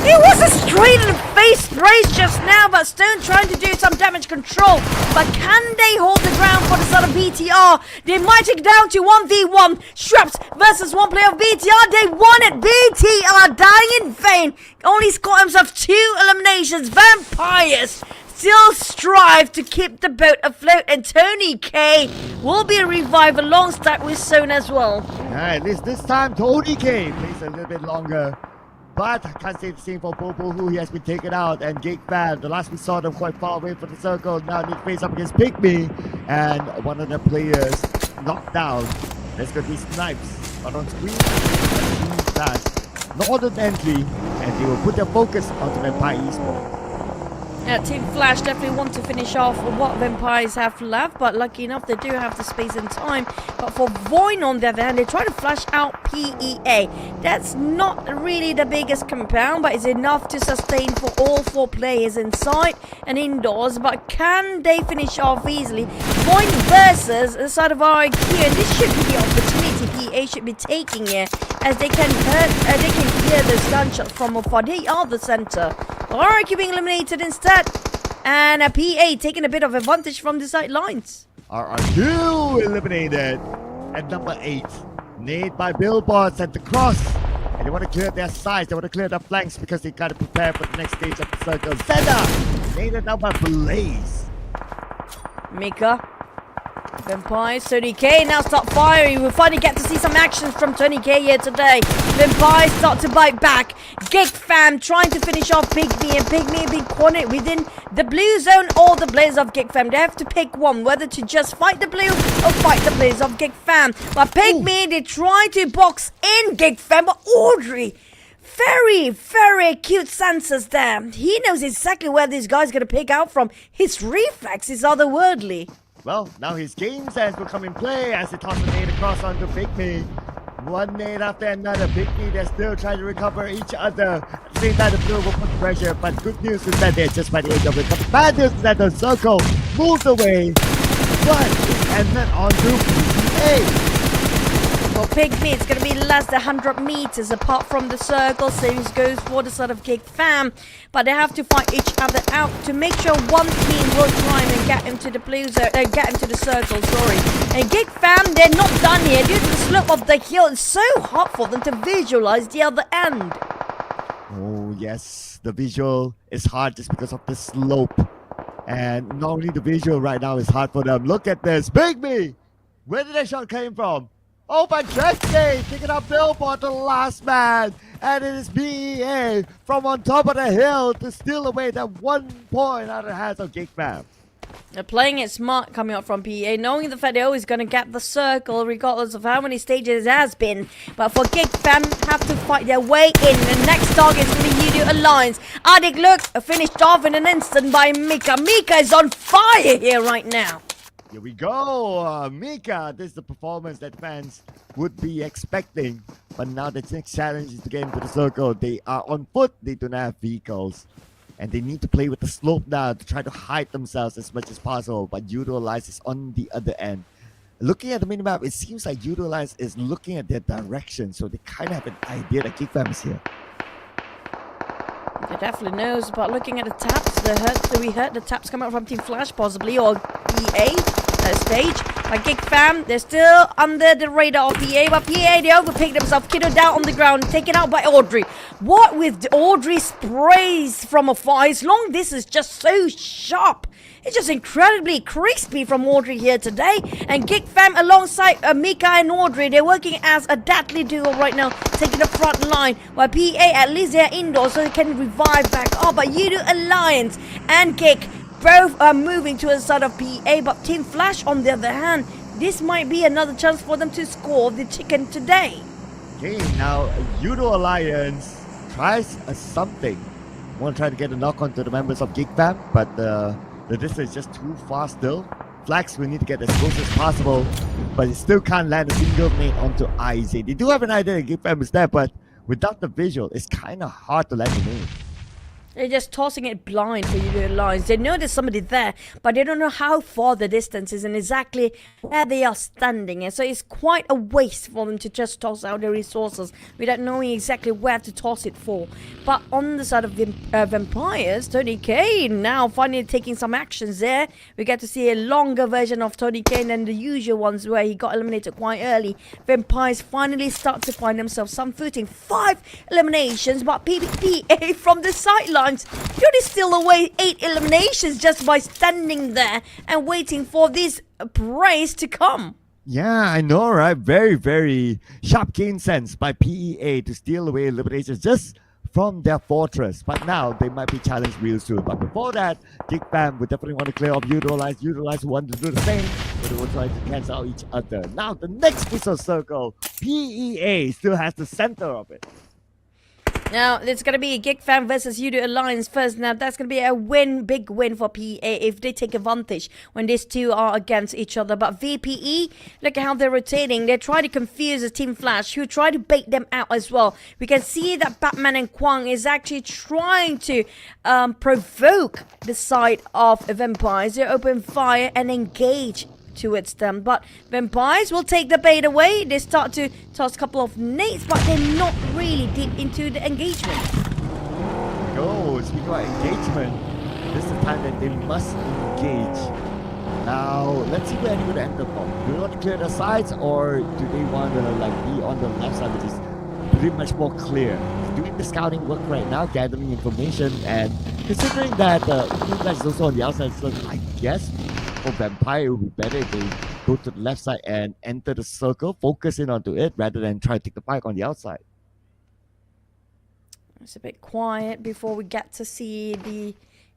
It was a straight in the face race just now, but Stone trying to do some damage control. But can they hold the ground for the side of BTR? They might take down to 1v1. Shrimps versus 1 player of BTR. They won it. BTR dying in vain. Only scored himself 2 eliminations. Vampires still strive to keep the boat afloat, and Tony K will be revived alongside with Son as well. At least this time Tony K plays a little bit longer, but I can't say the same for Popo, who he has been taken out, and GEEK Fam. The last we saw them quite far away from the circle. Now they face up against PIGMY, and one of the players knocked down. That's going to be Snipes, but on screen, Northern entry, and they will put their focus onto Vampire Esports. Team Flash definitely want to finish off what Vampires have left, but lucky enough they do have the space and time. But for VOIN on the other hand, they try to flash out PEA. That's not really the biggest compound, but it's enough to sustain for all 4 players inside and indoors. But can they finish off easily? VOIN versus the side of IQOO, and this should be the opportunity PEA should be taking here, as they can hear those gunshots from afar. They are the center. IQOO being eliminated instead, and a PA taking a bit of advantage from the sidelines. RR2 eliminated at number 8. Nade by Billboards at the cross. And they want to clear their sides, they want to clear their flanks because they got to prepare for the next stage of the circle. Zenda! Nade down by Blaze. Mika. Vampires, Tony K now start firing. We'll finally get to see some action from Tony K here today. Vampires start to bite back. GEEK Fam trying to finish off PIGMY, and PIGMY being cornered within the blue zone or the players of GEEK Fam. They have to pick one, whether to just fight the blue or fight the players of GEEK Fam. But PIGMY, they try to box in GEEK Fam, but Audrey, very acute senses there. He knows exactly where this guy's going to pick out from. His reflex is otherworldly. Well, now his game sense will come in play as he tosses a nade across onto PIGMY. One nade after another. PIGMY, they're still trying to recover each other. At the same time, the blue will put pressure, but good news is that they're just by the edge of it. But the bad news is that the circle moved away, but it ended onto PA. For PIGMY, it's going to be less than 100 meters apart from the circle, so he goes for the sort of GEEK fam, but they have to fight each other out to make sure one team will try and get into the blue zone, get into the circle, sorry. And GEEK fam, they're not done here due to the slope of the hill. It's so hard for them to visualize the other end. Oh yes, the visual is hard just because of the slope. And not only the visual right now is hard for them. Look at this, PIGMY! Where did that shot came from? Oh, but Drexy taking up Billboard, the last man. And it is BEA from on top of the hill to steal away that 1 point out of the hands of GEEK fam. They're playing it smart coming up from PA, knowing the fact they're always going to get the circle regardless of how many stages it has been. But for GEEK fam, have to fight their way in. The next target is going to be YOODO Alliance. Adik look, finished off in an instant by Mika. Mika is on fire here right now. Here we go, Mika. This is the performance that fans would be expecting. But now the next challenge is to get into the circle. They are on foot, they do not have vehicles. And they need to play with the slope now to try to hide themselves as much as possible. But YOODO Alliance is on the other end. Looking at the minimap, it seems like YOODO Alliance is looking at their direction. So they kind of have an idea that GEEK fam is here. They definitely knows, but looking at the taps, we heard the taps come out from Team Flash possibly, or EA stage. But GEEK fam, they're still under the radar of PA, but PA, they overpicked themselves, Kiddo down on the ground, taken out by Audrey. What with Audrey's sprays from afar, his long distance just so sharp. It's just incredibly crispy from Audrey here today. And GEEK fam alongside Mika and Audrey, they're working as a deadly duo right now, taking the front line. While PA, at least they're indoors so they can revive back up. But YOODO Alliance and GEEK both are moving to a side of PA. But Team Flash, on the other hand, this might be another chance for them to score the chicken today. Okay, now YOODO Alliance tries something. Want to try to get a knock onto the members of GEEK fam, but the distance is just too far still. Flax will need to get as close as possible, but it still can't land a single nade onto IZ. They do have an idea that GEEK fam is there, but without the visual, it's kind of hard to land a nade. They're just tossing it blind for YOODO Alliance. They know there's somebody there, but they don't know how far the distance is and exactly where they are standing. And so it's quite a waste for them to just toss out their resources without knowing exactly where to toss it for. But on the side of Vampires, Tony Kane now finally taking some actions there. We get to see a longer version of Tony Kane than the usual ones where he got eliminated quite early. Vampires finally start to find themselves some footing. 5 eliminations, but PPA from the sideline you're still away 8 eliminations just by standing there and waiting for this praise to come. Yeah, I know, right? Very, very sharp game sense by PEA to steal away eliminations just from their fortress. But now they might be challenged real soon. But before that, GEEK fam would definitely want to clear off YOODO Alliance. YOODO Alliance want to do the same, but they will try to cancel out each other. Now the next piece of circle, PEA still has the center of it. Now, it's going to be GEEK fam versus YOODO Alliance first. Now, that's going to be a win, big win for PA if they take advantage when these two are against each other. But VPE, look at how they're rotating. They try to confuse the Team Flash, who try to bait them out as well. We can see that Batman and Kwang is actually trying to provoke the side of Vampires. They open fire and engage towards them, but Vampires will take the bait away. They start to toss a couple of nades, but they're not really deep into the engagement. Go, speaking about engagement, this is the time that they must engage. Now, let's see where they're going to end up on. Do they want to clear the sides, or do they want to be on the left side, which is pretty much more clear? He's doing the scouting work right now, gathering information, and considering that Team Flash is also on the outside, so I guess for Vampire, it would be better if they go to the left side and enter the circle, focus in onto it, rather than try to take the fight on the outside. It's a bit quiet before we get to see the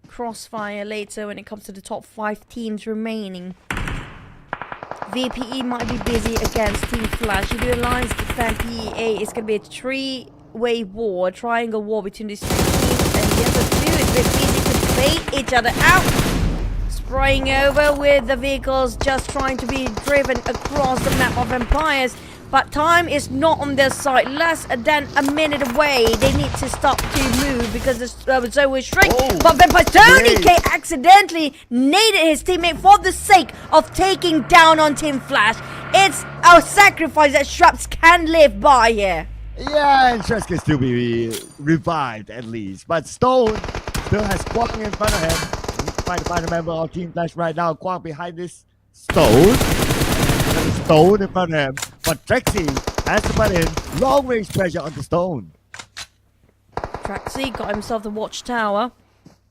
crossfire later when it comes to the top 5 teams remaining. VPE might be busy against Team Flash. YOODO Alliance defend PEA. It's going to be a 3-way war, a triangle war between these two teams, and the other two is very easy to bait each other out. spraying over with the vehicles just trying to be driven across the map of Empires. But time is not on their side. Less than a minute away. They need to stop to move because the zone will shrink. But Vampire Tony K accidentally naded his teammate for the sake of taking down on Team Flash. It's a sacrifice that Shrubs can live by here. Yeah, and Shrubs can still be revived at least. But Stone still has Kwang in front of him. He's trying to find a member of Team Flash right now. Kwang behind this Stone. Stone in front of him, but Trexie has to put in long range pressure on the Stone. Trexie got himself the watchtower.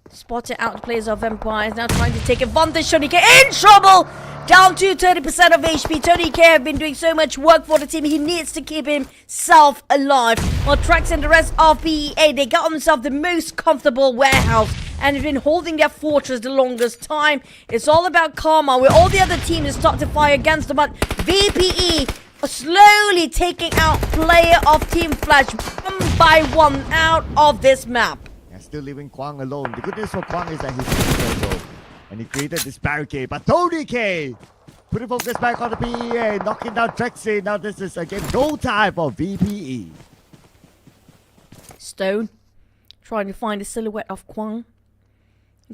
Spotted out the players of Empires, now trying to take advantage. Tony K in trouble! Down to 30% of HP. Tony K have been doing so much work for the team. He needs to keep himself alive. While Trax and the rest of PEA, they got themselves the most comfortable warehouse and have been holding their fortress the longest time. It's all about karma, where all the other teams start to fire against them, but VPE are slowly taking out player of Team Flash one by one out of this map. Yeah, still leaving Kwang alone. The good news for Kwang is that he's circle, and he created this barricade. But Tony K putting focus back on the PEA, knocking down Trexie. Now this is again no time for VPE. Stone trying to find the silhouette of Kwang.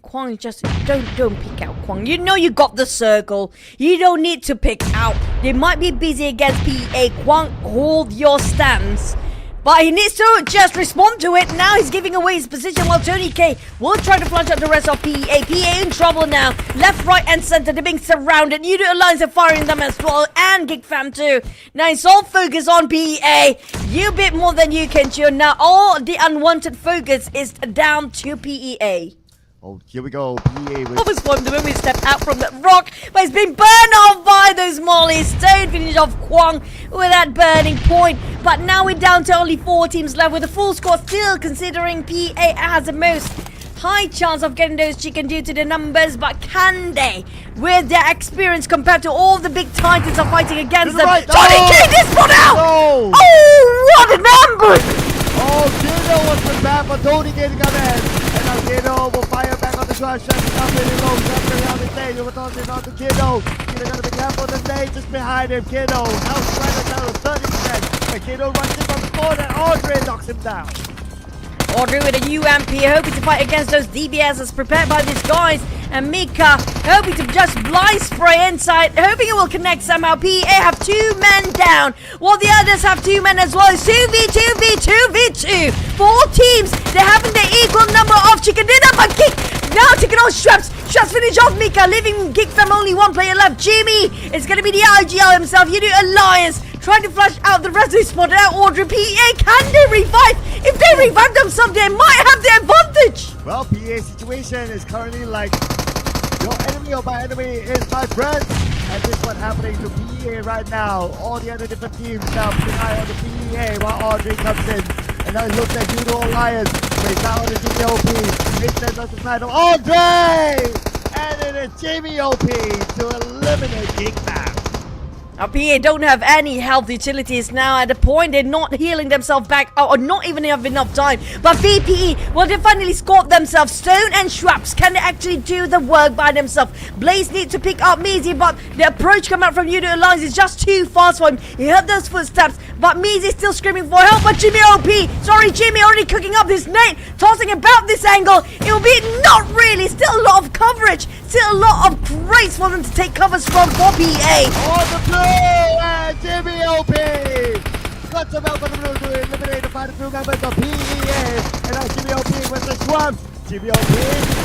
Kwang just don't pick out Kwang. You know you got the circle. You don't need to pick out. They might be busy against PA. Kwang, hold your stance. But he needs to just respond to it. Now he's giving away his position while Tony K will try to flush out the rest of PA. PA in trouble now. Left, right, and center. They're being surrounded. YOODO Alliance are firing them as well. And GEEK Fam too. Now it's all focus on PA. You bit more than you can chew. Now all the unwanted focus is down to PEA. Oh, here we go. PEA with... Almost won the moment we stepped out from that rock, but it's been burned off by those mollies. Stone finish off Kwang with that burning point. But now we're down to only 4 teams left with a full score, still considering PA has the most high chance of getting those chicken due to the numbers. But can they, with their experience compared to all the big titans are fighting against them? Right. Johnny K this one out! No. Oh, what an ambush! Oh, YOODO was the bad, but Tony K to come in. And now YOODO will fire back on the crush. That's not really low. Jumping around the stage. We're talking on to Kiddo. Kiddo gotta be careful on the stage. Just behind him, Kiddo. Now Strider down to 30%. And Kiddo runs in on the board and Andre knocks him down. Audrey with a UMP, hoping to fight against those DBSs prepared by these guys. And Mika hoping to just blind spray inside, hoping it will connect somehow. PA have 2 men down, while the others have 2 men as well. It's 2v2v2v2. 4 teams, they're having the equal number of chicken dinner, but GEEK now taking on Shrubs. Shrubs finish off Mika, leaving GEEK from only 1 player left. Jimmy is going to be the IGL himself. YOODO Alliance trying to flush out the rest of the spotted out Audrey. PA, can they revive? If they revive themselves, they might have the advantage. Well, PA situation is currently like, your enemy or my enemy is my friend. And this is what's happening to PEA right now. All the other different teams now putting eye on the PEA while Audrey comes in. And now it looks like YOODO Alliance. Plays down on the Jimmy OP. Makes of the title. Audrey! And it is Jamie OP to eliminate GEEK Fam. Our PA don't have any health utilities now. At the point they're not healing themselves back or not even have enough time. But VPE, well, they finally scored themselves. Stone and Shrubs, can they actually do the work by themselves? Blaze needs to pick up Meezy, but the approach coming out from YOODO Alliance is just too fast for him. He heard those footsteps, but Meezy still screaming for help. But Jimmy OP, sorry, Jimmy already cooking up his nade, tossing about this angle. It will be not really, still a lot of coverage, still a lot of grace for them to take covers from for PA. On the play, and Jimmy OP got some help on the blue to eliminate the final 2 members of PEA. And now Jimmy OP with the Shrubs. Jimmy OP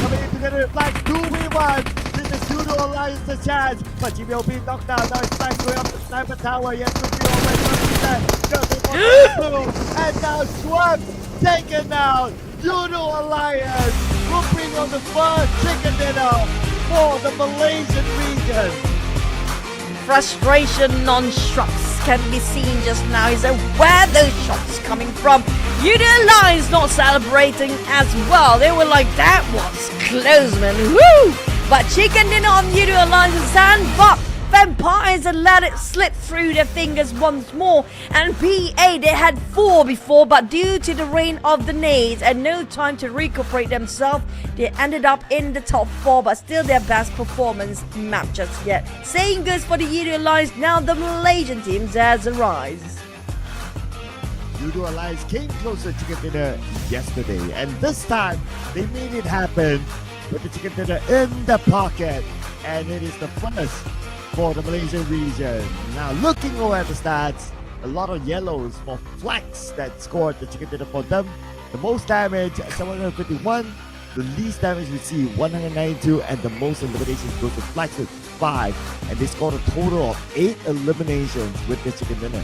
coming in together with flags 2v1. This is YOODO Alliance's chance, but Jimmy OP knocked down. Now it's time going up the sniper tower. Yes, to be already 100%. And now Shrubs taken down. YOODO Alliance will bring on the first chicken dinner for the Malaysian region. Frustration on Shrubs can be seen just now. Is where those shots coming from? YOODO Alliance not celebrating as well. They were like, that was close, man. Woo! But chicken dinner on YOODO Alliance's hand, but Vampires had let it slip through their fingers once more, and PA, they had 4 before, but due to the rain of the nades and no time to recuperate themselves, they ended up in the top 4, but still their best performance not just yet. Same goes for the YOODO Alliance. Now the Malaysian teams has a rise. YOODO Alliance came closer to chicken dinner yesterday, and this time they made it happen with the chicken dinner in the pocket, and it is the first for the Malaysian region. Now looking over at the stats, a lot of yellows for Flex that scored the chicken dinner for them. The most damage 751, the least damage received 192, and the most eliminations goes to Flex with 5, and they scored a total of 8 eliminations with the chicken dinner.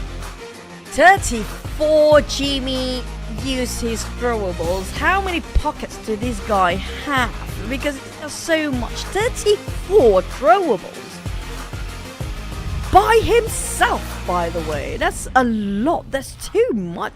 34 Jimmy used his throwables. How many pockets did this guy have? Because there's so much. 34 throwables. By himself, by the way. That's a lot. That's too much.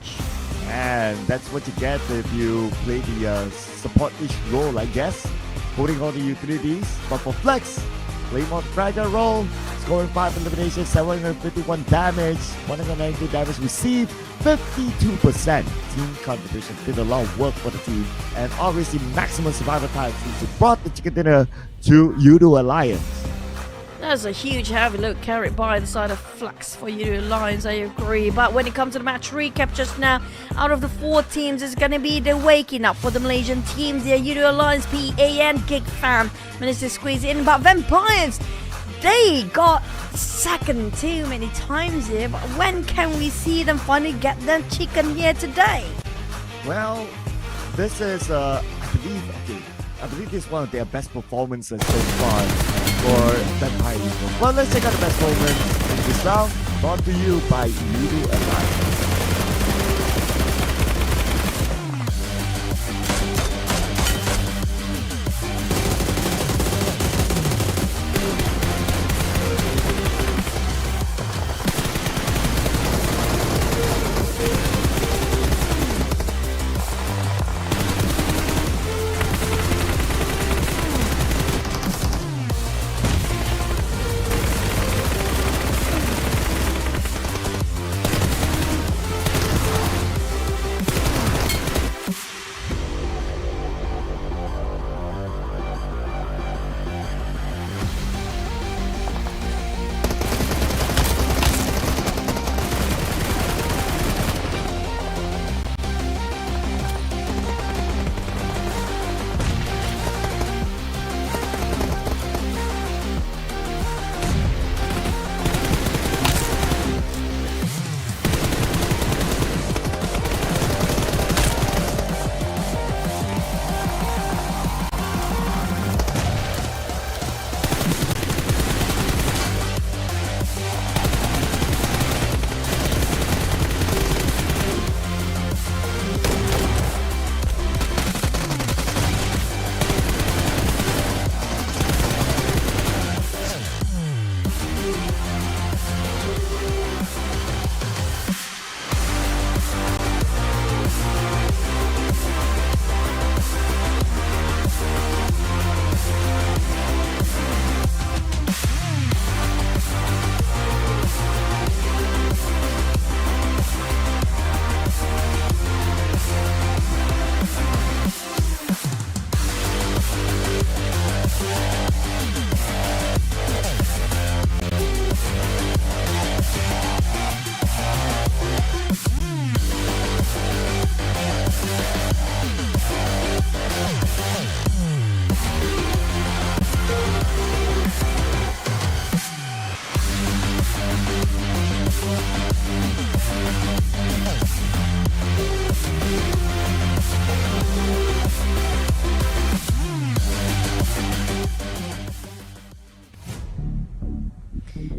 And that's what you get if you play the support-ish role, I guess. Putting on the utilities. But for Flex, playing on fragile role, scoring 5 eliminations, 751 damage, 192 damage received, 52% team contribution. Did a lot of work for the team, and obviously maximum survival time since he brought the chicken dinner to YOODO Alliance. That's a huge heavy load carried by the side of Flex for YOODO Alliance, I agree. But when it comes to the match recap just now, out of the 4 teams, it's going to be the waking up for the Malaysian teams. The YOODO Alliance, PA and GEEK fam managed to squeeze in. But Vampires, they got second too many times here. But when can we see them finally get their chicken here today? Well, this is, I believe this is one of their best performances so far for Vampire. Well, let's check out the best moments in this round. Brought to you by YOODO Alliance.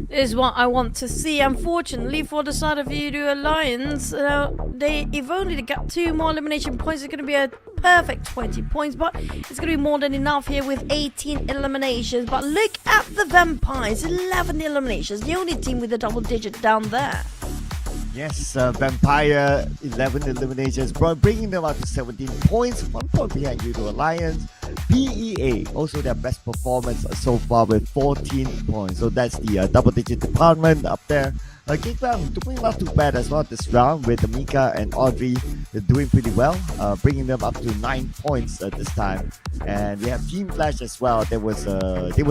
Is what I want to see. Unfortunately, for the side of YOODO Alliance, if only they got 2 more elimination points, it's going to be a perfect 20 points, but it's going to be more than enough here with 18 eliminations. But look at the Vampires, 11 eliminations, the only team with a double digit down there. Yes, Vampire 11 eliminations, bringing them up to 17 points, 1 point behind YOODO Alliance. PEA, also their best performance so far with 14 points. So that's the double-digit department up there. GEEK doing not too bad as well this round with Mika and Audrey. They're doing pretty well, bringing them up to 9 points this time. And we have Team Flash as well. They were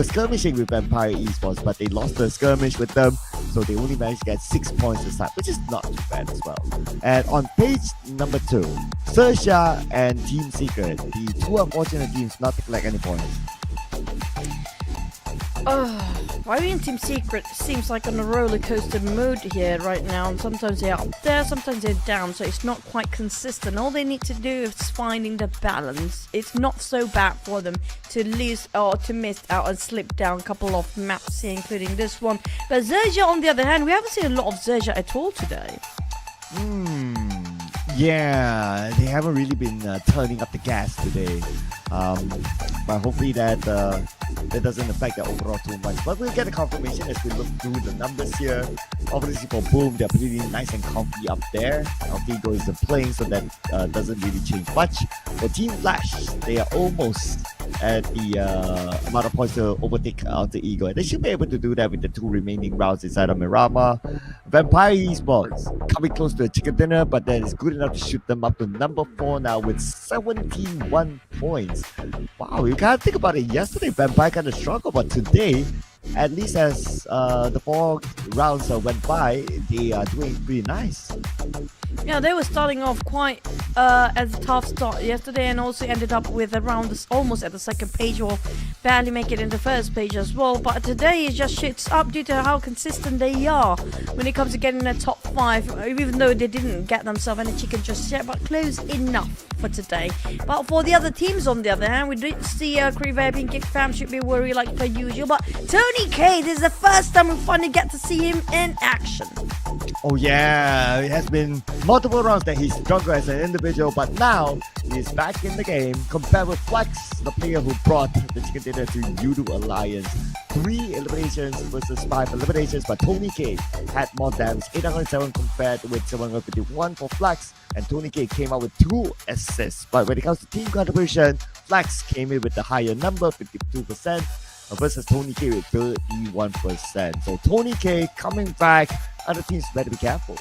skirmishing with Vampire Esports, but they lost the skirmish with them, so they only managed to get 6 points this time, which is not too bad as well. And on page number 2, XERXIA and Team Secret, the two unfortunate teams not to collect any points. YOODO Team Secret seems like on a roller coaster mode here right now, and sometimes they're up there, sometimes they're down, so it's not quite consistent. All they need to do is finding the balance. It's not so bad for them to lose or to miss out and slip down a couple of maps here, including this one. But XERXIA, on the other hand, we haven't seen a lot of XERXIA at all today. Yeah, they haven't really been turning up the gas today. But hopefully that doesn't affect the overall too much. But we'll get a confirmation as we look through the numbers here. Obviously for Boom, they're pretty nice and comfy up there. Alfigo is playing, so that doesn't really change much. For Team Flash, they are almost at the amount of points to overtake Alter Ego. And they should be able to do that with the 2 remaining rounds inside of Miramar. Vampire Esports coming close to a chicken dinner, but that is good enough to shoot them up to number 4 now with 71 points. Wow, you can't think about it. Yesterday, Vampire kind of struggled, but today, at least as the 4 rounds went by, they are doing pretty nice. Yeah, they were starting off quite as a tough start yesterday, and also ended up with around almost at the second page, or barely make it in the first page as well. But today it just shoots up due to how consistent they are when it comes to getting the top 5, even though they didn't get themselves any chicken just yet, but close enough for today. But for the other teams, on the other hand, we did see Crevair and GEEK Fam should be worried like per usual. But Tony K, this is the first time we finally get to see him in action. Oh yeah, it has been multiple rounds that he struggled as an individual, but now he's back in the game compared with Flex, the player who brought the chicken dinner to YOODO Alliance. 3 eliminations versus 5 eliminations, but Tony K had more damage, 807 compared with 751 for Flex, and Tony K came out with 2 assists. But when it comes to team contribution, Flex came in with the higher number, 52%, versus Tony K with 31%. So Tony K coming back, other teams better be careful.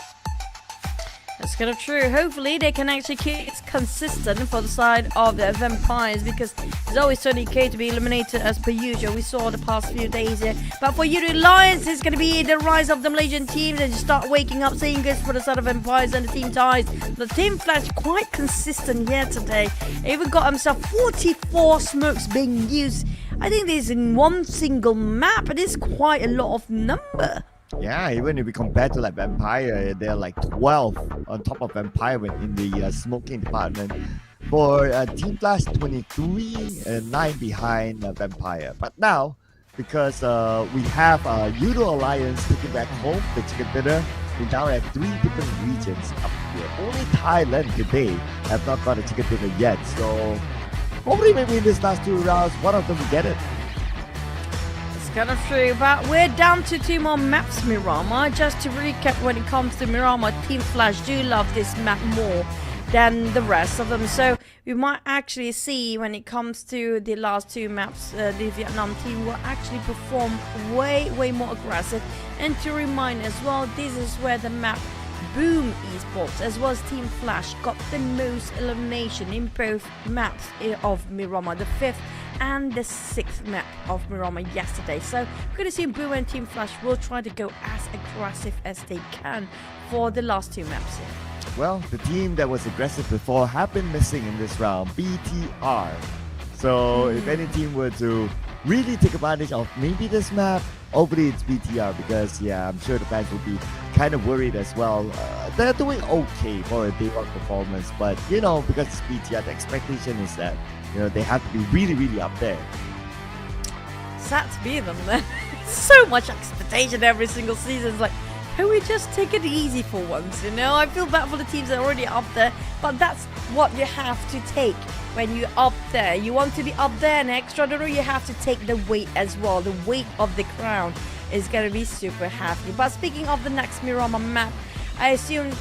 That's kind of true. Hopefully they can actually keep it consistent for the side of the Vampires, because there's always Tony K to be eliminated as per usual. We saw the past few days here. But for YOODO Alliance, it's going to be the rise of the Malaysian teams, and you start waking up seeing good for the side of Vampires and the Team Ties. The Team Flash quite consistent here today. Even got himself 44 smokes being used. I think this is in one single map. It is quite a lot of number. Yeah, even if we compare to like Vampire, they're like 12 on top of Vampire in the smoking department. For Team Flash, 23 and 9 behind Vampire. But now, because we have YOODO Alliance taking back home the chicken dinner, we now have 3 different regions up here. Only Thailand today have not got a chicken dinner yet. So hopefully maybe in these last 2 rounds, one of them will get it. Kind of true, but we're down to 2 more maps, Miramar. Just to recap, when it comes to Miramar, Team Flash do love this map more than the rest of them. So we might actually see, when it comes to the last 2 maps, the Vietnam team will actually perform way more aggressive. And to remind as well, this is where the map Boom Esports as well as Team Flash got the most elimination in both maps of Miramar, the 5th and the 6th map of Miramar yesterday. So we're going to see Boom and Team Flash will try to go as aggressive as they can for the last 2 maps here. Well, the team that was aggressive before have been missing in this round, BTR. So if any team were to really take advantage of maybe this map, hopefully it's BTR, because yeah, I'm sure the fans will be kind of worried as well. They're doing okay for a day 1 performance, but you know, because it's BTR, the expectation is that, you know, they have to be really up there. Sad to be them then. So much expectation every single season. It's like, can we just take it easy for once, you know? I feel bad for the teams that are already up there, but that's what you have to take when you're up there. You want to be up there and extraordinary, you have to take the weight as well. The weight of the crown is going to be super hefty. But speaking of the next Miramar map, I assume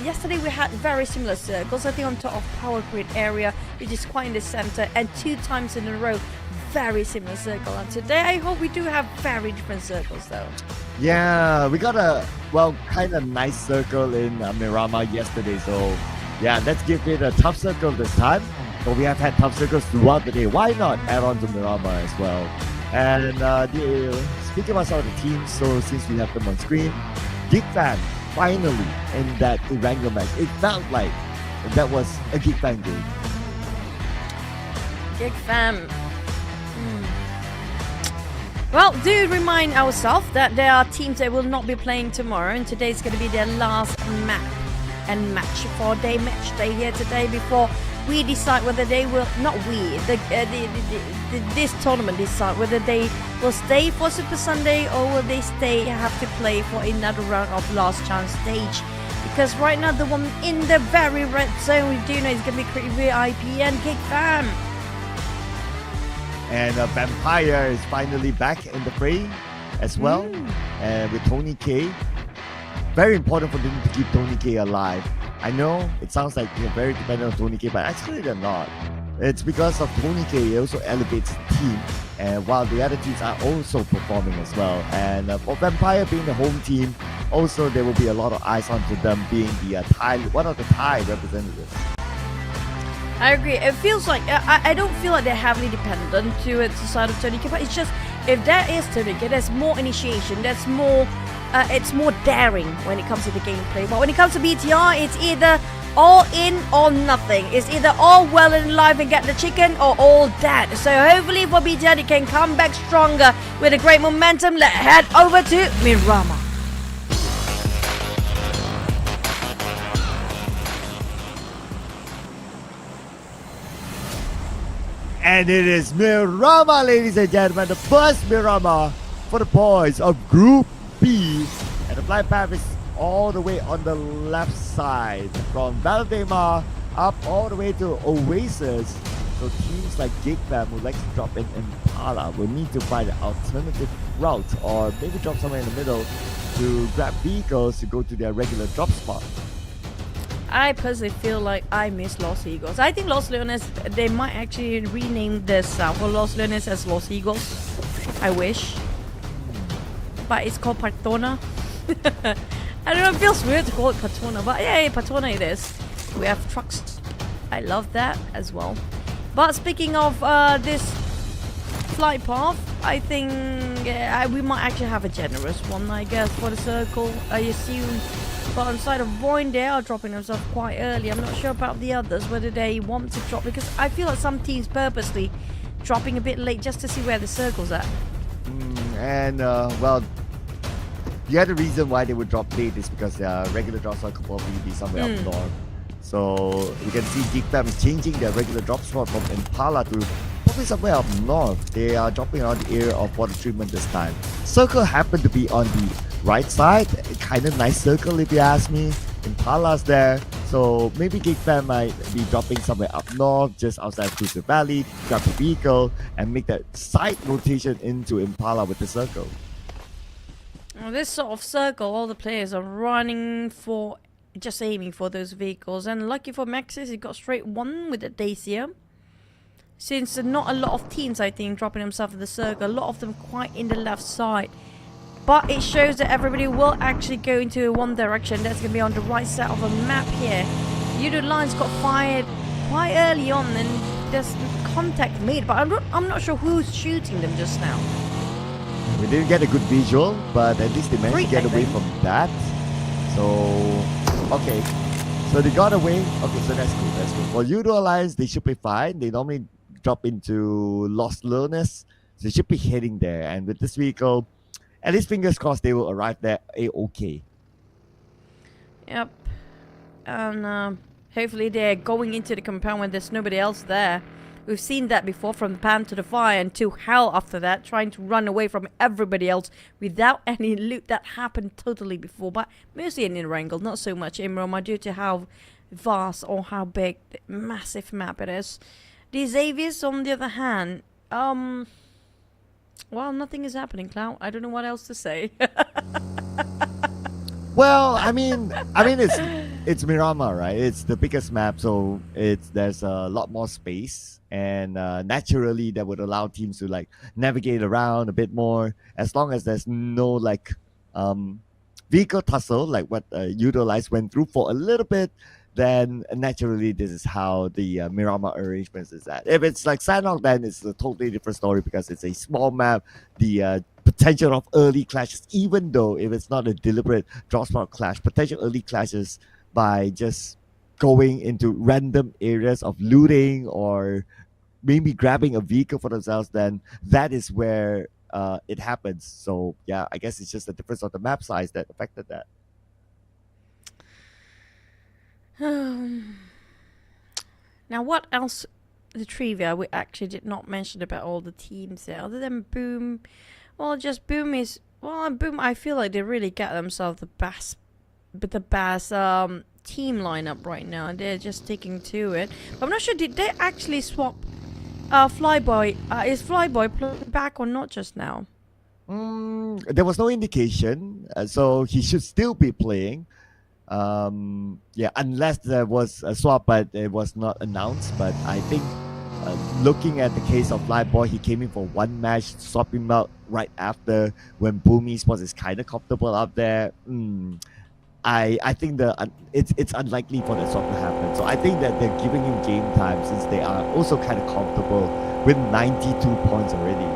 yesterday we had very similar circles. I think on top of power grid area, which is quite in the center, and 2 times in a row, very similar circle. And today I hope we do have very different circles though. Yeah, we got a kind of nice circle in Miramar yesterday. So yeah, let's give it a tough circle this time. But we have had tough circles throughout the day. Why not add on to Miramar as well? And speaking about some of the teams, so since we have them on screen, GEEK Fan finally in that Erangel match. It felt like that was a GEEK Fan game. GEEK Fan. Well, do remind ourselves that there are teams that will not be playing tomorrow, and today is going to be their last match for match day here today before we decide whether they will, this tournament decide whether they will stay for Super Sunday or will they have to play for another round of last chance stage. Because right now the one in the very red zone we do know is going to be VIP and GEEK Fan. And Vampire is finally back in the fray as well. And with Tony K. Very important for them to keep Tony K alive. I know it sounds like they're very dependent on Tony K, but actually they're not. It's because of Tony K, it also elevates the team. And while the other teams are also performing as well. And for Vampire being the home team, also there will be a lot of eyes onto them being the one of the Thai representatives. I agree. It feels like I don't feel like they're heavily dependent to the side of Tony K, but it's just if there is Tony K, there's more initiation, there's more, it's more daring when it comes to the gameplay. But when it comes to BTR, it's either all in or nothing. It's either all well and alive and get the chicken or all dead. So hopefully for BTR, they can come back stronger with a great momentum. Let's head over to Miramar. And it is Miramar, ladies and gentlemen, the first Miramar for the boys of Group B. And the flight path is all the way on the left side, from Valdemar up all the way to Oasis. So teams like GEEK Fan would like to drop in Impala will need to find an alternative route or maybe drop somewhere in the middle to grab vehicles to go to their regular drop spot. I personally feel like I miss Los Eagles. I think Los Leones, they might actually rename this for Los Leones as Los Eagles. I wish. But it's called Patona. I don't know, it feels weird to call it Patona, but yeah, Patona it is. We have trucks. I love that as well. But speaking of this flight path, I think we might actually have a generous one, I guess, for the circle. I assume. But on the side of VOIN, they are dropping themselves quite early. I'm not sure about the others, whether they want to drop, because I feel like some teams purposely dropping a bit late just to see where the circle's at. Well, the other reason why they would drop late is because their regular drop spot could probably be somewhere up north. So you can see GEEK Fan is changing their regular drop spot from Impala to probably somewhere up north. They are dropping around the area of water treatment this time. Circle happened to be on the right side, kind of nice circle if you ask me. Impala's there, so maybe GEEK Fan might be dropping somewhere up north, just outside Cruiser Valley, grab a vehicle, and make that side rotation into Impala with the circle. Well, this sort of circle, all the players are running for, just aiming for those vehicles. And lucky for Maxis, he got straight one with the Dacia. Since not a lot of teams, I think, dropping themselves in the circle, a lot of them quite in the left side. But it shows that everybody will actually go into one direction. That's going to be on the right side of the map here. YOODO lines got fired quite early on and there's contact made. But I'm not sure who's shooting them just now. We didn't get a good visual, but at least they managed to get away from that. So, okay. So they got away. Okay, so that's cool. That's cool. For YOODO Alliance, they should be fine. They normally drop into Los Leones. So they should be heading there. And with this vehicle, at least fingers crossed they will arrive there A-okay. Yep. And hopefully they're going into the compound when there's nobody else there. We've seen that before, from the pan to the fire and to hell after that, trying to run away from everybody else without any loot. That happened totally before, but mostly in Erangel, not so much in Miramar due to how vast or how big, massive map it is. The Xaviers, on the other hand, well, nothing is happening, Cloud. I don't know what else to say. Well, it's Miramar, right? It's the biggest map, so there's a lot more space, and naturally that would allow teams to like navigate around a bit more, as long as there's no like vehicle tussle like what YOODO Lights went through for a little bit. Then naturally this is how the Miramar arrangements is at. If it's like Sanhok, then it's a totally different story because it's a small map. The potential of early clashes, even though if it's not a deliberate draw spot clash, potential early clashes by just going into random areas of looting or maybe grabbing a vehicle for themselves, then that is where it happens. So yeah, I guess it's just the difference of the map size that affected that. Now, what else? The trivia we actually did not mention about all the teams there, other than Boom. Well, just Boom is Boom. I feel like they really get themselves the best team lineup right now. They're just sticking to it. But I'm not sure, did they actually swap Flyboy? Is Flyboy back or not just now? There was no indication, so he should still be playing. Yeah, unless there was a swap, but it was not announced. But I think looking at the case of Flyboy, he came in for one match, swap him out right after when Boom Esports is kind of comfortable up there. I think it's unlikely for that swap to happen. So I think that they're giving him game time since they are also kind of comfortable with 92 points already.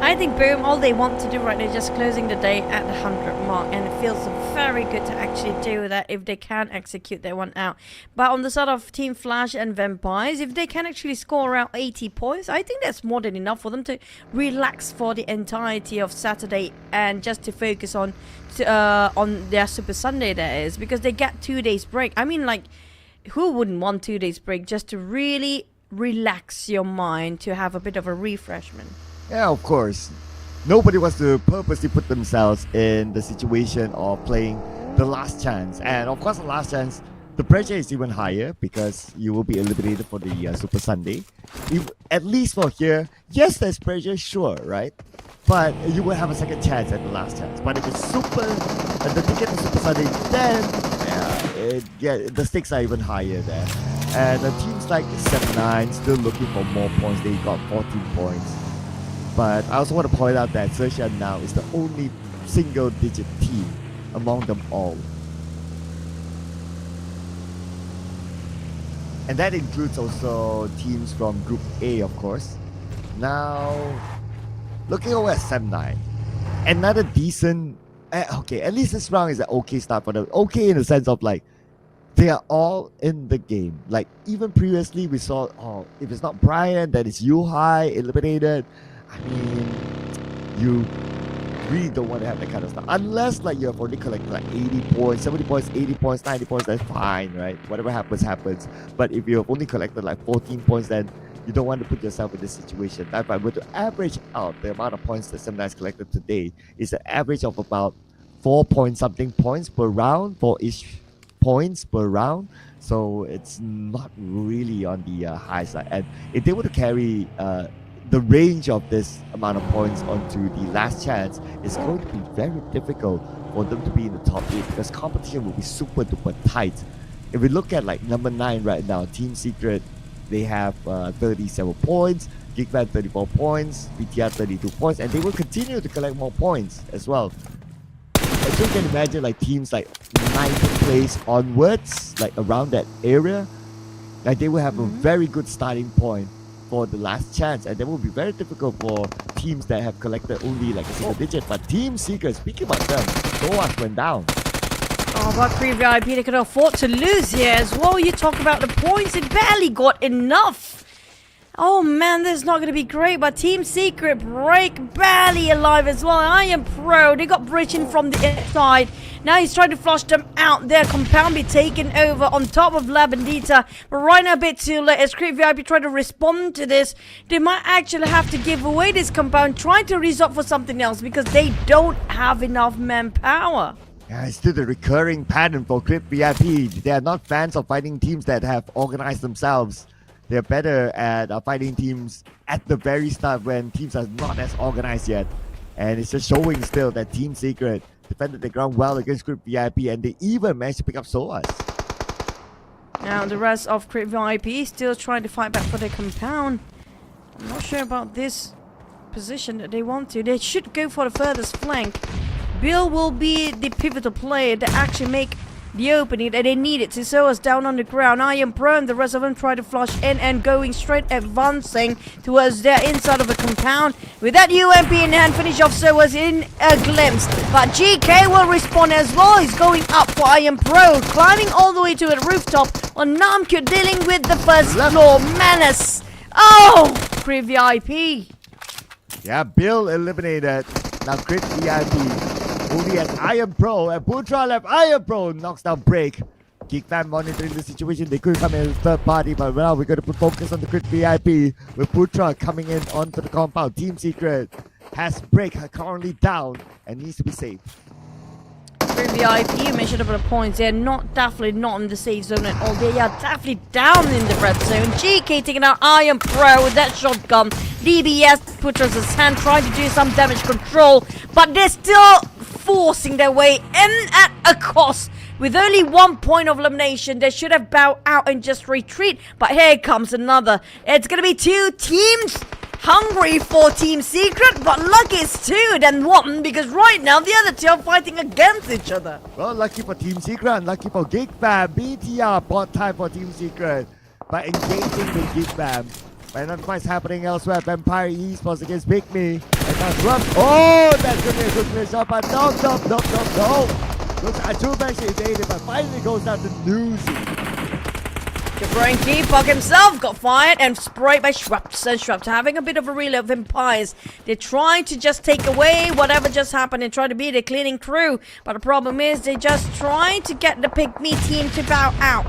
I think Boom, all they want to do right now is just closing the day at the 100 mark, and it feels very good to actually do that if they can execute their one out. But on the side of Team Flash and Vampires, if they can actually score around 80 points, I think that's more than enough for them to relax for the entirety of Saturday and just to focus on their Super Sunday, that is, because they get 2 days break. I mean, like, who wouldn't want 2 days break just to really relax your mind, to have a bit of a refreshment? Yeah, of course. Nobody wants to purposely put themselves in the situation of playing the last chance. And of course, the last chance, the pressure is even higher because you will be eliminated for the Super Sunday. At least for here, yes, there's pressure, sure, right? But you will have a second chance at the last chance. But if it's the ticket to Super Sunday, then the stakes are even higher there. And teams like 7-9 still looking for more points. They got 14 points. But I also want to point out that XERXIA now is the only single-digit team among them all. And that includes also teams from Group A, of course. Now, looking over at 7-9, another decent... okay, at least this round is an okay start for them. Okay in the sense of like, they are all in the game. Like, even previously we saw, if it's not Brian, then it's Yuhai eliminated. I mean, you really don't want to have that kind of stuff. Unless like you have already collected like 80 points, 70 points, 80 points, 90 points, that's fine, right? Whatever happens, happens. But if you have only collected like 14 points, then you don't want to put yourself in this situation. If I were to average out the amount of points that Semnice collected today, is an average of about 4 point something points per round, 4-ish points per round. So it's not really on the high side. And if they were to carry the range of this amount of points onto the last chance, is going to be very difficult for them to be in the top 8 because competition will be super duper tight. If we look at like number 9 right now, Team Secret, they have 37 points, GeekFan 34 points, BTR 32 points, and they will continue to collect more points as well. And so you can imagine like teams like 9th place onwards, like around that area, like they will have a very good starting point for the last chance, and that will be very difficult for teams that have collected only like a single digit. But Team Secret, speaking about them, Noah went down. Oh, but Pre-VIP, they could afford to lose here as well. You talk about the points, it barely got enough. Oh man, this is not going to be great, but Team Secret break barely alive as well. I am pro. They got breaching from the inside. Now he's trying to flush them out. Their compound be taken over on top of Labandita. But right now a bit too late as VIP try to respond to this. They might actually have to give away this compound, trying to resort for something else because they don't have enough manpower. Yeah, it's still the recurring pattern for Crypt VIP. They are not fans of fighting teams that have organized themselves. They're better at fighting teams at the very start when teams are not as organized yet. And it's just showing still that Team Secret, defended the ground well against Crypt VIP, and they even managed to pick up SOAS. Now the rest of Crypt VIP still trying to fight back for their compound. I'm not sure about this position that they want to. They should go for the furthest flank. Bill will be the pivotal player to actually make the opening that they needed to. SOAS down on the ground. I am prone. The rest of them try to flush in and going straight, advancing towards their inside of the compound. With that UMP in hand, finish off SOAS in a glimpse. But GK will respond as well. He's going up for I am Pro, climbing all the way to the rooftop. On Namkyo dealing with the first floor menace. Oh, Crypt VIP. Yeah, Bill eliminated. Now Crypt VIP moving at I am Pro, and Putra left I am Pro, knocks down Break. GEEK fan monitoring the situation. They could come in as third party, but now we're going to put focus on the Crypt VIP with Putra coming in onto the compound. Team Secret has Break currently down and needs to be saved. Crypt VIP, you mentioned about the points. They're definitely not in the safe zone at all. They are definitely down in the red zone. GK taking out I am Pro with that shotgun. DBS Putra's his hand trying to do some damage control, but they're still forcing their way in at a cost. With only 1 point of elimination, they should have bowed out and just retreat. But here comes another. It's gonna be two teams hungry for Team Secret, but lucky it's 2 than 1, because right now the other 2 are fighting against each other. Well, lucky for Team Secret and lucky for GEEK Fam. BTR bought time for Team Secret by engaging with GEEK Fam. But not much happening elsewhere. Vampire Esports against PIGMY. And that's rough. Oh, that's going to be a good finish up. But no. Looks like two matches evaded, but finally goes down to Newsy. Jabranki, Puck himself got fired and sprayed by Schweppes. And Schweppes having a bit of a relay of vampires. They're trying to just take away whatever just happened and try to be the cleaning crew. But the problem is they're just trying to get the PIGMY team to bow out.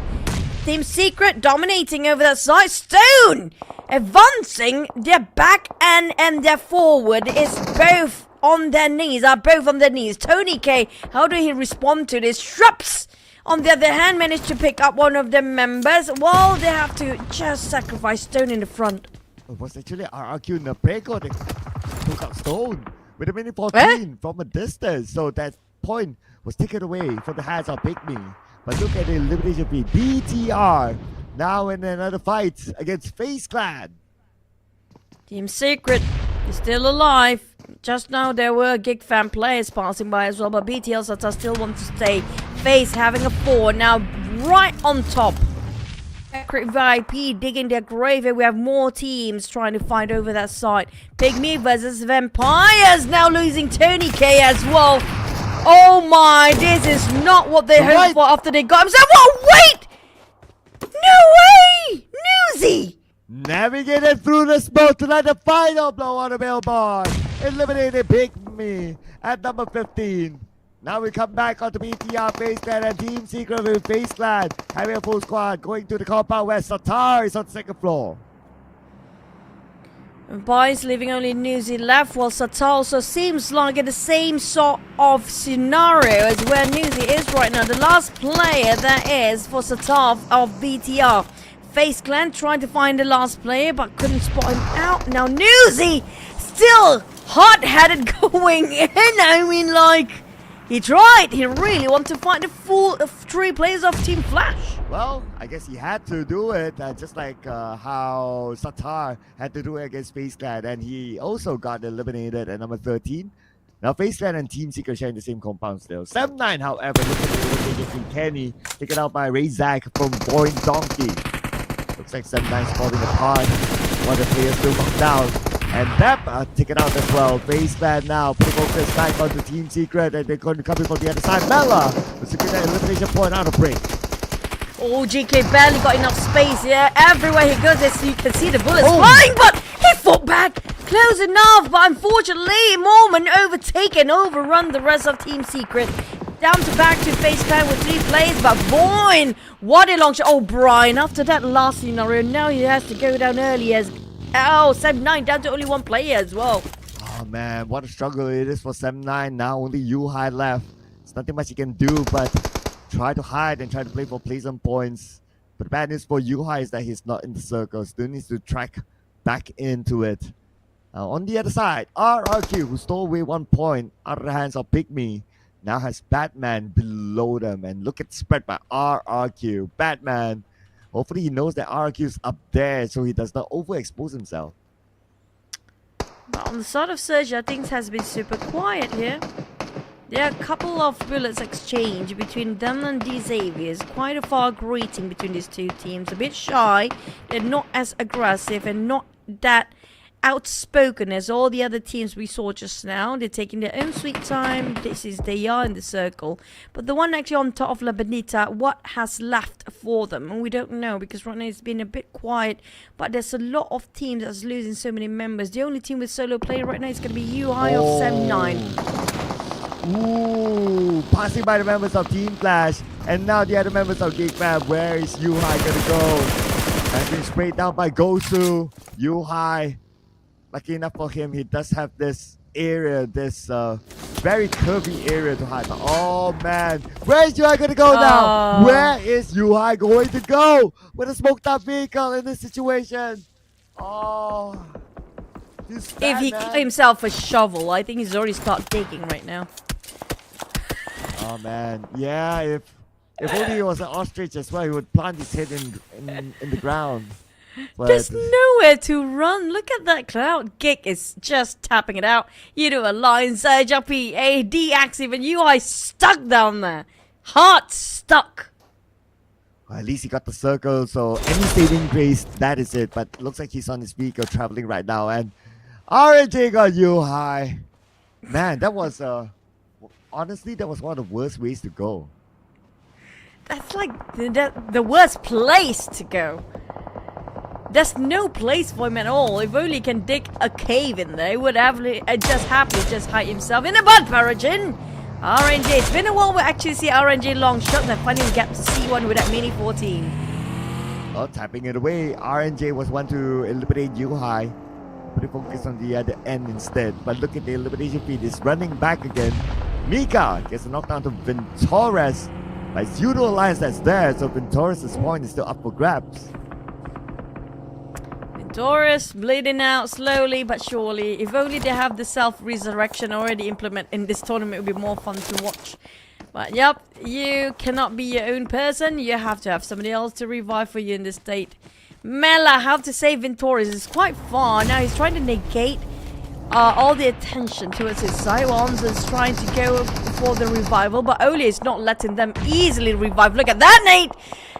Team Secret dominating over that side. Stone advancing. Their back and their forward is both on their knees. Tony K, how do he respond to this? Schweppes, on the other hand, managed to pick up one of the members. Well, they have to just sacrifice Stone in the front. It was actually RRQ in the break. They took out Stone with a minute 14 from a distance. So that point was taken away from the hands of PIGMY. But look at the elimination feed. BTR now in another fight against FaZe Clan. Team Secret is still alive. Just now there were GEEK fan players passing by as well, but BTL Sata still want to stay. FaZe having a 4 now right on top. Crypt VIP digging their grave here. We have more teams trying to fight over that side. PIGMY versus Vampires, now losing Tony K as well. Oh my, this is not what they hoped for after they got him. Whoa, wait! No way! Newsy! Navigated through the smoke to land the final blow on the billboard. Eliminated PIGMY at number 15. Now we come back onto BTR, FaZe Clan, and Team Secret with FaZe Clan having a full squad going to the compound where Satar is on the second floor. Boys leaving only Newsy left, while Satar also seems like in the same sort of scenario as where Newsy is right now. The last player that is for Satar of BTR. FaZe Clan trying to find the last player but couldn't spot him out. Now Newsy still hot-headed going in. I mean, like, he tried. He really wanted to find the full 3 players of Team Flash. Well, I guess he had to do it, just like how Satar had to do it against FaZe Clan, and he also got eliminated at number 13. Now FaZe Clan and Team Secret sharing the same compound still. 7-9, however, look at the elimination from Kenny, taken out by Razak from VOIN Donkey. Looks like 7-9 spotting apart. One of the players still knocked down. And that taken out as well. FaZe Clan now putting focus back onto Team Secret, and they're going to come in from the other side. Mela will secure that elimination point out of break. Oh, GK barely got enough space here. Everywhere he goes, as you can see the bullets flying, but he fought back. Close enough, but unfortunately, Mormon overrun the rest of Team Secret. Down to back to FaZe Clan with 3 players, but VOIN, what a long shot. Oh, Brian, after that last scenario, now he has to go down early as 7-9 down to only 1 player as well. Oh man, what a struggle it is for 7-9. Now only Yuhai left. There's nothing much he can do but try to hide and try to play for placement points. But the bad news for Yuhai is that he's not in the circle. Still needs to track back into it. On the other side, RRQ, who stole away 1 point out of the hands of PIGMY. now has Batman below them. And look at the spread by RRQ. Batman, hopefully he knows that RRQ is up there so he does not overexpose himself. But on the side of Sergia, things has been super quiet here. There are a couple of bullets exchanged between them and the Xaviers. Quite a far greeting between these two teams. A bit shy. They're not as aggressive and not that outspoken as all the other teams we saw just now. They're taking their own sweet time. They are in the circle. But the one actually on top of La Benita, what has left for them? And we don't know because right now it's been a bit quiet. But there's a lot of teams that's losing so many members. The only team with solo player right now is going to be UI of 7-9. Ooh, passing by the members of Team Clash. And now the other members of GEEK Map. Where is Yuhai gonna go? And being sprayed down by Gosu. Yuhai, lucky enough for him, he does have this area, this very curvy area to hide. But oh man, where is Yuhai gonna go now? Where is Yuhai going to go? With a smoked up vehicle in this situation. Oh, if he got himself a shovel, I think he's already start digging right now. Oh man, yeah, if only he was an ostrich as well, he would plant his head in the ground. But there's nowhere to run. Look at that cloud. GEEK is just tapping it out. YOODO Alliance, PA, DX, even UI stuck down there. Heart stuck. Well, at least he got the circle, so any saving grace, that is it. But looks like he's on his vehicle traveling right now. And RNG got Yuhai. Man, that was honestly, that was one of the worst ways to go. That's like the worst place to go. There's no place for him at all. If only he can dig a cave in there, he would just happily just hide himself in a butt paragin. RNG, it's been a while we actually see RNG long shots and finally we get to see one with that Mini 14. Well, tapping it away, RNJ was one to eliminate Yuhai. Put focus on the other end instead. But look at the elimination feed, it's running back again. Mika gets a knockdown to Ventores. But it's YOODO Alliance that's there, so Ventores' point is still up for grabs. Ventores bleeding out slowly but surely. If only they have the self-resurrection already implemented in this tournament, it would be more fun to watch. But yep, you cannot be your own person. You have to have somebody else to revive for you in this state. Mela, how to save Ventores is quite far. Now he's trying to negate all the attention towards his side. Is trying to go for the revival, but Oli is not letting them easily revive. Look at that, Nate!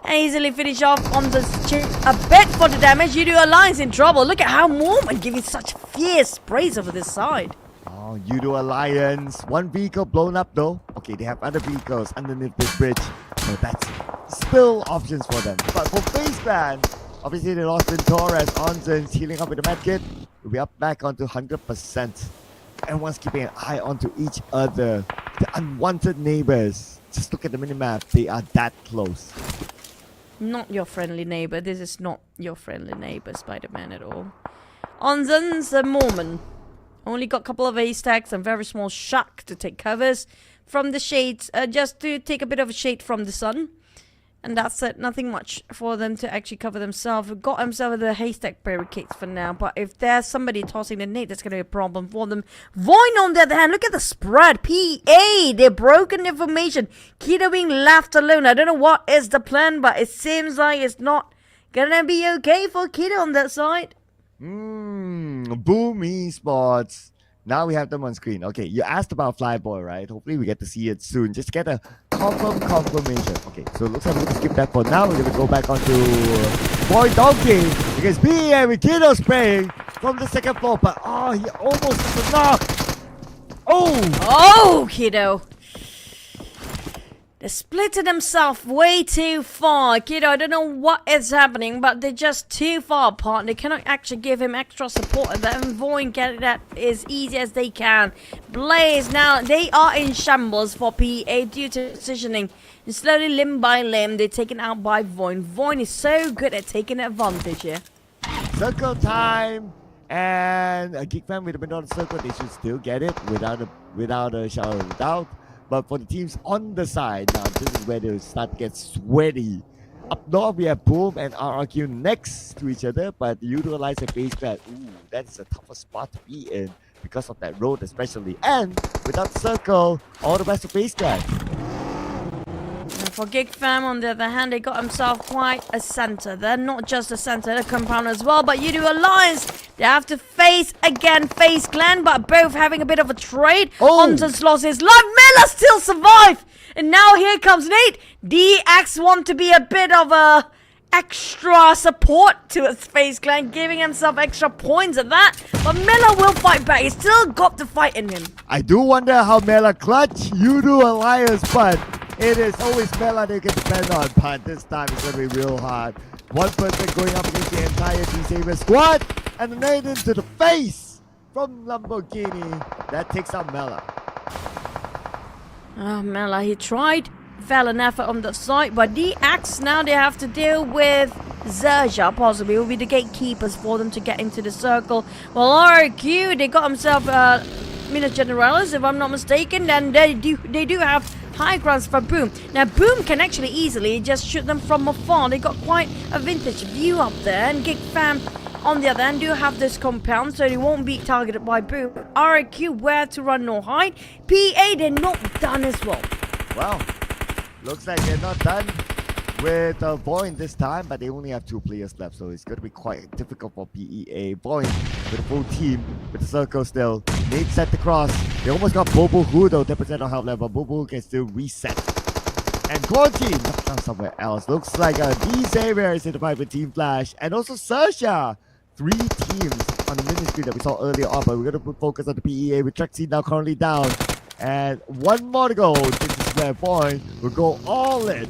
And easily finish off on the a bit for the damage. YOODO Alliance in trouble. Look at how Mormon giving such fierce sprays over this side. Oh, YOODO Alliance. One vehicle blown up though. Okay, they have other vehicles underneath this bridge. So that's still options for them. But for FaZe Clan, obviously they lost Ventores. Onzen's healing up with the medkit. We'll be up back onto 100%. Everyone's keeping an eye onto each other. The unwanted neighbors. Just look at the minimap. They are that close. Not your friendly neighbor. This is not your friendly neighbor, Spider-Man, at all. Onzen's a Mormon. Only got a couple of haystacks and very small shack to take covers from the shades. Just to take a bit of a shade from the sun. And that's it. Nothing much for them to actually cover themselves. Got themselves the haystack barricades for now. But if there's somebody tossing the nade, that's going to be a problem for them. VOIN on the other hand, look at the spread. PA, they're broken information. Kido being left alone. I don't know what is the plan, but it seems like it's not going to be okay for Kido on that side. Boom Esports. Now we have them on screen. Okay, you asked about Flyboy, right? Hopefully we get to see it soon. Just get a confirmation. Okay, so it looks like we're going to skip that for now. We're going to go back onto Boy Donkey because BM with Kido spraying from the second floor. But oh, he almost got the knock. Oh, Kido. They're splitting themselves way too far. Kido, I don't know what is happening, but they're just too far apart. They cannot actually give him extra support. And then VOIN get that as easy as they can. Blaze now, they are in shambles for PA due to positioning. And slowly, limb by limb, they're taken out by VOIN. VOIN is so good at taking advantage here. Circle time. And a Geek fan with a middle of the circle, they should still get it without a shadow of a doubt. But for the teams on the side, now this is where they start to get sweaty. Up north, we have Boom and RRQ next to each other, but YOODO Alliance and FaZe Clan. Ooh, that's a tougher spot to be in. because of that road especially. And without the circle, all the best to FaZe Clan. And for GEEK Fam, on the other hand, they got themselves quite a center. They're not just a center, they're a compound as well. But YOODO Alliance, they have to face again FaZe Clan, but both having a bit of a trade. Hunters lost his life. Miller still survived. And now here comes Nate. DX want to be a bit of a extra support to his FaZe Clan, giving himself extra points at that. But Miller will fight back. He's still got the fight in him. I do wonder how Mela clutch YOODO Alliance, but it is always Mela they can depend on. But this time it's going to be real hard. One person going up against the entire D-Saber squad, and the nade into the face from Lamborghini. That takes out Mela. Oh, Mela, he tried. Valiant effort on the side, but DX now they have to deal with XERXIA, possibly will be the gatekeepers for them to get into the circle. Well, IQOO, they got themselves Minas Generalis, if I'm not mistaken, and they do have high grounds for Boom. Now Boom can actually easily just shoot them from afar. They got quite a vintage view up there, and GEEK Fam on the other hand do have this compound, so they won't be targeted by Boom. IQOO, where to run no hide. PA, they're not done as well. Wow. Looks like they're not done with VOIN this time, but they only have 2 players left, so it's going to be quite difficult for PEA. VOIN with a full team, with the circle still. Nate set the cross. They almost got Bobo Hu though, 10% on health level. Bobo can still reset. And Quarantine knocked down somewhere else. Looks like D-Xavier is in the fight with Team Flash. And also XERXIA. 3 teams on the mini screen that we saw earlier on, but we're going to put focus on the PEA with Trexie now currently down. And 1 more to go. This is where VOIN will go all in.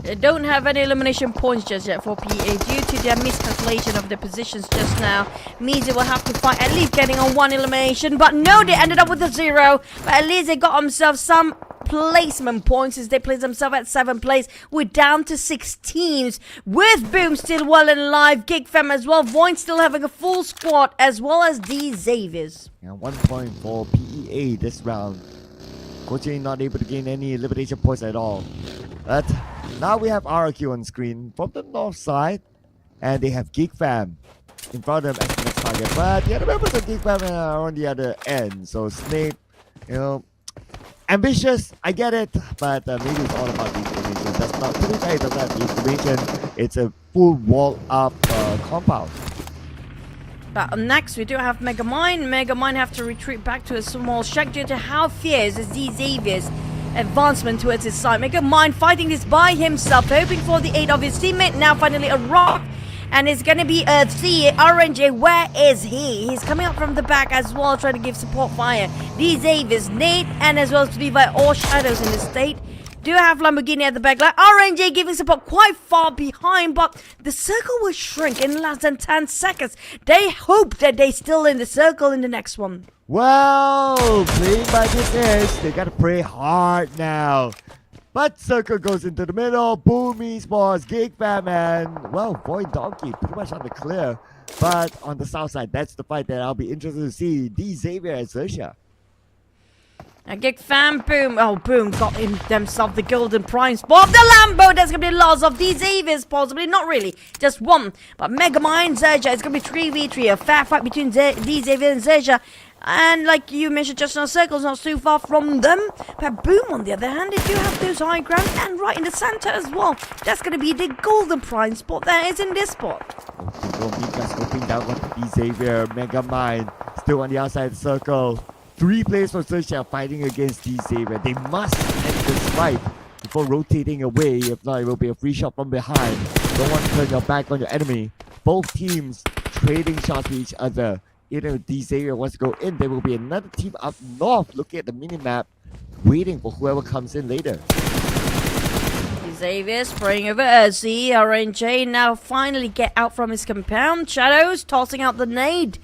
They don't have any elimination points just yet for PA due to their miscalculation of the positions just now. Means they will have to fight at least getting on 1 elimination, but no, they ended up with a 0. But at least they got themselves some placement points as they placed themselves at 7th place. We're down to 6 teams with Boom still well and alive, GEEK Fam as well, VOIN still having a full squad as well as D-Xaviers. And 1 point for PEA this round. Coaching not able to gain any elimination points at all. But now we have IQOO on screen from the north side, and they have GEEK Fam in front of them as the next target. But the other members of GEEK Fam are on the other end. So Snape, you know, ambitious, I get it, but maybe it's all about the information. That's not pretty fair. It doesn't have the information. It's a full wall up compound. But next we do have Megamind. Megamind have to retreat back to a small shack due to how fierce is D-Xavier's advancement towards his side. Megamind fighting this by himself, hoping for the aid of his teammate. Now finally a rock, and it's gonna be Earthsea. Erangel, where is he? He's coming up from the back as well, trying to give support fire. D-Xavier's Nate, and as well as Levi, all shadows in the state. Do have Lamborghini at the back line. Erangel giving support quite far behind, but the circle will shrink in less than 10 seconds. They hope that they still in the circle in the next one. Well, playing by this edge, they gotta pray hard now. But circle goes into the middle. Boom Esports, GEEK Fam, and well, VOIN Donkey pretty much on the clear. But on the south side, that's the fight that I'll be interested to see. D-Xavier and XERXIA. And GEEK Fam, Boom. Oh, Boom got him themselves the golden prime spot. The Lambo, there's going to be loss of D-Xaviers, possibly. Not really, just 1. But Megamind, XERXIA, it's going to be 3v3. A fair fight between D-Xavier and XERXIA. And like you mentioned just now, Circle's not too far from them. But Boom, on the other hand, they do have those high ground and right in the center as well. That's going to be the golden prime spot that is in this spot. Mika scoping down on D-Xavier. Megamind still on the outside of the circle. 3 players from XERXIA fighting against D-Xavier. They must end this fight before rotating away. If not, it will be a free shot from behind. Don't want to turn your back on your enemy. Both teams trading shots with each other. Even if D-Xavier wants to go in, there will be another team up north looking at the minimap, waiting for whoever comes in later. D-Xavier spraying over Earthsea. Erangel now finally get out from his compound. Shadows tossing out the nade.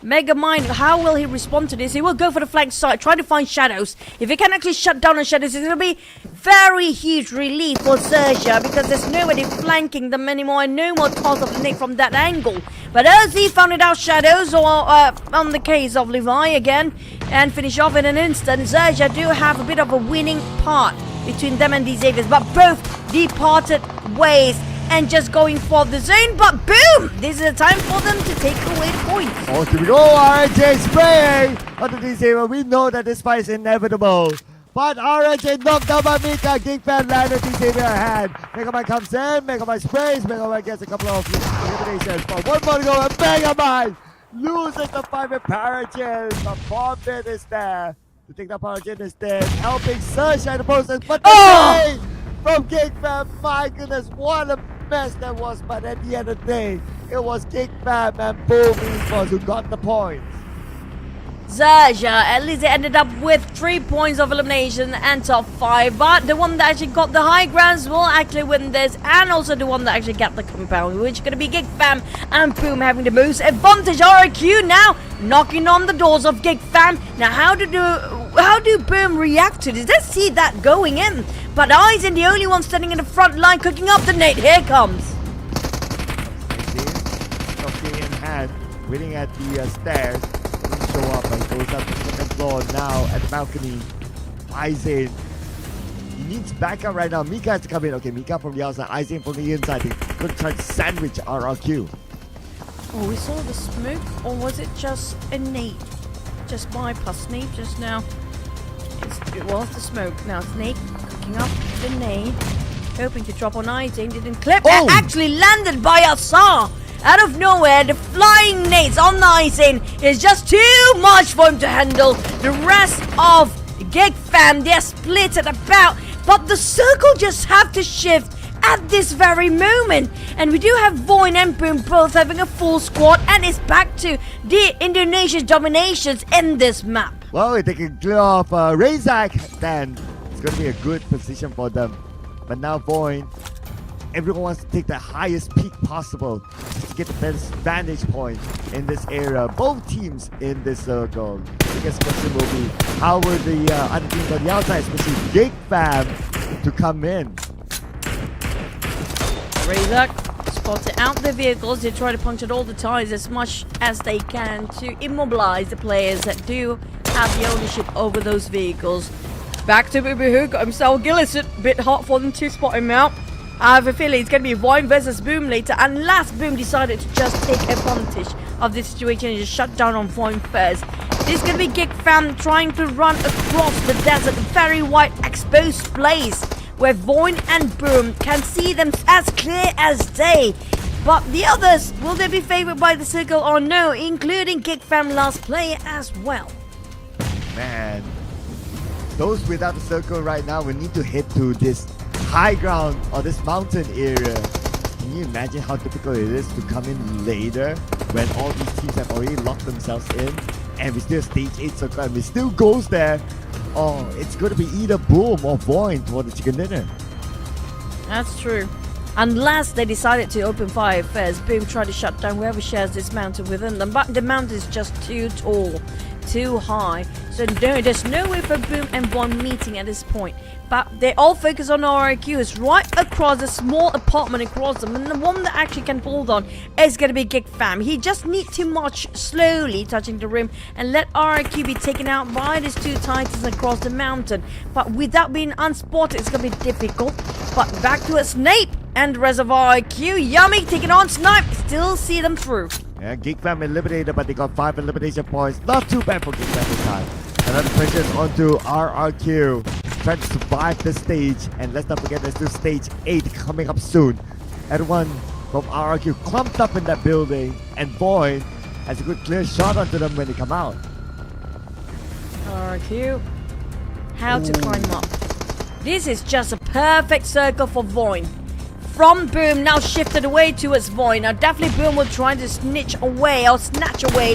Megamind, how will he respond to this? He will go for the flank side, try to find Shadows. If he can actually shut down on Shadows, it's going to be very huge relief for XERXIA because there's nobody flanking them anymore and no more toss of the Nick from that angle. But Earthsea found it out Shadows, or on the case of Levi again, and finish off in an instant. XERXIA do have a bit of a winning part between them and D-Xaviers, but both departed ways. and just going for the zone, but boom! This is the time for them to take away the points. Oh, here we go, RNJ spraying onto the zero. We know that this fight is inevitable. But RNJ knocked down by Mika. Geek Fan landed the Xavier hand. Megamind comes in, Megamind sprays, Megamind gets a couple of eliminations. But one more to go, and Megamind loses the fight with Paragin. The bomb bit is there. To take the Paragin is dead, helping Surge at the process. But the play from Geek Fan, my goodness, what a mess that was. But at the end of the day, it was Geek Fan and Boom Esports who got the points. XERXIA, at least they ended up with 3 points of elimination and top 5, but the one that actually got the high grounds will actually win this, and also the one that actually got the compound, which is going to be Geek Fam and Boom having the most advantage. RIQ now knocking on the doors of Geek Fam. Now how do Boom react to this? Let's see that going in, but Aizen the only one standing in the front line cooking up the nade. Here comes. In hand, waiting at the stairs. Show up and goes up to the second floor now at the balcony. Aizen. He needs backup right now. Mika has to come in. Okay, Mika from the outside, Aizen from the inside. He's going to try to sandwich RRQ. Oh, we saw the smoke, or was it just a nade? Just bypass Snape just now. It was the smoke. Now Snape cooking up the nade, hoping to drop on Aizen. Didn't clip. Oh! It actually landed by Asar. Out of nowhere, the flying nades on the Aizen is just too much for him to handle. The rest of Geek Fam, they're split at about, but the circle just have to shift at this very moment. And we do have VOIN and Boom both having a full squad, and it's back to the Indonesia's dominations in this map. Well, if they can clear off Razak, then it's going to be a good position for them. But now VOIN, everyone wants to take the highest peak possible to get the best vantage point in this area. Both teams in this circle. The biggest question will be, how will the other teams on the outside, especially Geek Fam, to come in? Razak spotted out the vehicles. They try to puncture all the tires as much as they can to immobilize the players that do have the ownership over those vehicles. Back to Boo got himself Gillis. A bit hard for them to spot him out. I have a feeling it's going to be VOIN versus Boom later, unless Boom decided to just take advantage of this situation and just shut down on VOIN first. This is going to be Geek Fam trying to run across the desert, very wide exposed place where VOIN and Boom can see them as clear as day. But the others, will they be favored by the circle or no, including Geek Fam last player as well? Man, those without the circle right now will need to head to this high ground or this mountain area. Can you imagine how difficult it is to come in later when all these teams have already locked themselves in and we still stage 8 circle and we still goes there? Oh, it's going to be either Boom or VOIN for the chicken dinner. That's true. Unless they decided to open fire first. Boom tried to shut down whoever shares this mountain within them, but the mountain is just too tall, too high. So no, there's no way for Boom and VOIN meeting at this point. But they all focus on RIQ. It's right across a small apartment across them, and the one that actually can hold on is going to be Geek Fam. He just needs to march slowly, touching the rim, and let RIQ be taken out by these two titans across the mountain. But without being unspotted, it's going to be difficult. But back to a Snape and the rest of RIQ. Yummy taking on Snipe. Still see them through. Yeah, Geek Fam eliminated, but they got 5 elimination points. Not too bad for Geek Fam this time. Another pressure onto RRQ. Trying to survive the stage, and let's not forget there's still stage 8 coming up soon. Everyone from RRQ clumped up in that building, and VOIN has a good clear shot onto them when they come out. RRQ, how to climb up. This is just a perfect circle for VOIN. From Boom, now shifted away towards VOIN. Now definitely Boom will try to snatch away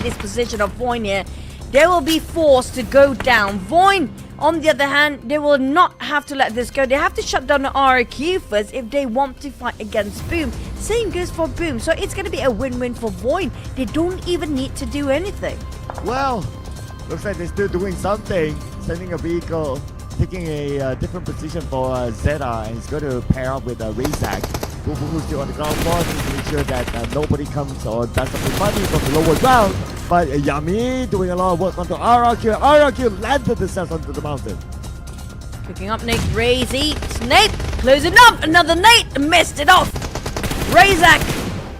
this position of VOIN here. They will be forced to go down. VOIN, on the other hand, they will not have to let this go. They have to shut down the RRQ first if they want to fight against Boom. Same goes for Boom. So it's going to be a win-win for VOIN. They don't even need to do anything. Well, looks like they're still doing something. Sending a vehicle, taking a different position for Zeta, and he's going to pair up with Razak. Who's still on the ground floor to make sure that nobody comes or does something funny from the lower ground. But Yami doing a lot of work onto RRQ. RRQ landed themselves onto the mountain. Picking up Nate, Razy, Snape, closing up, another Nate, missed it off. Razak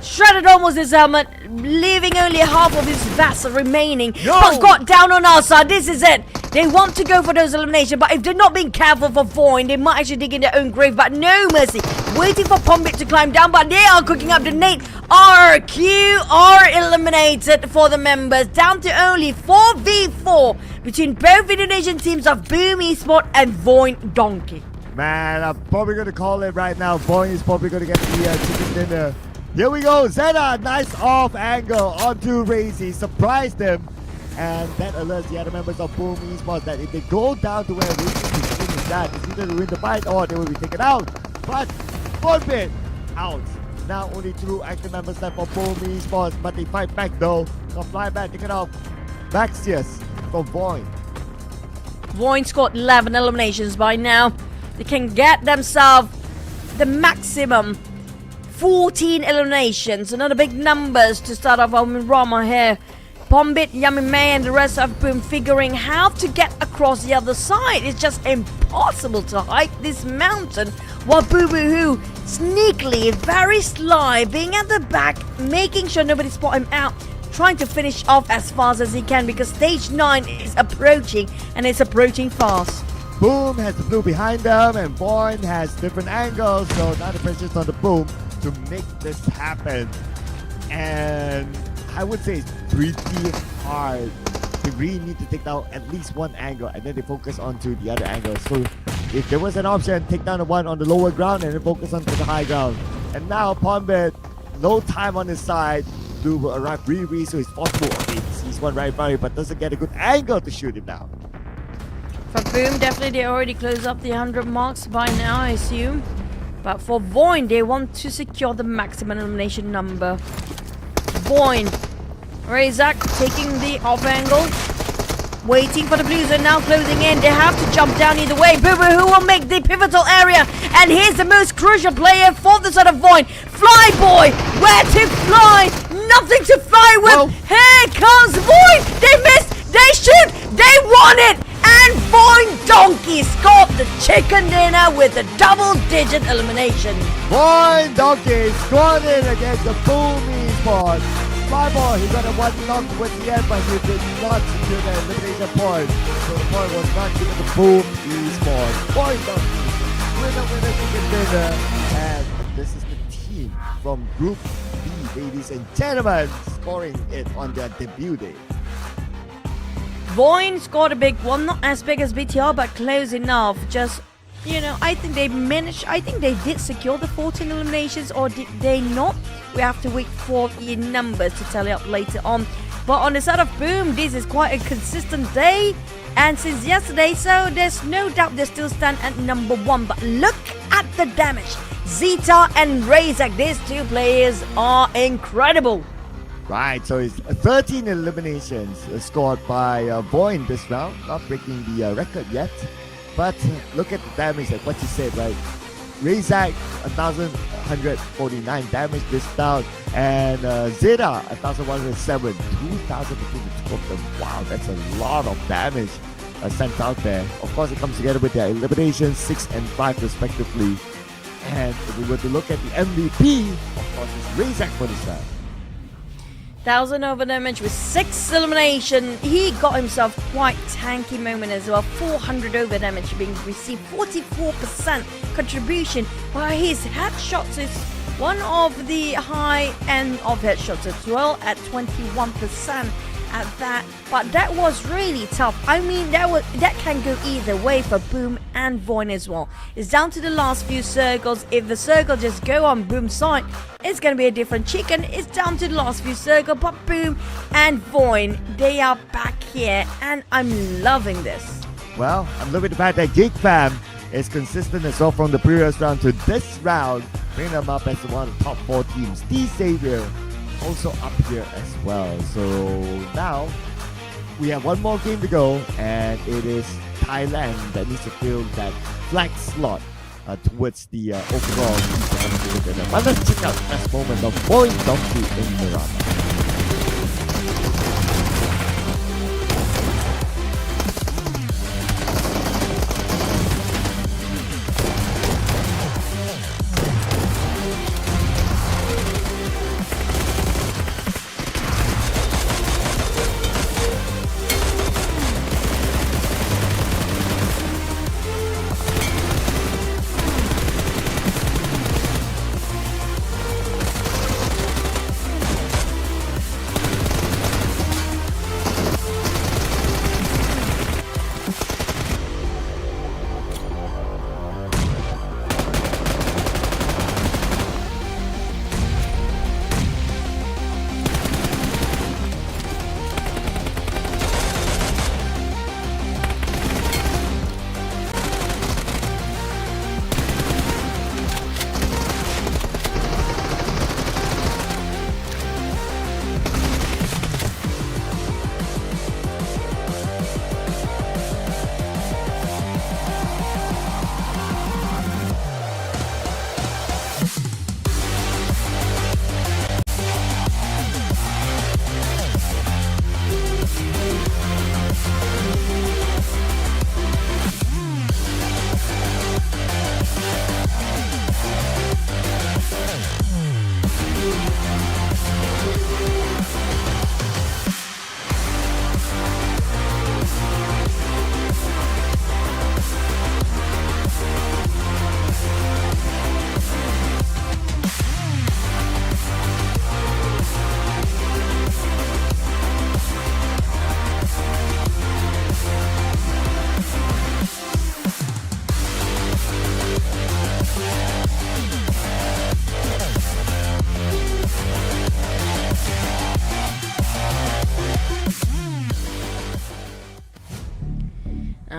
shredded almost his helmet, leaving only half of his vest remaining. But got down on our side. This is it. They want to go for those eliminations, but if they're not being careful for VOIN, they might actually dig in their own grave. But no mercy. Waiting for Pombit to climb down, but they are cooking up the Nate. RQ are eliminated for the members. Down to only 4v4 between both Indonesian teams of Boom Esports and VOIN Donkey. Man, I'm probably going to call it right now. VOIN is probably going to get the chicken dinner. Here we go. Zeta, nice off angle onto Razy. Surprised him. And that alerts the other members of Boom Esports that if they go down to where Razy's position is at, it's either to win the fight or they will be taken out. But Pombit out. Now only 2 active members left for Boom Esports, but they fight back though. So fly back, taken off. Maxius from VOIN. VOIN scored 11 eliminations by now. They can get themselves the maximum 14 eliminations. Another big numbers to start off on Miramar here. Pombit, Yami May and the rest of Boom figuring how to get across the other side. It's just impossible to hike this mountain while Boo Boo Hoo sneakily, very sly, being at the back, making sure nobody spot him out, trying to finish off as fast as he can because stage 9 is approaching and it's approaching fast. Boom has the blue behind them and VOIN has different angles, so now the pressure's on the Boom to make this happen. And I would say it's pretty hard. They really need to take down at least one angle and then they focus onto the other angle. So if there was an option, take down the one on the lower ground and then focus onto the high ground. And now Pombit, no time on his side. Blue will arrive really, so he's forceful. Okay, he sees one right in front of him, but doesn't get a good angle to shoot him down. For Boom, definitely they already closed up the 100 marks by now, I assume. But for VOIN, they want to secure the maximum elimination number. VOIN, Razak taking the off angle, waiting for the blues and now closing in. They have to jump down either way. Boo Boo Hoo will make the pivotal area, and here's the most crucial player for the side of VOIN. Fly Boy, where to fly? Nothing to fly with. Whoa. Here comes VOIN. They missed. They shoot. They won it. And VOIN Donkey scored the chicken dinner with a double-digit elimination. VOIN Donkey scored in against the Boom Esports. Flyboy, he got a 1 knock towards the end, but he did not secure the elimination point. So the point was not given to Boom Esports. VOIN Donkey, winner, chicken dinner. And this is the team from Group B, ladies and gentlemen, scoring it on their debut day. VOIN scored a big one, not as big as BTR, but close enough. Just, you know, I think they managed, I think they did secure the 14 eliminations, or did they not? We have to wait for the numbers to tally up later on. But on the side of Boom, this is quite a consistent day. And since yesterday, so there's no doubt they still stand at number 1. But look at the damage. Zeta and Razak, these 2 players are incredible. Right, so it's 13 eliminations scored by VOIN this round, not breaking the record yet. But look at the damage, like what you said, right? Razak, 1,149 damage this round, and Zeta, 1,107, 2,000 between the 2 of them. Wow, that's a lot of damage sent out there. Of course, it comes together with their eliminations, 6 and 5 respectively. And if we were to look at the MVP, of course, it's Razak for this round. 1,000 over damage with 6 elimination. He got himself quite tanky moment as well. 400 over damage being received. 44% contribution. While his headshots is one of the high end of headshots as well at 21% at that. But that was really tough. I mean, that can go either way for Boom and VOIN as well. It's down to the last few circles. If the circle just go on Boom's side, it's going to be a different chicken. It's down to the last few circles. But Boom and VOIN, they are back here. And I'm loving this. Well, I'm loving the fact that GEEK fam is consistent as well from the previous round to this round, bringing them up as one of the top 4 teams. T-Savior also up here as well. So now we have one more game to go, and it is Thailand that needs to fill that flag slot towards the overall. But let's check out the best moment of VOIN Donkey in Miramar.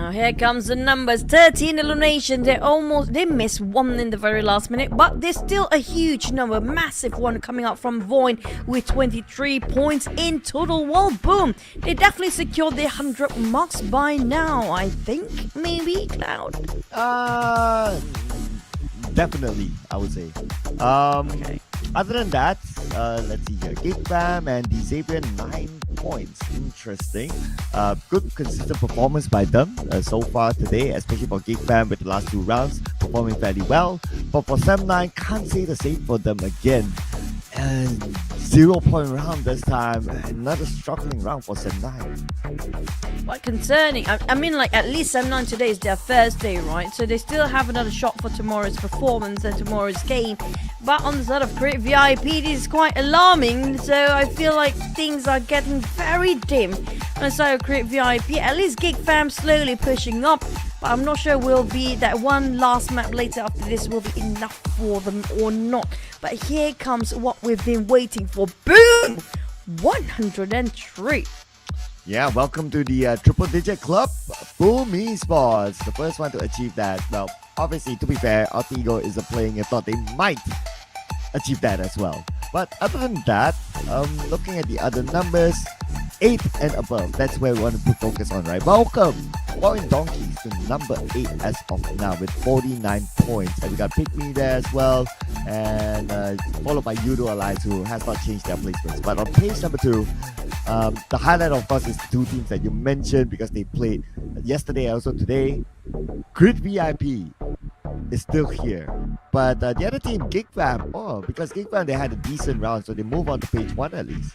Now here comes the numbers. 13 elimination. They missed one in the very last minute, but there's still a huge number, massive one coming out from VOIN with 23 points in total. Well, boom, they definitely secured their 100 marks by now, I think. Maybe, Cloud? Definitely, I would say. Okay. Other than that, let's see here. GEEK Fam and the Xavier 9 points. Interesting. Good consistent performance by them so far today, especially for GEEK Fam with the last 2 rounds performing fairly well. But for Sem9, can't say the same for them again. 0-point round this time. Another struggling round for Sem9. Quite concerning. I mean, like, at least Sem9 today is their first day, right? So they still have another shot for tomorrow's performance and tomorrow's game. But on the side of Create VIP, this is quite alarming. So I feel like things are getting very dim on the side of Create VIP. At least GEEK Fam slowly pushing up. But I'm not sure will be that one last map later after this will be enough for them or not. But here comes what we've been waiting for. Boom! 103. Yeah, welcome to the triple digit club, Boom Esports. The first one to achieve that. Well, obviously, to be fair, Altigo is playing. If not, they might achieve that as well. But other than that, looking at the other numbers, 8 and above, that's where we want to put focus on, right? Welcome, YOODO Donkeys to number 8 as of now with 49 points. And we got PIGMY there as well, and followed by YOODO Alliance, who has not changed their placements. But on page number 2, the highlight, of course, is the 2 teams that you mentioned because they played yesterday, also today. Create VIP is still here, but the other team, GEEK Fam, because GEEK Fam, they had a decent round, so they move on to page 1 at least.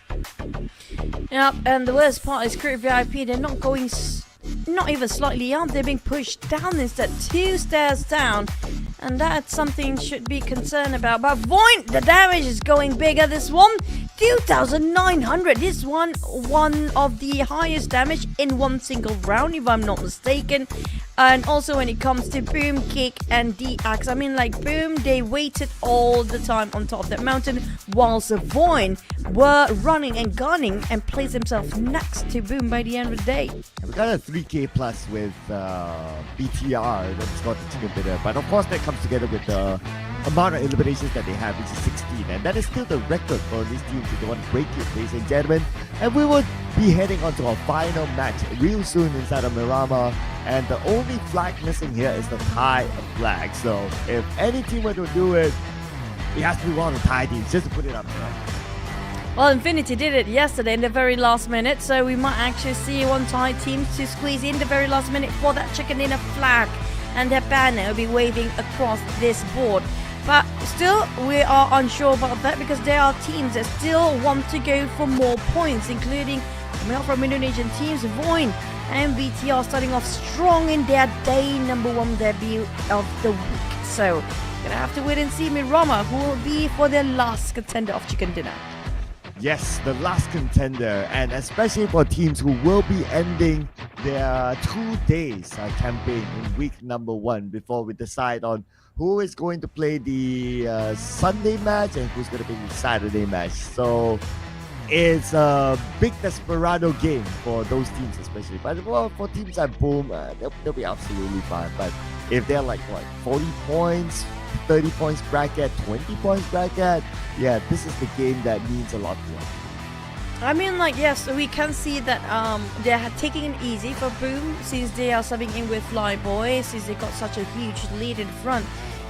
Yep, and the worst part is Create VIP, they're not going, not even slightly up, they're being pushed down instead, 2 stairs down. And that's something should be concerned about. But VOIN, the damage is going bigger. This one, 2,900. This one of the highest damage in one single round, if I'm not mistaken. And also when it comes to Boom, GEEK, and DX, I mean, like, Boom, they waited all the time on top of that mountain, whilst VOIN were running and gunning and placed themselves next to Boom by the end of the day. We got a 3K plus with BTR that's got the chicken bitter, but of course that comes together with the amount of eliminations that they have, which is 16, and that is still the record for these teams if they want to break it, ladies and gentlemen. And we will be heading on to our final match real soon inside of Miramar, and the only flag missing here is the Thai flag. So if any team were to do it, it has to be one of the Thai teams, just to put it up there. Well, Infinity did it yesterday in the very last minute, so we might actually see one Thai team to squeeze in the very last minute for that chicken dinner flag, and their banner will be waving across this board. But still, we are unsure about that because there are teams that still want to go for more points, including coming up from Indonesian teams, VOIN and BTR starting off strong in their day number 1 debut of the week. So, gonna have to wait and see Miramar, who will be for their last contender of chicken dinner. Yes, the last contender, and especially for teams who will be ending their 2 days campaign in week number 1 before we decide on who is going to play the Sunday match and who's going to play the Saturday match. So it's a big desperado game for those teams especially. But well, for teams like Boom, they'll be absolutely fine. But if they're like, what, 40 points, 30 points bracket, 20 points bracket, yeah, this is the game that means a lot to them. I mean, like, yes, we can see that they're taking it easy for Boom since they are subbing in with Flyboy, since they got such a huge lead in front.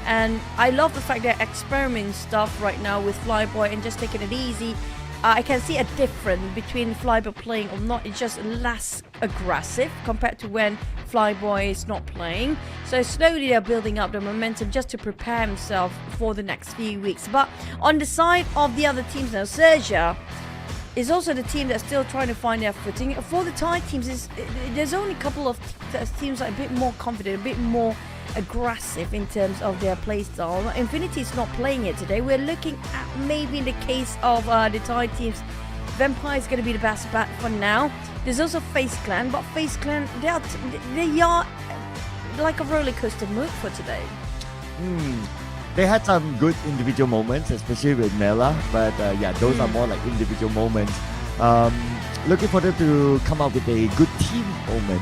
And I love the fact they're experimenting stuff right now with Flyboy and just taking it easy. I can see a difference between Flyboy playing or not. It's just less aggressive compared to when Flyboy is not playing. So slowly they're building up the momentum just to prepare himself for the next few weeks. But on the side of the other teams now, XERXIA is also the team that's still trying to find their footing. For the Thai teams, there's only a couple of teams that are a bit more confident, a bit more aggressive in terms of their playstyle. Infinity is not playing it today. We're looking at maybe in the case of the Thai teams, Vampire is going to be the best bet for now. There's also FaZe Clan, but FaZe Clan, they are like a roller coaster mood for today. They had some good individual moments, especially with Mela, but yeah, those are more like individual moments. Looking for them to come up with a good team moment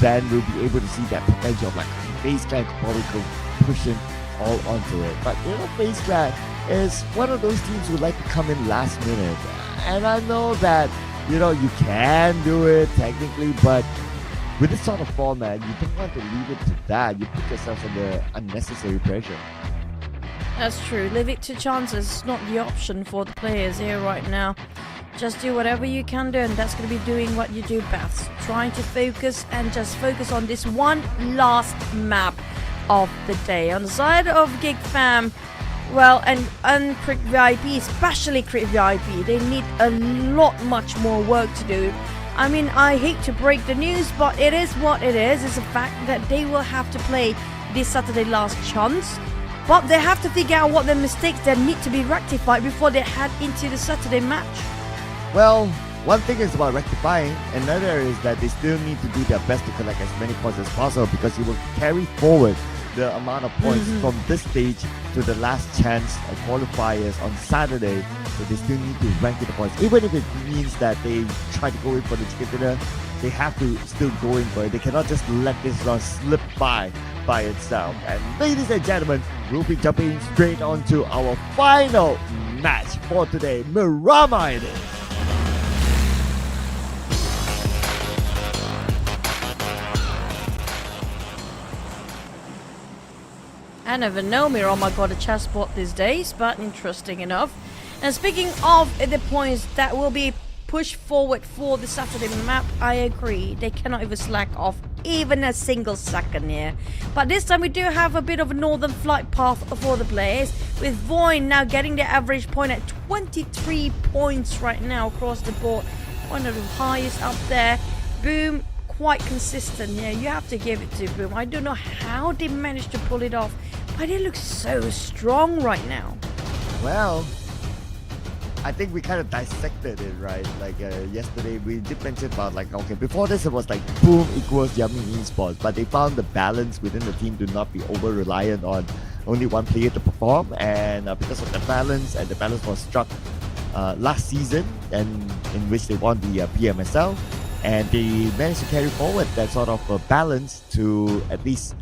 then we'll be able to see that potential of like FaZe Clan could probably go pushing all onto it. But you know, FaZe Clan is one of those teams who like to come in last minute. And I know that, you know, you can do it technically, but with this sort of format, you don't want to leave it to that. You put yourself under unnecessary pressure. That's true. Leave it to chances. It's not the option for the players here right now. Just do whatever you can do, and that's going to be doing what you do best. Trying to focus and just focus on this one last map of the day. On the side of GEEK Fam, well, and Crit VIP, especially Crit VIP, they need a lot much more work to do. I mean, I hate to break the news, but it is what it is. It's a fact that they will have to play this Saturday last chance. But they have to figure out what the mistakes that need to be rectified before they head into the Saturday match. Well, one thing is about rectifying, another is that they still need to do their best to collect as many points as possible, because it will carry forward the amount of points from this stage to the last chance of qualifiers on Saturday. So they still need to rank the points. Even if it means that they try to go in for the chicken dinner, they have to still go in for it. They cannot just let this round slip by itself. And ladies and gentlemen, we'll be jumping straight on to our final match for today. Miramar it is. I never know Miramar got a chessboard these days, but interesting enough. And speaking of the points that will be pushed forward for the Saturday map, I agree. They cannot even slack off even a single second here. But this time we do have a bit of a northern flight path for the players, with VOIN now getting the average point at 23 points right now across the board. One of the highest up there. Boom, quite consistent here. You have to give it to Boom. I don't know how they managed to pull it off, but they look so strong right now. Well, I think we kind of dissected it, right? Like yesterday, we did mention about like, okay, before this it was like Boom equals Yummy Esports, but they found the balance within the team to not be over-reliant on only one player to perform, and because of the balance, and the balance was struck last season, and in which they won the PMSL, and they managed to carry forward that sort of balance to at least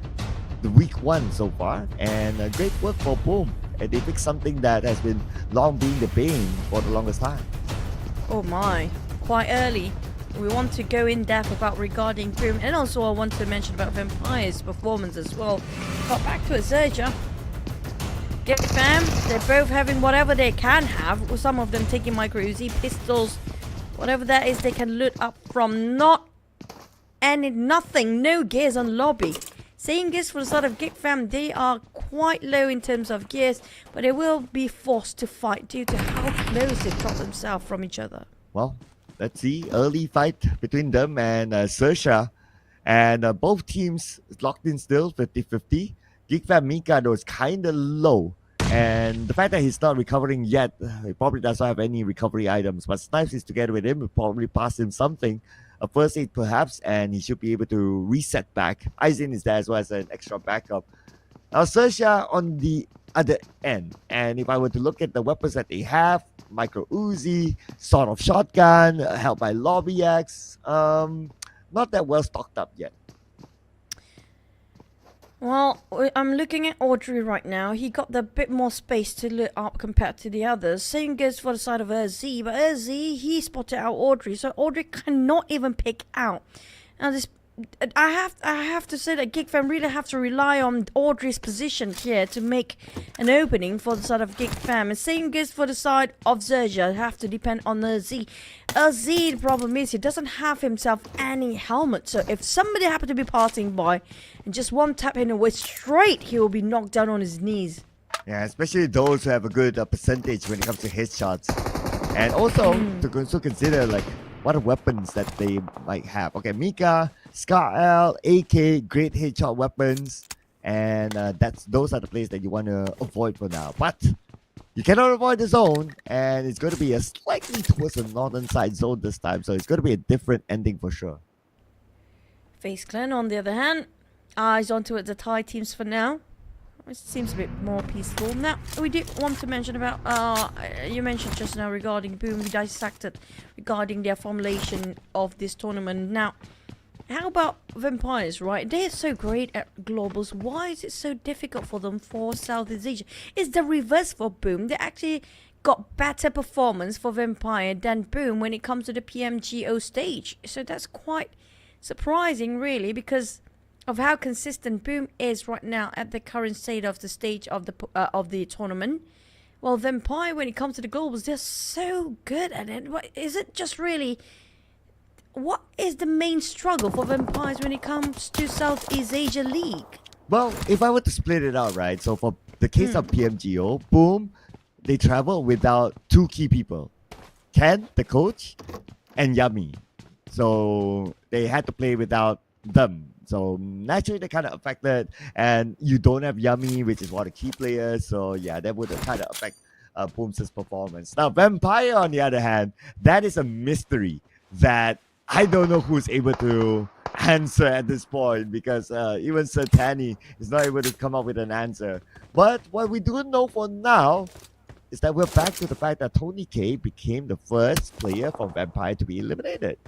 the week 1 so far, and great work for Boom. And they fixed something that has been long being the bane for the longest time. Oh my, quite early. We want to go in depth about regarding Boom, and also I want to mention about Vampire's performance as well. But back to XERXIA. GEEK Fam, they're both having whatever they can have, with some of them taking micro Uzi, pistols, whatever that is they can loot up from. Nothing, no gears on lobby. Saying this for the side of GEEK Fam, they are quite low in terms of gears, but they will be forced to fight due to how close they drop themselves from each other. Well, let's see. Early fight between them and XERXIA. And both teams locked in still, 50-50. GEEK Fam Mika, though, is kind of low. And the fact that he's not recovering yet, he probably doesn't have any recovery items. But Snipes is together with him, will probably pass him something. A first aid perhaps, and he should be able to reset back. Aizen is there as well as an extra backup. Now XERXIA on the other end, and if I were to look at the weapons that they have, micro Uzi, sort of shotgun, helped by Lobby X, not that well stocked up yet. Well, I'm looking at Audrey right now. He got a bit more space to loot up compared to the others. Same goes for the side of RZ, but RZ, he spotted out Audrey, so Audrey cannot even pick out. Now this, I have to say that GEEK Fam really have to rely on Audrey's position here to make an opening for the side of GEEK Fam. And same goes for the side of XERXIA. Have to depend on RZ. RZ, the problem is he doesn't have himself any helmet. So if somebody happened to be passing by and just one tap him away straight, he will be knocked down on his knees. Yeah, especially those who have a good percentage when it comes to headshots. And also to also consider like what weapons that they might have. Okay, Mika, Scar L, AK, great headshot weapons, and those are the plays that you want to avoid for now. But you cannot avoid the zone, and it's going to be a slightly towards the northern side zone this time, so it's going to be a different ending for sure. FaZe Clan, on the other hand, eyes onto the Thai teams for now. It seems a bit more peaceful. Now, we did want to mention about, you mentioned just now regarding Boom, we dissected regarding their formulation of this tournament. Now, how about Vampires, right? They're so great at globals. Why is it so difficult for them for Southeast Asia? It's the reverse for Boom. They actually got better performance for Vampire than Boom when it comes to the PMGO stage. So that's quite surprising, really, because of how consistent Boom is right now at the current state of the stage of the tournament. Well, Vampire, when it comes to the globals, they're so good at it. Is it just really... What is the main struggle for Vampires when it comes to Southeast Asia League? Well, if I were to split it out, right? So for the case of PMGO, Boom, they travel without two key people. Ken, the coach, and Yummy. So they had to play without them. So naturally they kind of affected, and you don't have Yummy, which is one of the key players. So yeah, that would kind of affect Boom's performance. Now Vampire, on the other hand, that is a mystery that I don't know who's able to answer at this point, because even Sir Tanny is not able to come up with an answer. But what we do know for now is that we're back to the fact that Tony K became the first player from Vampire to be eliminated.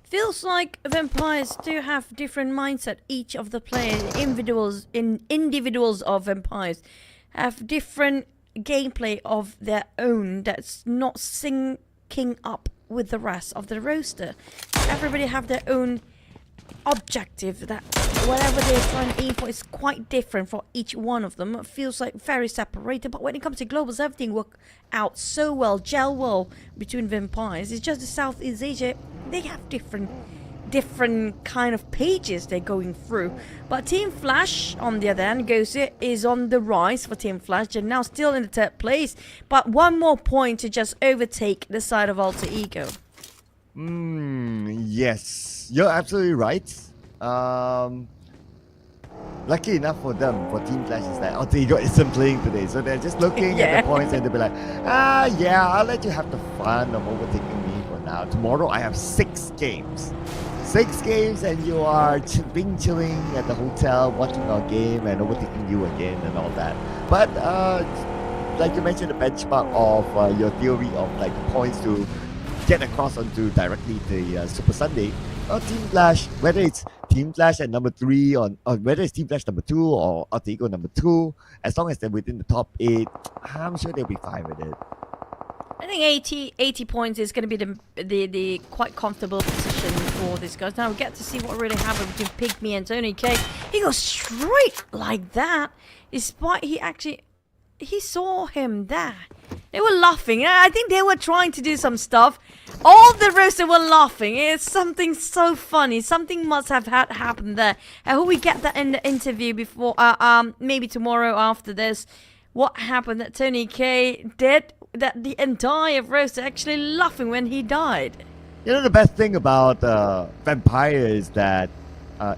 Feels like Vampires do have different mindset. Each of the players, individuals of Vampires, have different gameplay of their own that's not syncing up with the rest of the roster. Everybody have their own objective, that whatever they're trying to aim for is quite different for each one of them. It feels like very separated, but when it comes to globals, everything works out so well, gel well between Vampires. It's just the Southeast Asia, they have different kind of pages they're going through. But Team Flash, on the other hand, is on the rise for Team Flash. They're now still in the third place, but one more point to just overtake the side of Alter Ego. Yes, you're absolutely right. Lucky enough for them, for Team Flash, is that Alter Ego isn't playing today, so they're just looking at the points and they'll be like, yeah, I'll let you have the fun of overtaking me for now. Tomorrow I have 6 games. 6 games, and you are chilling at the hotel, watching our game and overtaking you again and all that. But like you mentioned, the benchmark of your theory of like the points to get across onto directly the Super Sunday. Team Flash, whether it's Team Flash at number 3 or whether it's Team Flash number 2 or Alter Ego number 2, as long as they're within the top 8, I'm sure they'll be fine with it. I think 80 points is going to be the quite comfortable position for this guys. Now we get to see what really happened between PIGMY and Tony K. He goes straight like that, despite he saw him there. They were laughing. I think they were trying to do some stuff. All the roster were laughing. It's something so funny. Something must have happened there. I hope we get that in the interview before, maybe tomorrow after this. What happened that Tony K did, that the entire roster actually laughing when he died. You know, the best thing about Vampire is that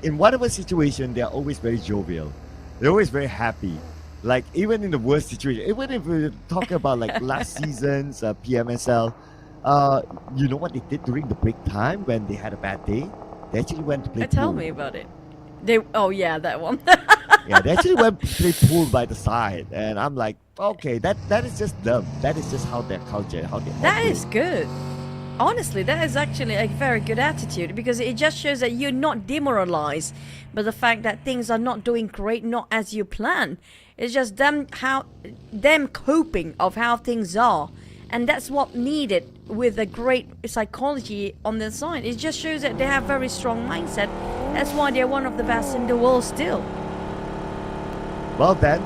in whatever situation, they're always very jovial. They're always very happy. Like, even in the worst situation, even if we're talking about like last season's PMSL, you know what they did during the break time when they had a bad day? They actually went to play pool. Tell me about it. Oh yeah, that one. Yeah, they actually went to play pool by the side, and I'm like, okay, that is just them. That is just how their culture, how they. That is good. Honestly, that is actually a very good attitude, because it just shows that you're not demoralized by the fact that things are not doing great, not as you plan. It's just them coping of how things are, and that's what needed with a great psychology on their side. It just shows that they have very strong mindset. That's why they're one of the best in the world still. Well then,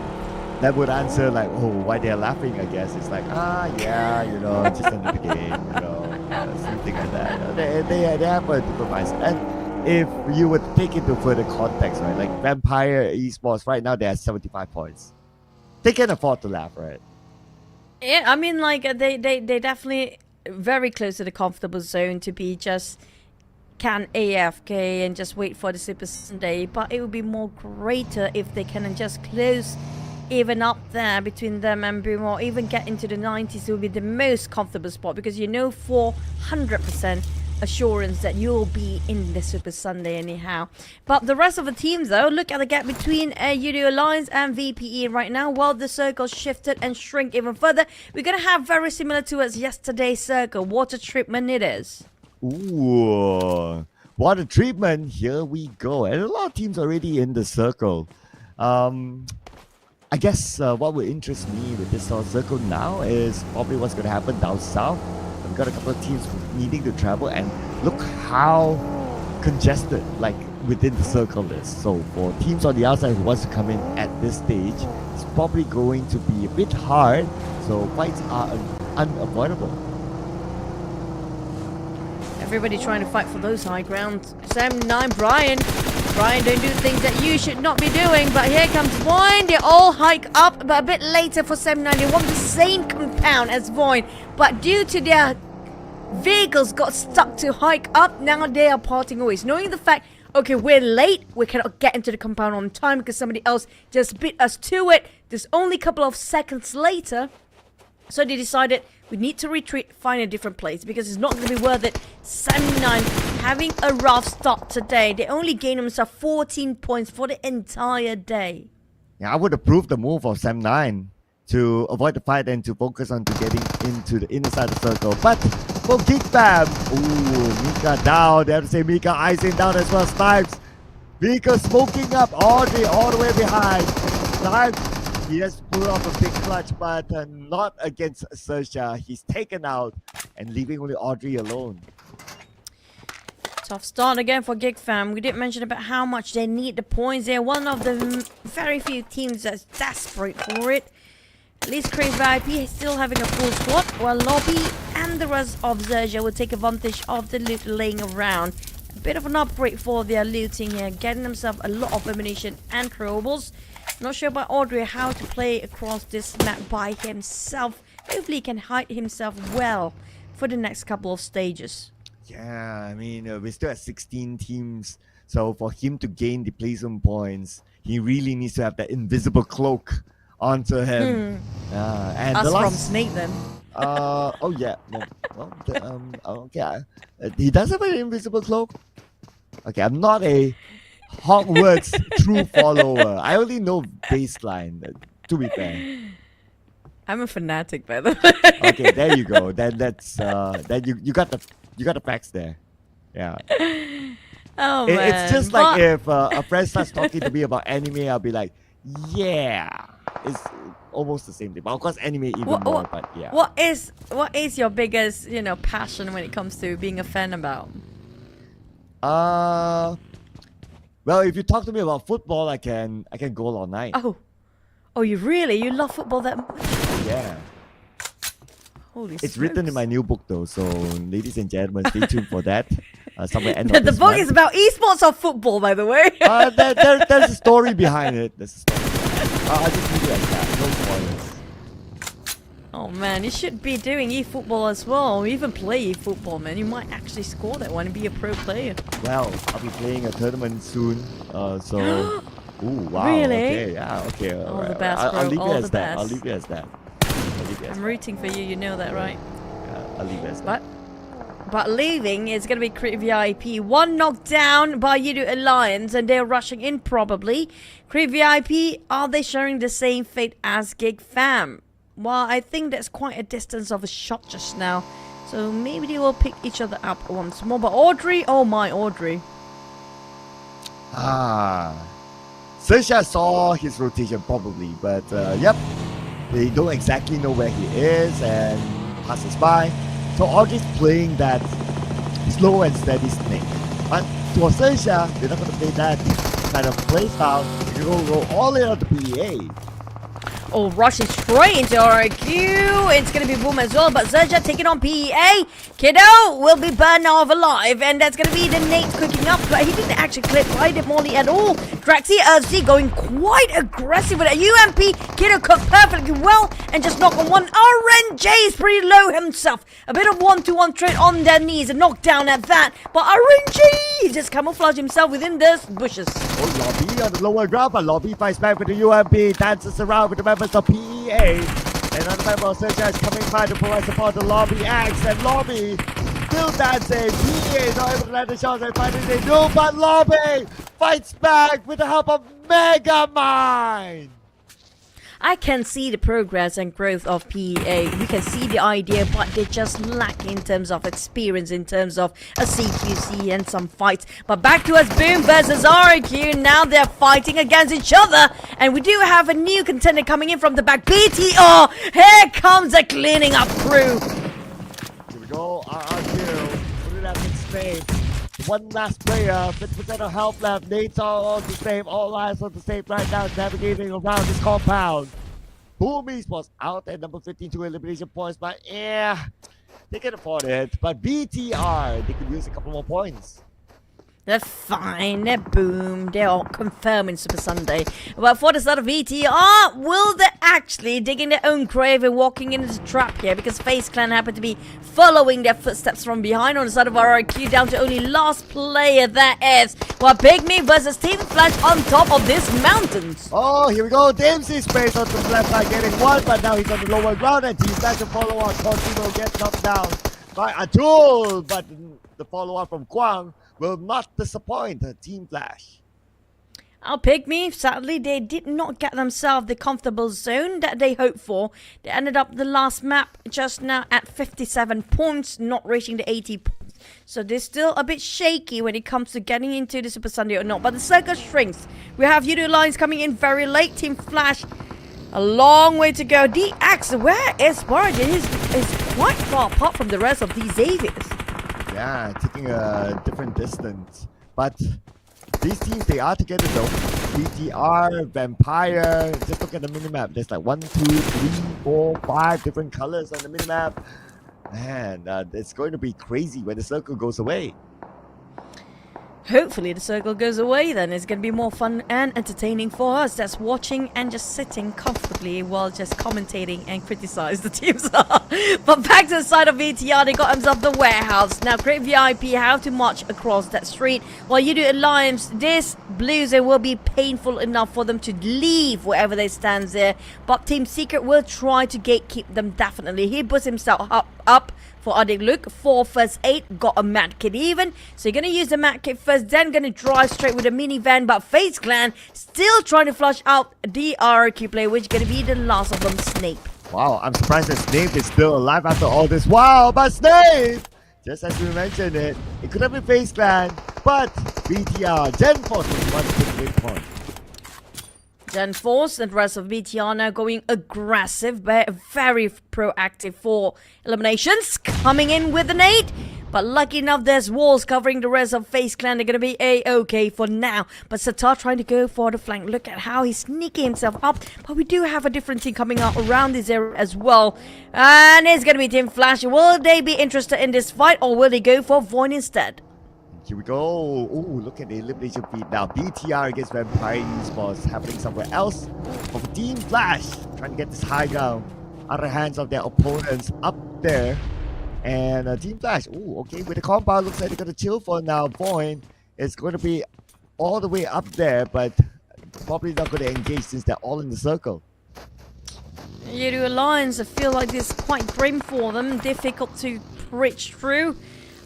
that would answer like, oh, why they're laughing, I guess. It's like, yeah, you know, just another game, you know, something like that. They have a different mindset. And if you would take into further context, right, like Vampire Esports, right now they have 75 points. They can afford to laugh, right? Yeah, I mean, like, they definitely very close to the comfortable zone to be just can AFK and just wait for the Super Sunday, but it would be more greater if they can just close even up there between them and Boom, or even get into the 90s. It would be the most comfortable spot, because you know for 100% assurance that you'll be in the Super Sunday anyhow. But the rest of the teams, though, look at the gap between YOODO Alliance and VPE right now. While the circle shifted and shrink even further, we're gonna have very similar to as yesterday's circle. Water treatment it is. Ooh, water treatment. Here we go. And a lot of teams already in the circle. I guess what would interest me with this circle now is probably what's going to happen down south. We've got a couple of teams needing to travel, and look how congested like within the circle is. So for teams on the outside who wants to come in at this stage, it's probably going to be a bit hard. So fights are unavoidable. Everybody trying to fight for those high grounds. 7-9, Brian, don't do things that you should not be doing. But here comes VOIN. They all hike up, but a bit later for 7-9. They want the same compound as VOIN, but due to their vehicles got stuck to hike up, now they are parting ways. Knowing the fact, okay, we're late, we cannot get into the compound on time because somebody else just beat us to it. There's only a couple of seconds later, so they decided we need to retreat, find a different place because it's not going to be worth it. 7-9 having a rough start today. They only gained themselves 14 points for the entire day. Yeah, I would approve the move of 7-9 to avoid the fight and to focus on to getting into the inner side of the circle. But for GEEK Fam, ooh, Mika down. They have to say Mika icing down as well. Snipes, Mika smoking up. Audrey all the way behind. Snipes, he has pulled off a big clutch, but not against XERXIA. He's taken out and leaving only Audrey alone. Tough start again for GEEK Fam. We did mention about how much they need the points. They're one of the very few teams that's desperate for it. At least Crave VIP is still having a full squad, while Lobby and the rest of XERXIA will take advantage of the loot laying around. A bit of an upgrade for their looting here, getting themselves a lot of ammunition and throwables. Not sure about Audrey how to play across this map by himself. Hopefully he can hide himself well for the next couple of stages. Yeah, I mean, we're still at 16 teams. So for him to gain the placement points, he really needs to have that invisible cloak onto him. And Us the last, from Snake then. oh yeah. Okay. He does have an invisible cloak. Okay, I'm not a Hogwarts true follower. I only know baseline, to be fair. I'm a fanatic, by the way. Okay, there you go. Then that's you got the facts there. Yeah. Oh man. It's just like if a friend starts talking to me about anime, I'll be like, yeah. It's almost the same thing. But of course anime even more, but yeah. What is your biggest, passion when it comes to being a fan about? Well, if you talk to me about football, I can go all night. Oh, you love football that much? Yeah. Holy It's written in my new book though, so ladies and gentlemen, stay tuned for that. Somewhere end of The this book month. is about esports or football, by the way. There's a story behind it. There's a story. I'll just leave it like that. No spoilers. Oh man, you should be doing eFootball as well, or even play eFootball, man. You might actually score that one and be a pro player. Well, I'll be playing a tournament soon, so... Ooh, wow. Really? Okay, yeah, okay. All the best, bro. I'll leave All it as the that. I'll best. leave it as that. I'm rooting for you, you know that, right? Yeah, I'll leave it as that. But leaving is going to be Crit VIP. One knocked down by YOODO Alliance, and they're rushing in probably. Crit VIP, are they sharing the same fate as GEEK Fam? Well, I think that's quite a distance of a shot just now. So maybe they will pick each other up once more. But Audrey, oh my Audrey. XERXIA saw his rotation probably, but yep. They don't exactly know where he is and passes by. So Audrey's playing that slow and steady Snake. But for XERXIA, they're not going to play that kind of play style. They're going to go all in on the PEA. Oh, rushing straight into IQOO. It's going to be Boom as well, but XERXIA taking on PEA. Kiddo will be burned off alive, and that's going to be the Nate cooking up, but he didn't actually clip right at Molly at all. XERXIA going quite aggressive with a UMP. Kiddo cooked perfectly well, and just knock on one. RNJ is pretty low himself. A bit of 1-2-1 trade on their knees, and knocked down at that, but RNJ just camouflaged himself within the bushes. Oh, Lobby on the lower ground, but Lobby fights back with the UMP, dances around with the members of PEA. Another member of XERXIA is coming by to provide support to Lobby X, and Lobby still dancing. PEA is not able to land the shots and finally they do, but Lobby fights back with the help of Megamind. I can see the progress and growth of PEA. We can see the idea, but they just lack in terms of experience, in terms of a CQC and some fights. But back to us, Boom versus IQOO. Now they're fighting against each other. And we do have a new contender coming in from the back. BTR! Here comes the cleaning up crew. Here we go, IQOO. Put it at its stage. One last player, 50% of health left. Nate's all the same, all lives on the same right now, navigating around this compound. Boom Esports out at number 15 to elimination points, but yeah, they can afford it. But BTR, they could use a couple more points. They're fine, they're Boom, they're all confirming Super Sunday. But for the start of VTR, will they actually digging their own grave and walking into the trap here? Because FaZe Clan happen to be following their footsteps from behind on the side of IQOO, down to only last player there is. Well, PIGMY versus Team Flash on top of these mountains. Oh, here we go. Dempsey space on the left side getting one, but now he's on the lower ground and Team Flash will follow on. Conti will get knocked down by Atul, but the follow-up from Kwang will not disappoint Team Flash. Our PIGMY, sadly, they did not get themselves the comfortable zone that they hoped for. They ended up the last map just now at 57 points, not reaching the 80 points. So they're still a bit shaky when it comes to getting into the Super Sunday or not. But the circle shrinks. We have YOODO Lines coming in very late. Team Flash, a long way to go. DX, where is BARUZ? He's quite far apart from the rest of these Xaviers. Yeah, taking a different distance. But these teams, they are together though. BTR, Vampire, just look at the minimap. There's like 1, 2, 3, 4, 5 different colors on the minimap. Man, it's going to be crazy when the circle goes away. Hopefully the circle goes away then. It's going to be more fun and entertaining for us that's watching and just sitting comfortably while just commentating and criticize the teams. But back to the side of VTR, they got themselves the warehouse. Now Great VIP how to march across that street. While YOODO Alliance, this blue zone will be painful enough for them to leave wherever they stand there. But Team Secret will try to gatekeep them definitely. He puts himself up for Adik Luke, 4 first aid, got a mad kit even. So you're going to use the mad kit first, then going to drive straight with a minivan. But FaZe Clan still trying to flush out the IQOO player, which is going to be the last of them, Snape. Wow, I'm surprised that Snape is still alive after all this. Wow, but Snape! Just as we mentioned it could have been FaZe Clan, but BTR, Gen Force was one to win point. Gen Force and the rest of BTR now going aggressive, very proactive for eliminations. Coming in with a nade. But lucky enough, there's walls covering the rest of FaZe Clan. They're going to be A-okay for now. But Satar trying to go for the flank. Look at how he's sneaking himself up. But we do have a different team coming out around this area as well. And it's going to be Team Flash. Will they be interested in this fight or will they go for VOIN instead? Here we go. Ooh, look at the elimination feed now. BTR against Vampire Esports happening somewhere else. But for Team Flash, trying to get this high ground out of the hands of their opponents up there. And Team Flash, ooh, okay, with the compound, looks like they're going to chill for now. VOIN is going to be all the way up there, but probably not going to engage since they're all in the circle. YOODO Alliance, I feel like this is quite grim for them. Difficult to reach through.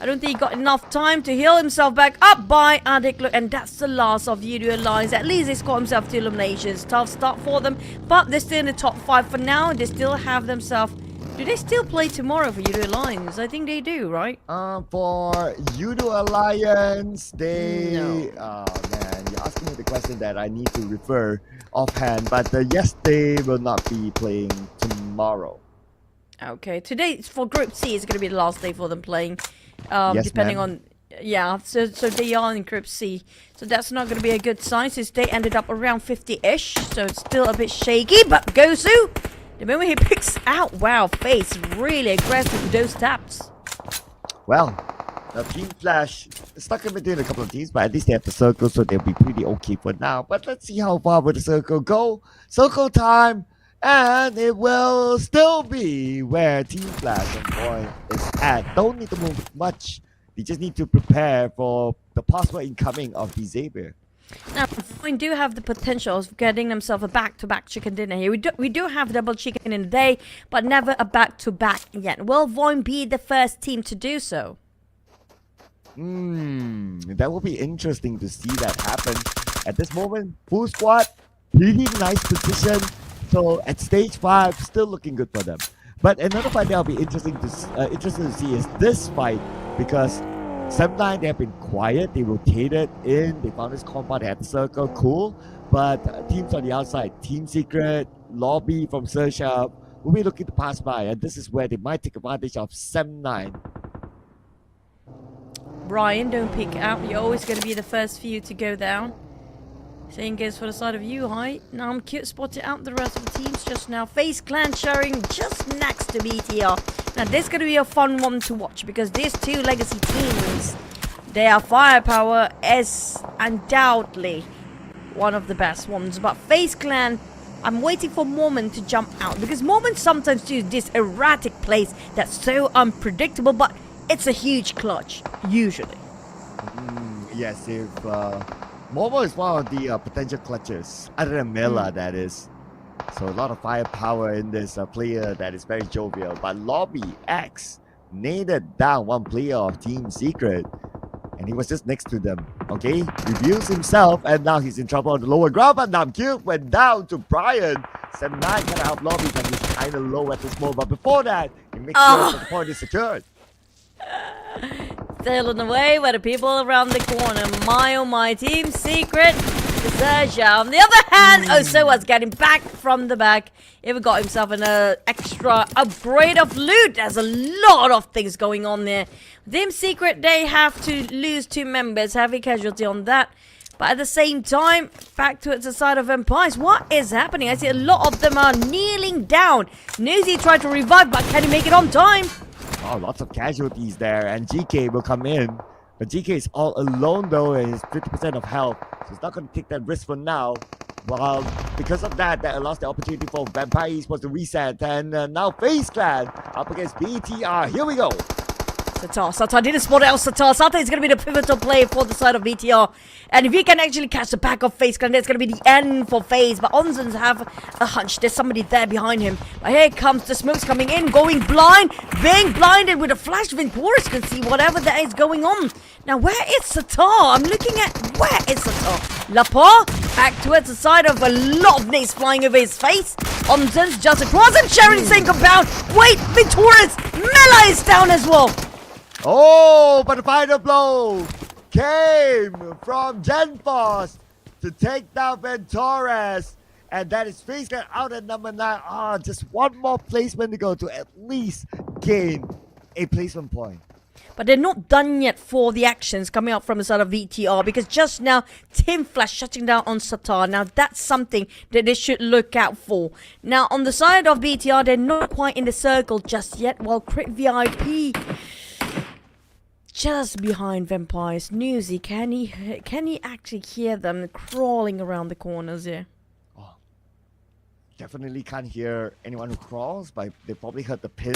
I don't think he got enough time to heal himself back up by Adik Luke, and that's the last of YOODO Alliance. At least they scored himself 2 eliminations. Tough start for them, but they're still in the top 5 for now. They still have themselves. Do they still play tomorrow for YOODO Alliance? I think they do, right? For YOODO Alliance, they... No. Oh man, you're asking me the question that I need to refer offhand, but yes, they will not be playing tomorrow. Okay, today for Group C is going to be the last day for them playing. Yes, depending on, yeah, so they are in Group C, so that's not going to be a good sign since they ended up around 50-ish, so it's still a bit shaky. But Gosu, the moment he picks out, wow, FaZe really aggressive with those taps. Well, the Team Flash is stuck in between a couple of teams, but at least they have the circle, so they'll be pretty okay for now. But let's see how far will the circle go. Circle time, and it will still be where Team Flash and VOIN is at. Don't need to move much. They just need to prepare for the possible incoming of the Xavier. Now, VOIN do have the potential of getting themselves a back-to-back chicken dinner here. We do have double chicken in a day, but never a back-to-back yet. Will VOIN be the first team to do so? That will be interesting to see that happen. At this moment, full squad, pretty nice position. So at stage 5, still looking good for them. But another fight that'll be interesting to see is this fight, because 7-9, they have been quiet, they rotated in, they found this compound, they had the circle, cool. But teams on the outside, Team Secret, Lobby from XERXIA, will be looking to pass by, and this is where they might take advantage of 7-9. Brian, don't peek out. You're always going to be the first few to go down. Same goes for the side of you, Hi. Now I'm cute, spotted out the rest of the teams just now. FaZe Clan showing just next to BTR. Now this is going to be a fun one to watch, because these two legacy teams, their firepower is undoubtedly one of the best ones. But FaZe Clan, I'm waiting for Mormon to jump out, because Mormon sometimes do this erratic plays that's so unpredictable, but it's a huge clutch, usually. Yes, if Momo is one of the potential clutches, other than Mela, that is. So a lot of firepower in this player that is very jovial. But Lobby X naded down one player of Team Secret, and he was just next to them. Okay, reveals himself, and now he's in trouble on the lower ground. But Namkyuk went down to Brian. 7-9 can help Lobby, but he's kind of low at this moment. But before that, he makes sure that the point is secured. Sailing away by the people around the corner. My oh my, Team Secret, XERXIA. On the other hand, Osoa's getting back from the back. Even got himself an extra upgrade of loot. There's a lot of things going on there. Team Secret, they have to lose 2 members. Heavy casualty on that. But at the same time, back towards the side of Empires. What is happening? I see a lot of them are kneeling down. Newsy tried to revive, but can he make it on time? Oh, lots of casualties there, and GK will come in. But GK is all alone though, and he's 50% of health, so he's not going to take that risk for now. Well, because of that, that allows the opportunity for Vampire Esports to reset, and now FaZe Clan up against BTR. Here we go. Satar didn't spot out Satar. Satar is going to be the pivotal player for the side of BTR. And if he can actually catch the back of FaZe Clan, that's going to be the end for FaZe. But Onzens have a hunch. There's somebody there behind him. But here comes the smokes coming in, going blind. Being blinded with a flash. Venturus can see whatever that is going on. Now, where is Satar? I'm looking at where is Satar? Lapar back towards the side of a lot of nades flying over his face. Onzens just across and sharing the same compound. Wait, Venturus. Mela is down as well. Oh, but the final blow came from Genforce to take down Venturus. And that is FaZe Clan out at number 9. Ah, just one more placement to go to at least gain a placement point. But they're not done yet for the actions coming out from the side of VTR, because just now Tim Flash shutting down on Satar. Now that's something that they should look out for. Now on the side of VTR, they're not quite in the circle just yet, while Crit VIP just behind Vampires. Newsy, can he actually hear them crawling around the corners here? Oh, definitely can't hear anyone who crawls, but they probably heard the pin,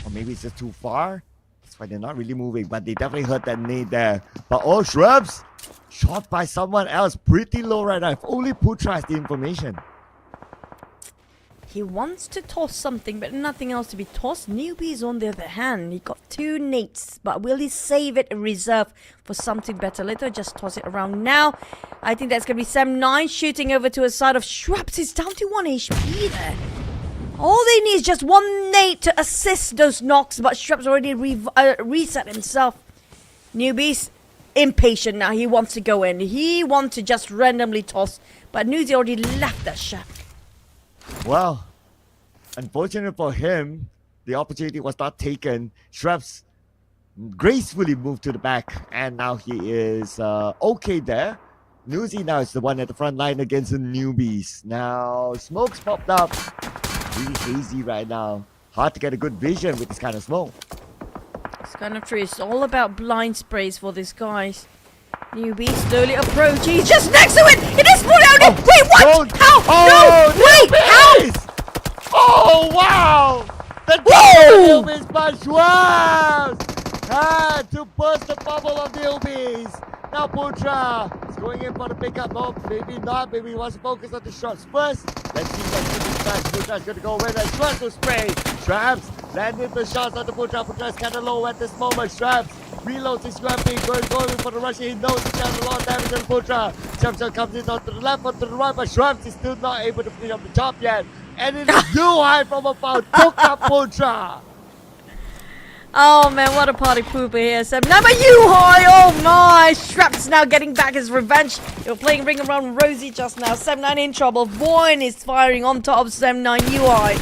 or maybe it's just too far. That's why they're not really moving, but they definitely heard that nade there. But oh, Shrubs shot by someone else, pretty low right now. If only Putra has the information. He wants to toss something, but nothing else to be tossed. Newbies on the other hand, he got 2 nades, but will he save it and reserve for something better later? Just toss it around now. I think that's going to be Sam 9 shooting over to a side of Shrubs. He's down to 1 HP there. All they need is just 1 nade to assist those knocks, but Shrubs already reset himself. Newbies impatient now. He wants to go in. He wants to just randomly toss, but Newsy already left that shot. Well, unfortunate for him, the opportunity was not taken. Shrubs gracefully moved to the back, and now he is okay there. Newsy now is the one at the front line against the newbies. Now, smokes popped up. Really hazy right now. Hard to get a good vision with this kind of smoke. It's kind of true. It's all about blind sprays for these guys. Newbie slowly approaching. He's just next to it! It is pulled out! Wait, what? How? Oh, no! Wait, how? Oh, wow! The newbies by Schwartz had to burst the bubble of newbies. Now Putra is going in for the pickup. No, maybe not. Maybe he wants to focus on the shots first. Let's see what Putra is going to go with. And Schwartz will spray. Straps landed the shots on the Putra. Putra is kind of low at this moment. Straps reloads his weapon, going for the Russian. He knows he can a lot of damage on Putra. Champion comes in onto the left, onto the right, but Shrubs is still not able to finish up the job yet. And it is UI from about TODAK Putra. Oh man, what a party pooper here. Number UI, oh my! Shrap's now getting back his revenge. They were playing Ring Around Rosie just now. 7-9 in trouble. VOIN is firing on top of 7-9 UI.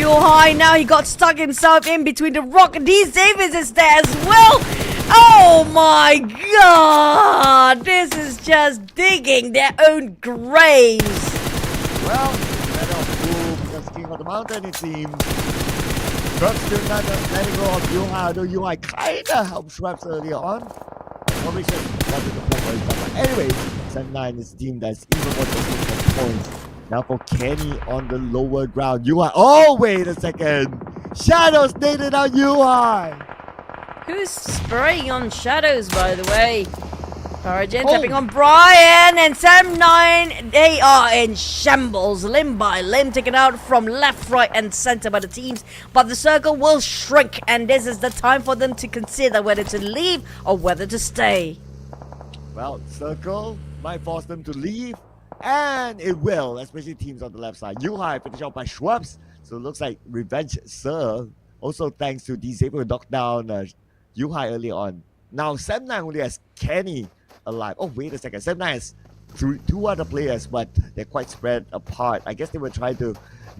UI now he got stuck himself in between the rock. These Davis is there as well. Oh my god! This is just digging their own graves. Well, let off cool because King of the Mountain it seems. Shrubs still not letting go of UI, though UI kinda helped Shrubs earlier on. Probably should have wanted to pull for example. Anyways, 7-9 is a team that's even more desperate for points. Now for Kenny on the lower ground. UI, oh wait a second! Shadows nated on UI! Who's spraying on Shadows, by the way? Origin tapping on Brian and 7-9. They are in shambles, limb by limb, taken out from left, right, and center by the teams. But the circle will shrink, and this is the time for them to consider whether to leave or whether to stay. Well, circle might force them to leave, and it will, especially teams on the left side. UI finished off by Schwabs, so it looks like revenge served. Also thanks to Disable who knocked down UI early on. Now 7-9 only has Kenny alive. Oh, wait a second. 7-9 has two other players, but they're quite spread apart. I guess they were trying to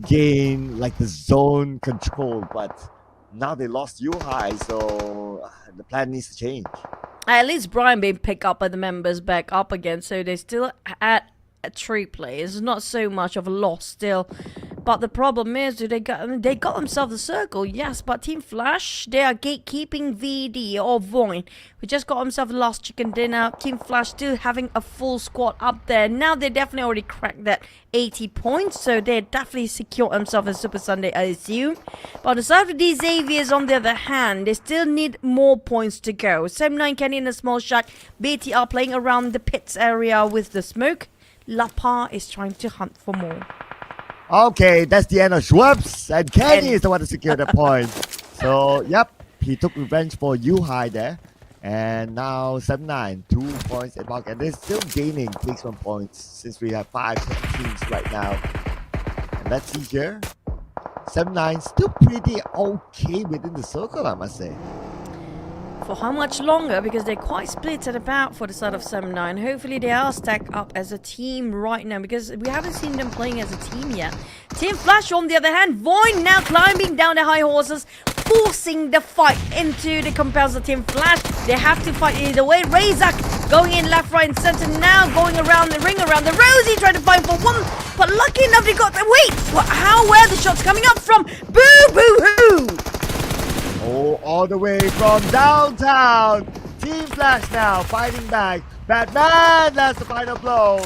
gain like the zone control, but now they lost UI, so the plan needs to change. At least Brian being picked up by the members back up again, so they still at 3 players. Not so much of a loss still. But the problem is, they got themselves a circle, yes, but Team Flash, they are gatekeeping VD or VOIN, who just got himself a last chicken dinner. Team Flash still having a full squad up there. Now they definitely already cracked that 80 points, so they definitely secured themselves a Super Sunday, I assume. But on the side of these Xaviers, on the other hand, they still need more points to go. 7-9 Kenny in a small shack, BTR playing around the pits area with the smoke. Lapa is trying to hunt for more. Okay, that's the end of Schwabs, and Kenny is the one to secure the point. So, yep, he took revenge for UI there. And now 7-9, 2 points at mark, and they're still gaining placement points since we have 5 teams right now. And let's see here. 7-9 still pretty okay within the circle, I must say. For how much longer? Because they're quite split at about for the side of 7-9. Hopefully they are stacked up as a team right now, because we haven't seen them playing as a team yet. Team Flash on the other hand, VOIN now climbing down the high horses, forcing the fight into the compounds of Team Flash. They have to fight either way. Razak going in left, right, and center now, going around the ring around the Rosie, trying to fight for one, but lucky enough they got the where are the shots coming up from? Boo boo hoo! Oh, all the way from downtown. Team Flash now fighting back. Batman, that's the final blow.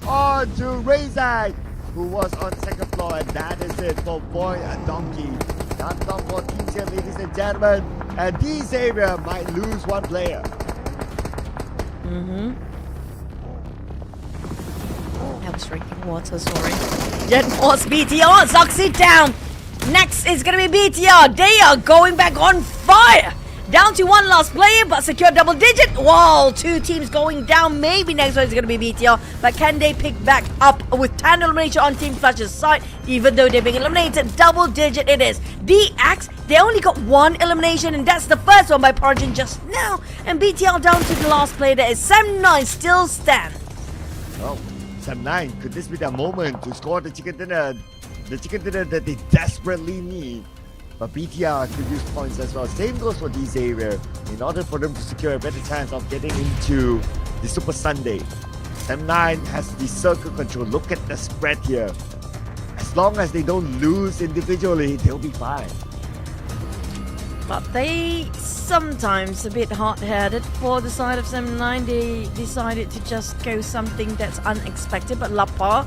On to Razak, who was on second floor, and that is it for Boy and Donkey. Not enough for teams here, ladies and gentlemen. And D Xavier might lose one player. I was drinking water, sorry. Jet Force BTR, sucks it down. Next is gonna be BTR. They are going back on fire. Down to one last player, but secure double digit. Wow, 2 teams going down. Maybe next one is gonna be BTR, but can they pick back up with 10 elimination on Team Flash's side? Even though they're being eliminated, double digit it is. DX, they only got 1 elimination, and that's the first one by Parjin just now. And BTR down to the last player. That is 7-9 still stand. Oh, 7-9, could this be the moment to score the chicken dinner? The chicken dinner that they desperately need. But BTR could use points as well. Same goes for D Xavier. In order for them to secure a better chance of getting into the Super Sunday, 7-9 has the circle control. Look at the spread here. As long as they don't lose individually, they'll be fine. But they sometimes a bit hard-headed for the side of 7-9. They decided to just go something that's unexpected. But Lapa,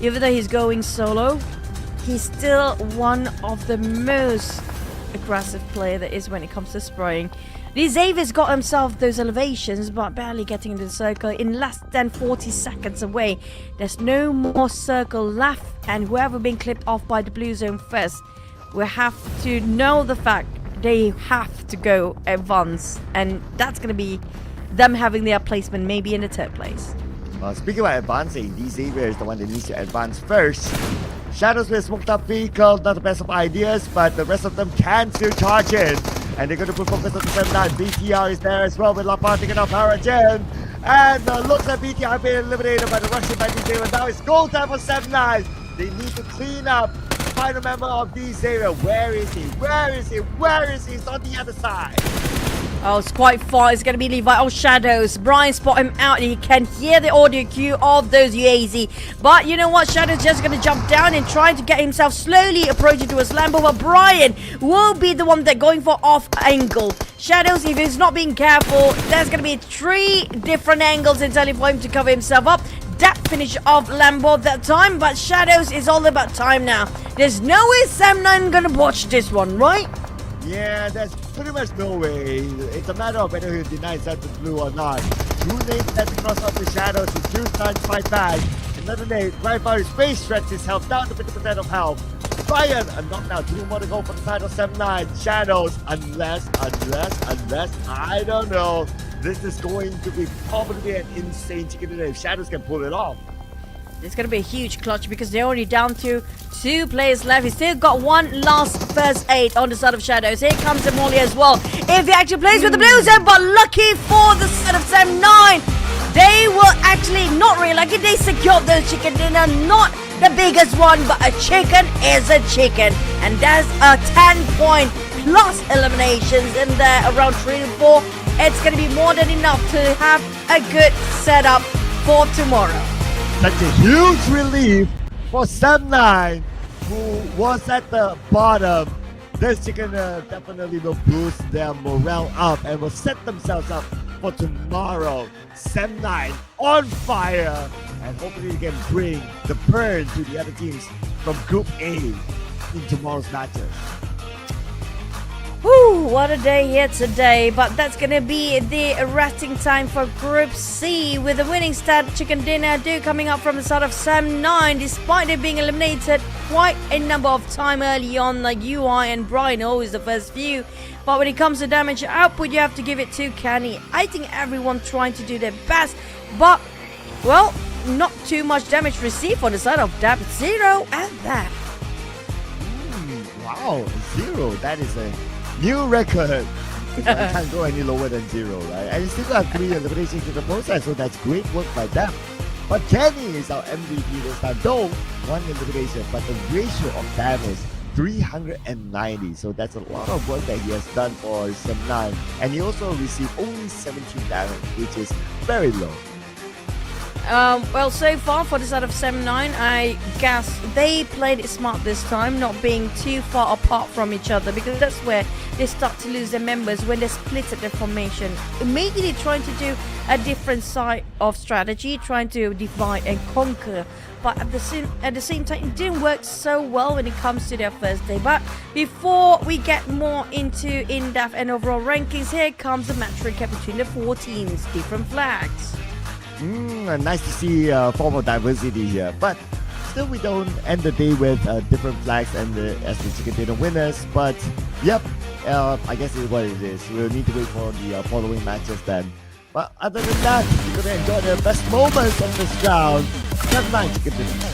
even though he's going solo, he's still one of the most aggressive player that is when it comes to spraying. Xavier's got himself those elevations, but barely getting into the circle in less than 40 seconds away. There's no more circle left, and whoever been clipped off by the blue zone first will have to know the fact they have to go advance, and that's going to be them having their placement maybe in the 3rd place. Speaking about advancing, Xavier is the one that needs to advance first. Shadows with smoked up vehicle, not the best of ideas, but the rest of them can still charge in. And they're going to put focus on the 7-9. BTR is there as well with Lapar taking off Erangel. And looks like BTR being eliminated by the Russian by Xavier. Now it's goal time for 7-9. They need to clean up the final member of Xavier. Where is he? Where is he? Where is he? He's on the other side. Oh, it's quite far. It's going to be Levi. Oh, Shadows. Brian spot him out. He can hear the audio cue of those UAZ. But you know what? Shadows just going to jump down and try to get himself slowly approaching towards Lambo. But Brian will be the one that going for off angle. Shadows, if he's not being careful, there's going to be 3 different angles entirely for him to cover himself up. That finish off Lambo that time. But Shadows is all about time now. There's no way Sam9 going to watch this one, right? Yeah, there's pretty much no way. It's a matter of whether he denies that to blue or not. Two names that cross off the shadows. He choose time to fight back. Another name, right by his face, stretches his health down to 50% of health. Brian, a knockdown. 2 more to go for the side of 7-9. Shadows, unless, I don't know. This is going to be probably an insane chicken dinner if Shadows can pull it off. It's going to be a huge clutch because they're already down to 2 players left. He's still got one last first aid on the side of Shadows. Here comes Amoli as well. If he actually plays with the Blues, but lucky for the side of Sam 9. They were actually not really lucky. They secured the chicken dinner. Not the biggest one, but a chicken is a chicken. And that's a 10-point plus eliminations in there around 3 to 4. It's going to be more than enough to have a good setup for tomorrow. Such a huge relief for Sam9, who was at the bottom. This chicken definitely will boost their morale up and will set themselves up for tomorrow. Sam9 on fire, and hopefully they can bring the burn to the other teams from Group A in tomorrow's matches. Whew, what a day here today. But that's going to be the ratting time for Group C with the winning stat Chicken Dinner do coming up from the side of Sam 9 despite it being eliminated quite a number of time early on, like UI and Brian always the first few. But when it comes to damage output, you have to give it to Kenny. I think everyone trying to do their best, but well, not too much damage received on the side of Dab 0 and that. Wow, 0. That is a new record. I can't go any lower than 0, right? And still got 3 eliminations in the process, so that's great work by them. But Kenny is our MVP this time, though 1 elimination, but the ratio of damage 390, so that's a lot of work that he has done for Sam9, and he also received only 17 damage, which is very low. Well, so far for the side of Sam 9, I guess they played it smart this time, not being too far apart from each other, because that's where they start to lose their members when they split at their formation. Immediately trying to do a different side of strategy, trying to divide and conquer. But at the same time, it didn't work so well when it comes to their first day. But before we get more into in-depth and overall rankings, here comes the match recap between the 4 teams, different flags. Nice to see form of diversity here, but still we don't end the day with different flags and as the chicken dinner winners. But yep, I guess it's what it is. We'll need to wait for the following matches then. But other than that, we're gonna enjoy the best moments of this round. Have a nice chicken dinner.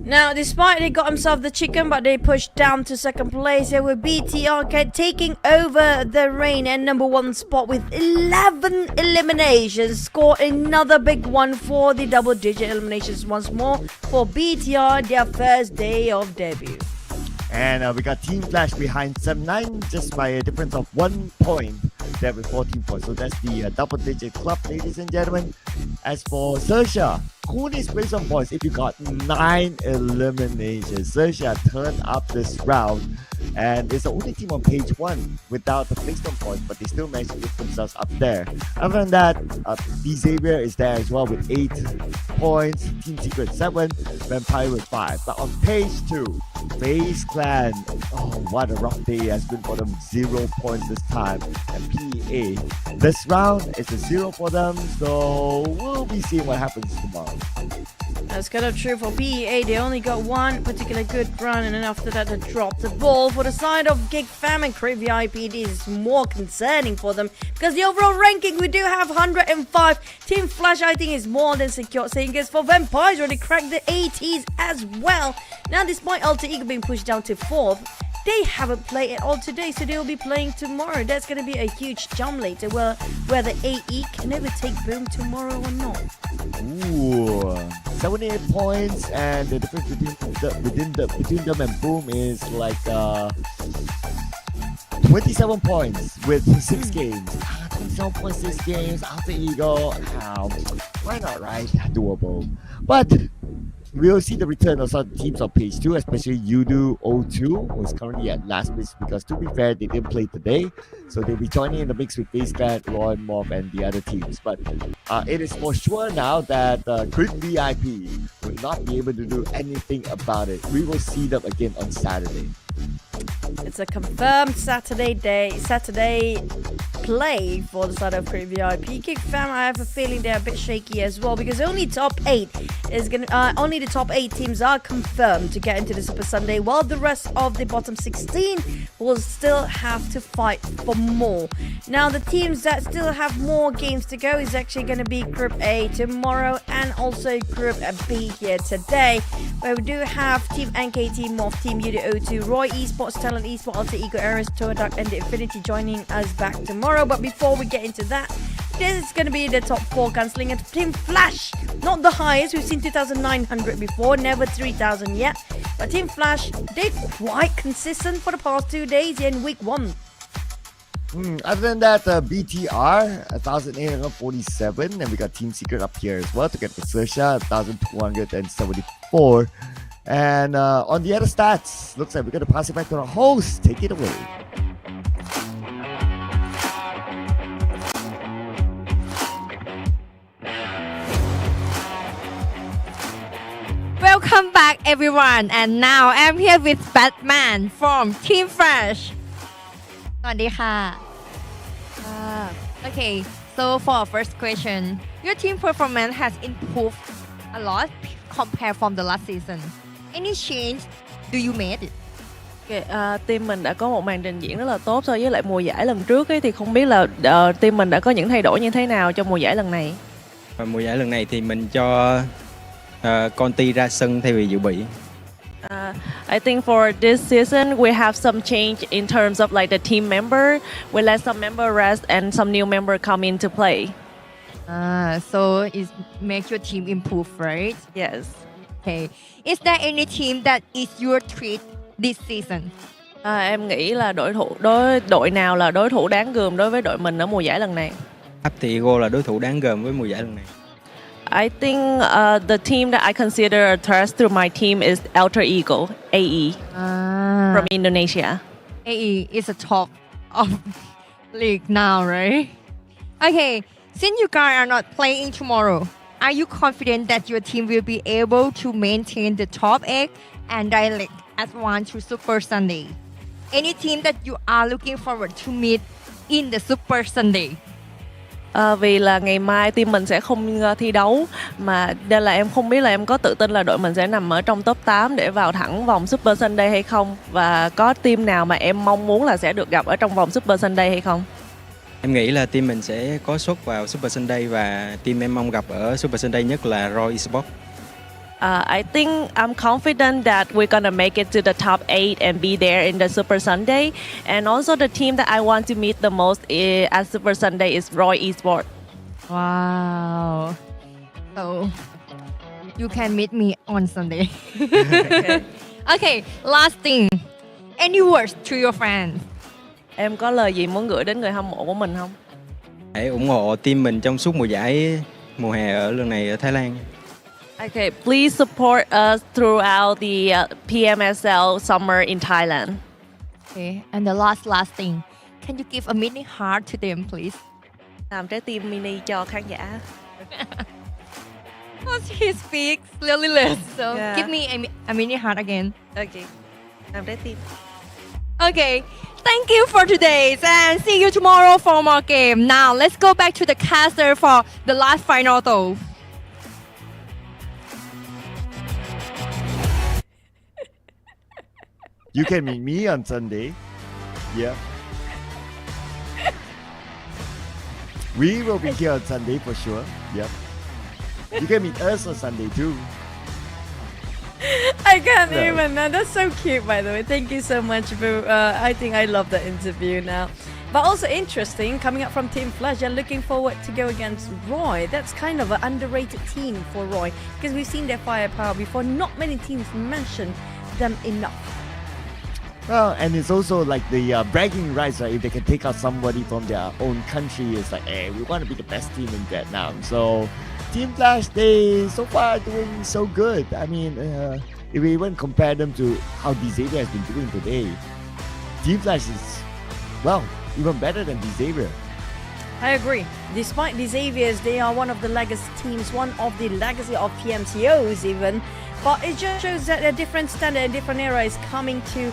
Now, despite they got themselves the chicken, but they pushed down to second place. Here with BTR taking over the reign and number one spot with 11 eliminations. Scored another big one for the double-digit eliminations once more for BTR, their first day of debut. And we got Team Flash behind 7-9 just by a difference of 1 point. There with 14 points. So that's the double-digit club, ladies and gentlemen. As for XERXIA, coolest based on points if you got 9 eliminations. XERXIA turned up this round and it's the only team on page 1 without the based on points, but they still managed to get themselves up there. Other than that, Xavier is there as well with 8 points, Team Secret 7, Vampire with 5. But on page 2, FaZe Clan, oh what a rough day has been for them, 0 points this time. And PEA, this round is a 0 for them, so we'll be seeing what happens tomorrow. That's kind of true for PEA. They only got one particular good run, and then after that they dropped the ball. For the side of GEEK Fam and Crave VIP, this is more concerning for them because the overall ranking, we do have 105. Team Flash, I think, is more than secure. Saying as for Vampires, already cracked the 80s as well. Now, despite Alter Ego being pushed down to 4th, they haven't played at all today, so they'll be playing tomorrow. That's going to be a huge jump later whether AE can overtake Boom tomorrow or not. Ooh, 78 points, and the difference between them and Boom is like 27 points with 6 games. 27 points, 6 games, Alter Ego. Why not, right? Doable. But we'll see the return of some teams on page 2, especially YOODO 02, who is currently at last place because, to be fair, they didn't play today. So they'll be joining in the mix with FaZe Clan, Roy, MORPH, and the other teams. But it is for sure now that Grid VIP will not be able to do anything about it. We will see them again on Saturday. It's a confirmed Saturday play for the side of Crave VIP. GEEK Fam, I have a feeling they're a bit shaky as well because only the top 8 teams are confirmed to get into the Super Sunday, while the rest of the bottom 16 will still have to fight for more. Now, the teams that still have more games to go is actually going to be Group A tomorrow and also Group B here today, where we do have Team NKT, MORPH, Team YOODO 02, Roy Esports, TALON Esports, Alter Ego, Ares, TODAK, and the Infinity joining us back tomorrow. But before we get into that, this is going to be the top 4 gunslinger. Team Flash, not the highest. We've seen 2,900 before, never 3,000 yet. But Team Flash, they're quite consistent for the past 2 days here in week 1. Other than that, BTR 1,847, and we got Team Secret up here as well to get the XERXIA 1,274. And on the other stats, looks like we're going to pass it back to our host. Take it away. Welcome back, everyone, and now I'm here with Batman from Team Flash. สวัสดีค่ะ Okay, so for our first question, your team performance has improved a lot compared from the last season. Any change do you made it? Team mình đã có một màn trình diễn rất là tốt so với lại mùa giải lần trước ấy, thì không biết là team mình đã có những thay đổi như thế nào trong mùa giải lần này. Mùa giải lần này thì mình cho Conti ra sân thay vì dự bị. I think for this season we have some change in terms of like the team member. We let some member rest and some new member come in to play. So it makes your team improve, right? Yes. Okay. Is there any team that is your treat this season? Em nghĩ là đội nào là đối thủ đáng gờm đối với đội mình ở mùa giải lần này? IQOO là đối thủ đáng gờm với mùa giải lần này. I think the team that I consider a threat to my team is Alter Ego, AE, from Indonesia. AE is a top of league now, right? Okay, since you guys are not playing tomorrow, are you confident that your team will be able to maintain the top 8 and direct advance to Super Sunday? Any team that you are looking forward to meet in the Super Sunday? Vì là ngày mai team mình sẽ không thi đấu, mà nên là em không biết là em có tự tin là đội mình sẽ nằm ở trong top 8 để vào thẳng vòng Super Sunday hay không, và có team nào mà em mong muốn là sẽ được gặp ở trong vòng Super Sunday hay không? Em nghĩ là team mình sẽ có suất vào Super Sunday, và team em mong gặp ở Super Sunday nhất là Roy Esports. I think I'm confident that we're gonna make it to the top 8 and be there in the Super Sunday. And also the team that I want to meet the most at Super Sunday is Roy Esports. Wow. So you can meet me on Sunday. Okay, last thing. Any words to your fans? Em có lời gì muốn gửi đến người hâm mộ của mình không? Hãy ủng hộ team mình trong suốt mùa giải mùa hè ở lần này ở Thái Lan. Okay, please support us throughout the PMSL Summer in Thailand. Okay, and the last thing. Can you give a mini heart to them, please? Làm trái tim mini cho khán giả. Because he speaks really less, so Yeah. give me a mini heart again. Okay, làm trái tim. Okay, thank you for today, and see you tomorrow for more game. Now let's go back to the caster for the last final though. You can meet me on Sunday. Yeah. We will be here on Sunday for sure. Yep. You can meet us on Sunday too. I can't No. even. That's so cute, by the way. Thank you so much, Boo. I think I love the interview now. But also interesting, coming up from Team Pleasure, looking forward to go against Roy. That's kind of an underrated team for Roy because we've seen their firepower before. Not many teams mention them enough. Well, and it's also like the bragging rights, right? If they can take out somebody from their own country, it's like, hey, we want to be the best team in Vietnam. So, Team Flash, they so far doing so good. I mean, if we even compare them to how Xavier has been doing today, Team Flash is, well, even better than Xavier. I agree. Despite the Xaviers, they are one of the legacy teams, one of the legacy of PMCOs even. But it just shows that a different standard, a different era is coming to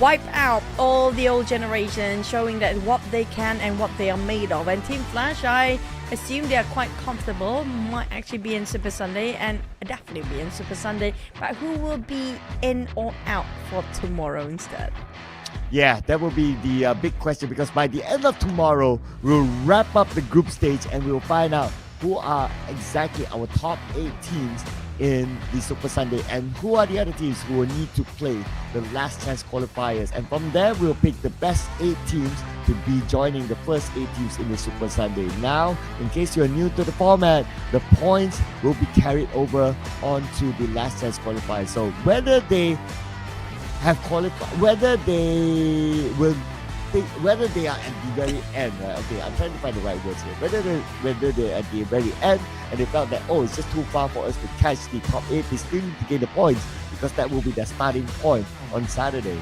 wipe out all the old generation, showing that what they can and what they are made of. And Team Flash, I assume they are quite comfortable, might actually be in Super Sunday and definitely be in Super Sunday. But who will be in or out for tomorrow instead? Yeah, that will be the big question, because by the end of tomorrow, we'll wrap up the group stage and we'll find out who are exactly our top 8 teams in the Super Sunday and who are the other teams who will need to play the last chance qualifiers. And from there, we'll pick the best 8 teams to be joining the first 8 teams in the Super Sunday. Now, in case you're new to the format, the points will be carried over onto the last chance qualifiers. So whether they have qualified, whether they are at the very end, right? Okay, I'm trying to find the right words here. Whether they're at the very end and they felt that, oh, it's just too far for us to catch the top 8, they still need to gain the points, because that will be their starting point on Saturday.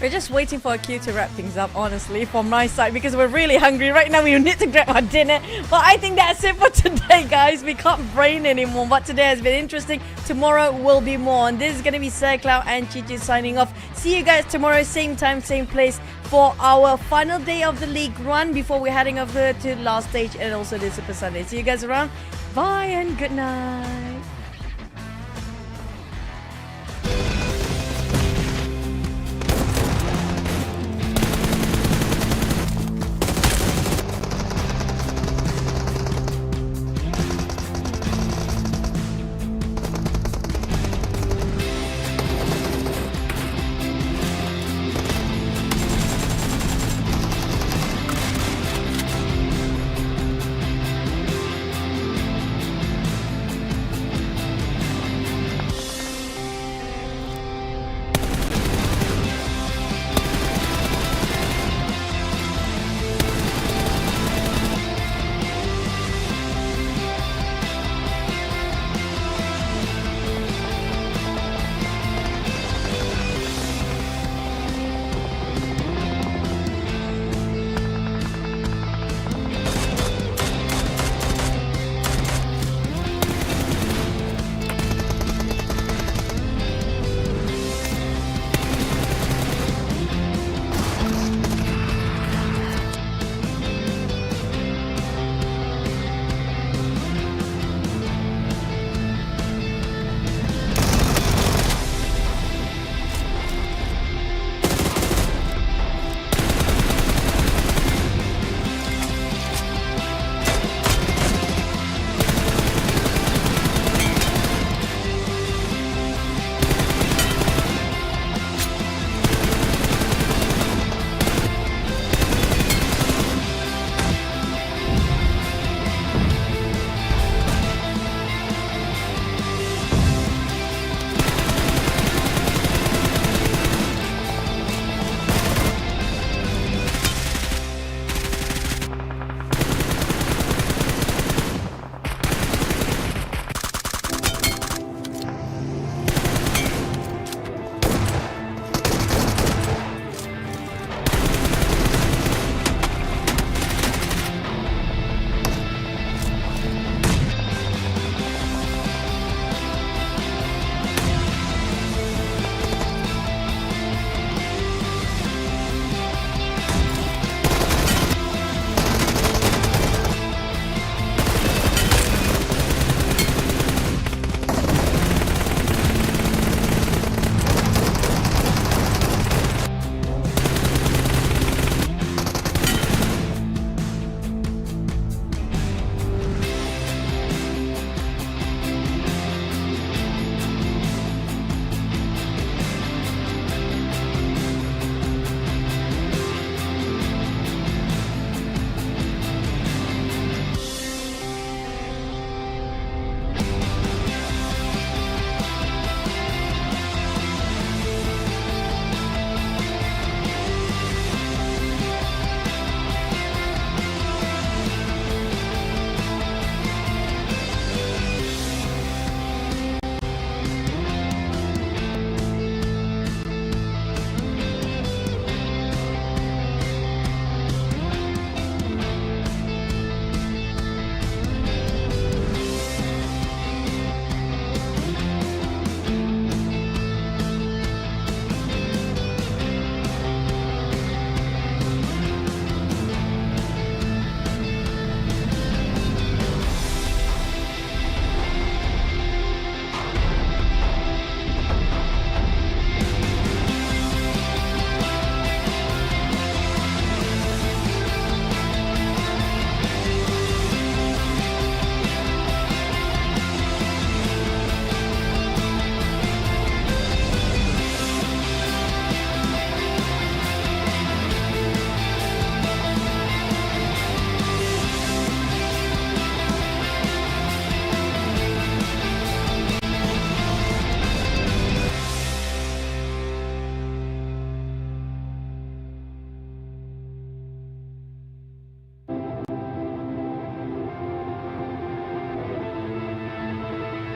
We're just waiting for a cue to wrap things up, honestly, from my side, because we're really hungry. Right now, we need to grab our dinner. But I think that's it for today, guys. We can't brain anymore. But today has been interesting. Tomorrow will be more. And this is going to be XERXIA and Chichi signing off. See you guys tomorrow, same time, same place, for our final day of the league run before we're heading over to last stage and also the Super Sunday. See you guys around. Bye and good night.